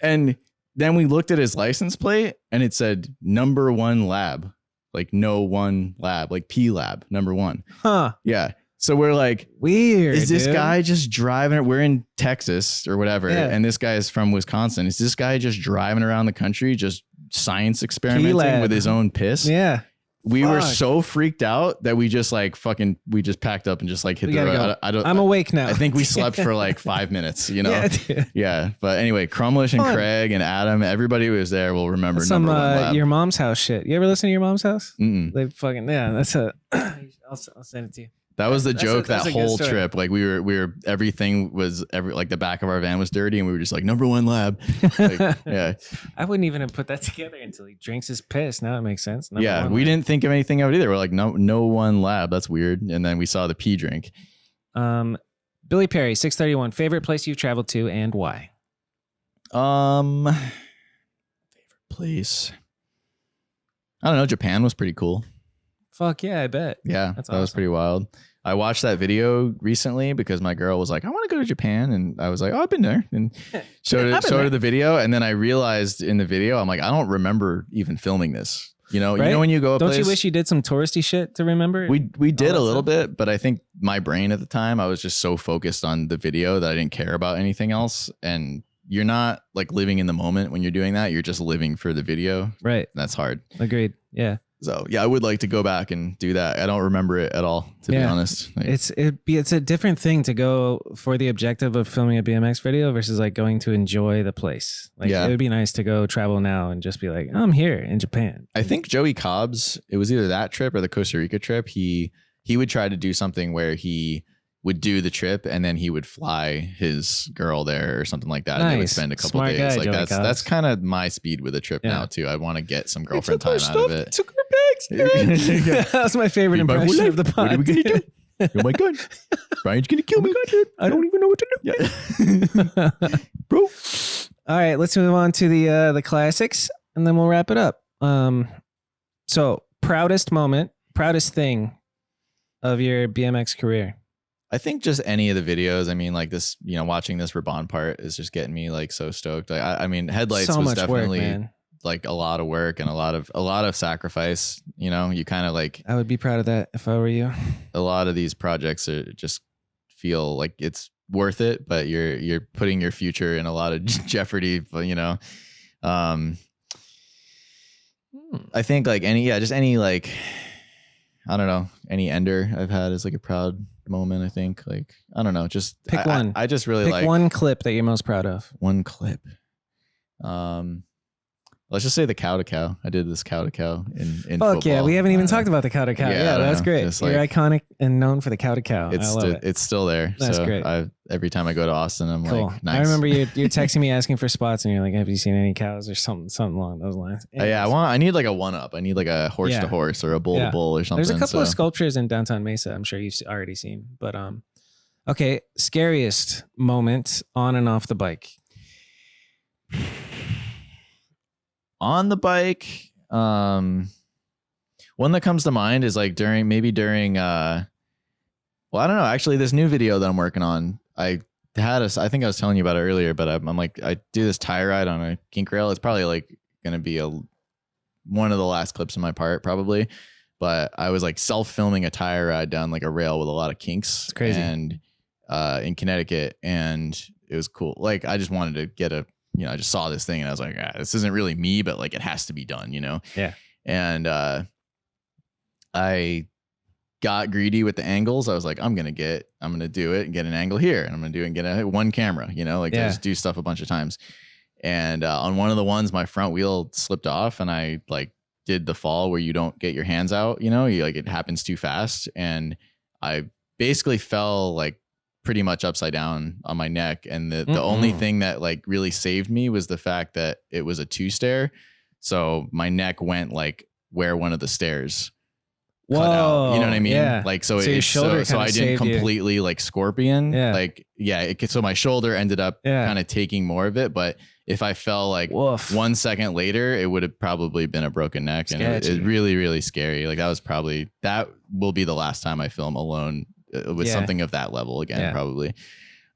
And then we looked at his license plate and it said number 1 lab, like no 1 lab, like P lab, number 1. Huh. Yeah. So we're like, weird. Is this guy just driving? We're in Texas or whatever. Yeah. And this guy is from Wisconsin. Is this guy just driving around the country, just science experimenting with his own piss? Yeah. We were so freaked out that we just we just packed up and just like hit the road. I'm awake now. I think we slept for like 5 minutes, you know? Yeah. But anyway, Crumlish and Craig and Adam, everybody who was there will remember some number 1 lab. Your mom's house shit. You ever listen to Your Mom's House? Mm-mm. They fucking, that's I'll send it to you. That was the joke that whole trip. Like we were everything was like the back of our van was dirty and we were just like number 1 lab. Like, yeah. I wouldn't even have put that together until he drinks his piss. Now it makes sense. Yeah. We didn't think of anything of it either. We're like, no 1 lab. That's weird. And then we saw the pee drink. Billy Perry, 631. Favorite place you've traveled to and why? Favorite place. I don't know. Japan was pretty cool. Fuck yeah, I bet. Yeah, that was pretty wild. I watched that video recently because my girl was like, I want to go to Japan. And I was like, oh, I've been there. And showed her the video. And then I realized in the video, I'm like, I don't remember even filming this. You know, right? You know when you go a Don't place, you wish you did some touristy shit to remember? We did a little bit, but I think my brain at the time, I was just so focused on the video that I didn't care about anything else. And you're not like living in the moment when you're doing that. You're just living for the video. Right. That's hard. Agreed. Yeah. So yeah, I would like to go back and do that. I don't remember it at all, to be honest. Like, it's a different thing to go for the objective of filming a BMX video versus like going to enjoy the place. Like it would be nice to go travel now and just be like, I'm here in Japan. I think Joey Cobb's, it was either that trip or the Costa Rica trip. He would try to do something where he would do the trip and then he would fly his girl there or something like that. Nice. And they would spend a couple days. Guy, like that's kind of my speed with a trip now too. I want to get some girlfriend time out of it. Took her bags. That's my favorite impression of the pod. What are we gonna do? Oh my god, Brian's gonna kill me. I don't even know what to do. Yeah. Bro. All right, let's move on to the classics and then we'll wrap it up. So proudest moment, proudest thing of your BMX career. I think just any of the videos. I mean, like this, you know, watching this Raban part is just getting me like so stoked. Like, I mean, Headlights was definitely like a lot of work and a lot of sacrifice. You know, you kind of like, I would be proud of that if I were you. a lot of these projects are just feel like it's worth it, but you're putting your future in a lot of jeopardy, you know. I think like any like, I don't know, any ender I've had is like a proud moment. I think like, I don't know, just Pick one. I just really Pick like one clip that you're most proud of. one clip. Let's just say the cow to cow. I did this cow to cow in Fuck football. yeah, we haven't even talked about the cow to cow. Yeah, that's great. Just You're like, iconic and known for the cow to cow. I love it. It's still there. That's so great. Every time I go to Austin, I'm Cool. like, nice. I remember you're texting me asking for spots, and you're like, "Have you seen any cows or something along those lines?" Yeah, I need like a one up. I need like a horse to horse or a bull to bull or something. There's a couple of sculptures in downtown Mesa. I'm sure you've already seen, but okay. Scariest moment on and off the bike. On the bike, one that comes to mind is like during well, I don't know, actually this new video that I'm working on, I think I was telling you about it earlier, but I'm like, I do this tire ride on a kink rail. It's probably like gonna be one of the last clips in my part probably, but I was like self-filming a tire ride down like a rail with a lot of kinks. It's crazy. And in Connecticut, and it was cool. Like I just wanted to get I just saw this thing and I was like, this isn't really me, but like it has to be done, you know? Yeah. And I got greedy with the angles. I was like, I'm going to do it and get an angle here. And I'm going to do it and get one camera, you know, like just do stuff a bunch of times. And on one of the ones, my front wheel slipped off and I like did the fall where you don't get your hands out, you know, it happens too fast. And I basically fell like pretty much upside down on my neck. And the only thing that like really saved me was the fact that it was a 2-stair. So my neck went like where one of the stairs cut out. You know what I mean? Yeah. Like, so your shoulder so I didn't completely like scorpion. Yeah. Like, so my shoulder ended up kind of taking more of it. But if I fell like 1 second later, it would have probably been a broken neck. And it was really, really scary. Like that will be the last time I film alone with something of that level again, probably.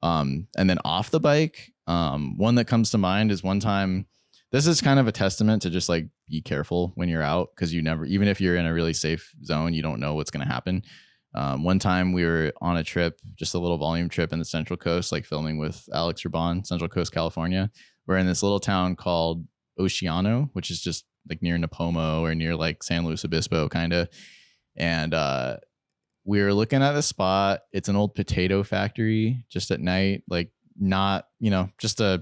And then off the bike, one that comes to mind is one time, this is kind of a testament to just like be careful when you're out, because you never, even if you're in a really safe zone, you don't know what's going to happen. One time we were on a trip, just a little volume trip in the Central Coast, like filming with Alex Raban, Central Coast, California. We're in this little town called Oceano, which is just like near Napomo or near like San Luis Obispo kind of. And we were looking at the spot. It's an old potato factory just at night, like not, just a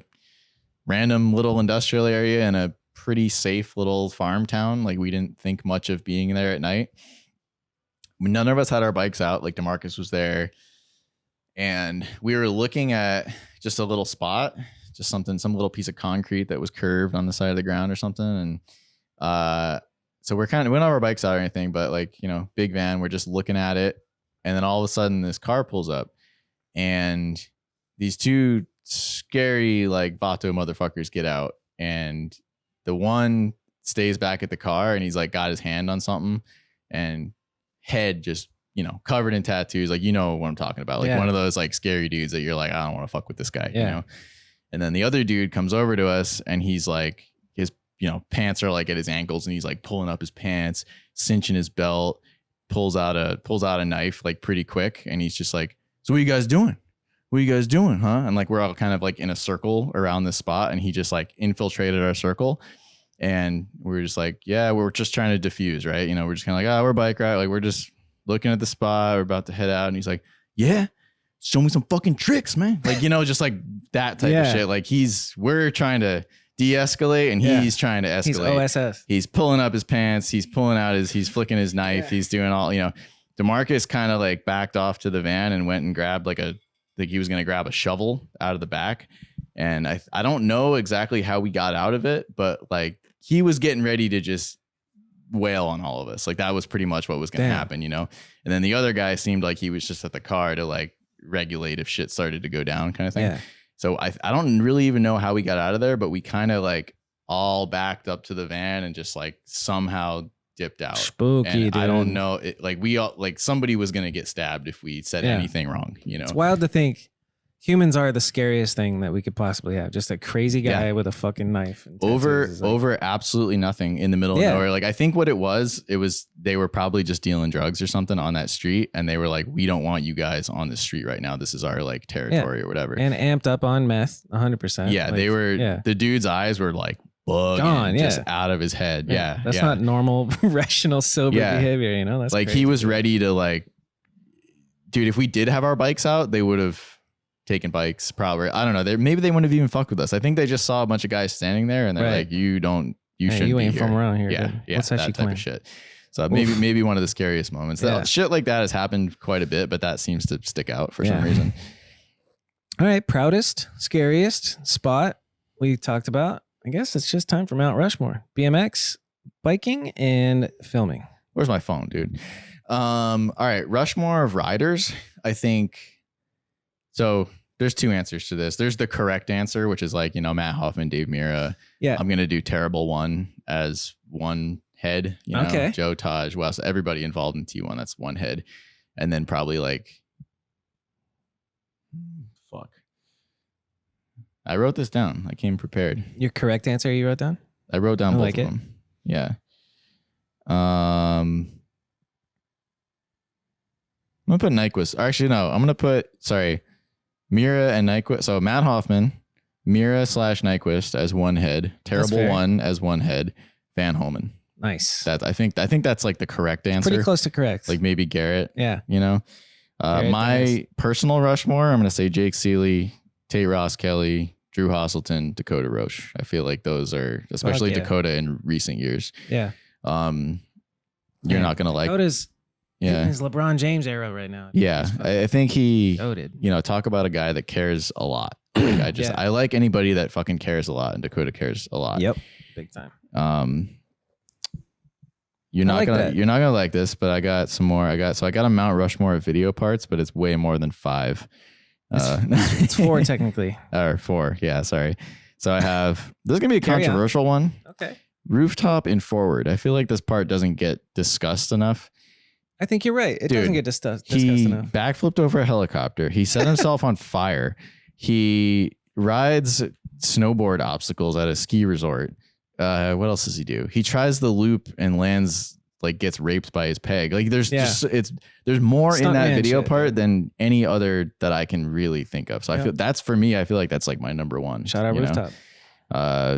random little industrial area in a pretty safe little farm town. Like we didn't think much of being there at night. None of us had our bikes out. Like Demarcus was there, and we were looking at just a little spot, just some little piece of concrete that was curved on the side of the ground or something. And so we don't have our bikes out or anything, but like, big van, we're just looking at it. And then all of a sudden this car pulls up and these two scary, like Vato motherfuckers get out, and the one stays back at the car and he's like got his hand on something and head just, covered in tattoos. Like, what I'm talking about. Like one of those like scary dudes that you're like, I don't want to fuck with this guy, And then the other dude comes over to us and he's like, his, pants are like at his ankles and he's like pulling up his pants, cinching his belt, pulls out a knife like pretty quick. And he's just like, so what are you guys doing? What are you guys doing, huh? And like, we're all kind of like in a circle around this spot. And he just like infiltrated our circle. And we're just like, yeah, we're just trying to diffuse, right? We're just kind of like, we're bike ride. Like, we're just looking at the spot. We're about to head out. And he's like, yeah, show me some fucking tricks, man. Like, just like that type of shit. Like we're trying to de-escalate and he's trying to escalate. He's OSS. He's pulling up his pants. He's he's flicking his knife. Yeah. He's doing all, Demarcus kind of like backed off to the van and went and grabbed like he was going to grab a shovel out of the back. And I don't know exactly how we got out of it, but like he was getting ready to just wail on all of us. Like that was pretty much what was going to happen, And then the other guy seemed like he was just at the car to like regulate if shit started to go down kind of thing. Yeah. So I don't really even know how we got out of there, but we kind of like all backed up to the van and just like somehow dipped out. Spooky, and dude. I don't know. Like we all, like somebody was going to get stabbed if we said anything wrong, It's wild to think Humans are the scariest thing that we could possibly have. Just a crazy guy with a fucking knife. And over absolutely nothing in the middle of nowhere. Like I think what it was they were probably just dealing drugs or something on that street, and they were like, we don't want you guys on this street right now. This is our like territory or whatever. And amped up on meth, 100%. Yeah, like, they were. The dude's eyes were like bugging, gone, just out of his head. Yeah, that's not normal, rational, sober behavior. You know, that's like crazy. He was ready to like, dude. If we did have our bikes out, they would have taken bikes. Probably, I don't know. Maybe they wouldn't have even fucked with us. I think they just saw a bunch of guys standing there, and they're like, "You shouldn't. You ain't from around here." Yeah, yeah. What's that type of shit. So maybe one of the scariest moments. Shit like that has happened quite a bit, but that seems to stick out for some reason. All right, proudest, scariest spot we talked about. I guess it's just time for Mount Rushmore. BMX, biking, and filming. Where's my phone, dude? All right, Rushmore of riders. I think so. There's two answers to this. There's the correct answer, which is like, Matt Hoffman, Dave Mira. Yeah. I'm going to do Terrible One as one head. Okay. Joe, Taj, Wes, everybody involved in T1. That's one head. And then probably like, fuck. I wrote this down. I came prepared. Your correct answer you wrote down? I wrote down both of them. Yeah. I'm going to put Nyquist. Actually, no. I'm going to put, Mira and Nyquist. So Matt Hoffman, Mira / Nyquist as one head, Terrible One as one head, Van Homan. Nice. I think that's like the correct answer. Pretty close to correct. Like maybe Garrett. Yeah. My personal Rushmore, I'm going to say Jake Seeley, Tate Ross Kelly, Drew Hasselton, Dakota Roche. I feel like those are, especially Dakota in recent years. Yeah. You're not going to like. Dakota's in his LeBron James era right now. Yeah. I think he, goated. Talk about a guy that cares a lot. Like I like anybody that fucking cares a lot, and Dakota cares a lot. Yep. Big time. You're not gonna like this, but I got some more. I got a Mount Rushmore of video parts, but it's way more than 5. It's 4 technically. Or 4. Yeah, sorry. So I have, this is gonna be a controversial one. Okay. Rooftop and forward. I feel like this part doesn't get discussed enough. I think you're right. It doesn't get discussed enough. He backflipped over a helicopter. He set himself on fire. He rides snowboard obstacles at a ski resort. What else does he do? He tries the loop and lands, like gets raped by his peg. Like there's there's more in that video part than any other that I can really think of. So I feel that's, for me, I feel like that's like my number one. Shout out Rooftop.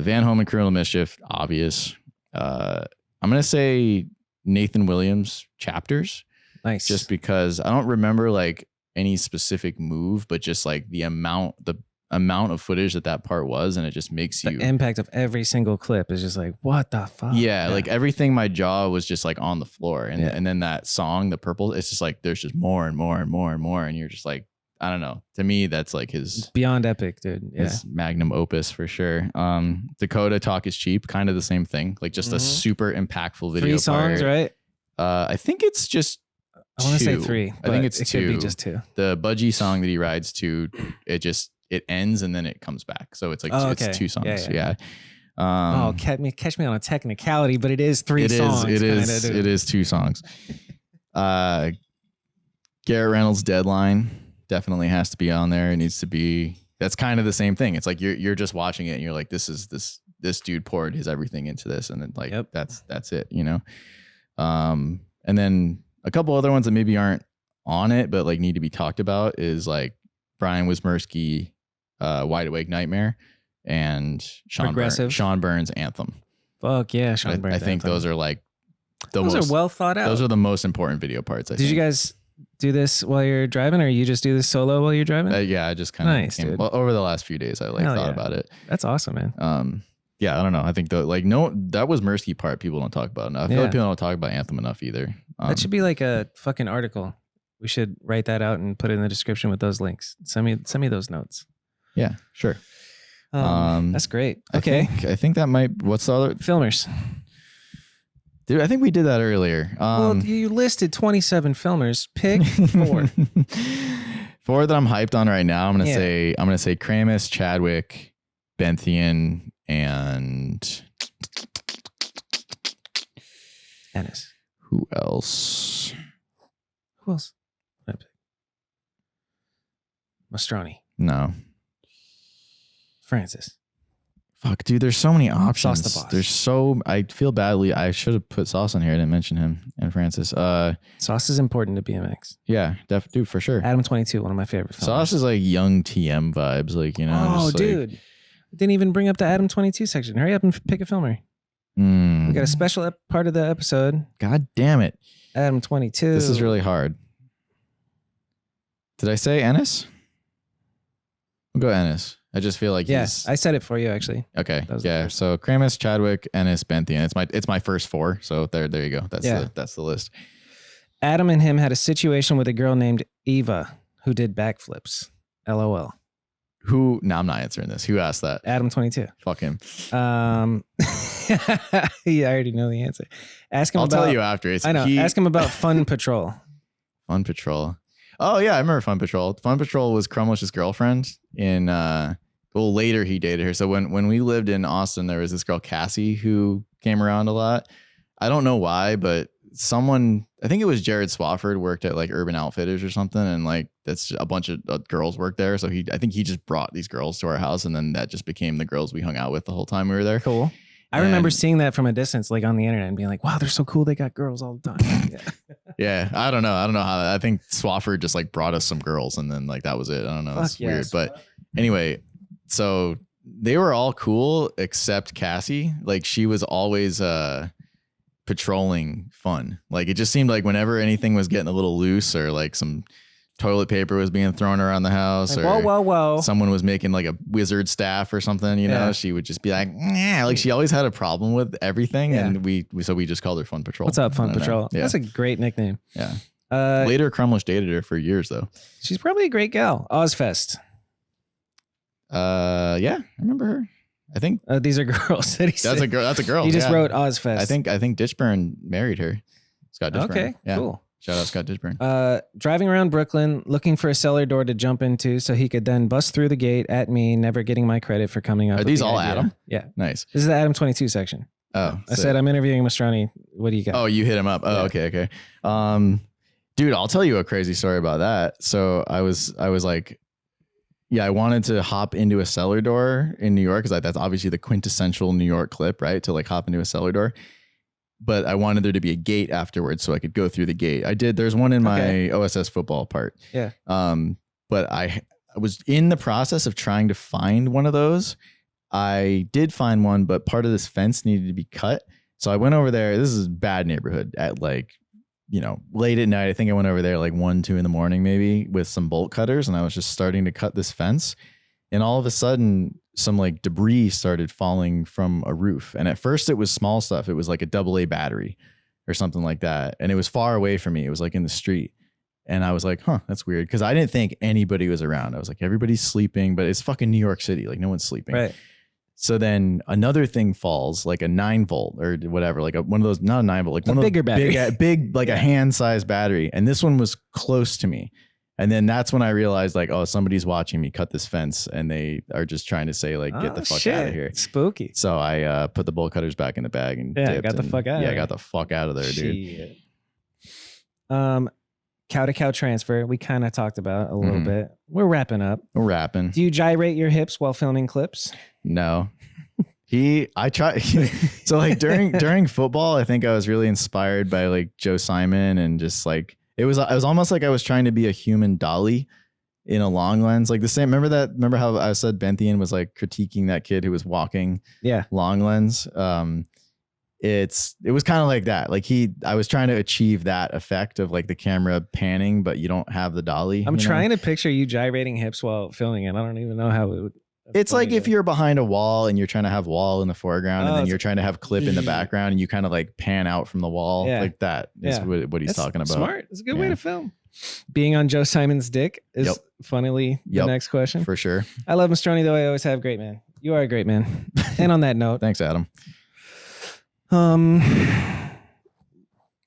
Van Homan, Criminal Mischief, obvious. I'm gonna say Nathan Williams chapters. Nice. Just because I don't remember like any specific move, but just like the amount of footage that part was, and it just makes the impact of every single clip is just like, what the fuck? Yeah, like everything, my jaw was just like on the floor. And then that song, The Purple, it's just like there's just more and more and more and more, and you're just like, I don't know. To me, that's like it's beyond epic, dude. Yeah. His magnum opus for sure. Dakota, Talk is Cheap, kind of the same thing. Like just a super impactful video. 3 songs, right? I think it's just I want to say 3. I think it's 2. Could be just 2. The Budgie song that he rides to, it ends and then it comes back. So it's like it's 2 songs. Yeah. Catch me on a technicality, but it is 3 songs. It is 2 songs. Garrett Reynolds' Deadline definitely has to be on there. It needs to be. That's kind of the same thing. It's like you're just watching it and you're like, this dude poured his everything into this, and then like that's it, and then a couple other ones that maybe aren't on it but like need to be talked about is like Brian Wismerski, Wide Awake Nightmare, and Sean Burns' Anthem. Fuck yeah, Sean Burns. I think those are like those are well thought out. Those are the most important video parts. Did you guys do this while you're driving, or you just do this solo while you're driving? Yeah, I just kind of over the last few days I thought about it. That's awesome, man. Yeah, I don't know. I think that Wismerski part people don't talk about enough. I feel like people don't talk about Anthem enough either. That should be like a fucking article. We should write that out and put it in the description with those links. Send me those notes. Yeah, sure. That's great. Okay. I think that might. What's the other? Filmers. Dude, I think we did that earlier. Well, you listed 27 filmers. Pick 4. 4 that I'm hyped on right now. I'm gonna say Kramis, Chadwick, Benthian, and Ennis. Who else? Mastroni. No. Francis. Fuck, dude, there's so many options. Sauce the Boss. There's so, I feel badly. I should have put Sauce on here. I didn't mention him and Francis. Sauce is important to BMX. Yeah, dude, for sure. Adam 22, one of my favorite films. Sauce is like young TM vibes, like, you know. Oh, just dude. Didn't even bring up the Adam 22 section. Hurry up and pick a filmer. We got a special part of the episode. God damn it. Adam 22. This is really hard. Did I say Ennis? We'll go Ennis. I just feel like he's... I said it for you, actually. Okay. Yeah. So Kramus, Chadwick, Ennis, Benthian. It's my first 4. So there you go. That's the list. Adam and him had a situation with a girl named Eva who did backflips. LOL. Who? No, I'm not answering this. Who asked that? Adam 22. Fuck him. Yeah, I already know the answer. Ask him I'll about... tell you after. I know. Ask him about Fun Patrol. Fun Patrol. Oh, yeah, I remember Fun Patrol. Fun Patrol was Crumlish's girlfriend in... well, later he dated her. So when we lived in Austin, there was this girl, Cassie, who came around a lot. I don't know why, but someone, I think it was Jared Swafford, worked at like Urban Outfitters or something. And like, that's a bunch of girls worked there. So I think he just brought these girls to our house. And then that just became the girls we hung out with the whole time we were there. Cool. I remember seeing that from a distance, like on the internet, and being like, wow, they're so cool. They got girls all the time. Yeah. Yeah. I don't know how, I think Swafford just like brought us some girls and then like, that was it. I don't know. It's weird. But anyway, so they were all cool except Cassie. Like she was always patrolling fun. Like it just seemed like whenever anything was getting a little loose or like some toilet paper was being thrown around the house, like, or whoa, someone was making like a wizard staff or something, you know, she would just be like, nah. Like she always had a problem with everything. And we just called her Fun Patrol. What's up, Fun Patrol? Yeah. That's a great nickname. Yeah. Later Crumlish dated her for years though. She's probably a great gal. Ozfest. Yeah, I remember her. I think these are girls. That's a girl. That's a girl. He just wrote Ozfest. I think Ditchburn married her. Scott Ditchburn. Okay, yeah. cool. Shout out Scott Ditchburn. Driving around Brooklyn, looking for a cellar door to jump into so he could then bust through the gate at me, never getting my credit for coming up. Are these all idea. Adam? Yeah. Nice. This is the Adam 22 section. Oh. I said I'm interviewing Mastroni. What do you got? Oh, you hit him up. Oh, yeah. Okay. Dude, I'll tell you a crazy story about that. So I was like, yeah, I wanted to hop into a cellar door in New York because that's obviously the quintessential New York clip, right? To like hop into a cellar door. But I wanted there to be a gate afterwards so I could go through the gate. I did. There's one in my OSS football part. Yeah. But I was in the process of trying to find one of those. I did find one, but part of this fence needed to be cut. So I went over there. This is a bad neighborhood at like, you know, late at night. I think I went over there like 1, 2 in the morning, maybe with some bolt cutters. And I was just starting to cut this fence. And all of a sudden, some like debris started falling from a roof. And at first it was small stuff. It was like a AA battery or something like that. And it was far away from me. It was like in the street. And I was like, huh, that's weird. Cause I didn't think anybody was around. I was like, everybody's sleeping, but it's fucking New York City. Like no one's sleeping. Right. So then another thing falls, like a 9-volt or whatever, like one of those, not a 9-volt, like one of bigger those battery. big, like a hand-sized battery. And this one was close to me. And then that's when I realized like, oh, somebody's watching me cut this fence and they are just trying to say like, get the fuck out of here. Spooky. So I put the bolt cutters back in the bag and got the fuck out. Yeah, I got the fuck out of there, dude. Cow to cow transfer. We kind of talked about a little bit. We're wrapping up. We're wrapping. Do you gyrate your hips while filming clips? No. I try. So like during football, I think I was really inspired by like Joe Simon and just like, it was almost like I was trying to be a human dolly in a long lens. Like the same, remember how I said Benthian was like critiquing that kid who was walking long lens. It was kind of like that. Like I was trying to achieve that effect of like the camera panning, but you don't have the dolly. I'm trying to picture you gyrating hips while filming it. I don't even know how it would. It's like if you're behind a wall and you're trying to have wall in the foreground and then you're trying to have clip in the background and you kind of like pan out from the wall like that is what he's talking about. Smart. It's a good way to film. Being on Joe Simon's dick is funnily the next question. For sure. I love Mastroni though. I always have. Great man. You are a great man. And on that note. Thanks, Adam.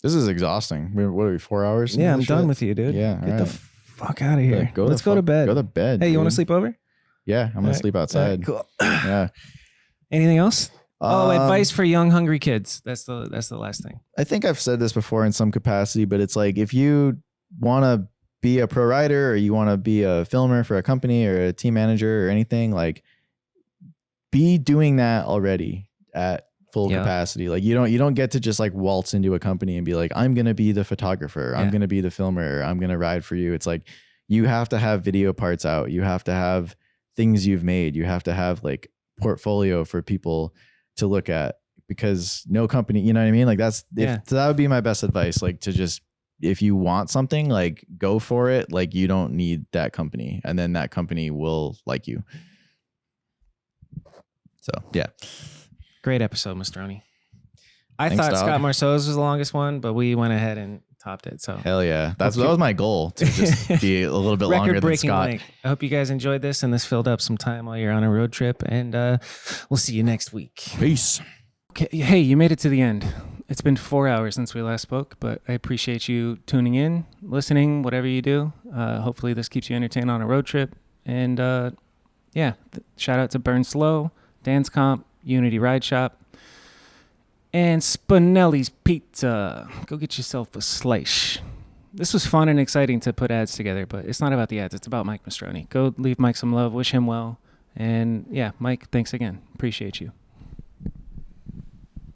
This is exhausting. What are we, 4 hours? Yeah, I'm done with you, dude. Yeah. Get the fuck out of here. Let's go to bed. Go to bed. Hey, you want to sleep over? Yeah, I'm gonna sleep outside. Right, cool. Yeah. Anything else? Advice for young, hungry kids. That's the last thing. I think I've said this before in some capacity, but it's like if you want to be a pro writer or you want to be a filmer for a company or a team manager or anything, like be doing that already at full capacity. Like you don't get to just like waltz into a company and be like, I'm going to be the photographer. I'm going to be the filmer. I'm going to ride for you. It's like, you have to have video parts out. You have to have things you've made. You have to have like portfolio for people to look at, because no company, you know what I mean? Like so that would be my best advice. Like to just, if you want something, like go for it. Like you don't need that company, and then that company will like you. So yeah. Great episode, Mastroni. Thanks, thought dog. Scott Marceau's was the longest one, but we went ahead and topped it. So hell yeah. That was my goal, to just be a little bit longer than Scott. Length. I hope you guys enjoyed this, and this filled up some time while you're on a road trip, and we'll see you next week. Peace. Okay. Hey, you made it to the end. It's been 4 hours since we last spoke, but I appreciate you tuning in, listening, whatever you do. Hopefully this keeps you entertained on a road trip. And shout out to Burn Slow, Dance Comp, Unity Ride Shop, and Spinelli's Pizza. Go get yourself a slice. This was fun and exciting to put ads together, but it's not about the ads. It's about Mike Mastroni. Go leave Mike some love, wish him well. And yeah, Mike, thanks again. Appreciate you.